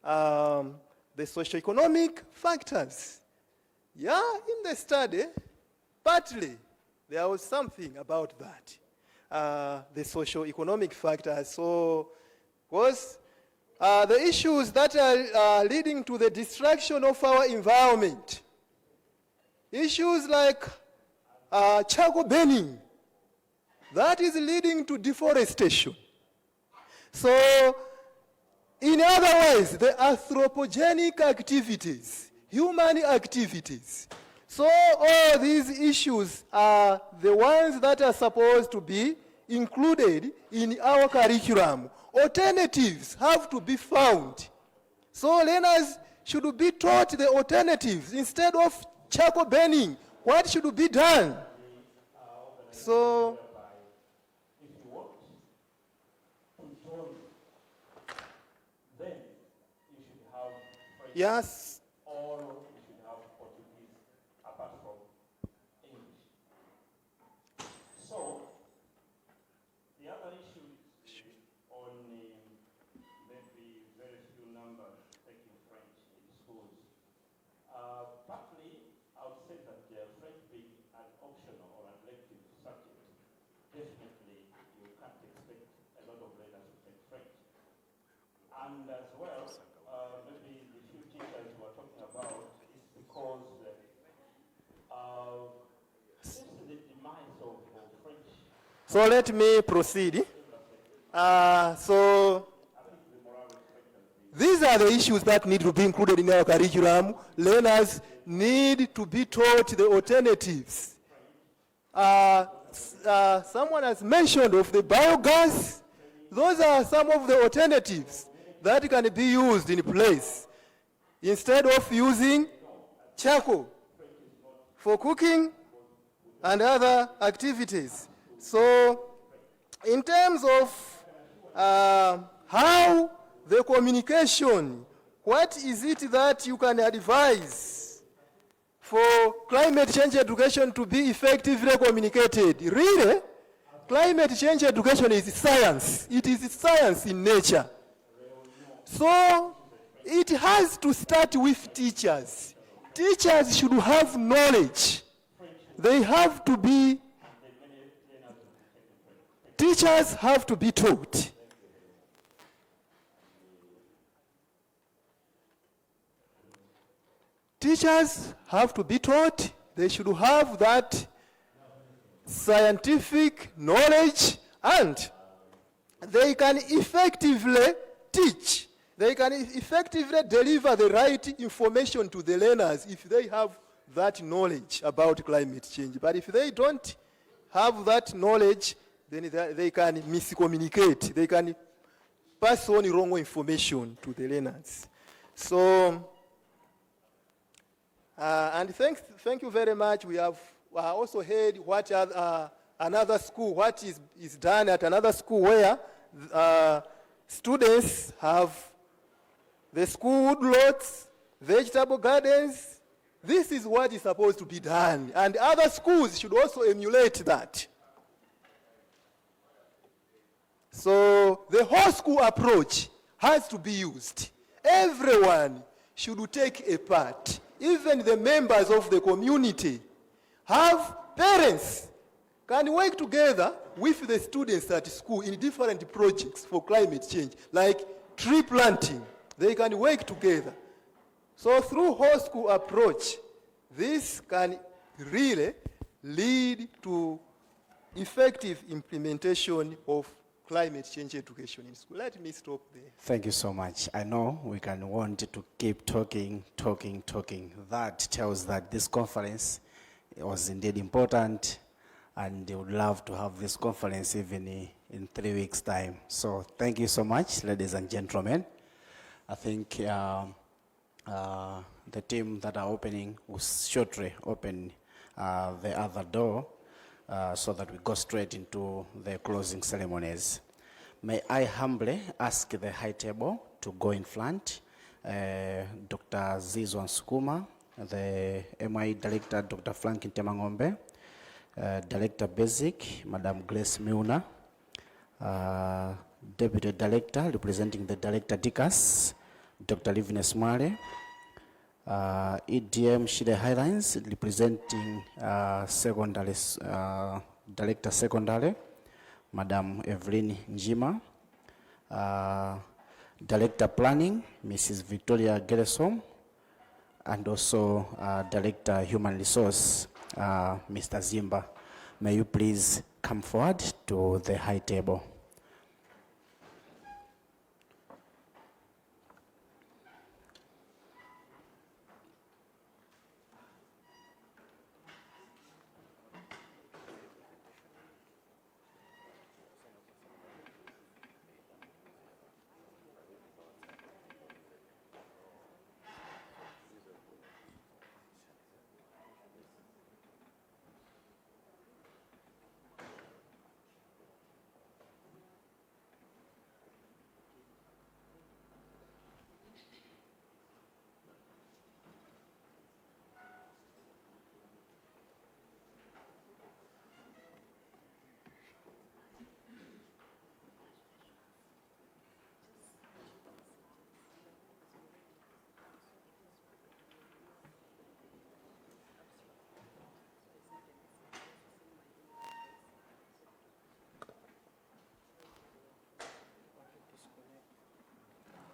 the socioeconomic factors? Yeah, in the study, partly there was something about that, the socioeconomic factors. So, because the issues that are leading to the destruction of our environment, issues like charcoal burning, that is leading to deforestation. So, in other words, the anthropogenic activities, human activities. So all these issues are the ones that are supposed to be included in our curriculum. Alternatives have to be found. So learners should be taught the alternatives. Instead of charcoal burning, what should be done? So, yes. And as well, maybe the few teachers were talking about is because since the demise of French. So let me proceed. So these are the issues that need to be included in our curriculum. Learners need to be taught the alternatives. Someone has mentioned of the biogas. Those are some of the alternatives that can be used in place instead of using charcoal for cooking and other activities. So in terms of how the communication, what is it that you can advise for climate change education to be effectively communicated? Really, climate change education is science. It is science in nature. So it has to start with teachers. Teachers should have knowledge. They have to be, teachers have to be taught. Teachers have to be taught. They should have that scientific knowledge, and they can effectively teach. They can effectively deliver the right information to the learners if they have that knowledge about climate change. But if they don't have that knowledge, then they can miscommunicate. They can pass on wrong information to the learners. So, and thank you very much. We have also heard what another school, what is done at another school where students have the school woodlots, vegetable gardens. This is what is supposed to be done. And other schools should also emulate that. So the whole school approach has to be used. Everyone should take a part. Even the members of the community have parents can work together with the students at school in different projects for climate change, like tree planting. They can work together. So through whole school approach, this can really lead to effective implementation of climate change education in school. Let me stop there. Thank you so much. I know we can want to keep talking. That tells that this conference was indeed important, and they would love to have this conference even in 3 weeks' time. So thank you so much, ladies and gentlemen. I think the team that are opening will shortly open the other door so that we go straight into the closing ceremonies. May I humbly ask the high table to go in front. Dr. Zizwan Sukuma, the MI Director, Dr. Franklin Temangombe, Director Basic, Madam Grace Milner, Deputy Director representing the Director DICAS, Dr. Livnes Mare, EDM Shide Highlands representing secondary, Director Secondary, Madam Evelyn Njima, Director Planning, Mrs. Victoria Geresom, and also Director Human Resource, Mr. Zimba. May you please come forward to the high table.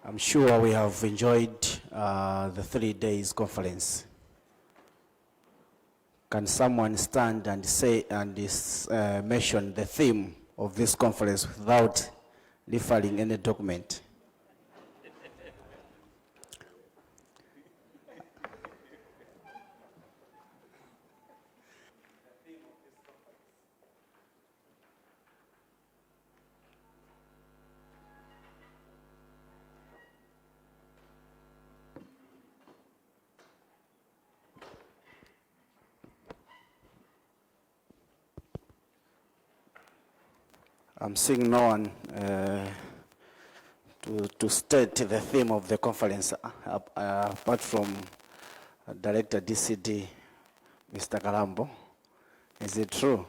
I'm sure we have enjoyed the 3 days conference. Can someone stand and say and mention the theme of this conference without referring any document? I'm seeing no one to state the theme of the conference apart from Director DCD, Mr. Kalambo. Is it true?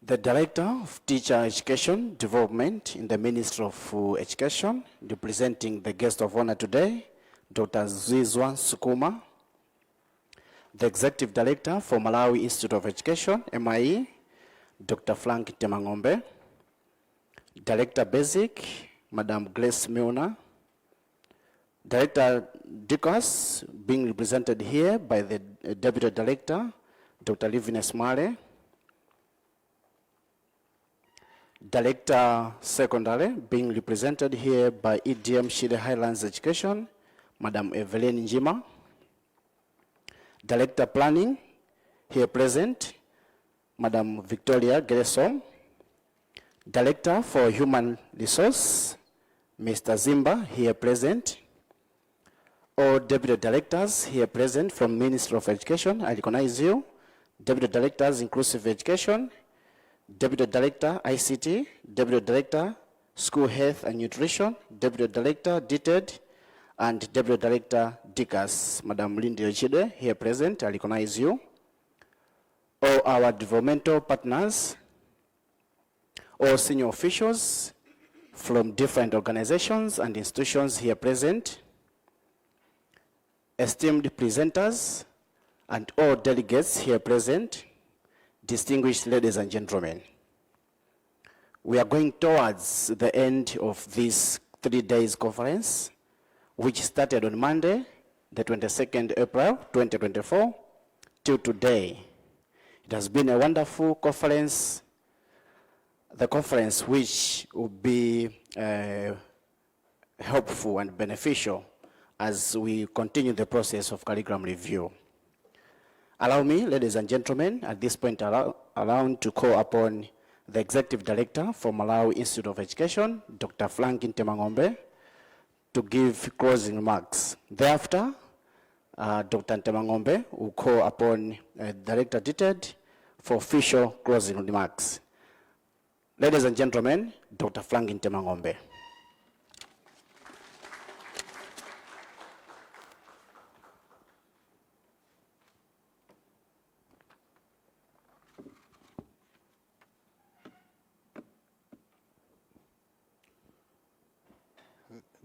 The Director of Teacher Education Development in the Ministry of Education, representing the guest of honor today, Dr. Zizwa Sukuma. The Executive Director for Malawi Institute of Education, MIE, Dr. Frank Temangombe. Director Basic, Madam Grace Milner. Director DICOS, being represented here by the Deputy Director, Dr. Livines Male. Director Secondary, being represented here by EDM Shire Highlands Education, Madam Evelyn Njima. Director Planning, here present, Madam Victoria Gereson. Director for Human Resource, Mr. Zimba, here present. All Deputy Directors here present from Ministry of Education, I recognize you. Deputy Directors Inclusive Education, Deputy Director ICT, Deputy Director School Health and Nutrition, Deputy Director DTED, and Deputy Director DICAS, Madam Lindy Ochide, here present, I recognize you. All our developmental partners, all senior officials from different organizations and institutions here present, esteemed presenters, and all delegates here present, distinguished ladies and gentlemen. We are going towards the end of this 3 days conference, which started on Monday, the 22nd April, 2024, till today. It has been a wonderful conference, the conference which will be helpful and beneficial as we continue the process of curriculum review. Allow me, ladies and gentlemen, at this point allow to call upon the Executive Director for Malawi Institute of Education, Dr. Frank Temangombe, to give closing remarks. Thereafter, Dr. Temangombe will call upon Director DTED for official closing remarks. Ladies and gentlemen, Dr. Frank Temangombe.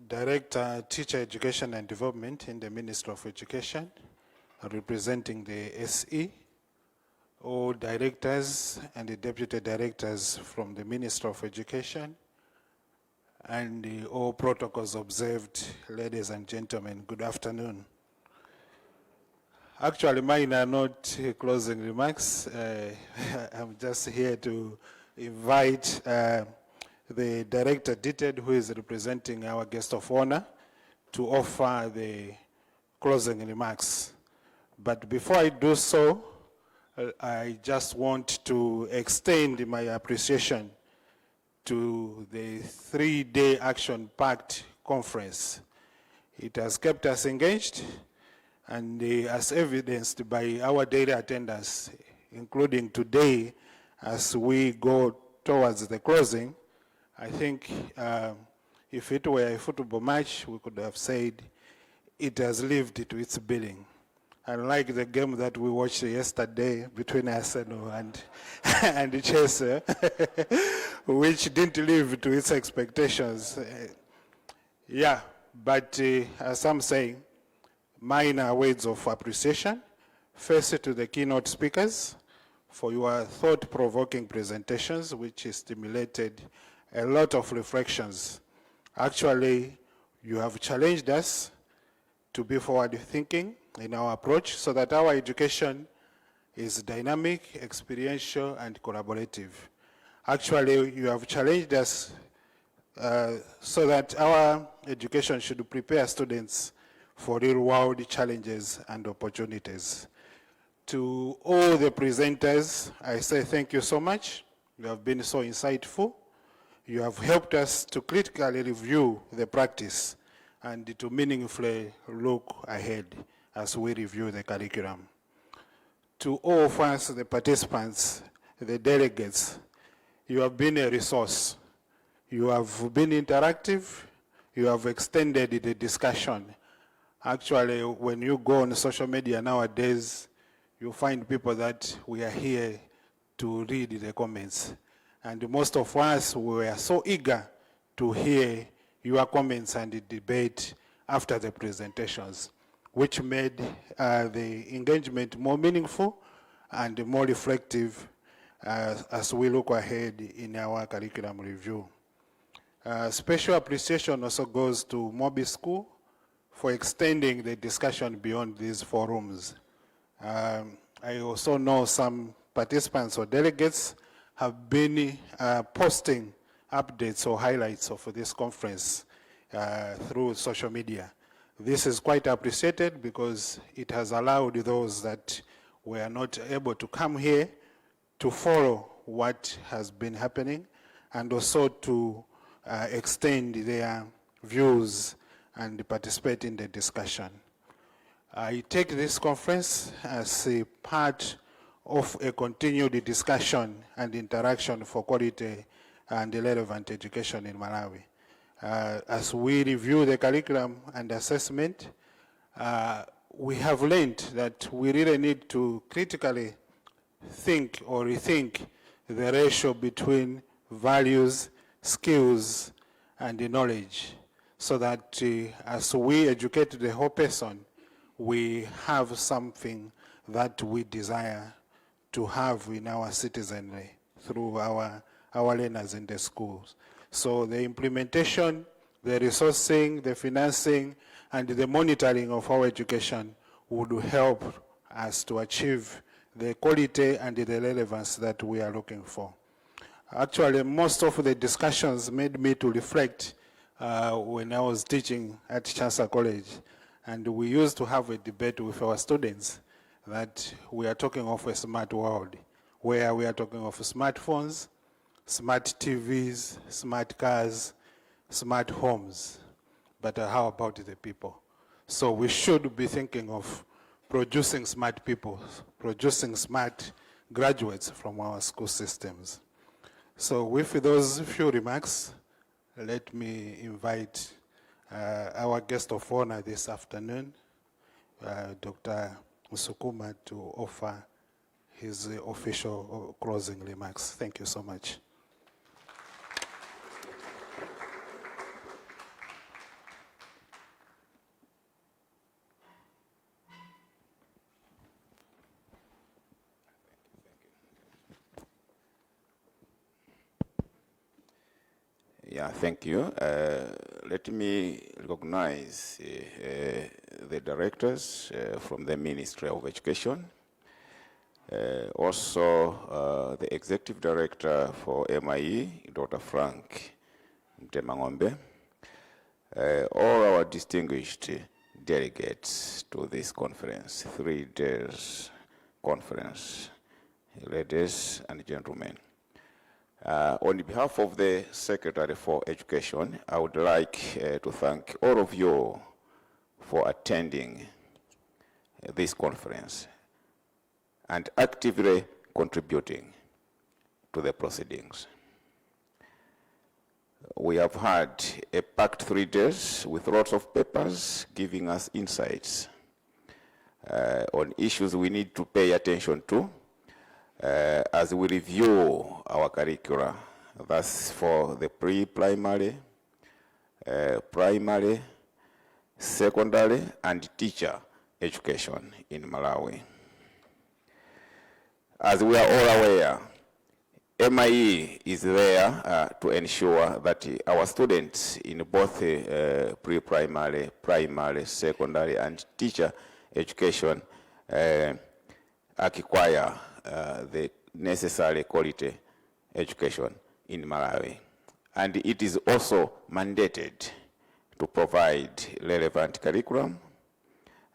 Director, Teacher Education and Development in the Ministry of Education, representing the SE, all directors and the deputy directors from the Ministry of Education, and all protocols observed, ladies and gentlemen, good afternoon. Actually, mine are not closing remarks. I'm just here to invite the Director DTED, who is representing our guest of honor, to offer the closing remarks. But before I do so, I just want to extend my appreciation to the 3-day action-packed conference. It has kept us engaged, and as evidenced by our daily attendance, including today, as we go towards the closing, I think if it were a football match, we could have said it has lived to its billing. Unlike the game that we watched yesterday between Arsenal and Chelsea, which didn't live to its expectations. Yeah, but as I'm saying, mine are words of appreciation. First, to the keynote speakers for your thought-provoking presentations, which stimulated a lot of reflections. Actually, you have challenged us to be forward-thinking in our approach so that our education is dynamic, experiential, and collaborative. Actually, you have challenged us so that our education should prepare students for real-world challenges and opportunities. To all the presenters, I say thank you so much. You have been so insightful. You have helped us to critically review the practice and to meaningfully look ahead as we review the curriculum. To all of us, the participants, the delegates, you have been a resource. You have been interactive. You have extended the discussion. Actually, when you go on social media nowadays, you find people that we are here to read the comments. And most of us were so eager to hear your comments and the debate after the presentations, which made the engagement more meaningful and more reflective as we look ahead in our curriculum review. Special appreciation also goes to Mobi School for extending the discussion beyond these forums. I also know some participants or delegates have been posting updates or highlights of this conference through social media. This is quite appreciated because it has allowed those that were not able to come here to follow what has been happening and also to extend their views and participate in the discussion. I take this conference as a part of a continued discussion and interaction for quality and relevant education in Malawi. As we review the curriculum and assessment, we have learned that we really need to critically think or rethink the ratio between values, skills, and knowledge, so that as we educate the whole person, we have something that we desire to have in our citizenry through our learners in the schools. So the implementation, the resourcing, the financing, and the monitoring of our education would help us to achieve the quality and the relevance that we are looking for. Actually, most of the discussions made me to reflect when I was teaching at Chancellor College. And we used to have a debate with our students that we are talking of a smart world, where we are talking of smartphones, smart TVs, smart cars, smart homes. But how about the people? So we should be thinking of producing smart people, producing smart graduates from our school systems. So with those few remarks, let me invite our guest of honor this afternoon, Dr. Musukuma, to offer his official closing remarks. Thank you so much. Yeah, thank you. Let me recognize the directors from the Ministry of Education, also the Executive Director for MIE, Dr. Frank Mtemangombe, all our distinguished delegates to this conference, 3 days conference, ladies and gentlemen. On behalf of the Secretary for Education, I would like to thank all of you for attending this conference and actively contributing to the proceedings. We have had a packed 3 days with lots of papers giving us insights on issues we need to pay attention to as we review our curricula, that's for the pre-primary, primary, secondary, and teacher education in Malawi. As we are all aware, MIE is there to ensure that our students in both pre-primary, primary, secondary, and teacher education acquire the necessary quality education in Malawi. And it is also mandated to provide relevant curriculum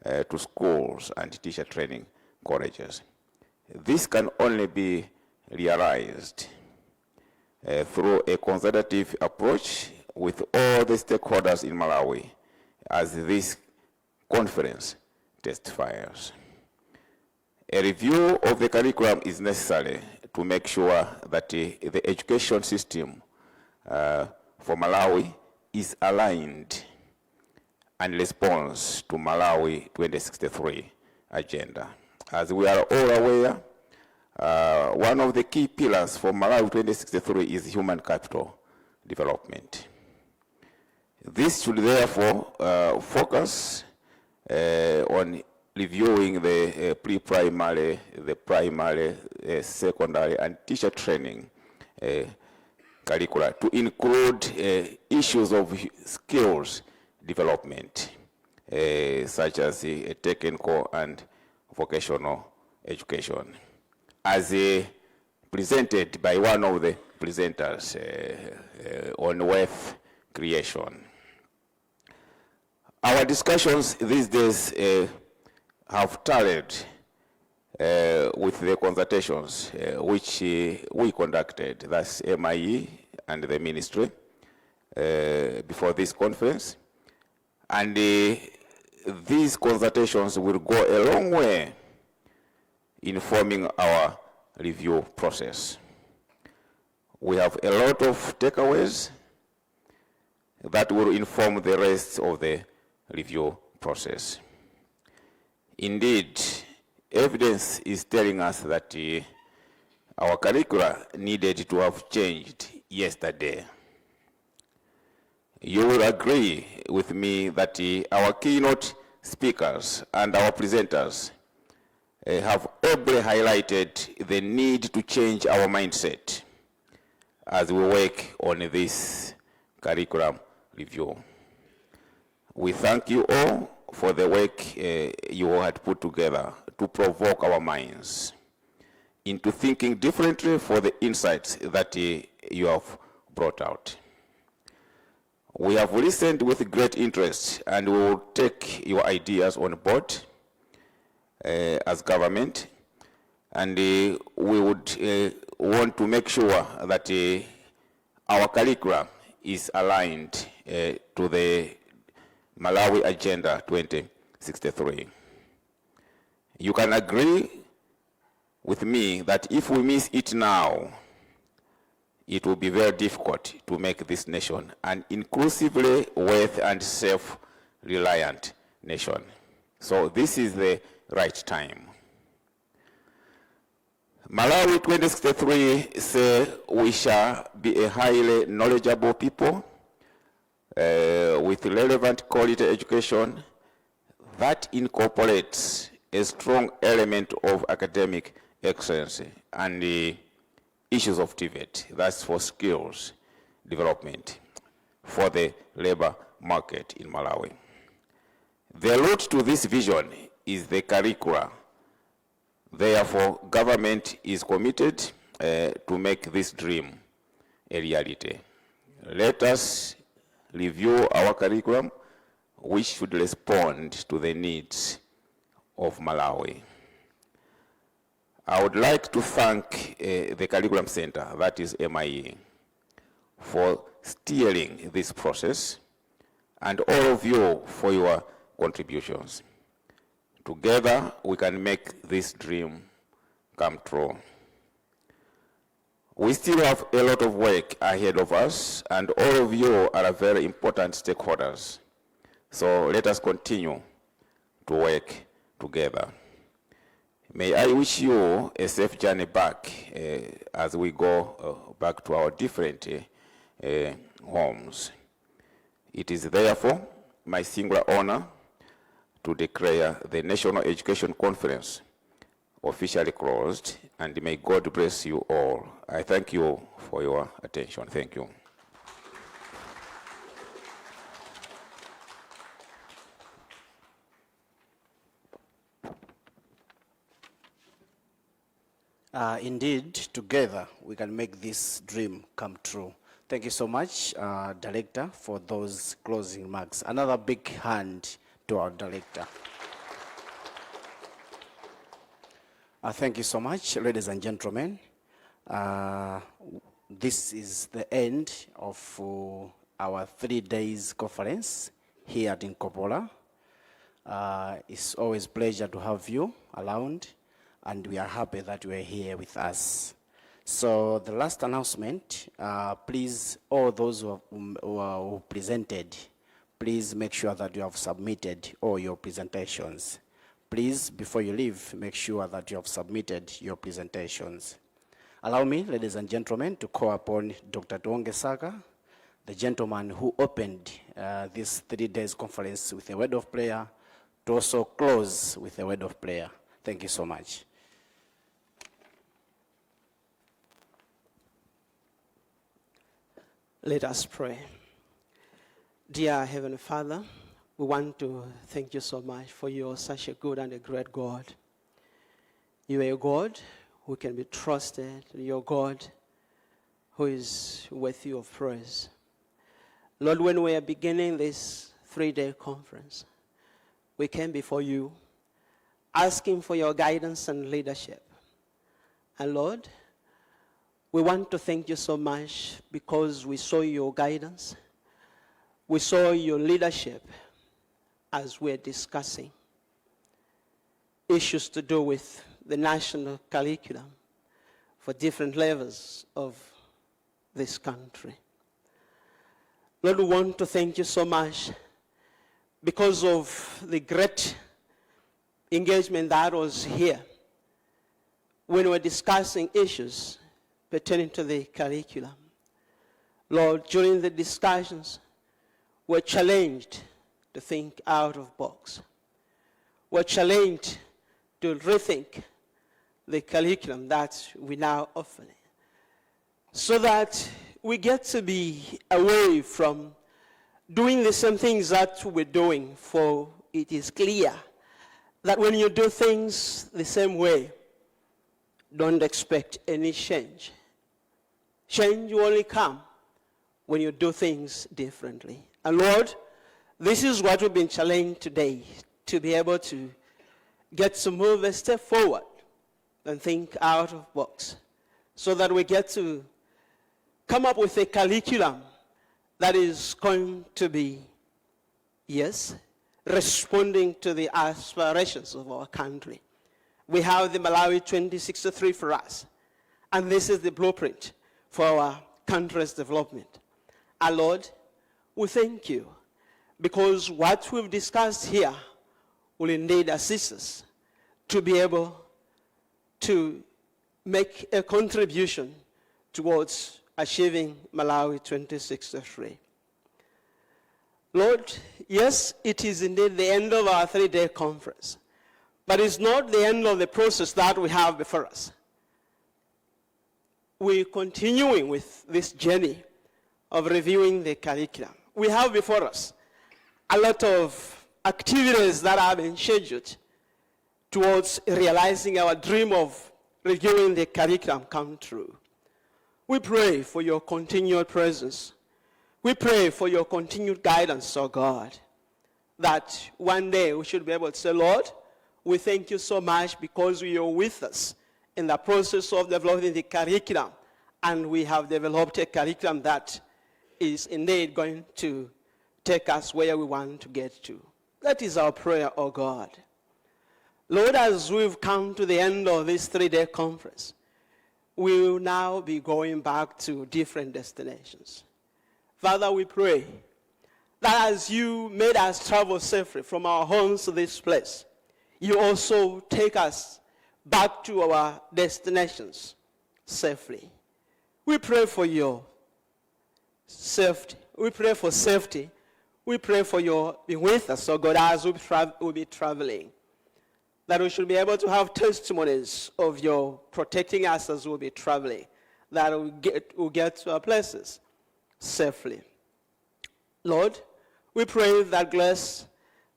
to schools and teacher training colleges. This can only be realized through a consultative approach with all the stakeholders in Malawi, as this conference testifies. A review of the curriculum is necessary to make sure that the education system for Malawi is aligned and responds to Malawi 2063 agenda. As we are all aware, One of the key pillars for Malawi 2063 is human capital development. This should therefore focus on reviewing the pre-primary, the primary, secondary, and teacher training curricula to include issues of skills development, such as technical and vocational education, as presented by one of the presenters on wealth creation. Our discussions these days have tallied with the consultations which we conducted, that's MIE and the ministry, before this conference. And these consultations will go a long way in forming our review process. We have a lot of takeaways that will inform the rest of the review process. Indeed, evidence is telling us that our curricula needed to have changed yesterday. You will agree with me that our keynote speakers and our presenters have ably highlighted the need to change our mindset as we work on this curriculum review. We thank you all for the work you had put together to provoke our minds into thinking differently for the insights that you have brought out. We have listened with great interest and we will take your ideas on board as government, and we would want to make sure that our curriculum is aligned to the Malawi Agenda 2063. You can agree with me that if we miss it now, it will be very difficult to make this nation an inclusively wealth and self-reliant nation. So this is the right time. Malawi 2063 say we shall be a highly knowledgeable people with relevant quality education that incorporates a strong element of academic excellence and the issues of TVET, that's for skills development for the labor market in Malawi. The route to this vision is the curricula. Therefore, government is committed to make this dream a reality. Let us review our curriculum, which should respond to the needs of Malawi. I would like to thank the Curriculum Center, that is MIE, for steering this process, and all of you for your contributions. Together, we can make this dream come true. We still have a lot of work ahead of us, and all of you are very important stakeholders. So let us continue to work together. May I wish you a safe journey back as we go back to our different homes. It is therefore my singular honor to declare the National Education Conference officially closed, and may God bless you all. I thank you for your attention. Thank you. Indeed, together we can make this dream come true. Thank you so much, Director, for those closing remarks. Another big hand to our Director. Thank you so much, ladies and gentlemen. This is the end of our 3 days conference here at Nkopola. It's always a pleasure to have you around, and we are happy that you are here with us. So the last announcement, please, all those who presented, please make sure that you have submitted all your presentations. Please, before you leave, make sure that you have submitted your presentations. Allow me, ladies and gentlemen, to call upon Dr. Tuonge Saka, the gentleman who opened this 3 days conference with a word of prayer, to also close with a word of prayer. Thank you so much. Let us pray. Dear Heavenly Father, we want to thank you so much for you're such a good and a great God. You are a God who can be trusted. You're God who is worthy of praise. Lord, when we are beginning this 3-day conference, we came before you asking for your guidance and leadership. And Lord, we want to thank you so much because we saw your guidance. We saw your leadership as we're discussing issues to do with the national curriculum for different levels of this country. Lord, we want to thank you so much because of the great engagement that was here when we were discussing issues pertaining to the curriculum. Lord, during the discussions, we're challenged to think out of the box. We're challenged to rethink the curriculum that we now offer, so that we get to be away from doing the same things that we're doing, for it is clear that when you do things the same way, don't expect any change. Change will only come when you do things differently. And Lord, this is what we've been challenged today, to be able to get to move a step forward and think out of the box, so that we get to come up with a curriculum that is going to be, yes, responding to the aspirations of our country. We have the Malawi 2063 for us, and this is the blueprint for our country's development. Our Lord, we thank you because what we've discussed here will indeed assist us to be able to make a contribution towards achieving Malawi 2063. Lord, yes, it is indeed the end of our 3-day conference, but it's not the end of the process that we have before us. We're continuing with this journey of reviewing the curriculum. We have before us a lot of activities that have been scheduled towards realizing our dream of reviewing the curriculum come true. We pray for your continued presence. We pray for your continued guidance, oh God, that one day we should be able to say, Lord, we thank you so much because you are with us in the process of developing the curriculum, and we have developed a curriculum that is indeed going to take us where we want to get to. That is our prayer, oh God. Lord, as we've come to the end of this 3-day conference, we will now be going back to different destinations. Father, we pray that as you made us travel safely from our homes to this place, you also take us back to our destinations safely. We pray for your safety. We pray for safety. We pray for your being with us, so God, as we'll be traveling, that we should be able to have testimonies of your protecting us as we'll be traveling, that we'll get to our places safely. Lord, we pray that grace,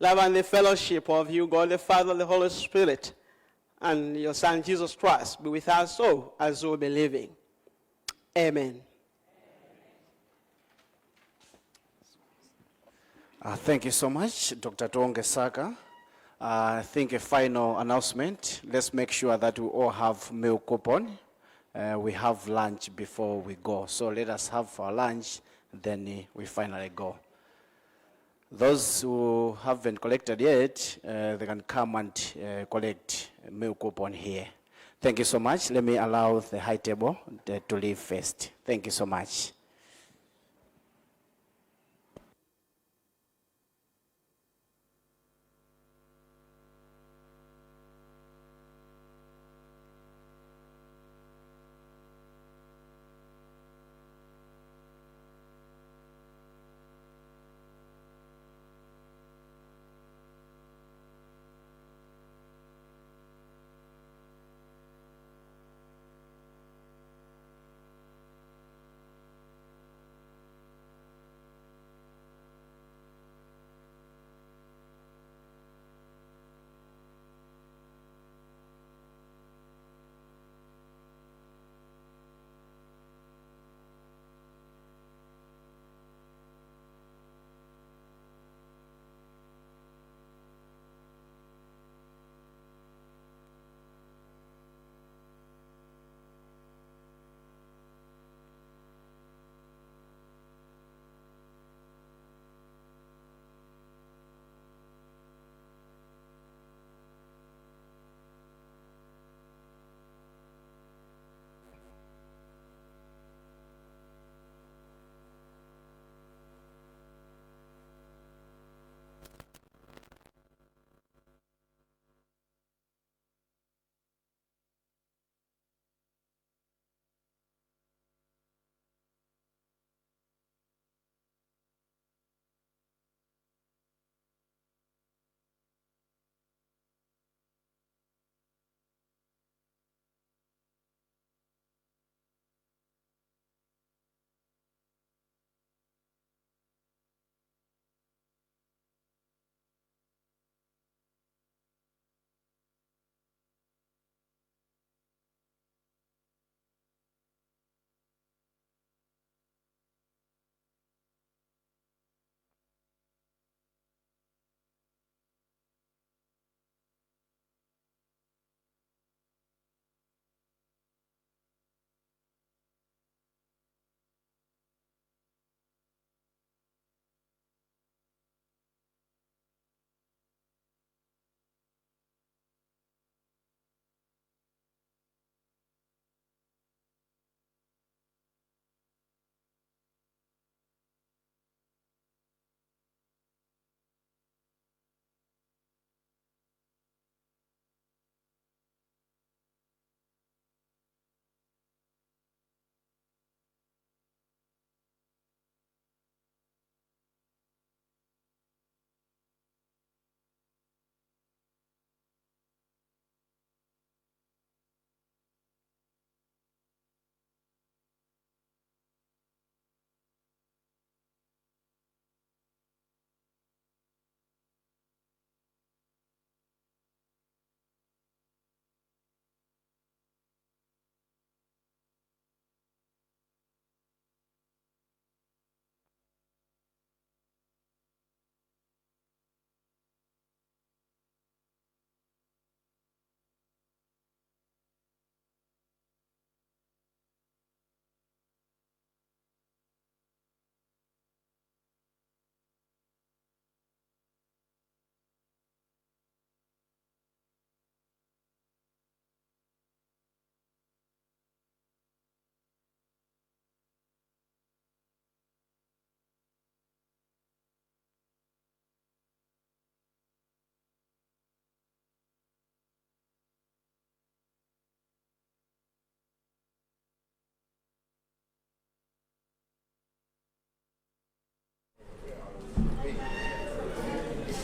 love, and the fellowship of you, God the Father, the Holy Spirit, and your Son Jesus Christ be with us all as we'll be living. Amen. Thank you so much, Dr. Tuonge Saka. I think a final announcement. Let's make sure that we all have meal coupon. We have lunch before we go. So let us have our lunch, then we finally go. Those who haven't collected yet, they can come and collect meal coupon here. Thank you so much. Let me allow the high table to leave first. Thank you so much.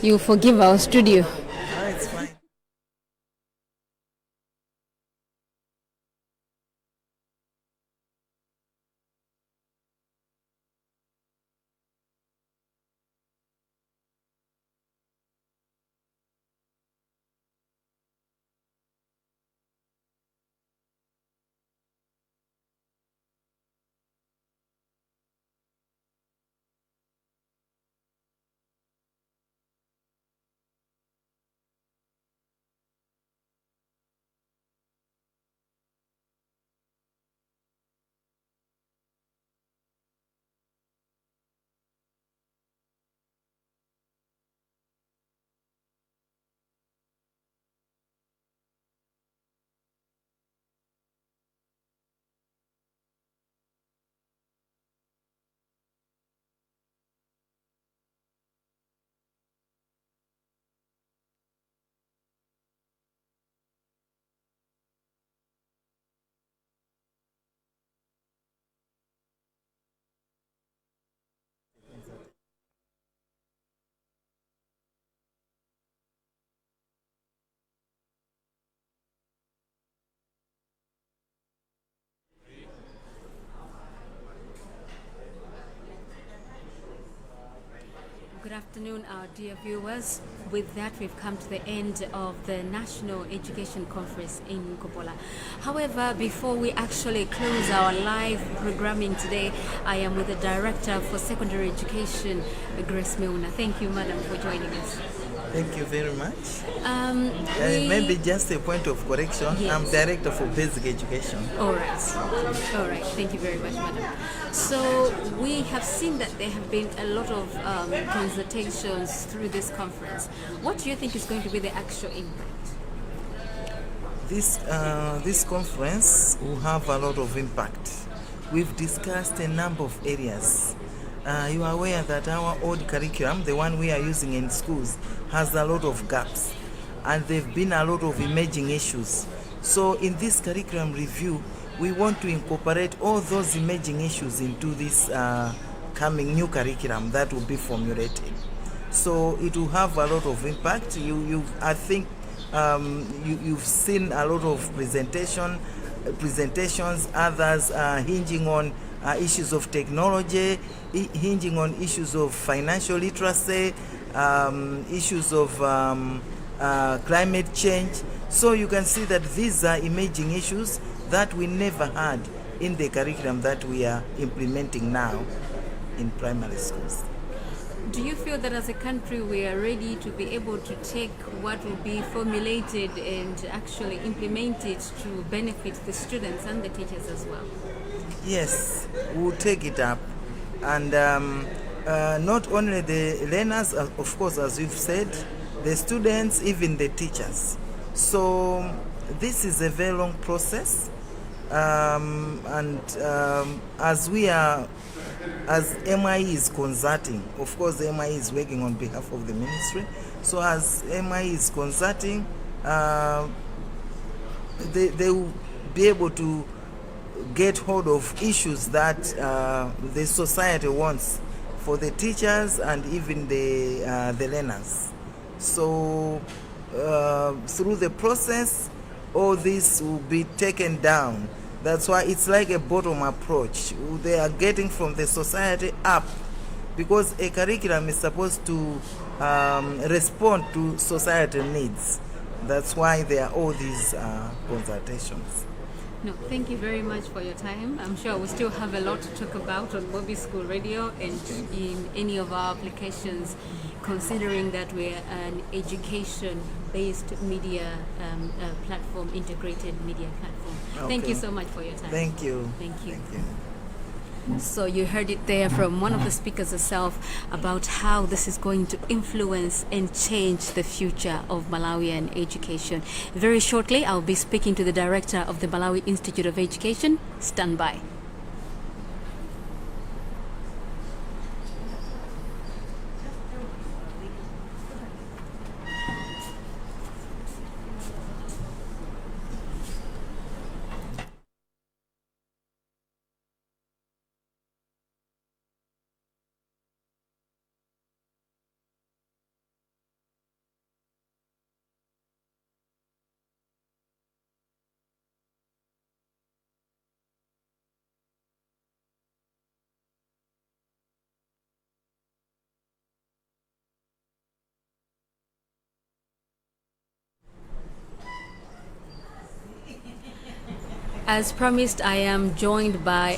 You forgive our studio. No, it's fine. Good afternoon, our dear viewers. With that, we've come to the end of the National Education Conference in Nkopola. However, before we actually close our live programming today, I am with the Director for Secondary Education, Grace Meuna. Thank you, Madam, for joining us. Thank you very much. We- Maybe just a point of correction. Yes. I'm Director for Basic Education. All right. All right. Thank you very much, Madam. So we have seen that there have been a lot of consultations through this conference. What do you think is going to be the actual impact? This conference will have a lot of impact. We've discussed a number of areas. You are aware that our old curriculum, the one we are using in schools, has a lot of gaps, and there have been a lot of emerging issues. So in this curriculum review, we want to incorporate all those emerging issues into this coming new curriculum that will be formulated. So it will have a lot of impact. I think you've seen a lot of presentations, others hinging on issues of technology, hinging on issues of financial literacy, issues of climate change. So you can see that these are emerging issues that we never had in the curriculum that we are implementing now in primary schools. Do you feel that as a country we are ready to be able to take what will be formulated and actually implement it to benefit the students and the teachers as well? Yes, we'll take it up. And not only the learners, of course, as you've said, the students, even the teachers. So this is a very long process. As MIE is consulting, of course the MIE is working on behalf of the ministry. So as MIE is consulting, they will be able to get hold of issues that the society wants for the teachers and even the learners. So through the process, all this will be taken down. That's why it's like a bottom approach. They are getting from the society up, because a curriculum is supposed to respond to societal needs. That's why there are all these consultations. No, thank you very much for your time. I'm sure we still have a lot to talk about on Bobby School Radio and in any of our applications, considering that we're an education-based media platform, integrated media platform. Thank you so much for your time. Thank you. Thank you. Thank you. So you heard it there from one of the speakers herself about how this is going to influence and change the future of Malawian education. Very shortly, I'll be speaking to the director of the Malawi Institute of Education. Stand by. As promised, I am joined by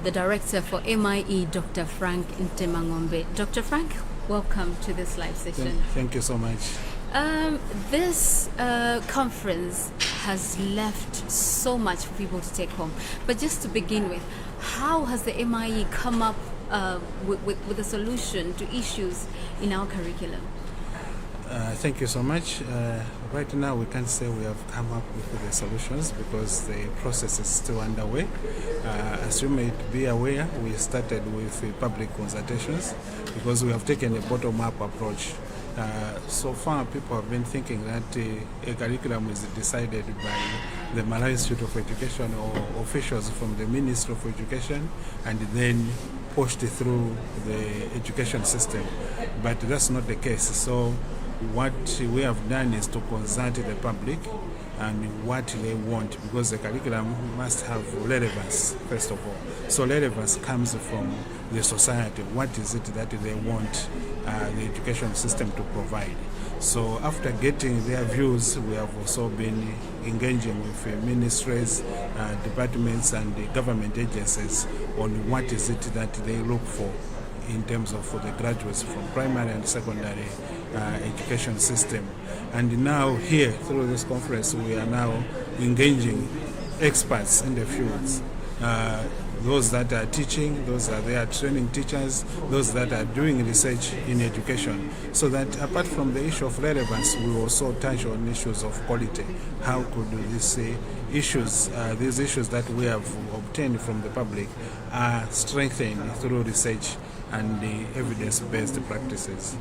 the director for MIE, Dr. Frank Ntemangombe. Dr. Frank, welcome to this live session. Thank you so much. This conference has left so much for people to take home. But just to begin with, how has the MIE come up with a solution to issues in our curriculum? Thank you so much. Right now, we can't say we have come up with the solutions because the process is still underway. As you may be aware, we started with public consultations because we have taken a bottom-up approach. So far, people have been thinking that a curriculum is decided by the Malawi Institute of Education or officials from the Ministry of Education and then pushed through the education system. But that's not the case. So what we have done is to consult the public and what they want, because the curriculum must have relevance, first of all. So relevance comes from the society. What is it that they want the education system to provide? So after getting their views, we have also been engaging with ministries, departments and the government agencies on what is it that they look for in terms of the graduates from primary and secondary education system. And now here, through this conference, we are now engaging experts in the fields. Those that are teaching, those that are training teachers, those that are doing research in education. So that apart from the issue of relevance, we also touch on issues of quality. How could these issues that we have obtained from the public are strengthened through research and the evidence-based practices?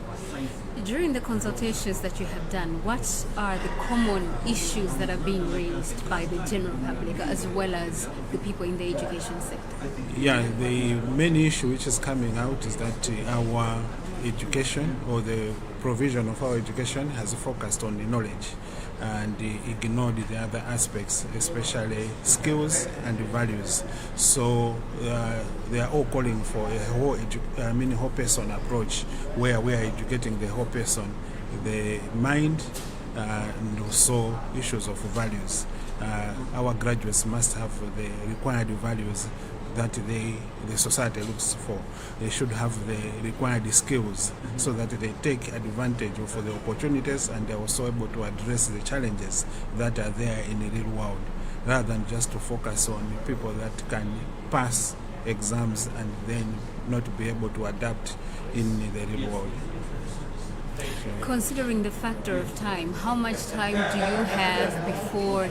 During the consultations that you have done, what are the common issues that are being raised by the general public as well as the people in the education sector? Yeah, the main issue which is coming out is that our education or the provision of our education has focused on the knowledge and ignored the other aspects, especially skills and values. So they are all calling for a whole person approach where we are educating the whole person, the mind, and also issues of values. Our graduates must have the required values that the society looks for. They should have the required skills so that they take advantage of the opportunities and they're also able to address the challenges that are there in the real world, rather than just to focus on people that can pass exams and then not be able to adapt in the real world. Considering the factor of time, how much time do you have before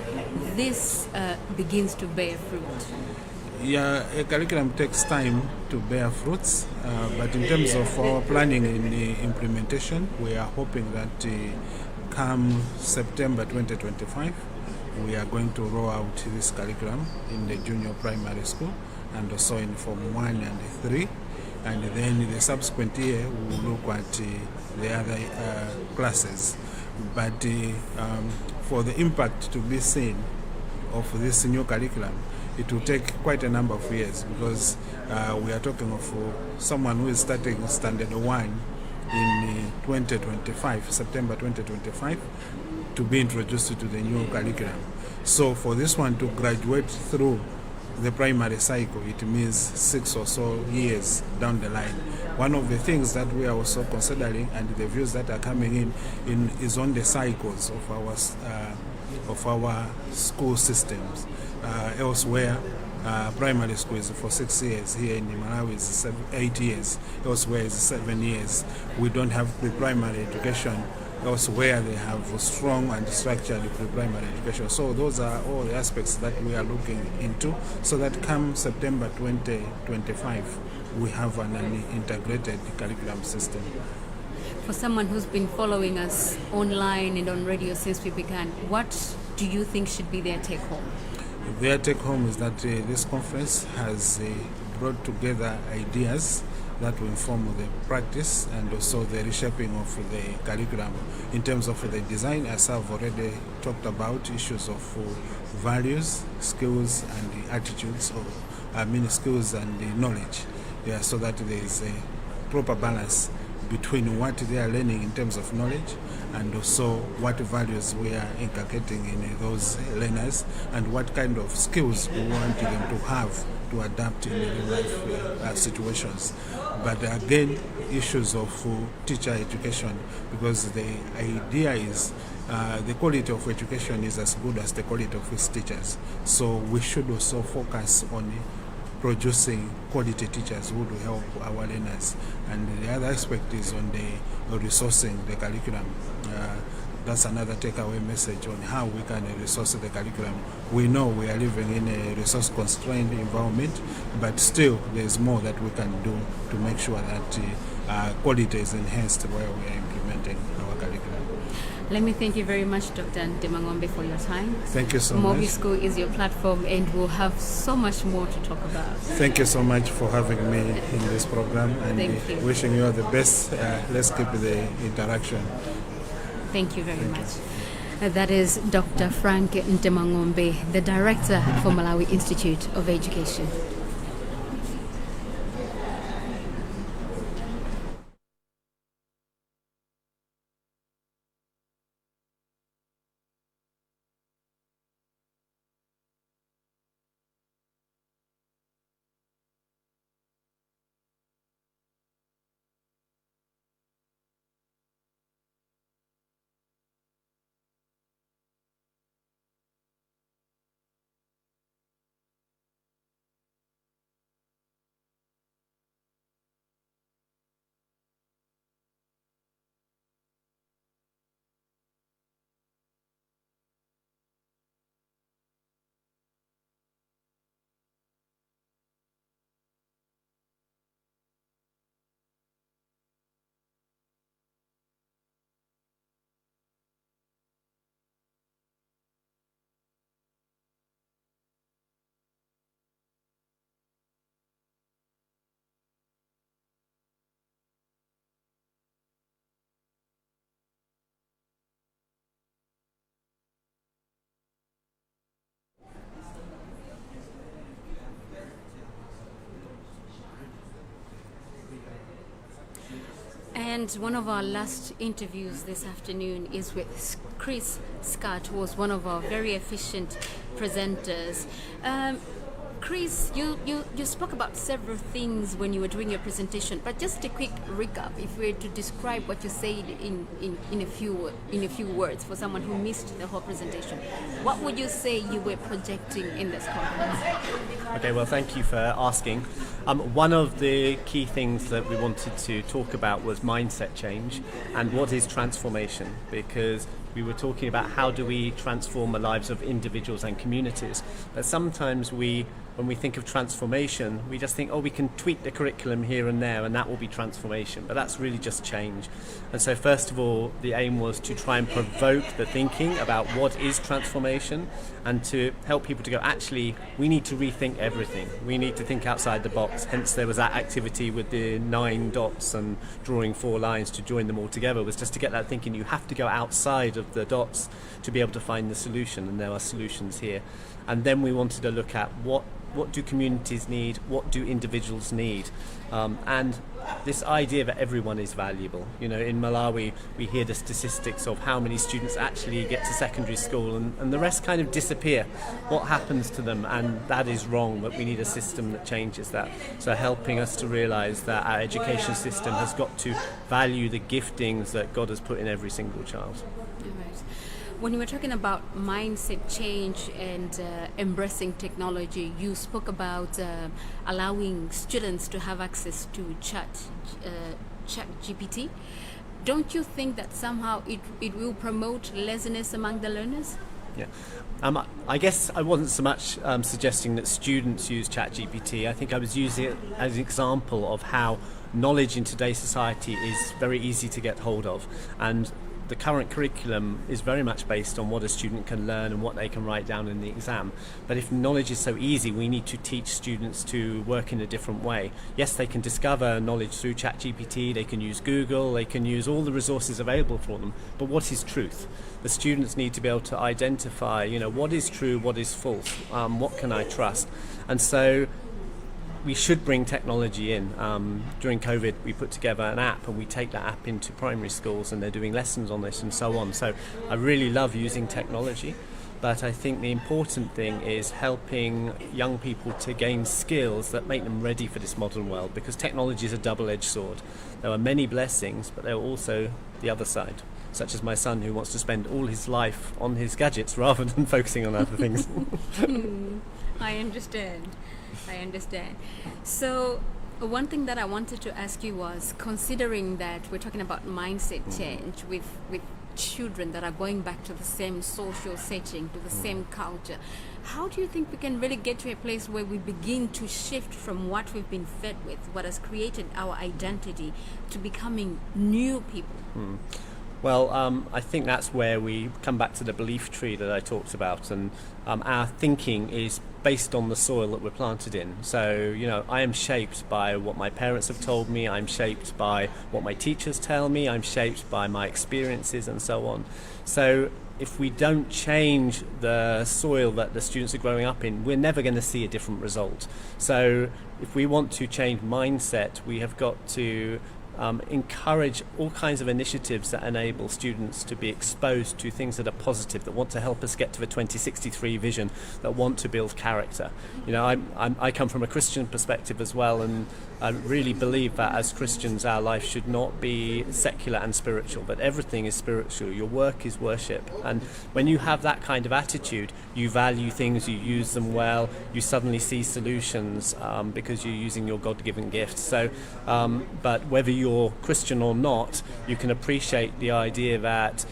this begins to bear fruit? Yeah, a curriculum takes time to bear fruits, but in terms of our planning and the implementation, we are hoping that come September 2025, we are going to roll out this curriculum in the junior primary school and also in Form 1 and 3. And then in the subsequent year, we will look at the other classes. But for the impact to be seen of this new curriculum, it will take quite a number of years because we are talking of someone who is starting standard 1 in 2025, September 2025, to be introduced to the new curriculum. So for this one to graduate through the primary cycle, it means 6 or so years down the line. One of the things that we are also considering and the views that are coming in is on the cycles of our school systems. Elsewhere, primary school is for 6 years. Here in Malawi is 8 years. Elsewhere is 7 years. We don't have pre-primary education. Elsewhere they have strong and structured pre-primary education. So those are all the aspects that we are looking into, so that come September 2025, we have an integrated curriculum system. For someone who's been following us online and on radio since we began, what do you think should be their take-home? Their take-home is that this conference has brought together ideas that will inform the practice and also the reshaping of the curriculum in terms of the design, as I've already talked about, issues of values, skills, and the attitudes, skills and the knowledge, so that there is a proper balance between what they are learning in terms of knowledge and also what values we are inculcating in those learners and what kind of skills we want them to have to adapt in real life situations. But again, issues of teacher education, because the idea is the quality of education is as good as the quality of its teachers. So we should also focus on producing quality teachers who will help our learners. And the other aspect is on the resourcing the curriculum. That's another takeaway message on how we can resource the curriculum. We know we are living in a resource-constrained environment, but still there's more that we can do to make sure that quality is enhanced while we are implementing our curriculum. Let me thank you very much, Dr. Ndemangombe, for your time. Thank you so much. Mobi School is your platform, and we'll have so much more to talk about. Thank you so much for having me in this program, and Thank you. wishing you all the best. Let's keep the interaction. Thank you very much. That is Dr. Frank Ndemangombe, the Director for Malawi Institute of Education. And one of our last interviews this afternoon is with Chris Scott, who was one of our very efficient presenters. Chris, you spoke about several things when you were doing your presentation, but just a quick recap, if we were to describe what you said in a few words for someone who missed the whole presentation, what would you say you were projecting in this conference? Okay, well, thank you for asking. One of the key things that we wanted to talk about was mindset change and what is transformation, because we were talking about how do we transform the lives of individuals and communities. But sometimes when we think of transformation, we just think, oh, we can tweak the curriculum here and there and that will be transformation. But that's really just change. And so first of all, the aim was to try and provoke the thinking about what is transformation and to help people to go, actually, we need to rethink everything. We need to think outside the box. Hence there was that activity with the 9 dots and drawing 4 lines to join them all together, was just to get that thinking. You have to go outside of the dots to be able to find the solution, and there are solutions here. And then we wanted to look at what do communities need, what do individuals need, and this idea that everyone is valuable. You know, in Malawi we hear the statistics of how many students actually get to secondary school and the rest kind of disappear. What happens to them? And that is wrong, but we need a system that changes that. So helping us to realise that our education system has got to value the giftings that God has put in every single child. When you were talking about mindset change and embracing technology, you spoke about allowing students to have access to chat GPT. Don't you think that somehow it will promote laziness among the learners? Yeah. I guess I wasn't so much suggesting that students use ChatGPT. I think I was using it as an example of how knowledge in today's society is very easy to get hold of. And the current curriculum is very much based on what a student can learn and what they can write down in the exam. But if knowledge is so easy, we need to teach students to work in a different way. Yes, they can discover knowledge through ChatGPT, they can use Google, they can use all the resources available for them. But what is truth? The students need to be able to identify, you know, what is true, what is false, what can I trust? And so we should bring technology in. During COVID, we put together an app and we take that app into primary schools and they're doing lessons on this and so on. So I really love using technology, but I think the important thing is helping young people to gain skills that make them ready for this modern world, because technology is a double-edged sword. There are many blessings, but there are also the other side, such as my son who wants to spend all his life on his gadgets rather than focusing on other things. I understand. So one thing that I wanted to ask you was, considering that we're talking about mindset change with children that are going back to the same social setting, to the same culture, how do you think we can really get to a place where we begin to shift from what we've been fed with, what has created our identity, to becoming new people? Well, I think that's where we come back to the belief tree that I talked about, and our thinking is based on the soil that we're planted in. So, you know, I am shaped by what my parents have told me, I'm shaped by what my teachers tell me, I'm shaped by my experiences and so on. So if we don't change the soil that the students are growing up in, we're never going to see a different result. So if we want to change mindset, we have got to encourage all kinds of initiatives that enable students to be exposed to things that are positive, that want to help us get to the 2063 vision, that want to build character. You know, I come from a Christian perspective as well, and I really believe that as Christians our life should not be secular and spiritual, but everything is spiritual. Your work is worship, and when you have that kind of attitude, you value things, you use them well, you suddenly see solutions because you're using your God-given gifts. So, but whether you're Christian or not, you can appreciate the idea that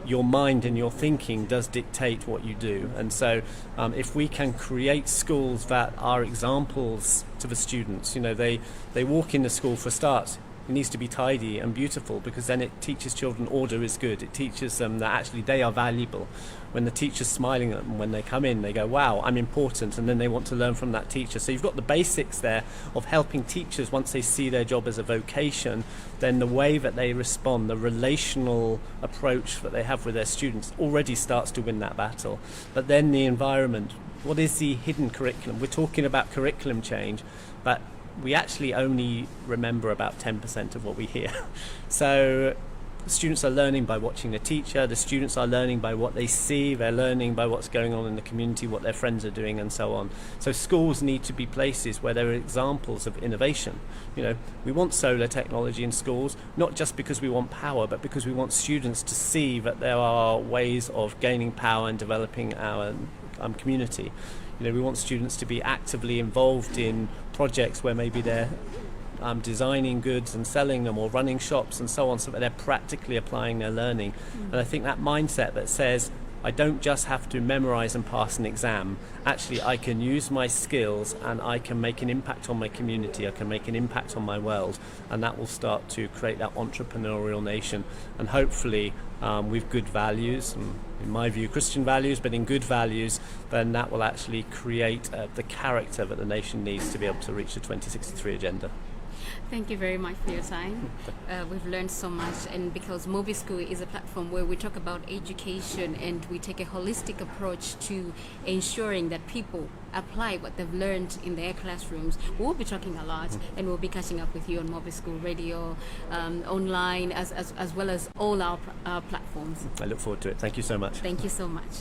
your mind and your thinking does dictate what you do. And so if we can create schools that are examples to the students, you know, they walk into school, for a start, it needs to be tidy and beautiful, because then it teaches children order is good. It teaches them that actually they are valuable. When the teacher's smiling at them when they come in, they go, wow, I'm important, and then they want to learn from that teacher. So you've got the basics there of helping teachers, once they see their job as a vocation, then the way that they respond, the relational approach that they have with their students already starts to win that battle. But then the environment, what is the hidden curriculum? We're talking about curriculum change, but we actually only remember about 10% of what we hear. So students are learning by watching the teacher, the students are learning by what they see, they're learning by what's going on in the community, what their friends are doing, and so on. So schools need to be places where there are examples of innovation. You know, we want solar technology in schools, not just because we want power, but because we want students to see that there are ways of gaining power and developing our community. You know, we want students to be actively involved in projects where maybe they're designing goods and selling them, or running shops and so on, so that they're practically applying their learning. And I think that mindset that says, I don't just have to memorize and pass an exam, actually I can use my skills and I can make an impact on my community, I can make an impact on my world, and that will start to create that entrepreneurial nation. And hopefully with good values, in my view Christian values, but in good values, then that will actually create the character that the nation needs to be able to reach the 2063 agenda. Thank you very much for your time. We've learned so much, and because Mobi School is a platform where we talk about education and we take a holistic approach to ensuring that people apply what they've learned in their classrooms. We'll be talking a lot, and we'll be catching up with you on Mobi School Radio, online, as well as all our platforms. I look forward to it. Thank you so much. Thank you so much.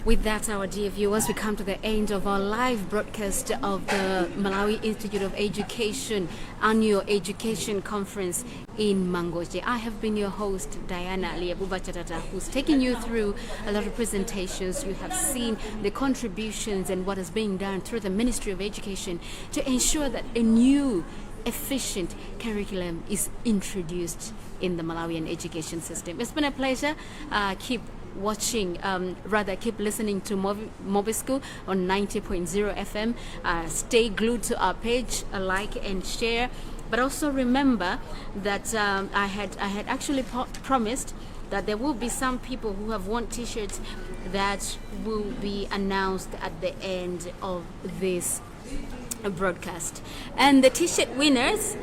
With that, our dear viewers, we come to the end of our live broadcast of the Malawi Institute of Education Annual Education Conference in Mangochi. I have been your host, Diana Liabuba Chatata, who's taking you through a lot of presentations. You have seen the contributions and what is being done through the Ministry of Education to ensure that a new, efficient curriculum is introduced in the Malawian education system. It's been a pleasure. Keep watching, keep listening to Mobi School on 90.0 FM. Stay glued to our page, like and share. But also remember that I had actually promised that there will be some people who have won t-shirts that will be announced at the end of this broadcast. And the t-shirt winners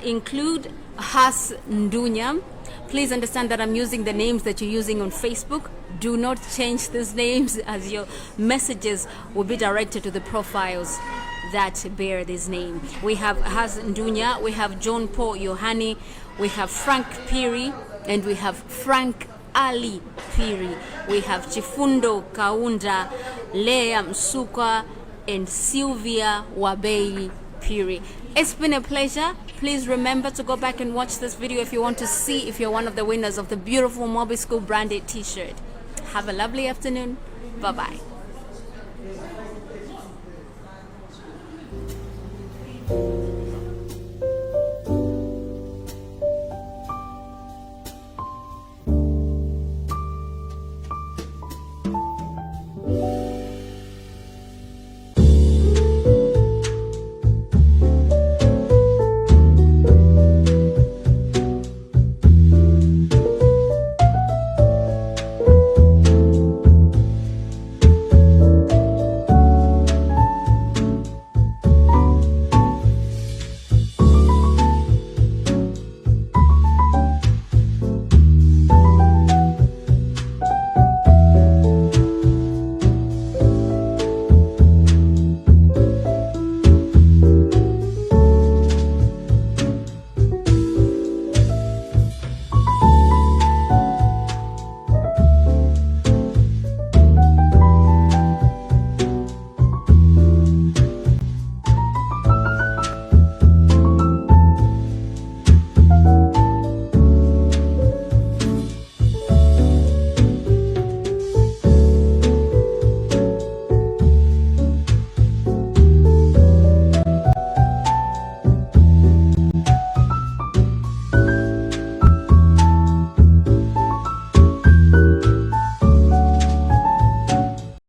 include Has Ndunyam. Please understand that I'm using the names that you're using on Facebook. Do not change these names, as your messages will be directed to the profiles that bear this name. We have Haz Ndunya, we have John Paul Yohani, we have Frank Piri, and we have Frank Ali Piri. We have Chifundo Kaunda, Leah Msuka, and Sylvia Wabei Piri. It's been a pleasure. Please remember to go back and watch this video if you want to see if you're one of the winners of the beautiful Mobi School branded t-shirt. Have a lovely afternoon. Bye-bye.